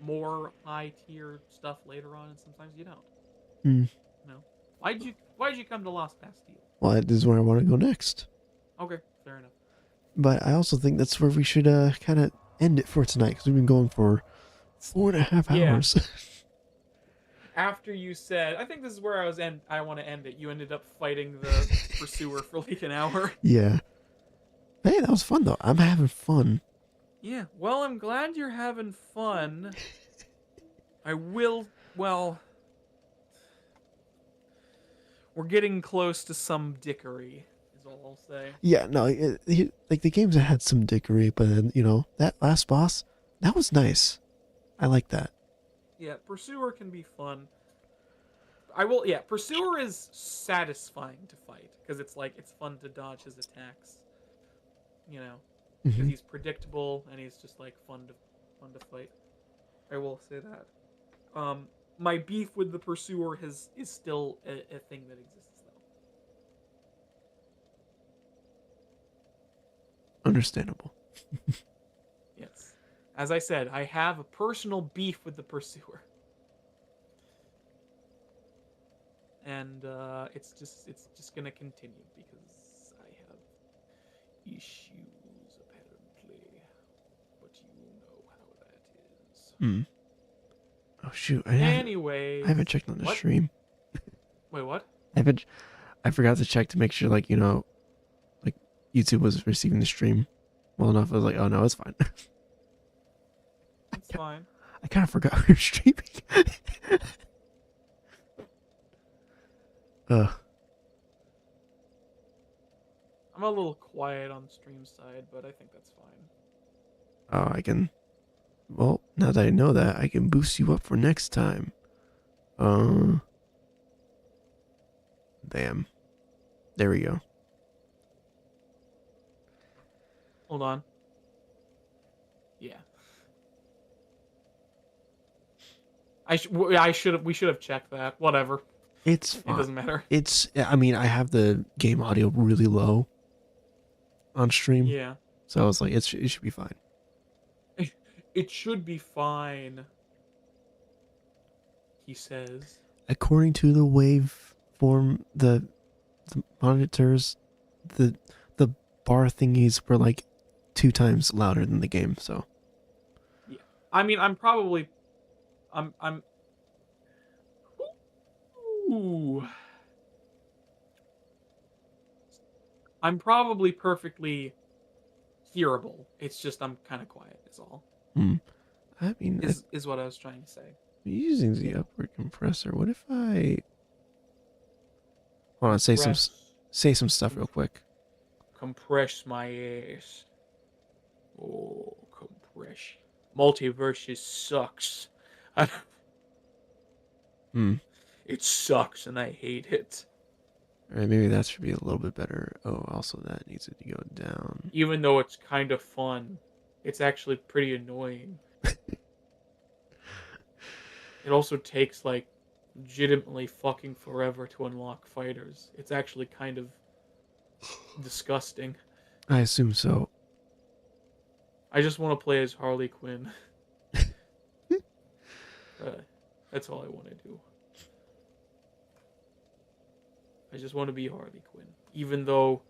more high tier stuff later on, and sometimes you don't. Hmm. No. Why'd you come to Lost Bastille? Well, this is where I want to go next. Okay, fair enough. But I also think that's where we should kind of end it for tonight, because we've been going for 4.5 Yeah. hours. After you said, I think this is where I want to end it. You ended up fighting the pursuer for like an hour. Yeah. Hey, that was fun, though. I'm having fun. Yeah, well, I'm glad you're having fun. Well, we're getting close to some dickery, is all I'll say. Yeah, no, like, the games that had some dickery, but then, you know, that last boss, that was nice. I like that. Yeah, Pursuer can be fun. Pursuer is satisfying to fight, because it's fun to dodge his attacks. You know, because he's predictable, and he's just, like, fun to fight. I will say that. My beef with the Pursuer is still a thing that exists, though. Understandable. Yes. As I said, I have a personal beef with the Pursuer. And it's just gonna continue because I have issues apparently. But Hmm. Oh shoot! Anyways. I haven't checked on the What? stream. Wait, what? I haven't. I forgot to check to make sure, like, like YouTube was receiving the stream well enough. I was like, oh no, it's fine. It's fine. I kind of forgot we were streaming. Ugh. I'm a little quiet on the stream side, but I think that's fine. Oh, I can. Well, now that I know that, I can boost you up for next time. Bam. There we go. Hold on. Yeah. We should have checked that. Whatever. It's It fine. doesn't matter. I mean, I have the game audio really low on stream. Yeah. So I was like, it should be fine. It should be fine. He says. According to the waveform, the monitors, the bar thingies were like 2 times louder than the game, so. Yeah. I mean, I'm Ooh. I'm probably perfectly hearable. It's just I'm kind of quiet is all. I mean, Is what I was trying to say. using the upward compressor. What if I hold on, say some stuff real quick. Compress my ass. Oh, compress. Multiverses sucks. It sucks and I hate it. Alright, maybe that should be a little bit better. Oh, also that needs to go down. Even though it's kind of fun, it's actually pretty annoying. It also takes, like, legitimately fucking forever to unlock fighters. It's actually kind of disgusting. I assume so. I just want to play as Harley Quinn. That's all I want to do. I just want to be Harley Quinn. Even though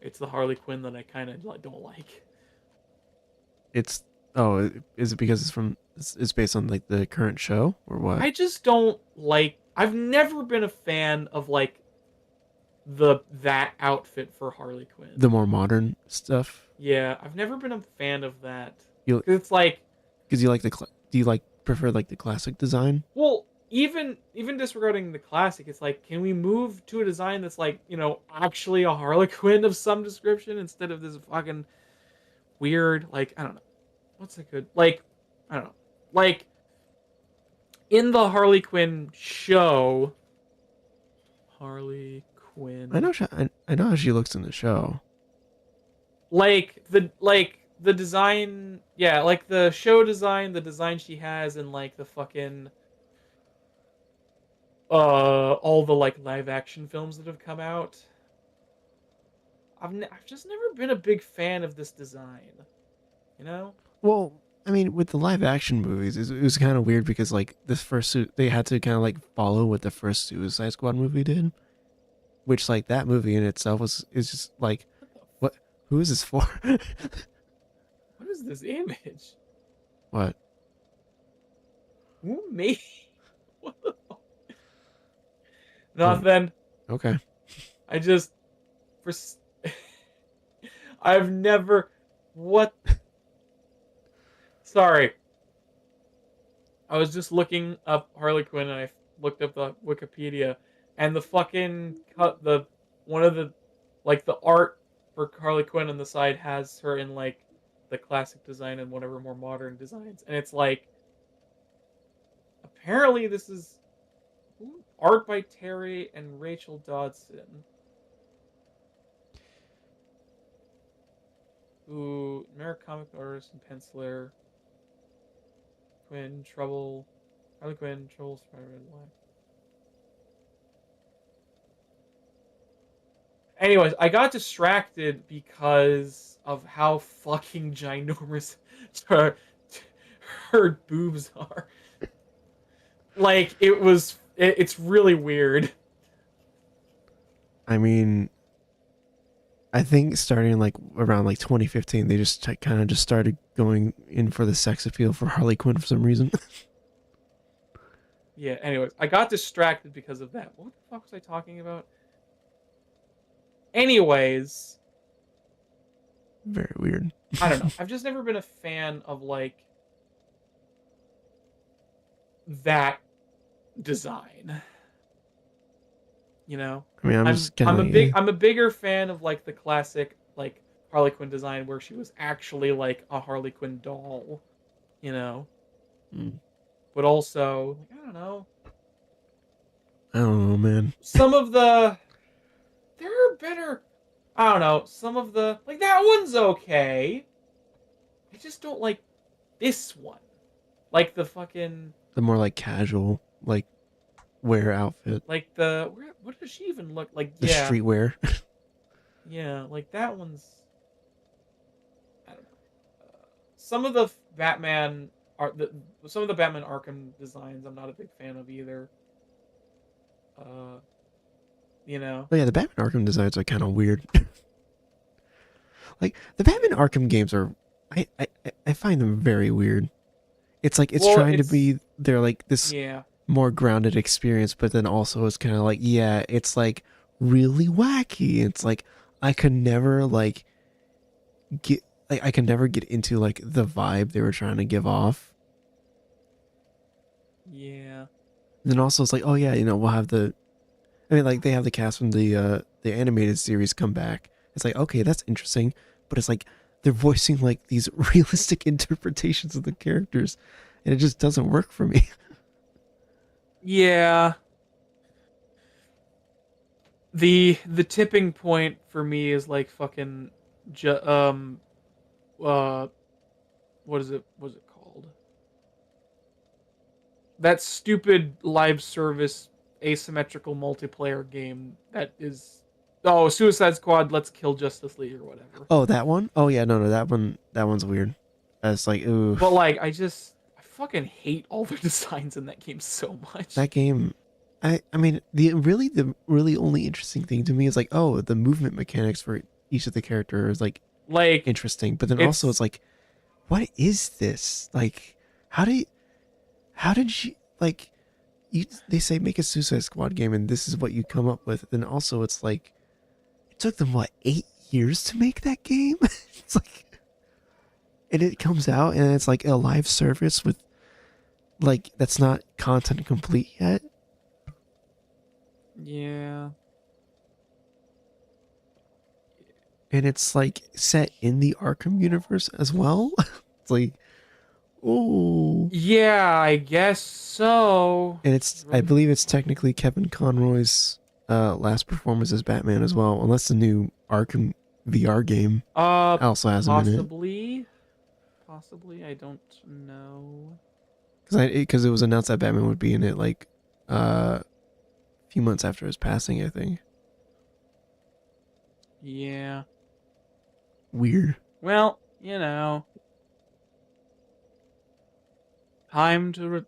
it's the Harley Quinn that I kind of don't like. Is it because it's based on like the current show or what? I just don't like. I've never been a fan of like that outfit for Harley Quinn. The more modern stuff? Yeah, I've never been a fan of that. You, It's like, because you like do you prefer like the classic design? well, even disregarding the classic, it's like, can we move to a design that's like, actually a Harley Quinn of some description instead of this fucking weird, like, I don't know. What's a good, like, I don't know. Like, in the Harley Quinn show, Harley Quinn. I know how she looks in the show. Like the design, yeah, like the show design, the design she has in like the fucking all the like live action films that have come out. I've just never been a big fan of this design. Well, I mean, with the live action movies, it was kind of weird because like this they had to kind of like follow what the first Suicide Squad movie did, which like that movie in itself is just like, what? Who is this for? What is this image? What? Who made? What the fuck? Nothing. Okay. I just I've never what. Sorry. I was just looking up Harley Quinn and I looked up the Wikipedia and the fucking one of the like the art for Harley Quinn on the side has her in like the classic design and whatever more modern designs, and it's like apparently this is art by Terry and Rachel Dodson, who American comic artist and penciler. Harley Quinn, Trouble, Spider-Man, Black. Anyways, I got distracted because of how fucking ginormous her boobs are. Like, it's really weird. I mean, I think starting like around like 2015, they just kind of just started going in for the sex appeal for Harley Quinn for some reason. Yeah, anyways, I got distracted because of that. What the fuck was I talking about? Anyways, Very weird. I don't know. I've just never been a fan of like that design. You know? I mean, I'm I'm just kind I'm a of big I'm a bigger fan of like the classic like Harley Quinn design where she was actually like a Harley Quinn doll, you know? Mm. But also, like, I don't know. I don't know, man. Some of the there are better I don't know, some of the like that one's okay. I just don't like this one. Like the fucking The more like casual, like wear outfit, like the what does she even look like? the Yeah. streetwear. Yeah, like that one's I don't know. Some of the Batman art some of the Batman Arkham designs I'm not a big fan of either. Uh you know. Oh yeah, the Batman Arkham designs are kind of weird. Like the Batman Arkham games are, I find them very weird. It's like it's Well, trying to it's be they're like this yeah. more grounded experience, but then also it's kind of like yeah, it's like really wacky. It's like I could never like get I can never get into like the vibe they were trying to give off. Yeah. Then also it's like oh yeah, you know we'll have the I mean like they have the cast from the animated series come back. It's like okay, that's interesting, but it's like they're voicing like these realistic interpretations of the characters, and it just doesn't work for me. Yeah. The tipping point for me is like fucking uh what is it called? That stupid live service asymmetrical multiplayer game that is Suicide Squad Let's Kill Justice League or whatever. Oh, that one? Oh yeah, no, that one's weird. That's like ooh, But like I fucking hate all the designs in that game so much. that game. I mean the really only interesting thing to me is like oh the movement mechanics for each of the characters like Like interesting, but then also it's like what is this like how did you like you they say make a Suicide Squad game and this is what you come up with, then also it's like it took them what 8 years to make that game. It's like and it comes out and it's like a live service with like that's not content complete yet. yeah. And it's like set in the Arkham universe as well. It's like, oh, Yeah, I guess so. and I believe it's technically Kevin Conroy's last performance as Batman as well, unless the new Arkham VR game also has him in it. Possibly, I don't know. Because it was announced that Batman would be in it like a few months after his passing, I think. Yeah. Weird. Well, time to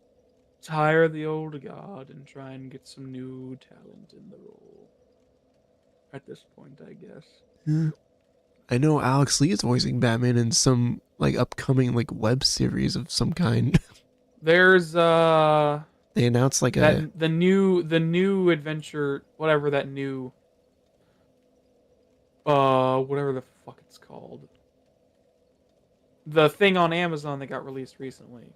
retire the old guard and try and get some new talent in the role. At this point, I guess. Yeah. I know Alex Lee is voicing Batman in some like upcoming like web series of some kind. There's They announced like the new adventure, whatever that new whatever the fuck it's called. The thing on Amazon that got released recently.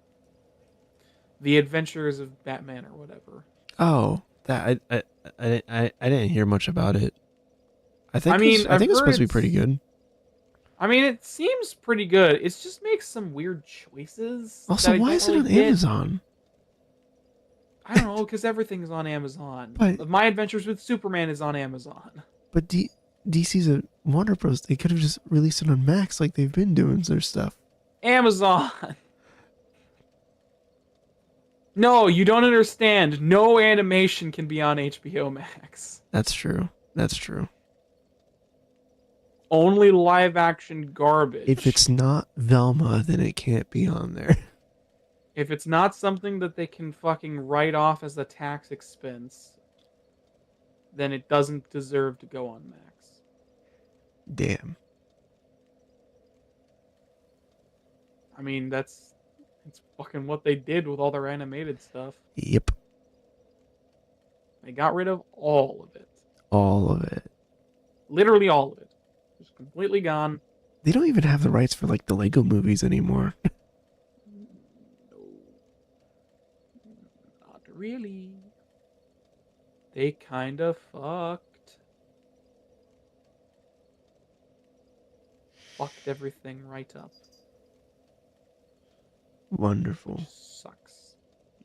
The Adventures of Batman or whatever. oh that I didn't hear much about it. I think I've it's heard supposed to be pretty good. I mean, it seems pretty good. It just makes some weird choices. Also, that I why don't is it really on get. Amazon? I don't know, because everything's on Amazon. But- My Adventures with Superman is on Amazon. But DC's a Warner Bros. They could have just released it on Max like they've been doing their stuff. Amazon! No, you don't understand. No animation can be on HBO Max. That's true. That's true. Only live action garbage. If it's not Velma, then it can't be on there. If it's not something that they can fucking write off as a tax expense, then it doesn't deserve to go on Max. Damn. I mean, it's fucking what they did with all their animated stuff. Yep. They got rid of all of it. All of it. Literally all of it. Just completely gone. They don't even have the rights for like the Lego movies anymore. No. Not really. They kind of fucked. Fucked everything right up. Wonderful. Which sucks.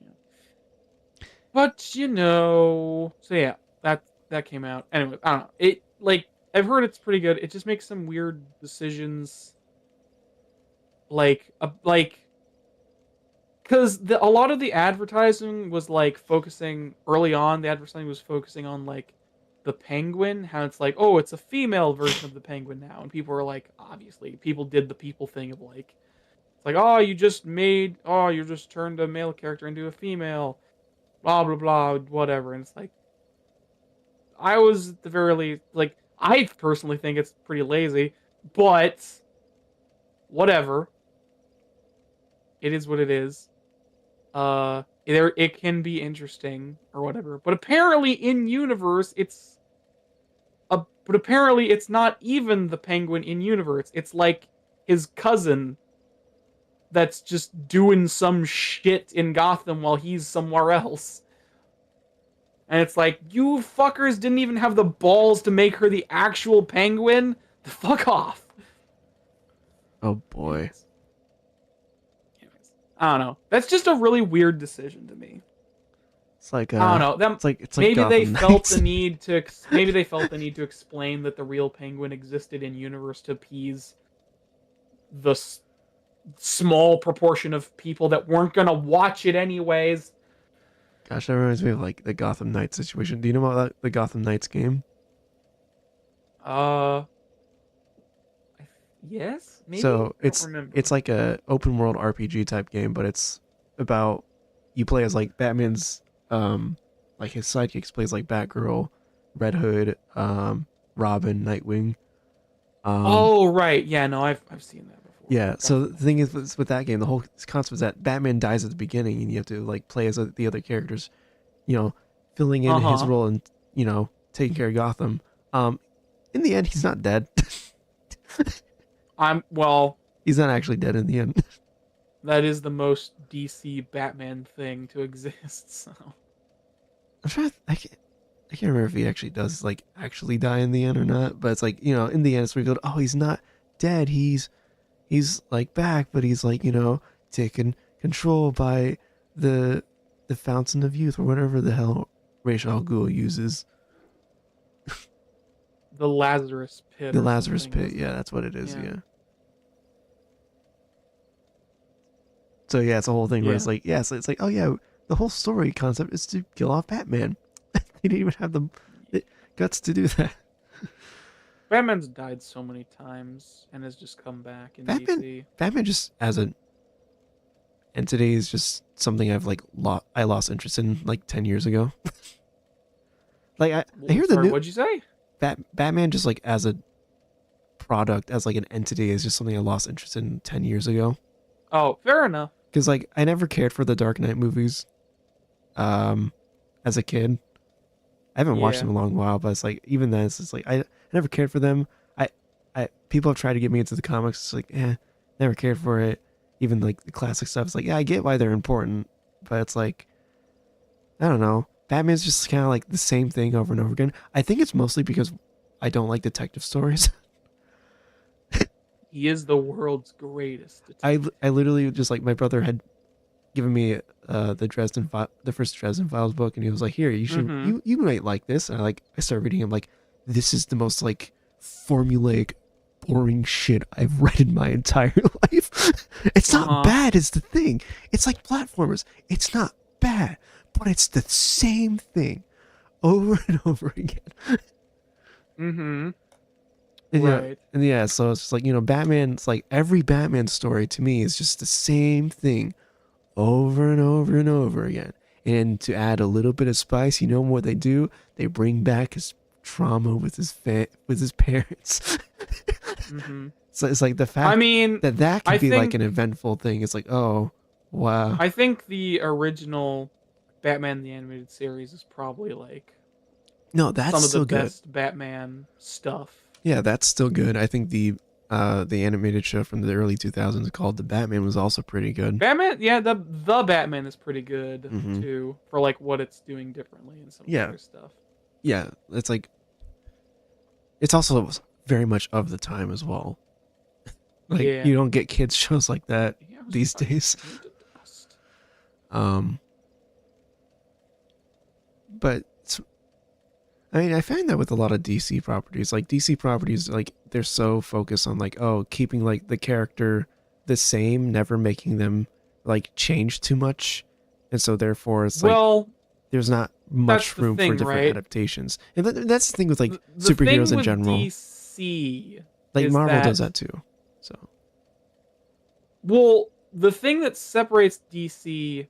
Yeah. But you know, so yeah, that came out. Anyway, I don't know. It like I've heard it's pretty good. It just makes some weird decisions, like because a lot of the advertising was like focusing early on. The advertising was focusing on like the penguin, how it's like, oh, it's a female version of the penguin now, and people were like, obviously, people did the people thing of like, it's like, oh, you just turned a male character into a female, blah blah blah, whatever, and it's like, I was at the very least, like, I personally think it's pretty lazy, but whatever, it is what it is. It can be interesting or whatever, but apparently in universe but apparently it's not even the penguin in universe. It's like his cousin that's just doing some shit in Gotham while he's somewhere else. And it's like, you fuckers didn't even have the balls to make her the actual penguin? The fuck off. Oh boy. Anyways, I don't know. That's just a really weird decision to me. It's like I don't know. it's like maybe they Gotham felt Knights. the need to explain that the real penguin existed in universe to appease the small proportion of people that weren't gonna watch it anyways. Gosh, that reminds me of like the Gotham Knights situation. Do you know about the Gotham Knights game? Yes, maybe. So I don't remember. it's like a open world RPG type game, but it's about you play as like Batman's like his sidekicks plays like Batgirl, Red Hood, Robin, Nightwing. Oh right, yeah, no, I've seen that before. Yeah, so the thing is with that game, the whole concept is that Batman dies at the beginning, and you have to like play as the other characters, filling in his role and taking care of Gotham. In the end, he's not dead. He's not actually dead in the end. That is the most DC Batman thing to exist. So I'm trying. I can't remember if he actually does like actually die in the end or not. But it's like in the end, it's revealed. Oh, he's not dead. He's like back, but he's like taken control by the fountain of youth or whatever the hell Ra's al Ghul uses. the Lazarus Pit. The Lazarus Pit. Yeah, that's what it is. Yeah. So yeah, it's a whole thing where it's like, so it's like, oh yeah, the whole story concept is to kill off Batman. They didn't even have the guts to do that. Batman's died so many times and has just come back in DC. Batman just as an entity is just something I've like I lost interest in like 10 years ago. Like I hear the new. What'd you say? Batman just like as a product, as like an entity, is just something I lost interest in 10 years ago. Oh, fair enough. Because like I never cared for the Dark Knight movies, as a kid. I haven't watched them in a long while, but it's like even then, it's just like I never cared for them. People have tried to get me into the comics. It's like, never cared for it. Even like the classic stuff. It's like, I get why they're important, but it's like, I don't know. Batman's just kind of like the same thing over and over again. I think it's mostly because I don't like detective stories. He is the world's greatest detective. I literally just like my brother had given me the first Dresden Files book, and he was like, "Here, you should you might like this." And I started reading. I'm like, "This is the most like formulaic, boring shit I've read in my entire life." It's not bad, is the thing. It's like platformers. It's not bad, but it's the same thing over and over again. Mm-hmm. And so it's just like, Batman, it's like every Batman story to me is just the same thing over and over and over again. And to add a little bit of spice, what they do? They bring back his trauma with his parents. Mm-hmm. So it's like the fact I mean, that can I be like think- an eventful thing. It's like, oh, wow. I think the original Batman the Animated Series is probably like No, that's some of the still good. best Batman stuff. Yeah, that's still good. I think the animated show from the early 2000s called The Batman was also pretty good. Batman, yeah, the Batman is pretty good Mhm. too for like what it's doing differently and some of Yeah. the other stuff. Yeah, it's like it's also very much of the time as well. Like Yeah. you don't get kids shows like that Yeah, I was these fucking days. into dust. But I mean, I find that with a lot of DC properties. Like DC properties, like they're so focused on like, oh, keeping like the character the same, never making them like change too much, and so therefore it's like Well, there's not much that's the room for thing, different right? adaptations. And that's the thing with like the superheroes thing in with general. DC Like is Marvel does that too. So Well, the thing that separates DC,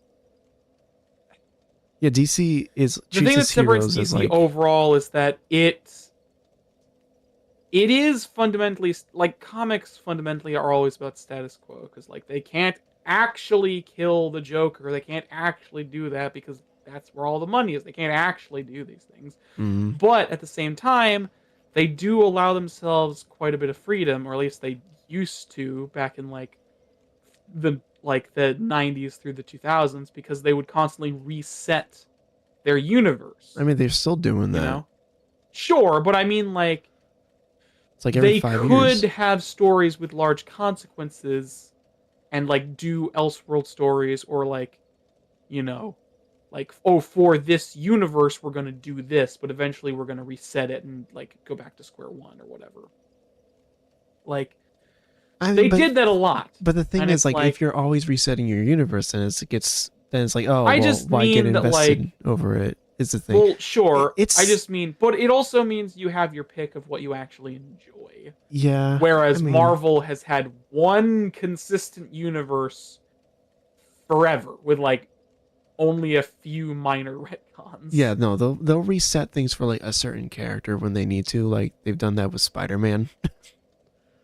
yeah, DC is the treats thing that its separates heroes as DC like overall is that it is fundamentally like comics fundamentally are always about status quo because like they can't actually kill the Joker, they can't actually do that because that's where all the money is. They can't actually do these things. mhm. But at the same time, they do allow themselves quite a bit of freedom, or at least they used to back in the 90s through the 2000s, because they would constantly reset their universe. I mean, they're still doing that. You know, sure, but I mean, like, It's like every they 5 could years. have stories with large consequences, and like do Elseworld stories, or like, you know, like, oh, for this universe we're gonna do this, but eventually we're gonna reset it and like go back to square one or whatever. Like, I mean, they did that a lot. But the thing and is, it's like, if you're always resetting your universe, then it's like, oh, I well, just why get mean that, invested like, over it? Is the thing. well, sure. It's I just mean, but it also means you have your pick of what you actually enjoy. yeah. Whereas I mean, Marvel has had one consistent universe forever, with like only a few minor retcons. yeah, no, they'll reset things for like a certain character when they need to. Like they've done that with Spider-Man.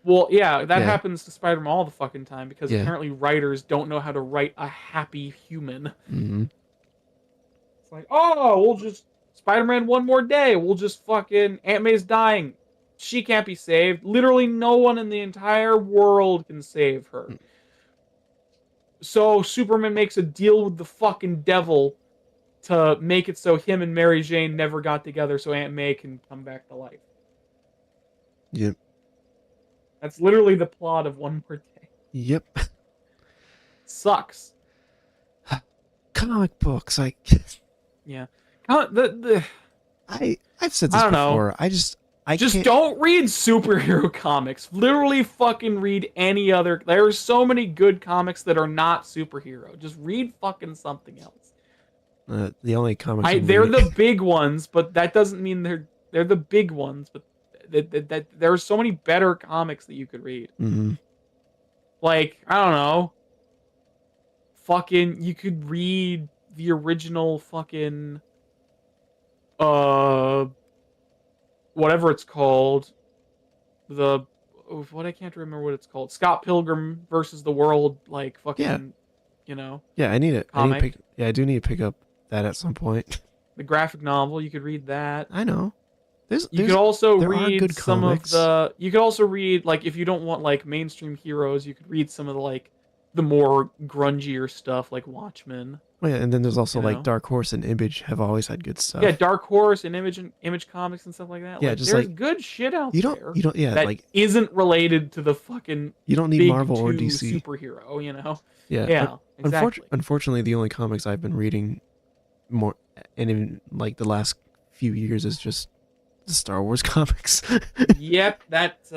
Well, yeah, that Yeah. happens to Spider-Man all the fucking time, because Yeah. apparently writers don't know how to write a happy human. hmm It's like, oh, we'll just Spider-Man one more day. We'll just fucking Aunt May's dying. She can't be saved. Literally no one in the entire world can save her. So Superman makes a deal with the fucking devil to make it so him and Mary Jane never got together, so Aunt May can come back to life. Yep. That's literally the plot of One More Day. Yep. Sucks. Comic books, like Yeah. I've said this I don't know. before. I Just can't. don't read superhero comics. Literally fucking read any other. There are so many good comics that are not superhero. Just read fucking something else. The only comics They're the big ones, but that doesn't mean they're the big ones. But that there are so many better comics that you could read. hmm Like, I don't know. Fucking, you could read the original fucking whatever it's called, I can't remember what it's called. Scott Pilgrim versus the World, like fucking, Yeah. you know, Yeah, I need it. Comic. I do need to pick up that at some point. the graphic novel. You could read that. I know. You could also there are read good some comics. of the. You could also read, like, if you don't want like mainstream heroes, you could read some of the like the more grungier stuff, like Watchmen. Oh, yeah, and then there's also You know? like Dark Horse and Image have always had good stuff. Yeah, Dark Horse and Image Comics and stuff like that. Yeah, Like, just there's like- good shit out you there. don't yeah, that like isn't related to the fucking you don't need big Marvel or two DC. superhero, you know? Yeah. Yeah, exactly. Unfortunately, the only comics I've been reading more and in like the last few years is just the Star Wars comics. Yep, that's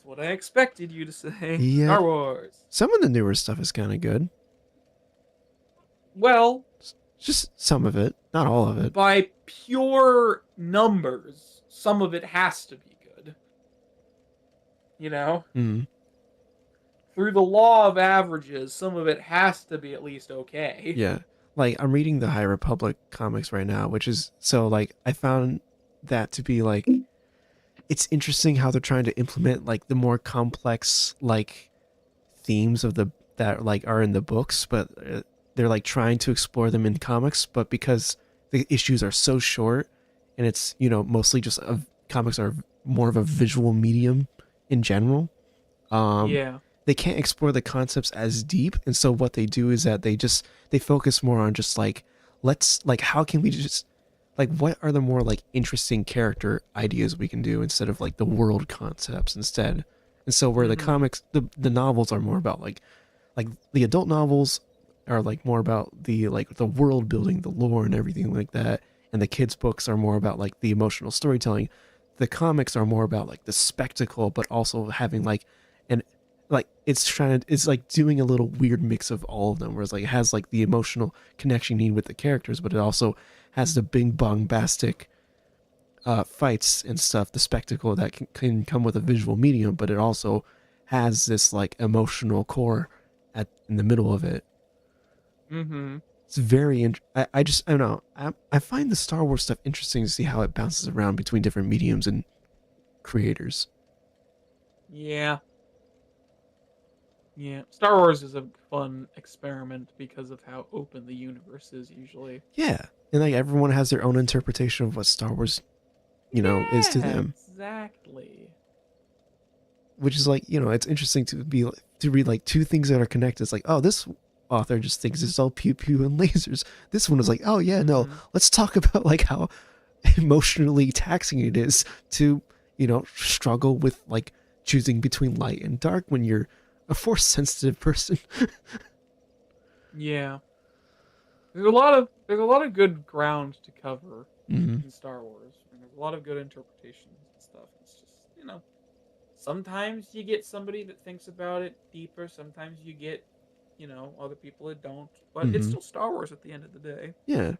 what I expected you to say. Yeah. Star Wars. Some of the newer stuff is kind of good. Well, Just some of it, not all of it. by pure numbers, some of it has to be good. You know? Mm. Through the law of averages, some of it has to be at least okay. Yeah. Like I'm reading the High Republic comics right now, which is so like I found that to be like it's interesting how they're trying to implement like the more complex like themes of the that like are in the books, but they're like trying to explore them in comics, but because the issues are so short and it's, you know, mostly just comics are more of a visual medium in general. um Yeah. they can't explore the concepts as deep, and so what they do is that they focus more on just like, let's like, how can we just like, what are the more like interesting character ideas we can do instead of like the world concepts instead. And so where the Mhm. comics, the novels are more about like the adult novels are like more about the like the world building, the lore and everything like that, and the kids books are more about like the emotional storytelling. The comics are more about like the spectacle, but also having like an like it's like doing a little weird mix of all of them, whereas like it has like the emotional connection you need with the characters, but it also has the big bombastic fights and stuff, the spectacle that can come with a visual medium, but it also has this like emotional core in the middle of it. Mhm. It's very I just I don't know. I find the Star Wars stuff interesting to see how it bounces around between different mediums and creators. Yeah. Yeah. Star Wars is a fun experiment because of how open the universe is usually. Yeah, and like everyone has their own interpretation of what Star Wars, you know, is to Yeah, them, exactly. which is like, you know, it's interesting to read like two things that are connected. It's like, oh, this author just thinks it's all pew pew and lasers. This one is like, oh yeah, no, Mhm. let's talk about like how emotionally taxing it is to, you know, struggle with like choosing between light and dark when you're a force sensitive person. Yeah. There's a lot of good ground to cover Hmm. in Star Wars, and there's a lot of good interpretations and stuff. It's just, sometimes you get somebody that thinks about it deeper, sometimes you get, other people that don't, but it's Hmm. still Star Wars at the end of the day. Yeah,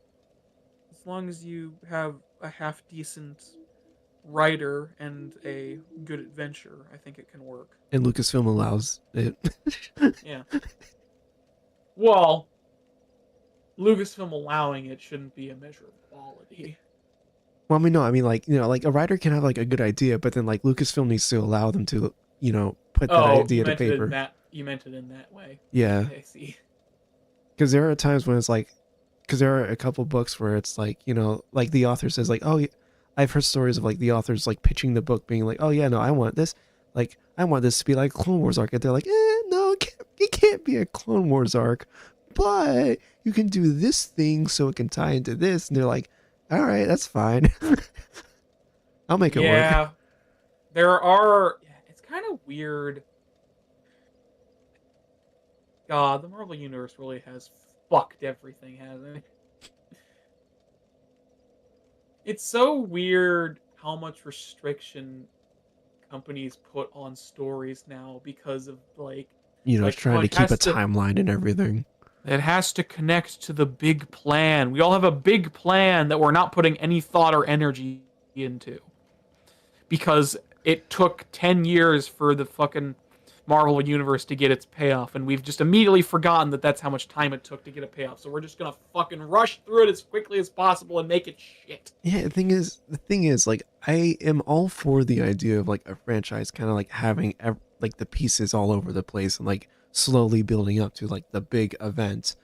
As long as you have a half decent writer and a good adventure, I think it can work. and Lucasfilm allows it. Yeah. Well, Lucasfilm allowing it shouldn't be a measure of quality. Well, I mean, no, I mean, like, you know, like a writer can have like a good idea, but then like Lucasfilm needs to allow them to, you know, put that Oh, you idea to meant it in paper. that you meant it in that way. Yeah, I see. because there are times when it's like, because there are a couple books where it's like, you know, like the author says like, oh, I've heard stories of like the authors like pitching the book, being like, oh yeah, no, I want this, like, I want this to be like Clone Wars arc, and they're like, no, it can't be a Clone Wars arc, but you can do this thing so it can tie into this, and they're like, all right, that's fine. I'll make it work. Yeah, there are. Yeah, it's kind of weird. God, the Marvel Universe really has fucked everything, hasn't it? It's so weird how much restriction companies put on stories now because of You know, oh, trying to keep a timeline and everything. it has to connect to the big plan. We all have a big plan that we're not putting any thought or energy into because it took 10 years for the fucking Marvel Universe to get its payoff, and we've just immediately forgotten that that's how much time it took to get a payoff. So we're just gonna fucking rush through it as quickly as possible and make it shit. Yeah, the thing is, like, I am all for the idea of like a franchise kind of like having like the pieces all over the place and like slowly building up to like the big event,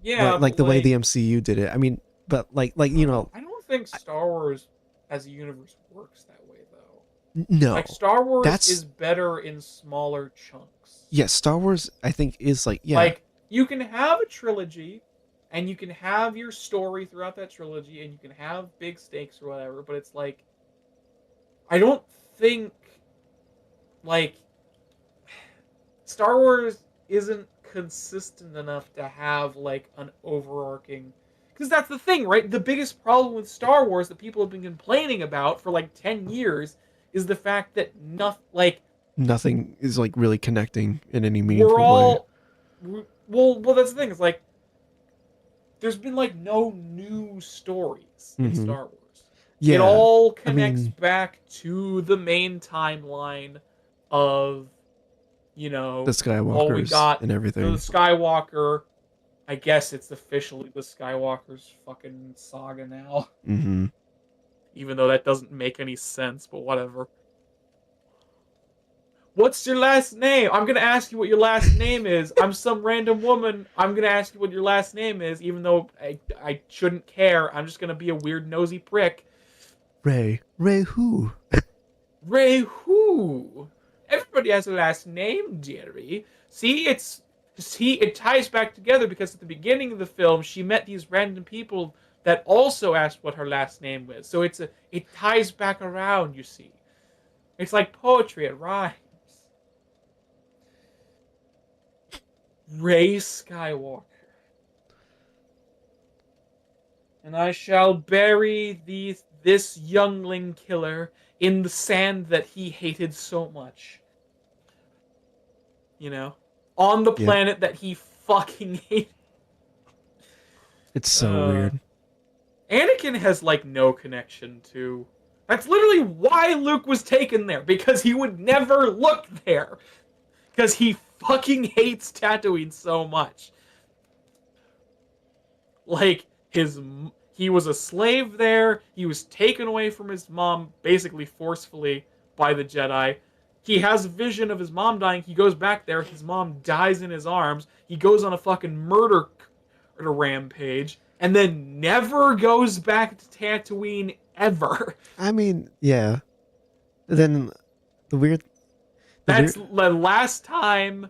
Yeah, like but the way the MCU did it. I mean, but you know, I don't think Star Wars as a universe works that way though. no, Like Star Wars that's is better in smaller chunks. yeah. Star Wars, I think, is like yeah, Like you can have a trilogy and you can have your story throughout that trilogy and you can have big stakes or whatever, but it's like I don't think like Star Wars isn't consistent enough to have like an overarching, because that's the thing, right? The biggest problem with Star Wars that people have been complaining about for like 10 years is the fact that nothing is like really connecting in any we're meaningful way. all well that's the thing. It's like there's been like no new stories in Hmm. Star Wars. It Yeah, all I connects mean, back to the main timeline of, the well, we Skywalkers got and the everything. Skywalker. I guess it's officially the Skywalker's fucking saga now. Hmm. Even though that doesn't make any sense, but whatever. What's your last name? I'm gonna ask you what your last name is. I'm some random woman. I'm gonna ask you what your last name is, even though I shouldn't care. I'm just gonna be a weird nosy prick. Ray who? Ray who? Everybody has a last name, Jerry. It ties back together because at the beginning of the film, she met these random people that also asked what her last name was. So it ties back around, you see. It's like poetry, it rhymes. Ray Skywalker. And I shall bury this youngling killer in the sand that he hated so much. You know? On the planet that he fucking hated. It's so weird. Anakin has, like, no connection to... That's literally why Luke was taken there. Because he would never look there. Because he fucking hates Tatooine so much. Like, he was a slave there. He was taken away from his mom, basically forcefully, by the Jedi. He has a vision of his mom dying. He goes back there. His mom dies in his arms. He goes on a fucking murder rampage. And then never goes back to Tatooine ever. I mean, yeah. Then That's the last time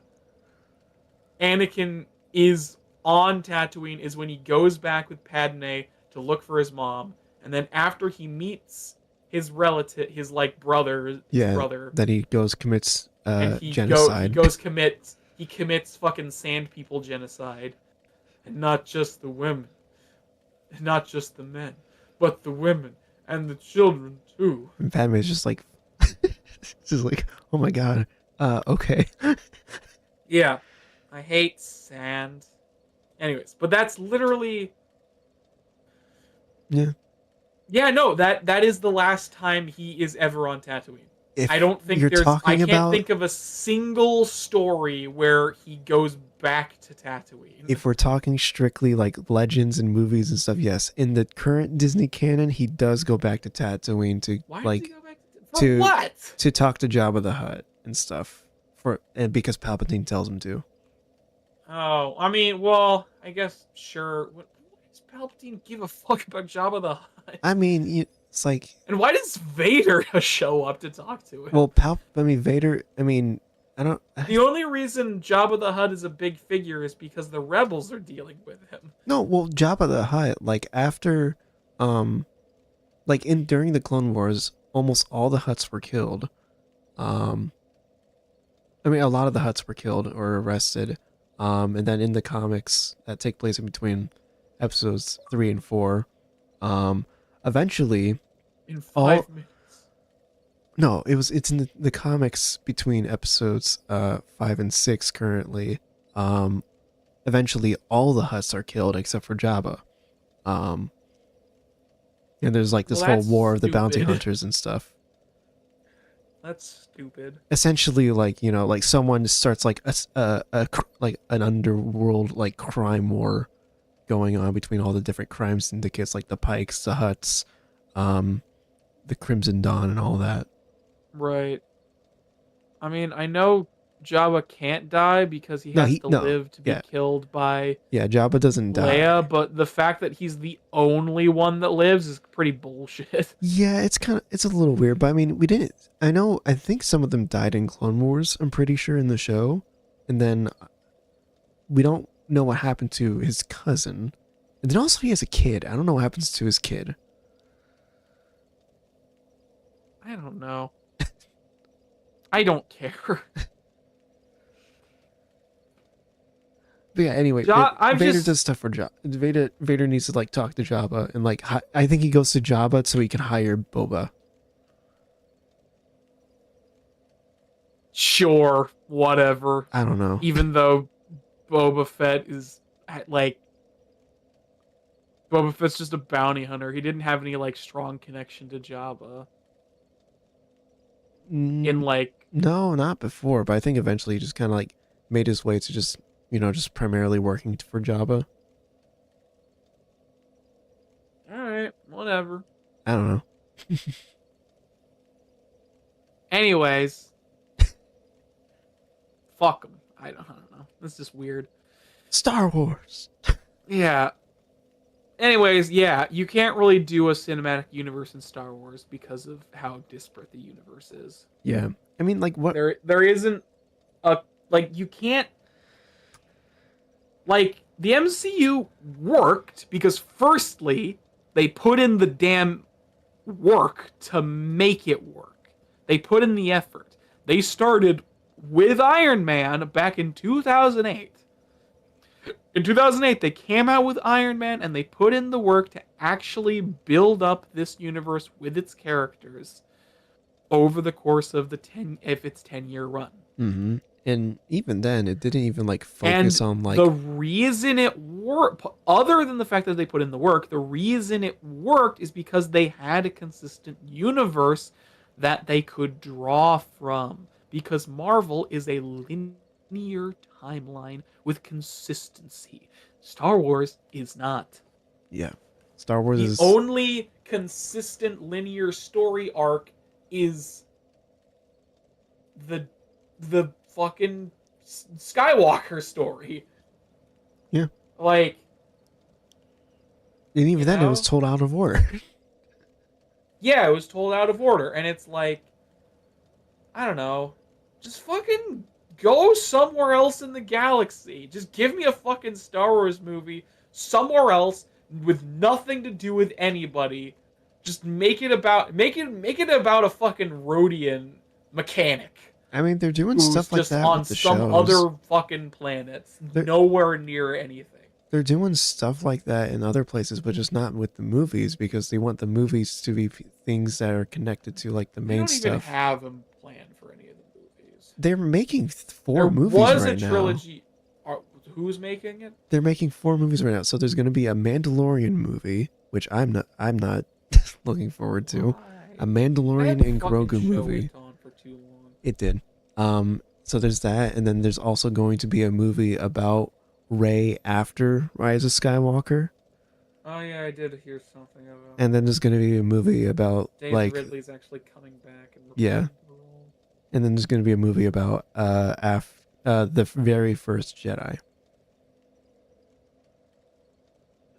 Anakin is on Tatooine is when he goes back with Padme to look for his mom, and then after he meets his relative, his like brother, then he goes commits and genocide. He commits fucking sand people genocide, and not just the women, not just the men, but the women and the children too. And Padme's just like, oh my god, okay. Yeah, I hate sand. Anyways, but that's literally... Yeah. Yeah, no, that is the last time he is ever on Tatooine. If I don't think I can't think of a single story where he goes back to Tatooine. If we're talking strictly like legends and movies and stuff, yes. In the current Disney canon, he does go back to Tatooine to Why like does he go back to what? To talk to Jabba the Hutt and stuff. And because Palpatine tells him to. Oh, I mean, well, I guess sure. What does Palpatine give a fuck about Jabba the Hutt? I mean, it's like... And why does Vader show up to talk to him? Well, Vader, the only reason Jabba the Hutt is a big figure is because the rebels are dealing with him. No, well, Jabba the Hutt, like, after, during the Clone Wars, almost all the Hutts were killed. A lot of the Hutts were killed or arrested. And then in the comics that take place in between episodes 3 and 4, eventually... In 5 minutes. No, it's in the comics between episodes 5 and 6 currently. Eventually all the Hutts are killed except for Jabba. And there's like this whole war of the bounty hunters and stuff. That's stupid. Essentially, someone starts like like an underworld like crime war going on between all the different crime syndicates, like the Pikes, the Hutts, the Crimson Dawn, and all that. Right. I mean, I know Jabba can't die because he has to live to be killed by Jabba doesn't Leia, die. but the fact that he's the only one that lives is pretty bullshit. Yeah, it's a little weird, but I mean, I think some of them died in Clone Wars, I'm pretty sure, in the show. And then we don't know what happened to his cousin. And then also he has a kid. I don't know what happens to his kid. I don't know. I don't care. But yeah, anyway, Vader does stuff for Jabba. Vader needs to like talk to Jabba, and like I think he goes to Jabba so he can hire Boba. Sure, whatever. I don't know. Even though Boba Fett is like Boba Fett's just a bounty hunter. He didn't have any like strong connection to Jabba. No, not before, but I think eventually he just kind of like made his way to just primarily working for Jabba. All right, whatever. I don't know. Anyways, fuck them. I don't know. That's just weird. Star Wars. Yeah. Anyways, yeah, you can't really do a cinematic universe in Star Wars because of how disparate the universe is. Yeah. I mean, like, what? There isn't a like you can't like the MCU worked because firstly they put in the damn work to make it work. They put in the effort. They started with Iron Man back in 2008. In 2008, they came out with Iron Man and they put in the work to actually build up this universe with its characters over the course of the 10-year run. Mm-hmm. And even then, it didn't even like focus on like the reason it worked, other than the fact that they put in the work, the reason it worked is because they had a consistent universe that they could draw from. Because Marvel is a linear timeline with consistency. Star Wars is not. yeah. Star Wars The is only consistent linear story arc is the fucking Skywalker story. Yeah. Like, and even then it was know? told out of order. Yeah, it was told out of order, and it's like, I don't know, just fucking go somewhere else in the galaxy. Just give me a fucking Star Wars movie somewhere else with nothing to do with anybody. Just make it about a fucking Rhodian mechanic. I mean, they're doing Who's stuff like just that on with the some shows. other fucking planets, They're- nowhere near anything. They're doing stuff like that in other places, but just not with the movies because they want the movies to be things that are connected to like the They main don't even stuff. have them planned for any of the movies. They're making 4 There movies was right a now. trilogy. Who's making it? They're making 4 movies right now. So there's going to be a Mandalorian movie, which I'm not looking forward to. A Mandalorian That and fucking Grogu show movie. went on for too long. It did. So there's that, and then there's also going to be a movie about Rey after Rise of Skywalker, Oh yeah, I did hear something about. and then there's going to be a movie about Daisy like Ridley's actually coming back and Yeah. reprising the role. and then there's going to be a movie about the very first Jedi,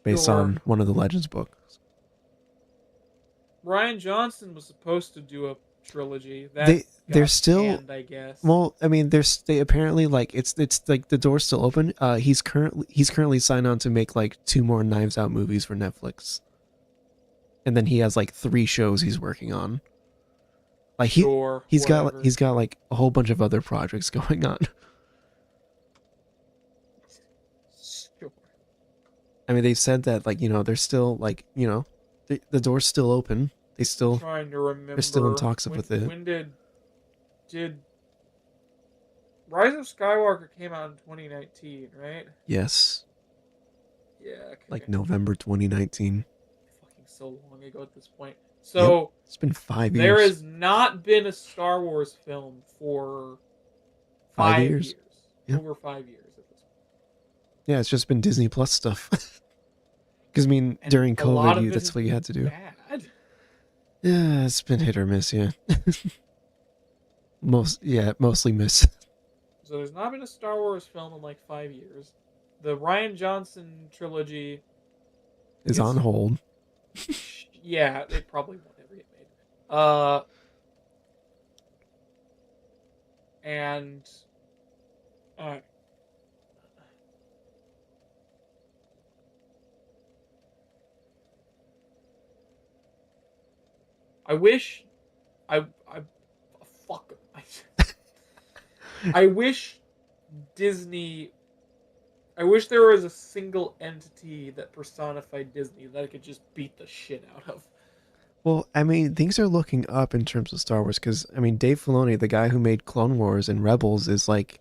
based Sure. on one of the Legends books. Ryan Johnson was supposed to do a trilogy. That They're got still canned, I guess. well. I mean, they apparently like it's like the door's still open. He's currently signed on to make like 2 more Knives Out movies for Netflix, and then he has like 3 shows he's working on. Like Sure, he's whatever. got like a whole bunch of other projects going on. Sure. I mean, they said that like they're still like the door's still open. They still Trying to remember. they're still in talks with it. When did Rise of Skywalker came out in 2019, right? Yes, Yeah. Okay. like November 2019. Fucking so long ago at this point. So It's been 5 years. there has not been a Star Wars film for 5 5 years. Yeah. Over 5 years at this point. Yeah, it's just been Disney Plus stuff. Because I mean, And during a lot of COVID, it that's has what you been had to do. Bad. Yeah, it's been hit or miss. Yeah, mostly miss. So there's not been a Star Wars film in like 5 years. The Ryan Johnson trilogy, Is on hold. yeah, it probably won't ever get made. And I wish fuck. I wish Disney. I wish there was a single entity that personified Disney that I could just beat the shit out of. Well, I mean, things are looking up in terms of Star Wars because I mean, Dave Filoni, the guy who made Clone Wars and Rebels, is like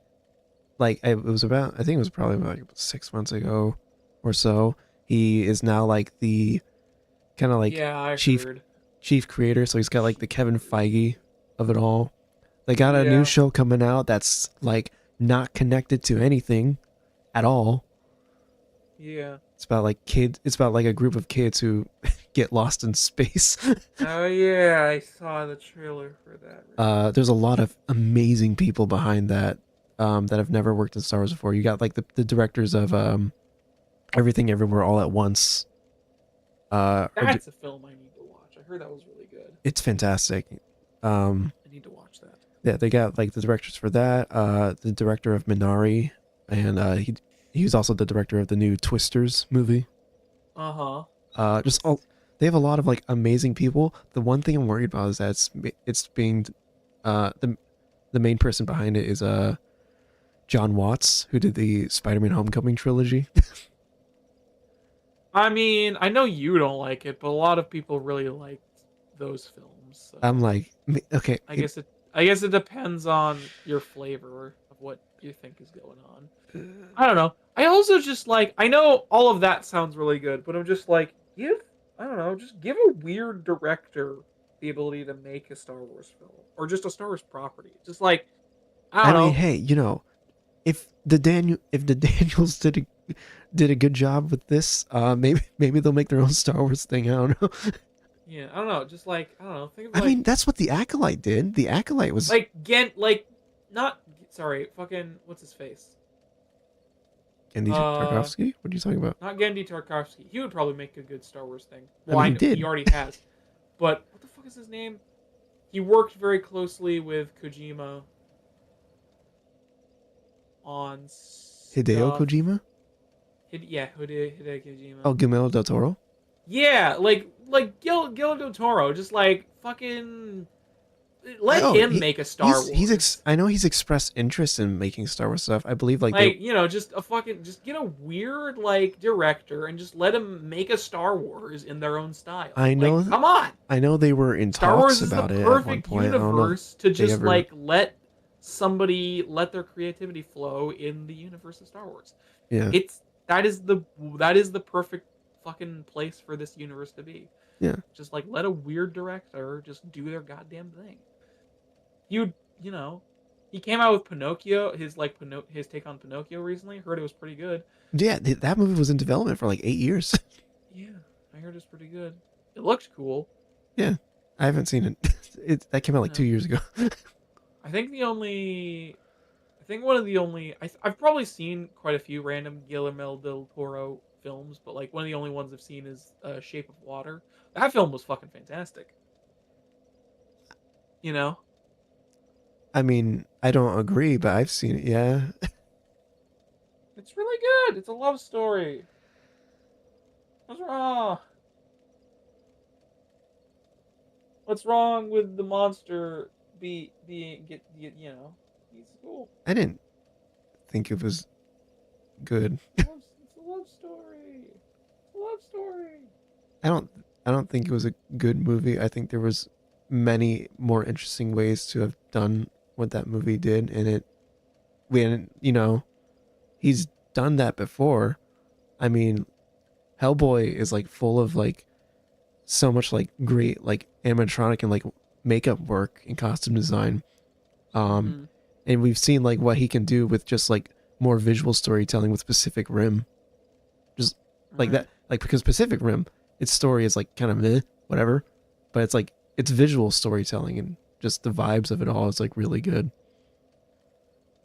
it was about. I think it was probably like 6 months ago or so. He is now like the kind of like Yeah, I chief heard. chief creator, so he's got like the Kevin Feige of it all. They got a Yeah. new show coming out that's like not connected to anything at all. Yeah. It's about like kids. It's about like a group of kids who get lost in space. Oh yeah, I saw the trailer for that. There's a lot of amazing people behind that that have never worked in Star Wars before. You got like the directors of Everything Everywhere All at Once. That's a film I need to watch. I heard that was really good. It's fantastic. I need to watch that. Yeah, they got like the directors for that. The director of Minari, and he was also the director of the new Twisters movie. Just all they have a lot of like amazing people. The one thing I'm worried about is that it's being the main person behind it is John Watts, who did the Spider-Man Homecoming trilogy. I mean, I know you don't like it, but a lot of people really liked those films. So I'm like, okay, I guess it depends on your flavor of what you think is going on. I don't know. I also just like I know all of that sounds really good, but I'm just like just give a weird director the ability to make a Star Wars film or just a Star Wars property. Just like I don't know. mean, hey, if the Daniels did a good job with this, maybe they'll make their own Star Wars thing. I don't know. Yeah, I don't know. Just like I don't know. Think of I mean, that's what the Acolyte did. The Acolyte was like not sorry, fucking what's his face? Andy Tarkovsky. What are you talking about? Not Gendy Tarkovsky. He would probably make a good Star Wars thing. I mean, he did. He already has. But what the fuck is his name? He worked very closely with Kojima on Hideo stuff. Kojima. Hideo Kojima. Oh, Guillermo del Toro. Yeah, like Guillermo del Toro. Just like fucking let him make a Star Wars. I know he's expressed interest in making Star Wars stuff. I believe just get a weird like director and just let him make a Star Wars in their own style. I know. Like, come on. I know they were in Star Wars talks is about the it at one perfect point. universe to just ever... like let somebody let their creativity flow in the universe of Star Wars. Yeah. That is the perfect fucking place for this universe to be. Yeah. Just like let a weird director just do their goddamn thing. He came out with Pinocchio, his take on Pinocchio recently. Heard it was pretty good. Yeah, that movie was in development for like 8 years. Yeah, I heard it's pretty good. It looked cool. Yeah, I haven't seen it. That came out like 2 years ago. I think one of the only I've probably seen quite a few random Guillermo del Toro films, but like one of the only ones I've seen is Shape of Water. That film was fucking fantastic. You know? I mean, I don't agree, but I've seen it. Yeah. It's really good. It's a love story. What's wrong? What's wrong with the monster he's cool. I didn't think it was good. It's a love story. It's a love story. I don't think it was a good movie. I think there was many more interesting ways to have done what that movie did, and he's done that before. I mean, Hellboy is like full of like so much like great like animatronic and like makeup work and costume design. And we've seen like what he can do with just like more visual storytelling with Pacific Rim. Just like that, like because Pacific Rim, its story is like kind of meh, whatever, but it's like it's visual storytelling and just the vibes of it all is like really good.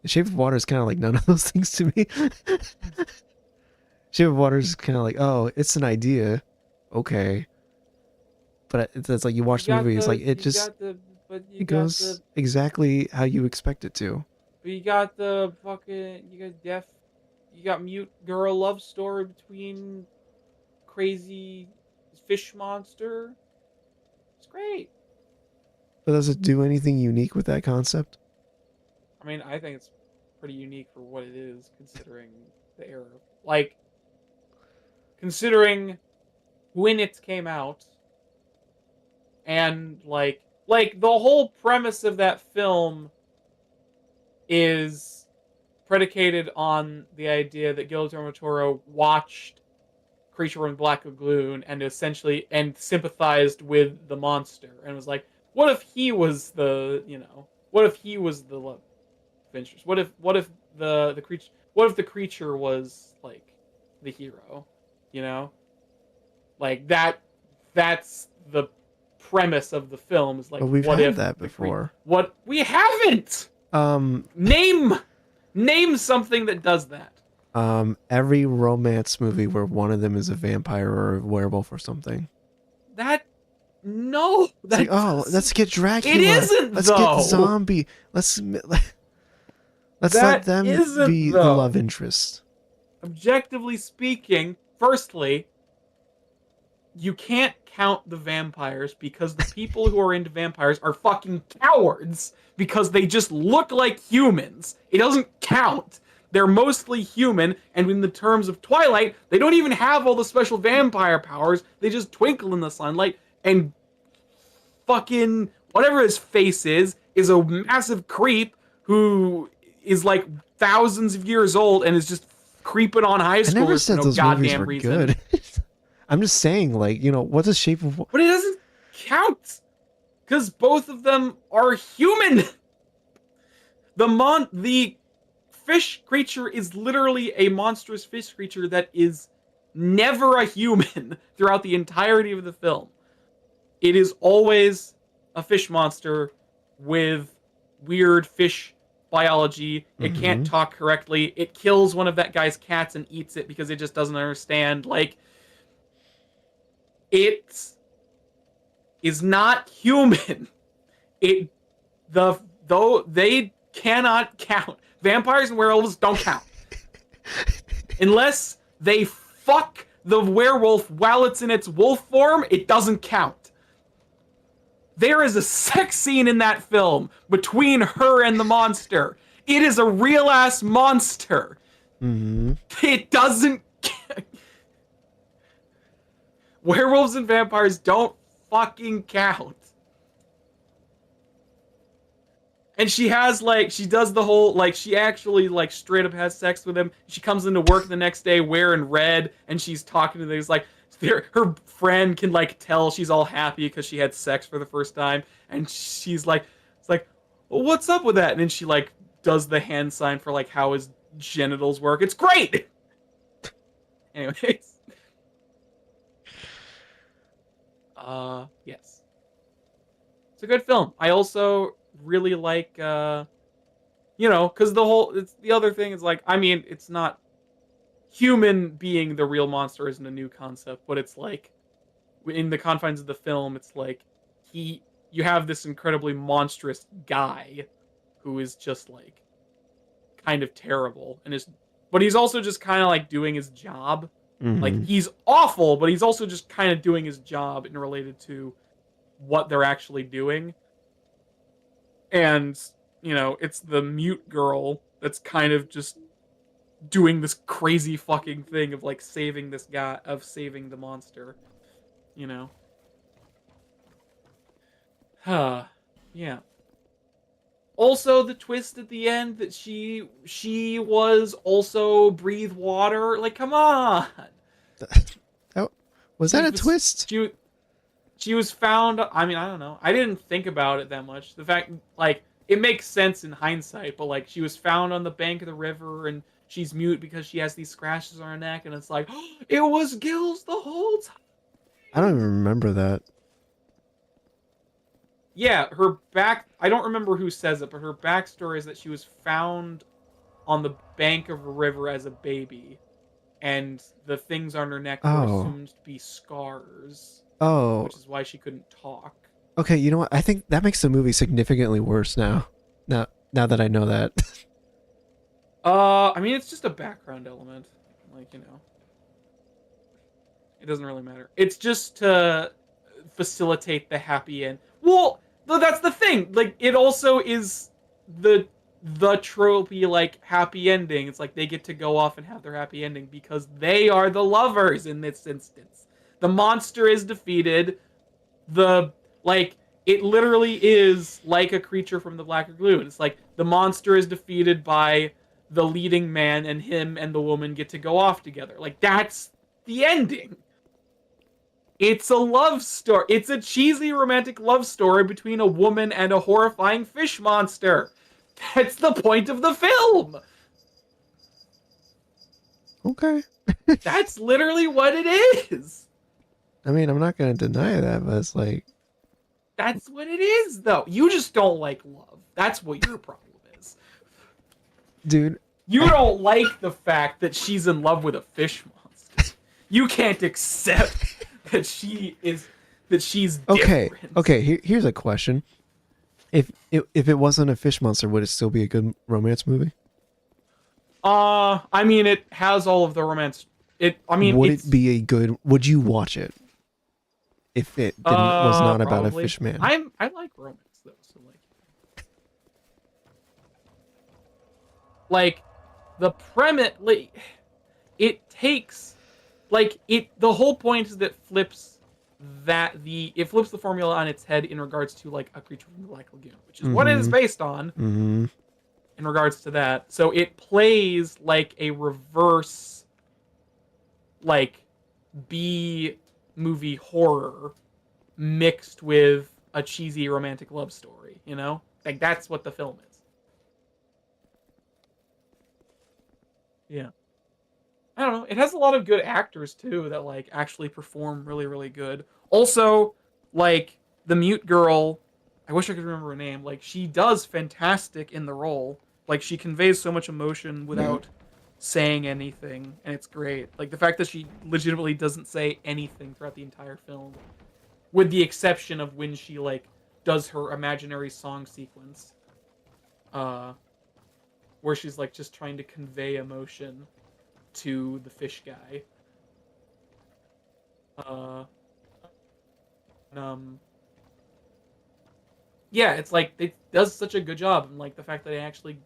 The Shape of Water is kind of like none of those things to me. Shape of Water is kind of like, oh, it's an idea, okay, but it's like you watch the movie, it's like it just it goes exactly how you expect it to. But you got the fucking you got mute girl love story between crazy fish monster. It's great. But does it do anything unique with that concept? I mean, I think it's pretty unique for what it is, considering the era. Like, considering when it came out, and like the whole premise of that film is predicated on the idea that Guillermo del Toro watched Creature from the Black Lagoon and essentially sympathized with the monster and was like, what if he was the love interest? What if the creature was like the hero? Like that that's the premise of the film. Is like, But we've what had if that before. What we haven't. Name something that does that. Every romance movie where one of them is a vampire or a werewolf or something. No, It's like, oh, let's get Dracula. It isn't, let's though. get zombie. Let's let That them isn't, be the though. love interest. Objectively speaking, firstly, you can't count the vampires because the people who are into vampires are fucking cowards because they just look like humans. It doesn't count. They're mostly human, and in the terms of Twilight, they don't even have all the special vampire powers. They just twinkle in the sunlight, and fucking whatever his face is a massive creep who is like thousands of years old and is just creeping on high I never schoolers said for no those movies goddamn were reason. good. I'm just saying, like, what's the shape of... But it doesn't count because both of them are human. The fish creature is literally a monstrous fish creature that is never a human throughout the entirety of the film. It is always a fish monster with weird fish biology. It can't talk correctly. It kills one of that guy's cats and eats it because it just doesn't understand. Like, it is not human. Though they cannot count. Vampires and werewolves don't count. Unless they fuck the werewolf while it's in its wolf form, it doesn't count. There is a sex scene in that film between her and the monster. It is a real-ass monster. It doesn't... Werewolves and vampires don't fucking count. And she has, like, she does the whole, like, she actually, like, straight up has sex with him. She comes into work the next day wearing red, and she's talking to these, like, her friend can, like, tell she's all happy because she had sex for the first time. And she's like, it's like, well, what's up with that? And then she, like, does the hand sign for, like, how his genitals work. It's great! Anyways. Yes. It's a good film. I also really like, because the other thing is, like, I mean, it's not human being the real monster isn't a new concept, but it's like, in the confines of the film, it's like, you have this incredibly monstrous guy who is just, like, kind of terrible, but he's also just kind of, like, doing his job. Like, he's awful, but he's also just kind of doing his job in related to what they're actually doing. And, it's the mute girl that's kind of just doing this crazy fucking thing of, like, saving this guy, of saving the monster. Yeah. Also, the twist at the end that she was also breathe water. Like, come on. Was that a twist? She was found. I mean, I don't know. I didn't think about it that much. The fact, like, it makes sense in hindsight, but, like, she was found on the bank of the river, and she's mute because she has these scratches on her neck, and it's like, oh, it was gills the whole time. I don't even remember that. Yeah, I don't remember who says it, but her backstory is that she was found on the bank of a river as a baby, and the things on her neck were assumed to be scars. Oh. Which is why she couldn't talk. Okay, you know what? I think that makes the movie significantly worse now. Now that I know that. I mean, it's just a background element. Like, it doesn't really matter. It's just to facilitate the happy end. Well, that's the thing. Like, it also is the tropey, like, happy ending. It's like they get to go off and have their happy ending because they are the lovers in this instance. The monster is defeated. It literally is like a creature from the Black Lagoon. It's like the monster is defeated by the leading man, and him and the woman get to go off together. Like, that's the ending. It's a love story. It's a cheesy romantic love story between a woman and a horrifying fish monster. That's the point of the film. Okay. That's literally what it is. I mean, I'm not gonna deny that, but it's like, That's what it is, though. You just don't like love. That's what your problem is. dude, You don't like the fact that she's in love with a fish monster. You can't accept that she's okay, different. okay. Here's a question: if it wasn't a fish monster, would it still be a good romance movie? I mean, it has all of the romance. Would it be a good? Would you watch it if it was not about a probably. fish man? I like romance though, so like the premise, like it takes, like the whole point is that it flips the formula on its head in regards to like a creature from the Black Lagoon, which is what it is based on. Mm-hmm. In regards to that, so it plays like a reverse, like B movie horror mixed with a cheesy romantic love story. You know, like that's what the film is. Yeah. I don't know. It has a lot of good actors too that like actually perform really, really good. Also, like the mute girl, I wish I could remember her name. Like she does fantastic in the role. Like she conveys so much emotion without saying anything, and it's great. Like the fact that she legitimately doesn't say anything throughout the entire film, with the exception of when she like does her imaginary song sequence, where she's like just trying to convey emotion to the fish guy. Yeah, it's like it does such a good job, and like the fact that they actually,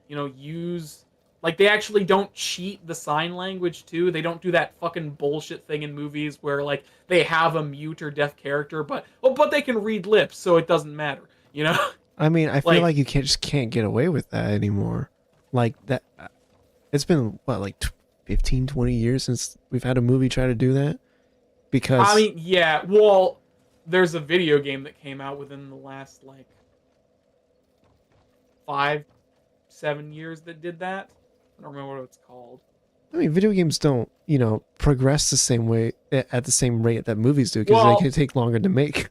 use, like they actually don't cheat the sign language too. They don't do that fucking bullshit thing in movies where like they have a mute or deaf character, but they can read lips, so it doesn't matter, you know? I mean, I feel like you can't get away with that anymore. Like that, it's been what, like 15, 20 years since we've had a movie try to do that. Because I mean, yeah, well, there's a video game that came out within the last like 5-7 years that did that. I don't remember what it's called. I mean, video games don't, progress the same way at the same rate that movies do, because they can take longer to make.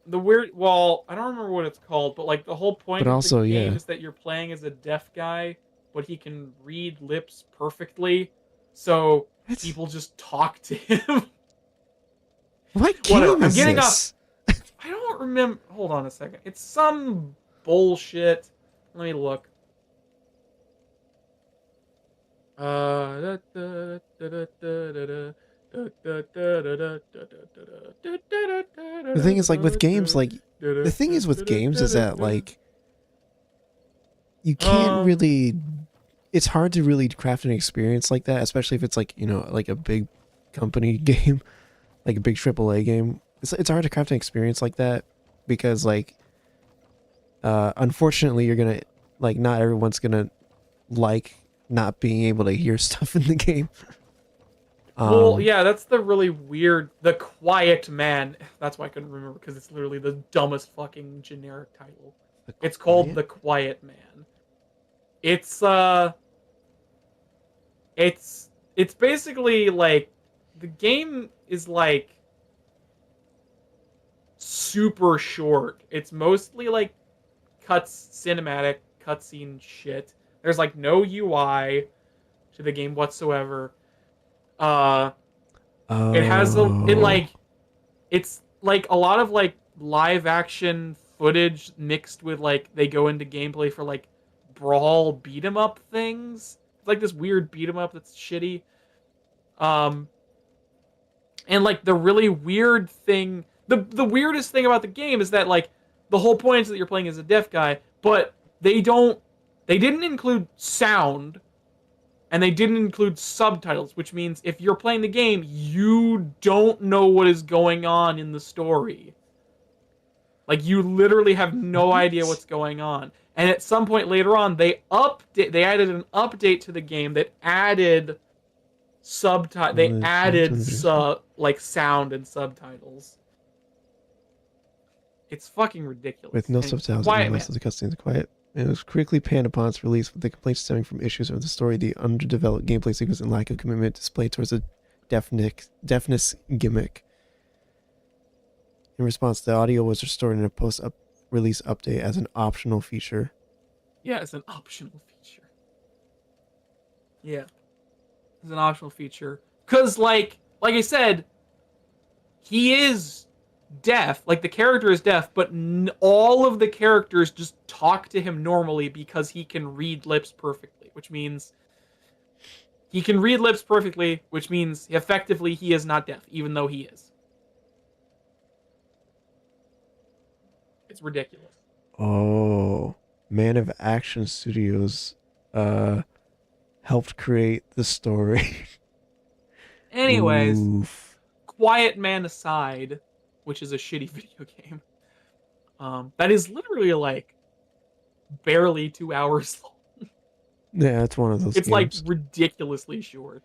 I don't remember what it's called, but like the whole point of the game is that you're playing as a deaf guy, but he can read lips perfectly, so people just talk to him. What game is getting this? I don't remember. Hold on a second. It's some bullshit. Let me look. The thing is, like, with games, like, the thing is with games is that, like, you can't really, it's hard to really craft an experience like that, especially if it's like, like a big company game, like a big AAA game. It's hard to craft an experience like that because, like, unfortunately, you're gonna, like, not everyone's gonna like not being able to hear stuff in the game. Well, yeah, that's the really weird, The Quiet Man. That's why I couldn't remember, because it's literally the dumbest fucking generic title. It's called The Quiet Man. It's basically like, the game is like super short. It's mostly like cinematic cutscene shit. There's like no UI to the game whatsoever. It's like a lot of like live action footage mixed with like they go into gameplay for like brawl beat 'em up things. It's like this weird beat 'em up that's shitty. And like the really weird thing, the weirdest thing about the game is that like the whole point is that you're playing as a deaf guy, but they didn't include sound. And they didn't include subtitles, which means if you're playing the game, you don't know what is going on in the story. Like, you literally have no idea what's going on. And at some point later on, they added an update to the game that added sound and subtitles. It's fucking ridiculous. With no subtitles and most of the cutscenes quiet. And it was quickly panned upon its release, with the complaints stemming from issues of the story, the underdeveloped gameplay sequence, and lack of commitment displayed towards a deafness gimmick. In response, the audio was restored in a post-release update as an optional feature. Yeah, it's an optional feature. Yeah, it's an optional feature. Cause like I said, he is deaf. Like the character is deaf, but all of the characters just talk to him normally because he can read lips perfectly. Which means he can read lips perfectly, which means effectively he is not deaf, even though he is. It's ridiculous. Oh, Man of Action Studios helped create the story. Anyways, Oof. Quiet Man aside, which is a shitty video game, that is literally like barely 2 hours long. Yeah, it's one of those It's like games. ridiculously short.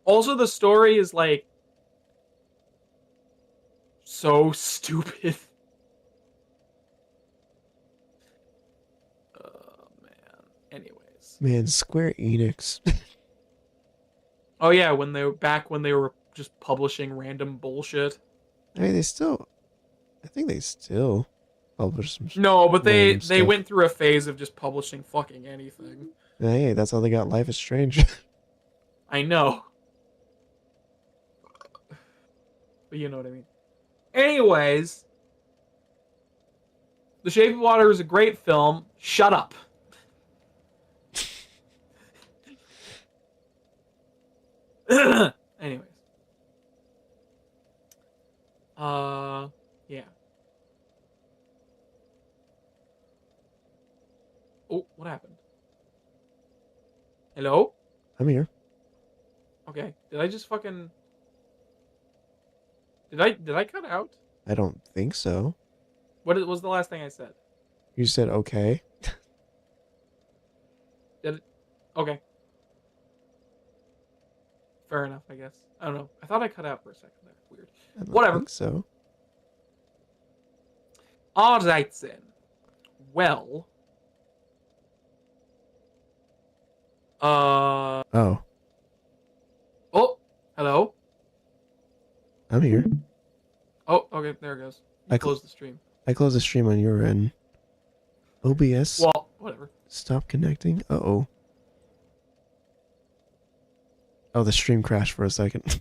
Also, the story is like so stupid. Oh man. Anyways. Man, Square Enix. Oh yeah, when they were just publishing random bullshit. I mean, I think they still publish some No, but they random stuff. went through a phase of just publishing fucking anything. Hey, that's how they got Life is Strange. I know. But you know what I mean. Anyways, The Shape of Water is a great film. Shut up. Anyways. Yeah. Oh, what happened? Hello? I'm here. Okay. Did I just fucking... Did I cut out? I don't think so. What was the last thing I said? You said okay. Did it? Okay. Fair enough, I guess. I don't know. I thought I cut out for a second there. Weird. I don't Whatever. think so. Alright then. Well. Oh, Oh, hello? I'm here. Oh, okay, there it goes. You closed the stream. I closed the stream on your end. OBS Well, whatever. stop connecting. Uh-oh. Oh, the stream crashed for a second.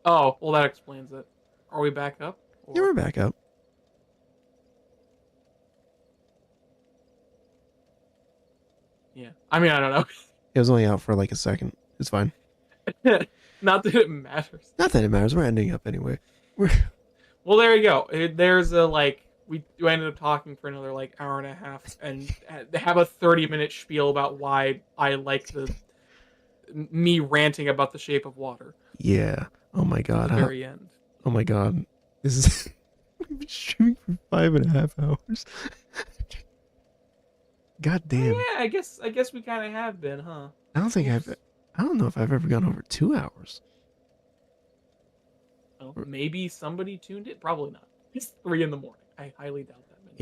Oh, well that explains it. Are we back up? Yeah, we're back up. Yeah. I mean, I don't know. It was only out for like a second. It's fine. Not that it matters. Not that it matters. We're ending up anyway. Well, there you go. There's a we ended up talking for another like hour and a half and have a 30-minute spiel about why I like me ranting about The Shape of Water. Yeah. Oh my god. At the very end. Oh my god. This is we've been streaming for 5.5 hours. God damn. Oh, yeah, I guess we kind of have been, huh? I don't know if I've ever gone over 2 hours. Well, maybe somebody tuned it. Probably not. It's 3 a.m. I highly doubt that many.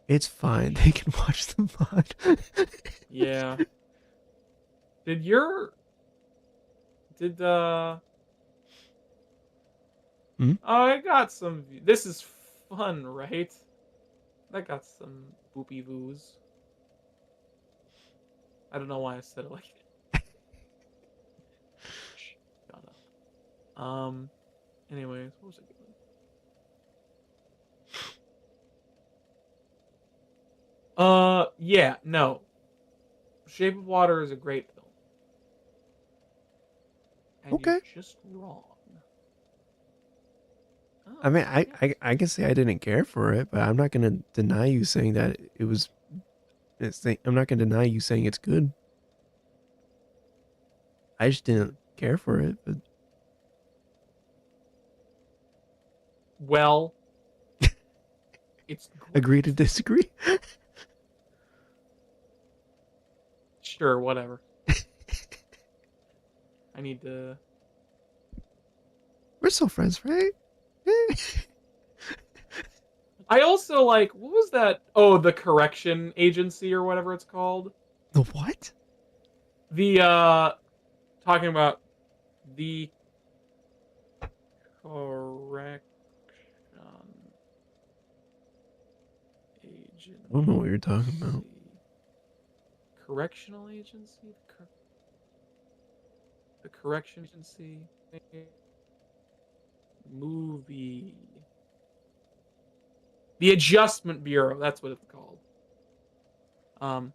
It's fine. They can watch the VOD. Yeah. Hmm? Oh, I got some. This is fun, right? I got some boopy voos. I don't know why I said it like that. Shut up. Anyways, what was I doing? Yeah, no. Shape of Water is a great film. And Okay. you're just wrong. Oh, I mean, I can say I didn't care for it, but I'm not gonna deny you saying that it was. I'm not gonna deny you saying it's good. I just didn't care for it, but well, it's great. Agree to disagree. Sure, whatever. I need to. We're still friends, right? I also like, what was that? Oh, the correction agency or whatever it's called. The what? The talking about the correction correction agency. I don't know what you're talking about. Correctional agency? The correction agency? Movie. The Adjustment Bureau, that's what it's called.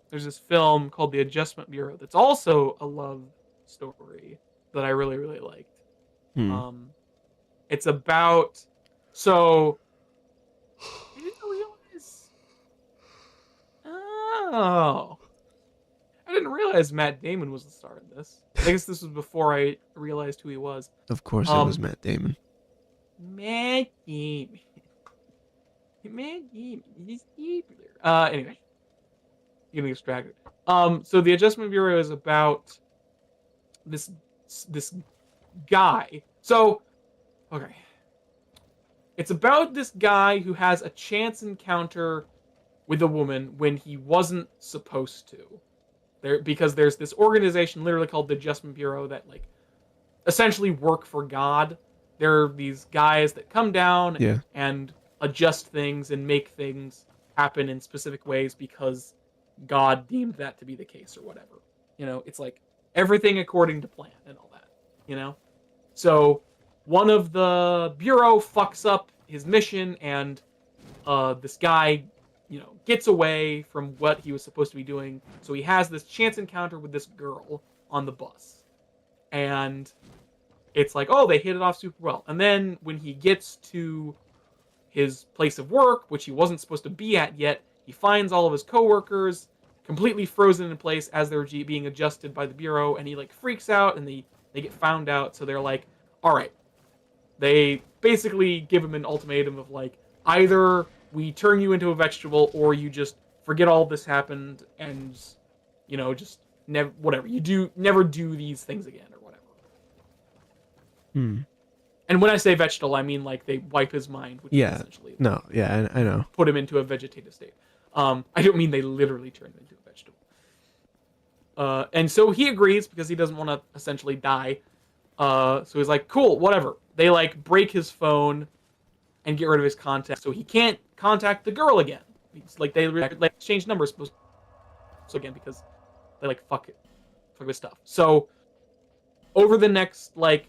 There's this film called The Adjustment Bureau that's also a love story that I really, really liked. Hmm. It's about... So... I didn't realize... Oh... I didn't realize Matt Damon was the star in this. I guess this was before I realized who he was. Of course, it was Matt Damon. Matt Damon. Matt Damon. He's popular. Anyway. Getting distracted. So the Adjustment Bureau is about this guy. So, okay. It's about this guy who has a chance encounter with a woman when he wasn't supposed to. Because there's this organization literally called the Adjustment Bureau that like essentially work for God. There are these guys that come down and adjust things and make things happen in specific ways because God deemed that to be the case or whatever. You know, it's like everything according to plan and all that, you know? So one of the Bureau fucks up his mission and this guy, you know, gets away from what he was supposed to be doing. So he has this chance encounter with this girl on the bus. And it's like, oh, they hit it off super well. And then when he gets to his place of work, which he wasn't supposed to be at yet, he finds all of his coworkers completely frozen in place as they're being adjusted by the Bureau. And he like freaks out and they get found out. So they're like, all right. They basically give him an ultimatum of like, either we turn you into a vegetable or you just forget all this happened and, you know, just never, whatever. Never do these things again or whatever. Hmm. And when I say vegetable, I mean like they wipe his mind, which is essentially no, yeah, I know. Put him into a vegetative state. I don't mean they literally turn him into a vegetable. And so he agrees because he doesn't want to essentially die. So he's like, cool, whatever. They like break his phone and get rid of his contact, so he can't contact the girl again. It's like they like exchange numbers so again because they like fuck this stuff. So over the next like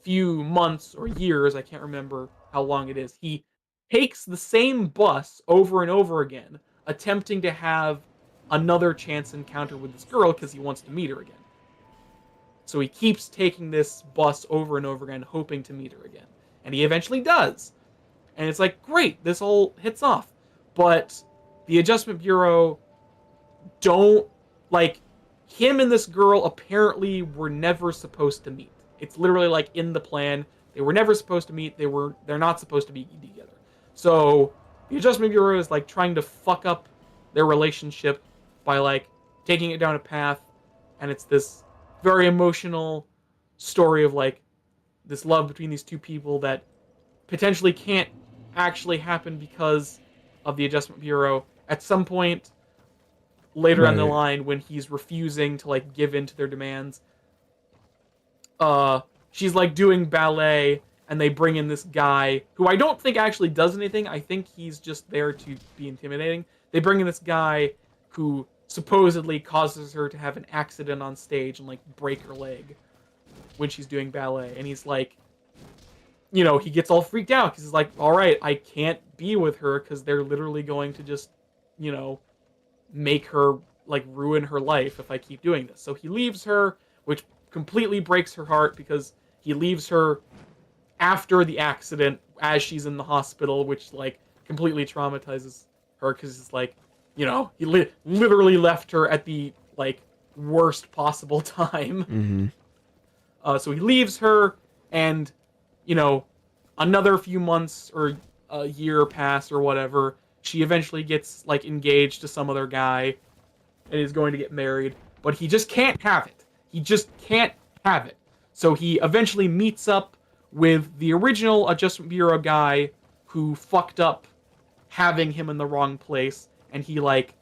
few months or years, I can't remember how long it is, he takes the same bus over and over again, attempting to have another chance encounter with this girl because he wants to meet her again. So he keeps taking this bus over and over again, hoping to meet her again. And he eventually does. And it's like, great, this all hits off. But the Adjustment Bureau don't, like, him and this girl apparently were never supposed to meet. It's literally like in the plan. They were never supposed to meet. They're not supposed to be together. So the Adjustment Bureau is like trying to fuck up their relationship by like taking it down a path. And it's this very emotional story of like this love between these two people that potentially can't actually happen because of the Adjustment Bureau. At some point later on the line, when he's refusing to like give in to their demands, she's like doing ballet and they bring in this guy who I don't think actually does anything. I think he's just there to be intimidating. They bring in this guy who supposedly causes her to have an accident on stage and like break her leg when she's doing ballet. And he's like, you know, he gets all freaked out because he's like, all right, I can't be with her because they're literally going to just, you know, make her like ruin her life if I keep doing this. So he leaves her, which completely breaks her heart because he leaves her after the accident as she's in the hospital, which like completely traumatizes her because it's like, you know, he literally left her at the like worst possible time. Mm-hmm. So he leaves her, and you know, another few months or a year pass or whatever, she eventually gets like engaged to some other guy and is going to get married, but he just can't have it. He just can't have it. So he eventually meets up with the original Adjustment Bureau guy who fucked up having him in the wrong place, and he like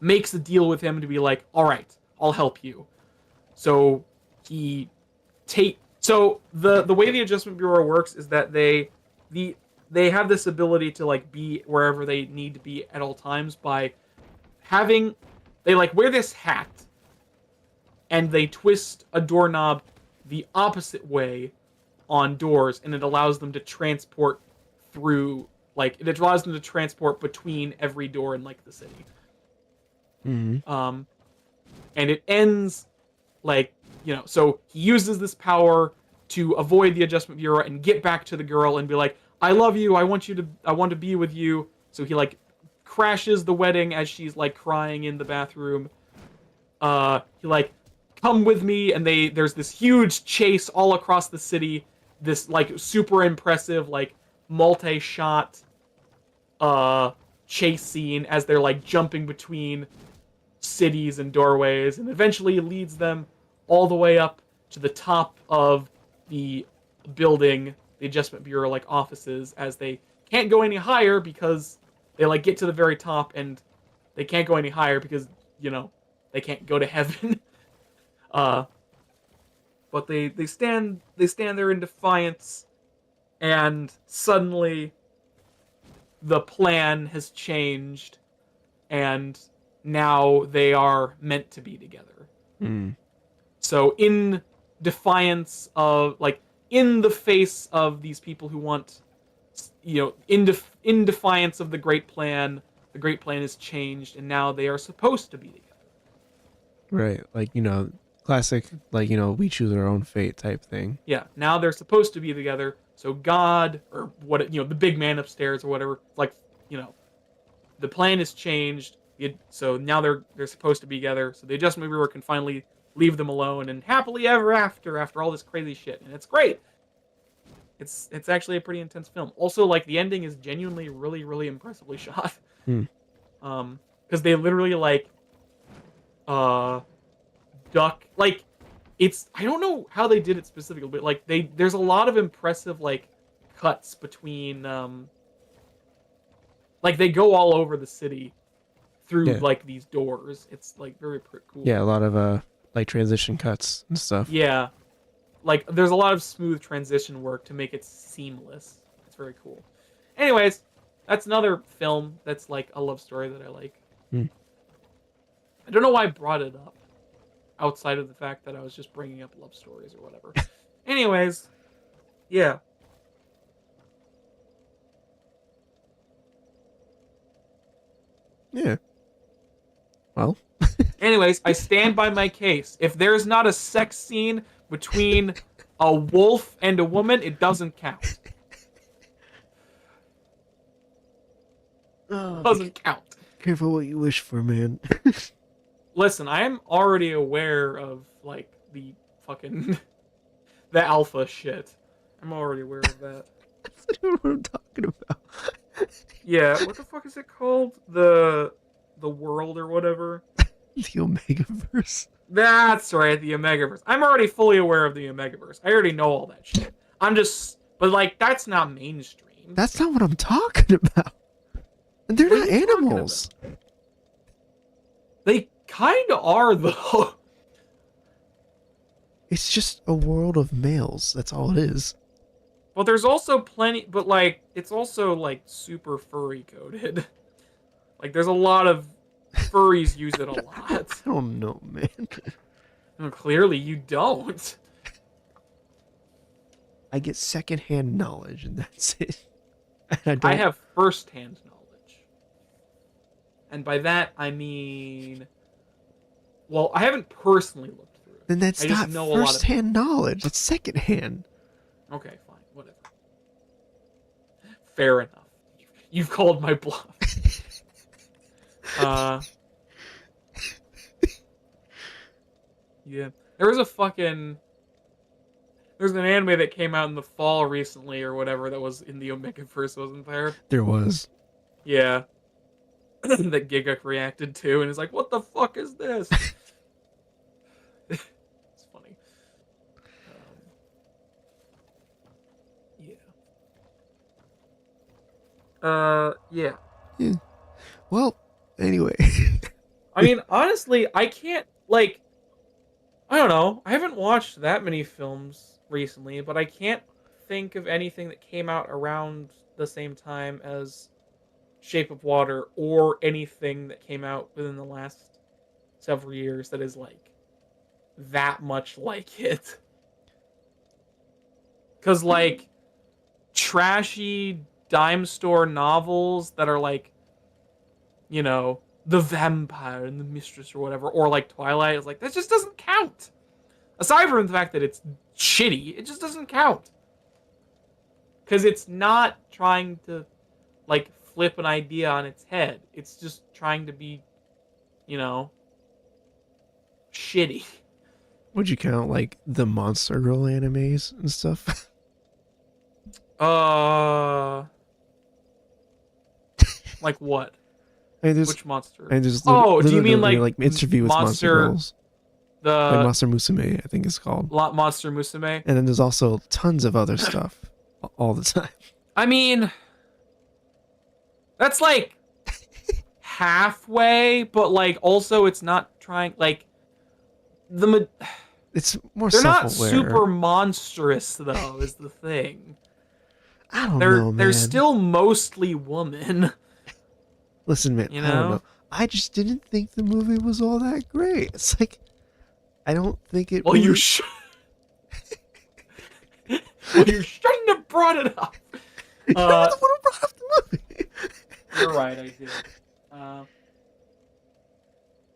makes a deal with him to be like, all right, I'll help you. So he So the way the Adjustment Bureau works is that they have this ability to like be wherever they need to be at all times by having they like wear this hat and they twist a doorknob the opposite way on doors, and it allows them to transport through like it allows them to transport between every door in like the city. Mm-hmm. And it ends like so he uses this power to avoid the Adjustment Bureau and get back to the girl and be like, I love you, I want to be with you. So he like crashes the wedding as she's like crying in the bathroom. He like, come with me, and there's this huge chase all across the city, this like super impressive like multi-shot chase scene as they're like jumping between cities and doorways, and eventually leads them all the way up to the top of the building, the Adjustment Bureau like offices, as they can't go any higher because they like get to the very top and they can't go any higher because they can't go to heaven. But they stand there in defiance, and suddenly the plan has changed, and now they are meant to be together. Mm. So in defiance of, like, in the face of these people who want, in defiance of the great plan is changed, and now they are supposed to be together. Right, like, classic, like, we choose our own fate type thing. Yeah, now they're supposed to be together. So God, or what, the big man upstairs or whatever, like, the plan has changed. So now they're supposed to be together. So the Adjustment Bureau can finally leave them alone and happily ever after all this crazy shit, and it's great. It's actually a pretty intense film. Also, like, the ending is genuinely really, really impressively shot. Because they literally like duck, like, I don't know how they did it specifically, but like there's a lot of impressive like cuts between like they go all over the city through like these doors. It's like very cool. Yeah, a lot of like transition cuts and stuff. Yeah, like there's a lot of smooth transition work to make it seamless. It's very cool. Anyways, that's another film that's like a love story that I like. I don't know why I brought it up, outside of the fact that I was just bringing up love stories or whatever. Anyways, yeah. Yeah. Well. Anyways, I stand by my case. If there's not a sex scene between a wolf and a woman, it doesn't count. Doesn't count. Careful what you wish for, man. Listen, I am already aware of, like, the fucking... the alpha shit. I'm already aware of that. I don't know what I'm talking about. Yeah, what the fuck is it called? The world or whatever? The Omegaverse. That's right, the Omegaverse. I'm already fully aware of the Omegaverse. I already know all that shit. But, like, that's not mainstream. That's not what I'm talking about. And they're not animals. They kind of are, though. It's just a world of males. That's all it is. But there's also plenty... But, like, it's also, like, super furry coded. Like, there's a lot of... Furries use it a lot. I don't know, man. Well, clearly you don't. I get secondhand knowledge, and that's it. And I have first-hand knowledge. And by that, I mean... Well, I haven't personally looked through it. Then that's not first-hand knowledge. It's secondhand. Okay, fine. Whatever. Fair enough. You've called my bluff. Yeah. There's an anime that came out in the fall recently or whatever that was in the Omegaverse, wasn't there? There was. Yeah. That Giga reacted to and is like, what the fuck is this? It's funny. Yeah. Yeah. Well, anyway. I mean, honestly, I can't, like, I don't know. I haven't watched that many films recently, but I can't think of anything that came out around the same time as Shape of Water or anything that came out within the last several years that is like that much like it. Because like trashy dime store novels that are like, you know, the vampire and the mistress or whatever, or like Twilight, is like, that just doesn't count. Aside from the fact that it's shitty, it just doesn't count. Because it's not trying to like flip an idea on its head. It's just trying to be, you know, shitty. Would you count like the Monster Girl animes and stuff? Like what? I mean, Which monster? I just Oh, do you mean like interview with Monster Girls? The Like Monster Musume, I think it's called. Monster Musume. And then there's also tons of other stuff all the time. I mean, that's like halfway, but like also it's not trying like It's more they're not self-aware. super monstrous though, is the thing. I don't know, man. They're still mostly woman. Listen, man, You I don't know? know. I just didn't think the movie was all that great. It's like, I don't think it. Well, really... you should. Well, you shouldn't have brought it up. You're the one who brought up the movie. You're right, I did.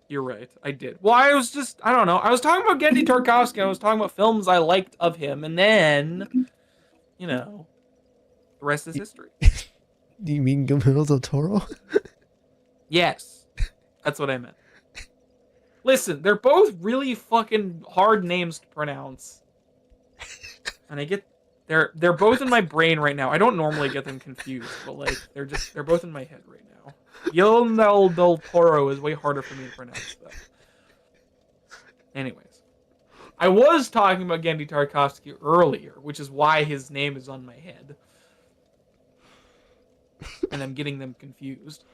You're right, I did. Well, I don't know. I was talking about Genndy Tarkovsky. I was talking about films I liked of him, and then, you know, the rest is history. Do you mean Guillermo del Toro? Yes, that's what I meant. Listen, they're both really fucking hard names to pronounce, and I get they're both in my brain right now. I don't normally get them confused, but like they're both in my head right now. Guillermo del Toro is way harder for me to pronounce though. Anyways, I was talking about Genndy Tarkovsky earlier, which is why his name is on my head, and I'm getting them confused.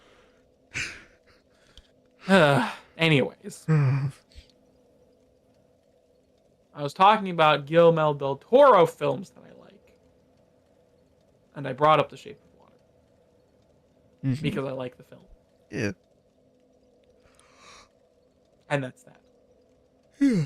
Anyways, I was talking about Guillermo del Toro films that I like, and I brought up The Shape of Water because I like the film, Yeah. and that's that. Yeah.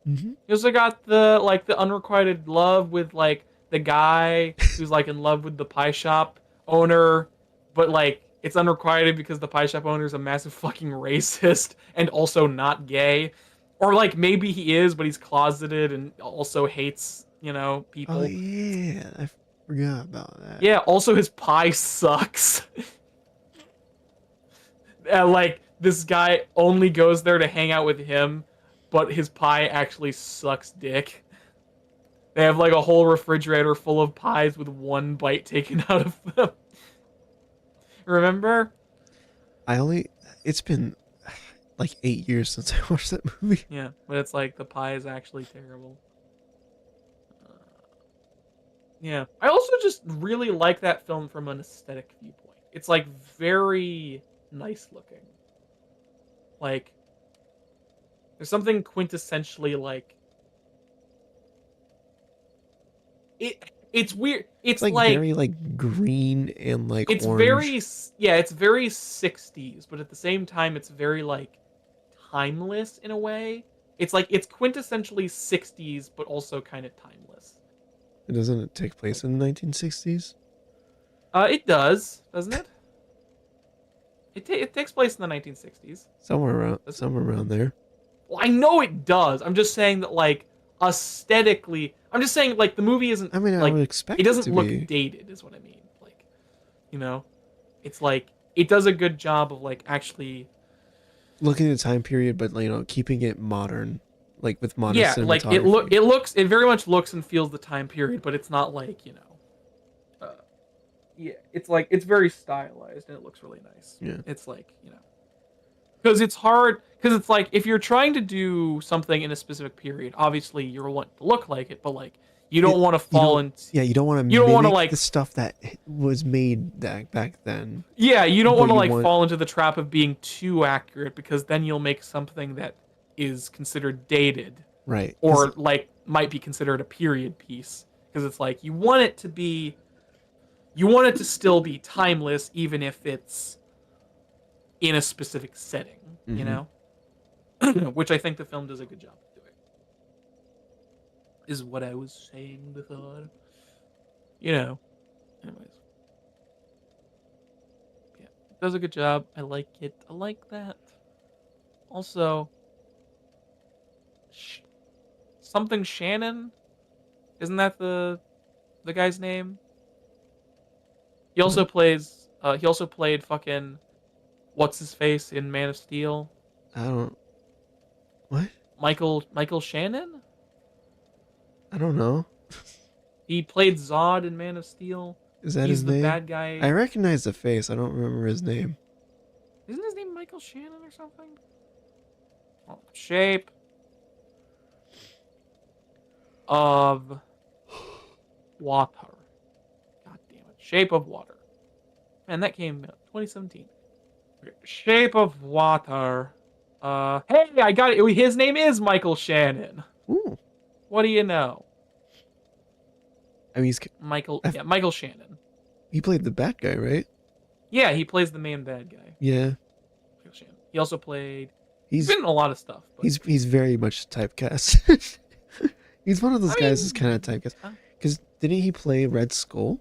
You also got the unrequited love with like the guy who's like in love with the pie shop owner, but like it's unrequited because the pie shop owner is a massive fucking racist and also not gay, or like maybe he is, but he's closeted and also hates, you know, people. Oh yeah, I forgot about that. Yeah. Also, his pie sucks. Like this guy only goes there to hang out with him, but his pie actually sucks dick. They have like a whole refrigerator full of pies with one bite taken out of them. Remember? It's been like 8 years since I watched that movie. Yeah, but it's like the pie is actually terrible. Yeah. I also just really like that film from an aesthetic viewpoint. It's like very nice looking. Like, there's something quintessentially like it's weird. It's like very like green and like it's orange. it's very 60s, but at the same time it's very like timeless in a way. It's like it's quintessentially 60s but also kind of timeless. Doesn't it take place in the 1960s? It does, doesn't it? It takes place in the 1960s. Somewhere around there. Well, I know it does. I'm just saying that like aesthetically, I'm just saying like the movie isn't. I mean, like, I would expect it doesn't to look be. dated, is what I mean. Like, you know, it's like it does a good job of like actually Looking at the time period, but you know, keeping it modern, like with modern like cinematography. it very much looks and feels the time period, but it's not like, you know. Yeah, it's like it's very stylized and it looks really nice. Yeah. It's like, you know, because it's hard, because it's like if you're trying to do something in a specific period, obviously you're wanting to look like it, but like you don't want to fall into. Yeah, you don't want to. You don't want to mimic like the stuff that was made back then. Yeah, you don't want to like want... fall into the trap of being too accurate, because then you'll make something that is considered dated, Right. or like might be considered a period piece, because it's like you want it to still be timeless even if it's in a specific setting, you know? Which I think the film does a good job of doing. Is what I was saying before. You know. Anyways. Yeah. It does a good job. I like it. I like that. Also, something Shannon? Isn't that the guy's name? He also plays he also played fucking what's his face in Man of Steel? I don't. What? Michael Shannon? I don't know. He played Zod in Man of Steel. Is that He's his the name? bad guy. I recognize the face. I don't remember his name. Isn't his name Michael Shannon or something? Oh, shape of water. God damn it. Shape of Water. Man, that came out 2017. Okay. Shape of Water. Hey, I got it. His name is Michael Shannon. Ooh. What do you know? I mean, Michael Shannon. he played the bad guy, right? Yeah, he plays the main bad guy. Yeah. Michael Shannon. He also played. He's been in a lot of stuff. But... He's very much typecast. He's one of those guys who's kind of typecast. Because didn't he play Red Skull?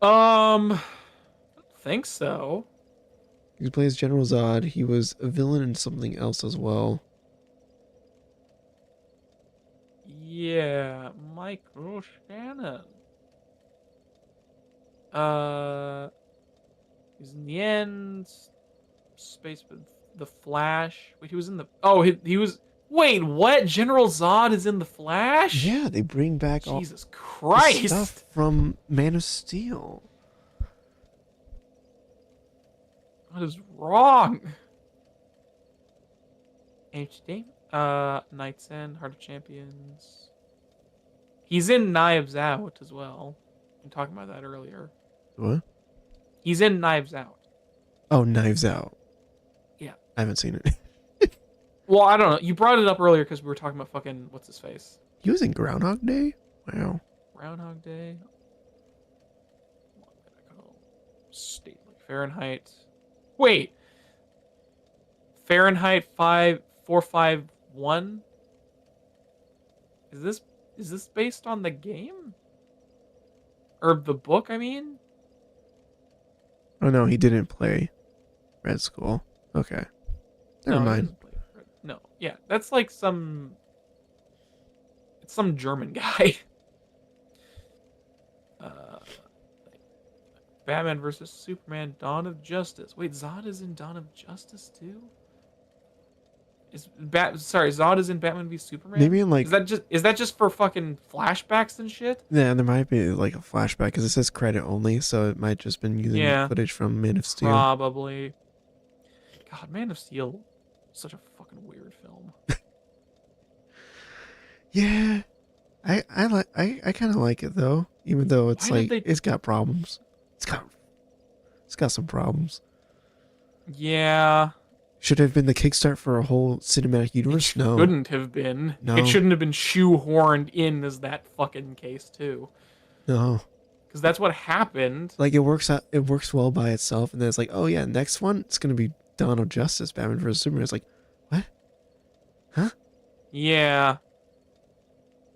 I don't think so. He plays General Zod. He was a villain in something else as well. Yeah, Michael Shannon. He's in the end. Space with the Flash. Wait, he was in the. Oh, he was. Wait, what? General Zod is in the Flash? Yeah, they bring back Jesus all Christ the stuff from Man of Steel. What is wrong? HD. Knight's End, Heart of Champions. He's in Knives Out as well. I'm talking about that earlier. What? He's in Knives Out. Oh, Knives Out. Yeah. I haven't seen it. Well, I don't know. You brought it up earlier because we were talking about fucking what's his face. He was in Groundhog Day? Wow. Groundhog Day. Stately Fahrenheit. Wait. Fahrenheit 5451. Is this based on the game? Or the book, I mean? Oh no, he didn't play Red Skull. Okay. Never mind. No, yeah, that's like it's some German guy. Batman versus Superman, Dawn of Justice. Wait, Zod is in Dawn of Justice too? Zod is in Batman v Superman? Maybe in like... Is that just for fucking flashbacks and shit? Yeah, there might be like a flashback because it says credit only, so it might just been using footage from Man of Steel. Probably. God, Man of Steel, such a fucking weird film. Yeah, I kind of like it though, even though it's it's got problems. It's got some problems. Yeah. Should have been the kickstart for a whole cinematic universe? No. Shouldn't have been. No. It shouldn't have been shoehorned in as that fucking case too. No. Because that's what happened. Like it works well by itself, and then it's like, oh yeah, next one it's gonna be Dawn of Justice, Batman vs Superman. It's like, what? Huh? Yeah.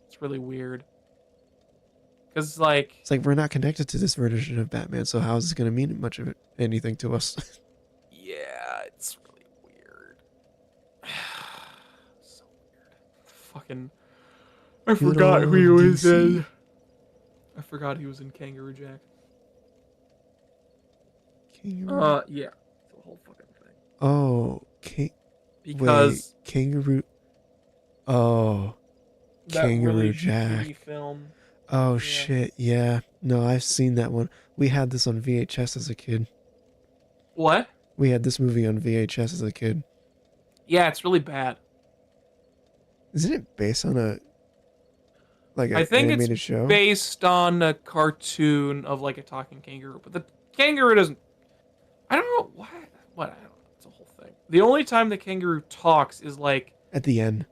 It's really weird. Because it's like we're not connected to this version of Batman, so how is this gonna mean much of anything to us? Yeah, it's really weird. So weird. Fucking, I forgot who he was in. I forgot he was in Kangaroo Jack. Kangaroo. Yeah, the whole fucking thing. Oh, because Kangaroo. Oh, that Kangaroo really Jack. shitty film. Oh Yeah. shit! Yeah, no, I've seen that one. We had this on VHS as a kid. What? We had this movie on VHS as a kid. Yeah, it's really bad. Isn't it based on a I think animated it's show? based on a cartoon of like a talking kangaroo, but the kangaroo doesn't. I don't know what. I don't know. It's a whole thing. The only time the kangaroo talks is like At the end.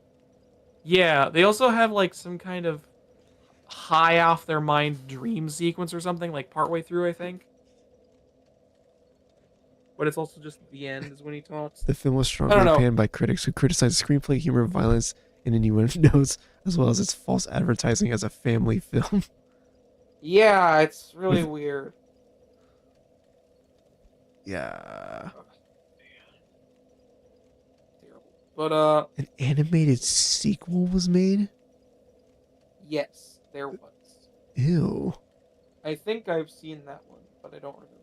Yeah, they also have like some kind of high off their mind dream sequence or something, like partway through, I think. But it's also just at the end is when he talks. The film was I don't strongly know. panned by critics who criticized screenplay, humor, violence, and innuendos, as well as its false advertising as a family film. Yeah, it's really With- weird. Yeah. Terrible. But An animated sequel was made? yes, there was. Ew. I think I've seen that one, but I don't remember.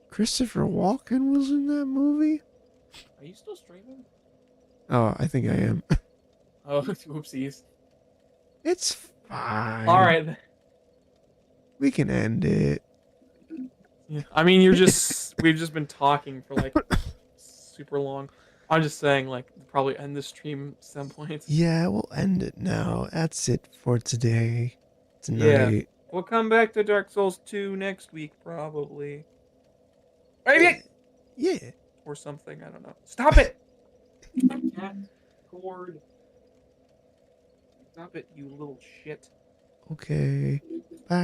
Christopher Walken was in that movie? Are you still streaming? Oh, I think I am. Oh, oopsies. It's fine. All right. We can end it. Yeah. I mean, we've just been talking for like super long. I'm just saying, like, probably end the stream at some point. Yeah, we'll end it now. That's it for today. Yeah. Tonight. We'll come back to Dark Souls 2 next week, probably. Maybe. Yeah. Or something, I don't know. Stop it! Cat cord. Stop it, you little shit. Okay. Bye.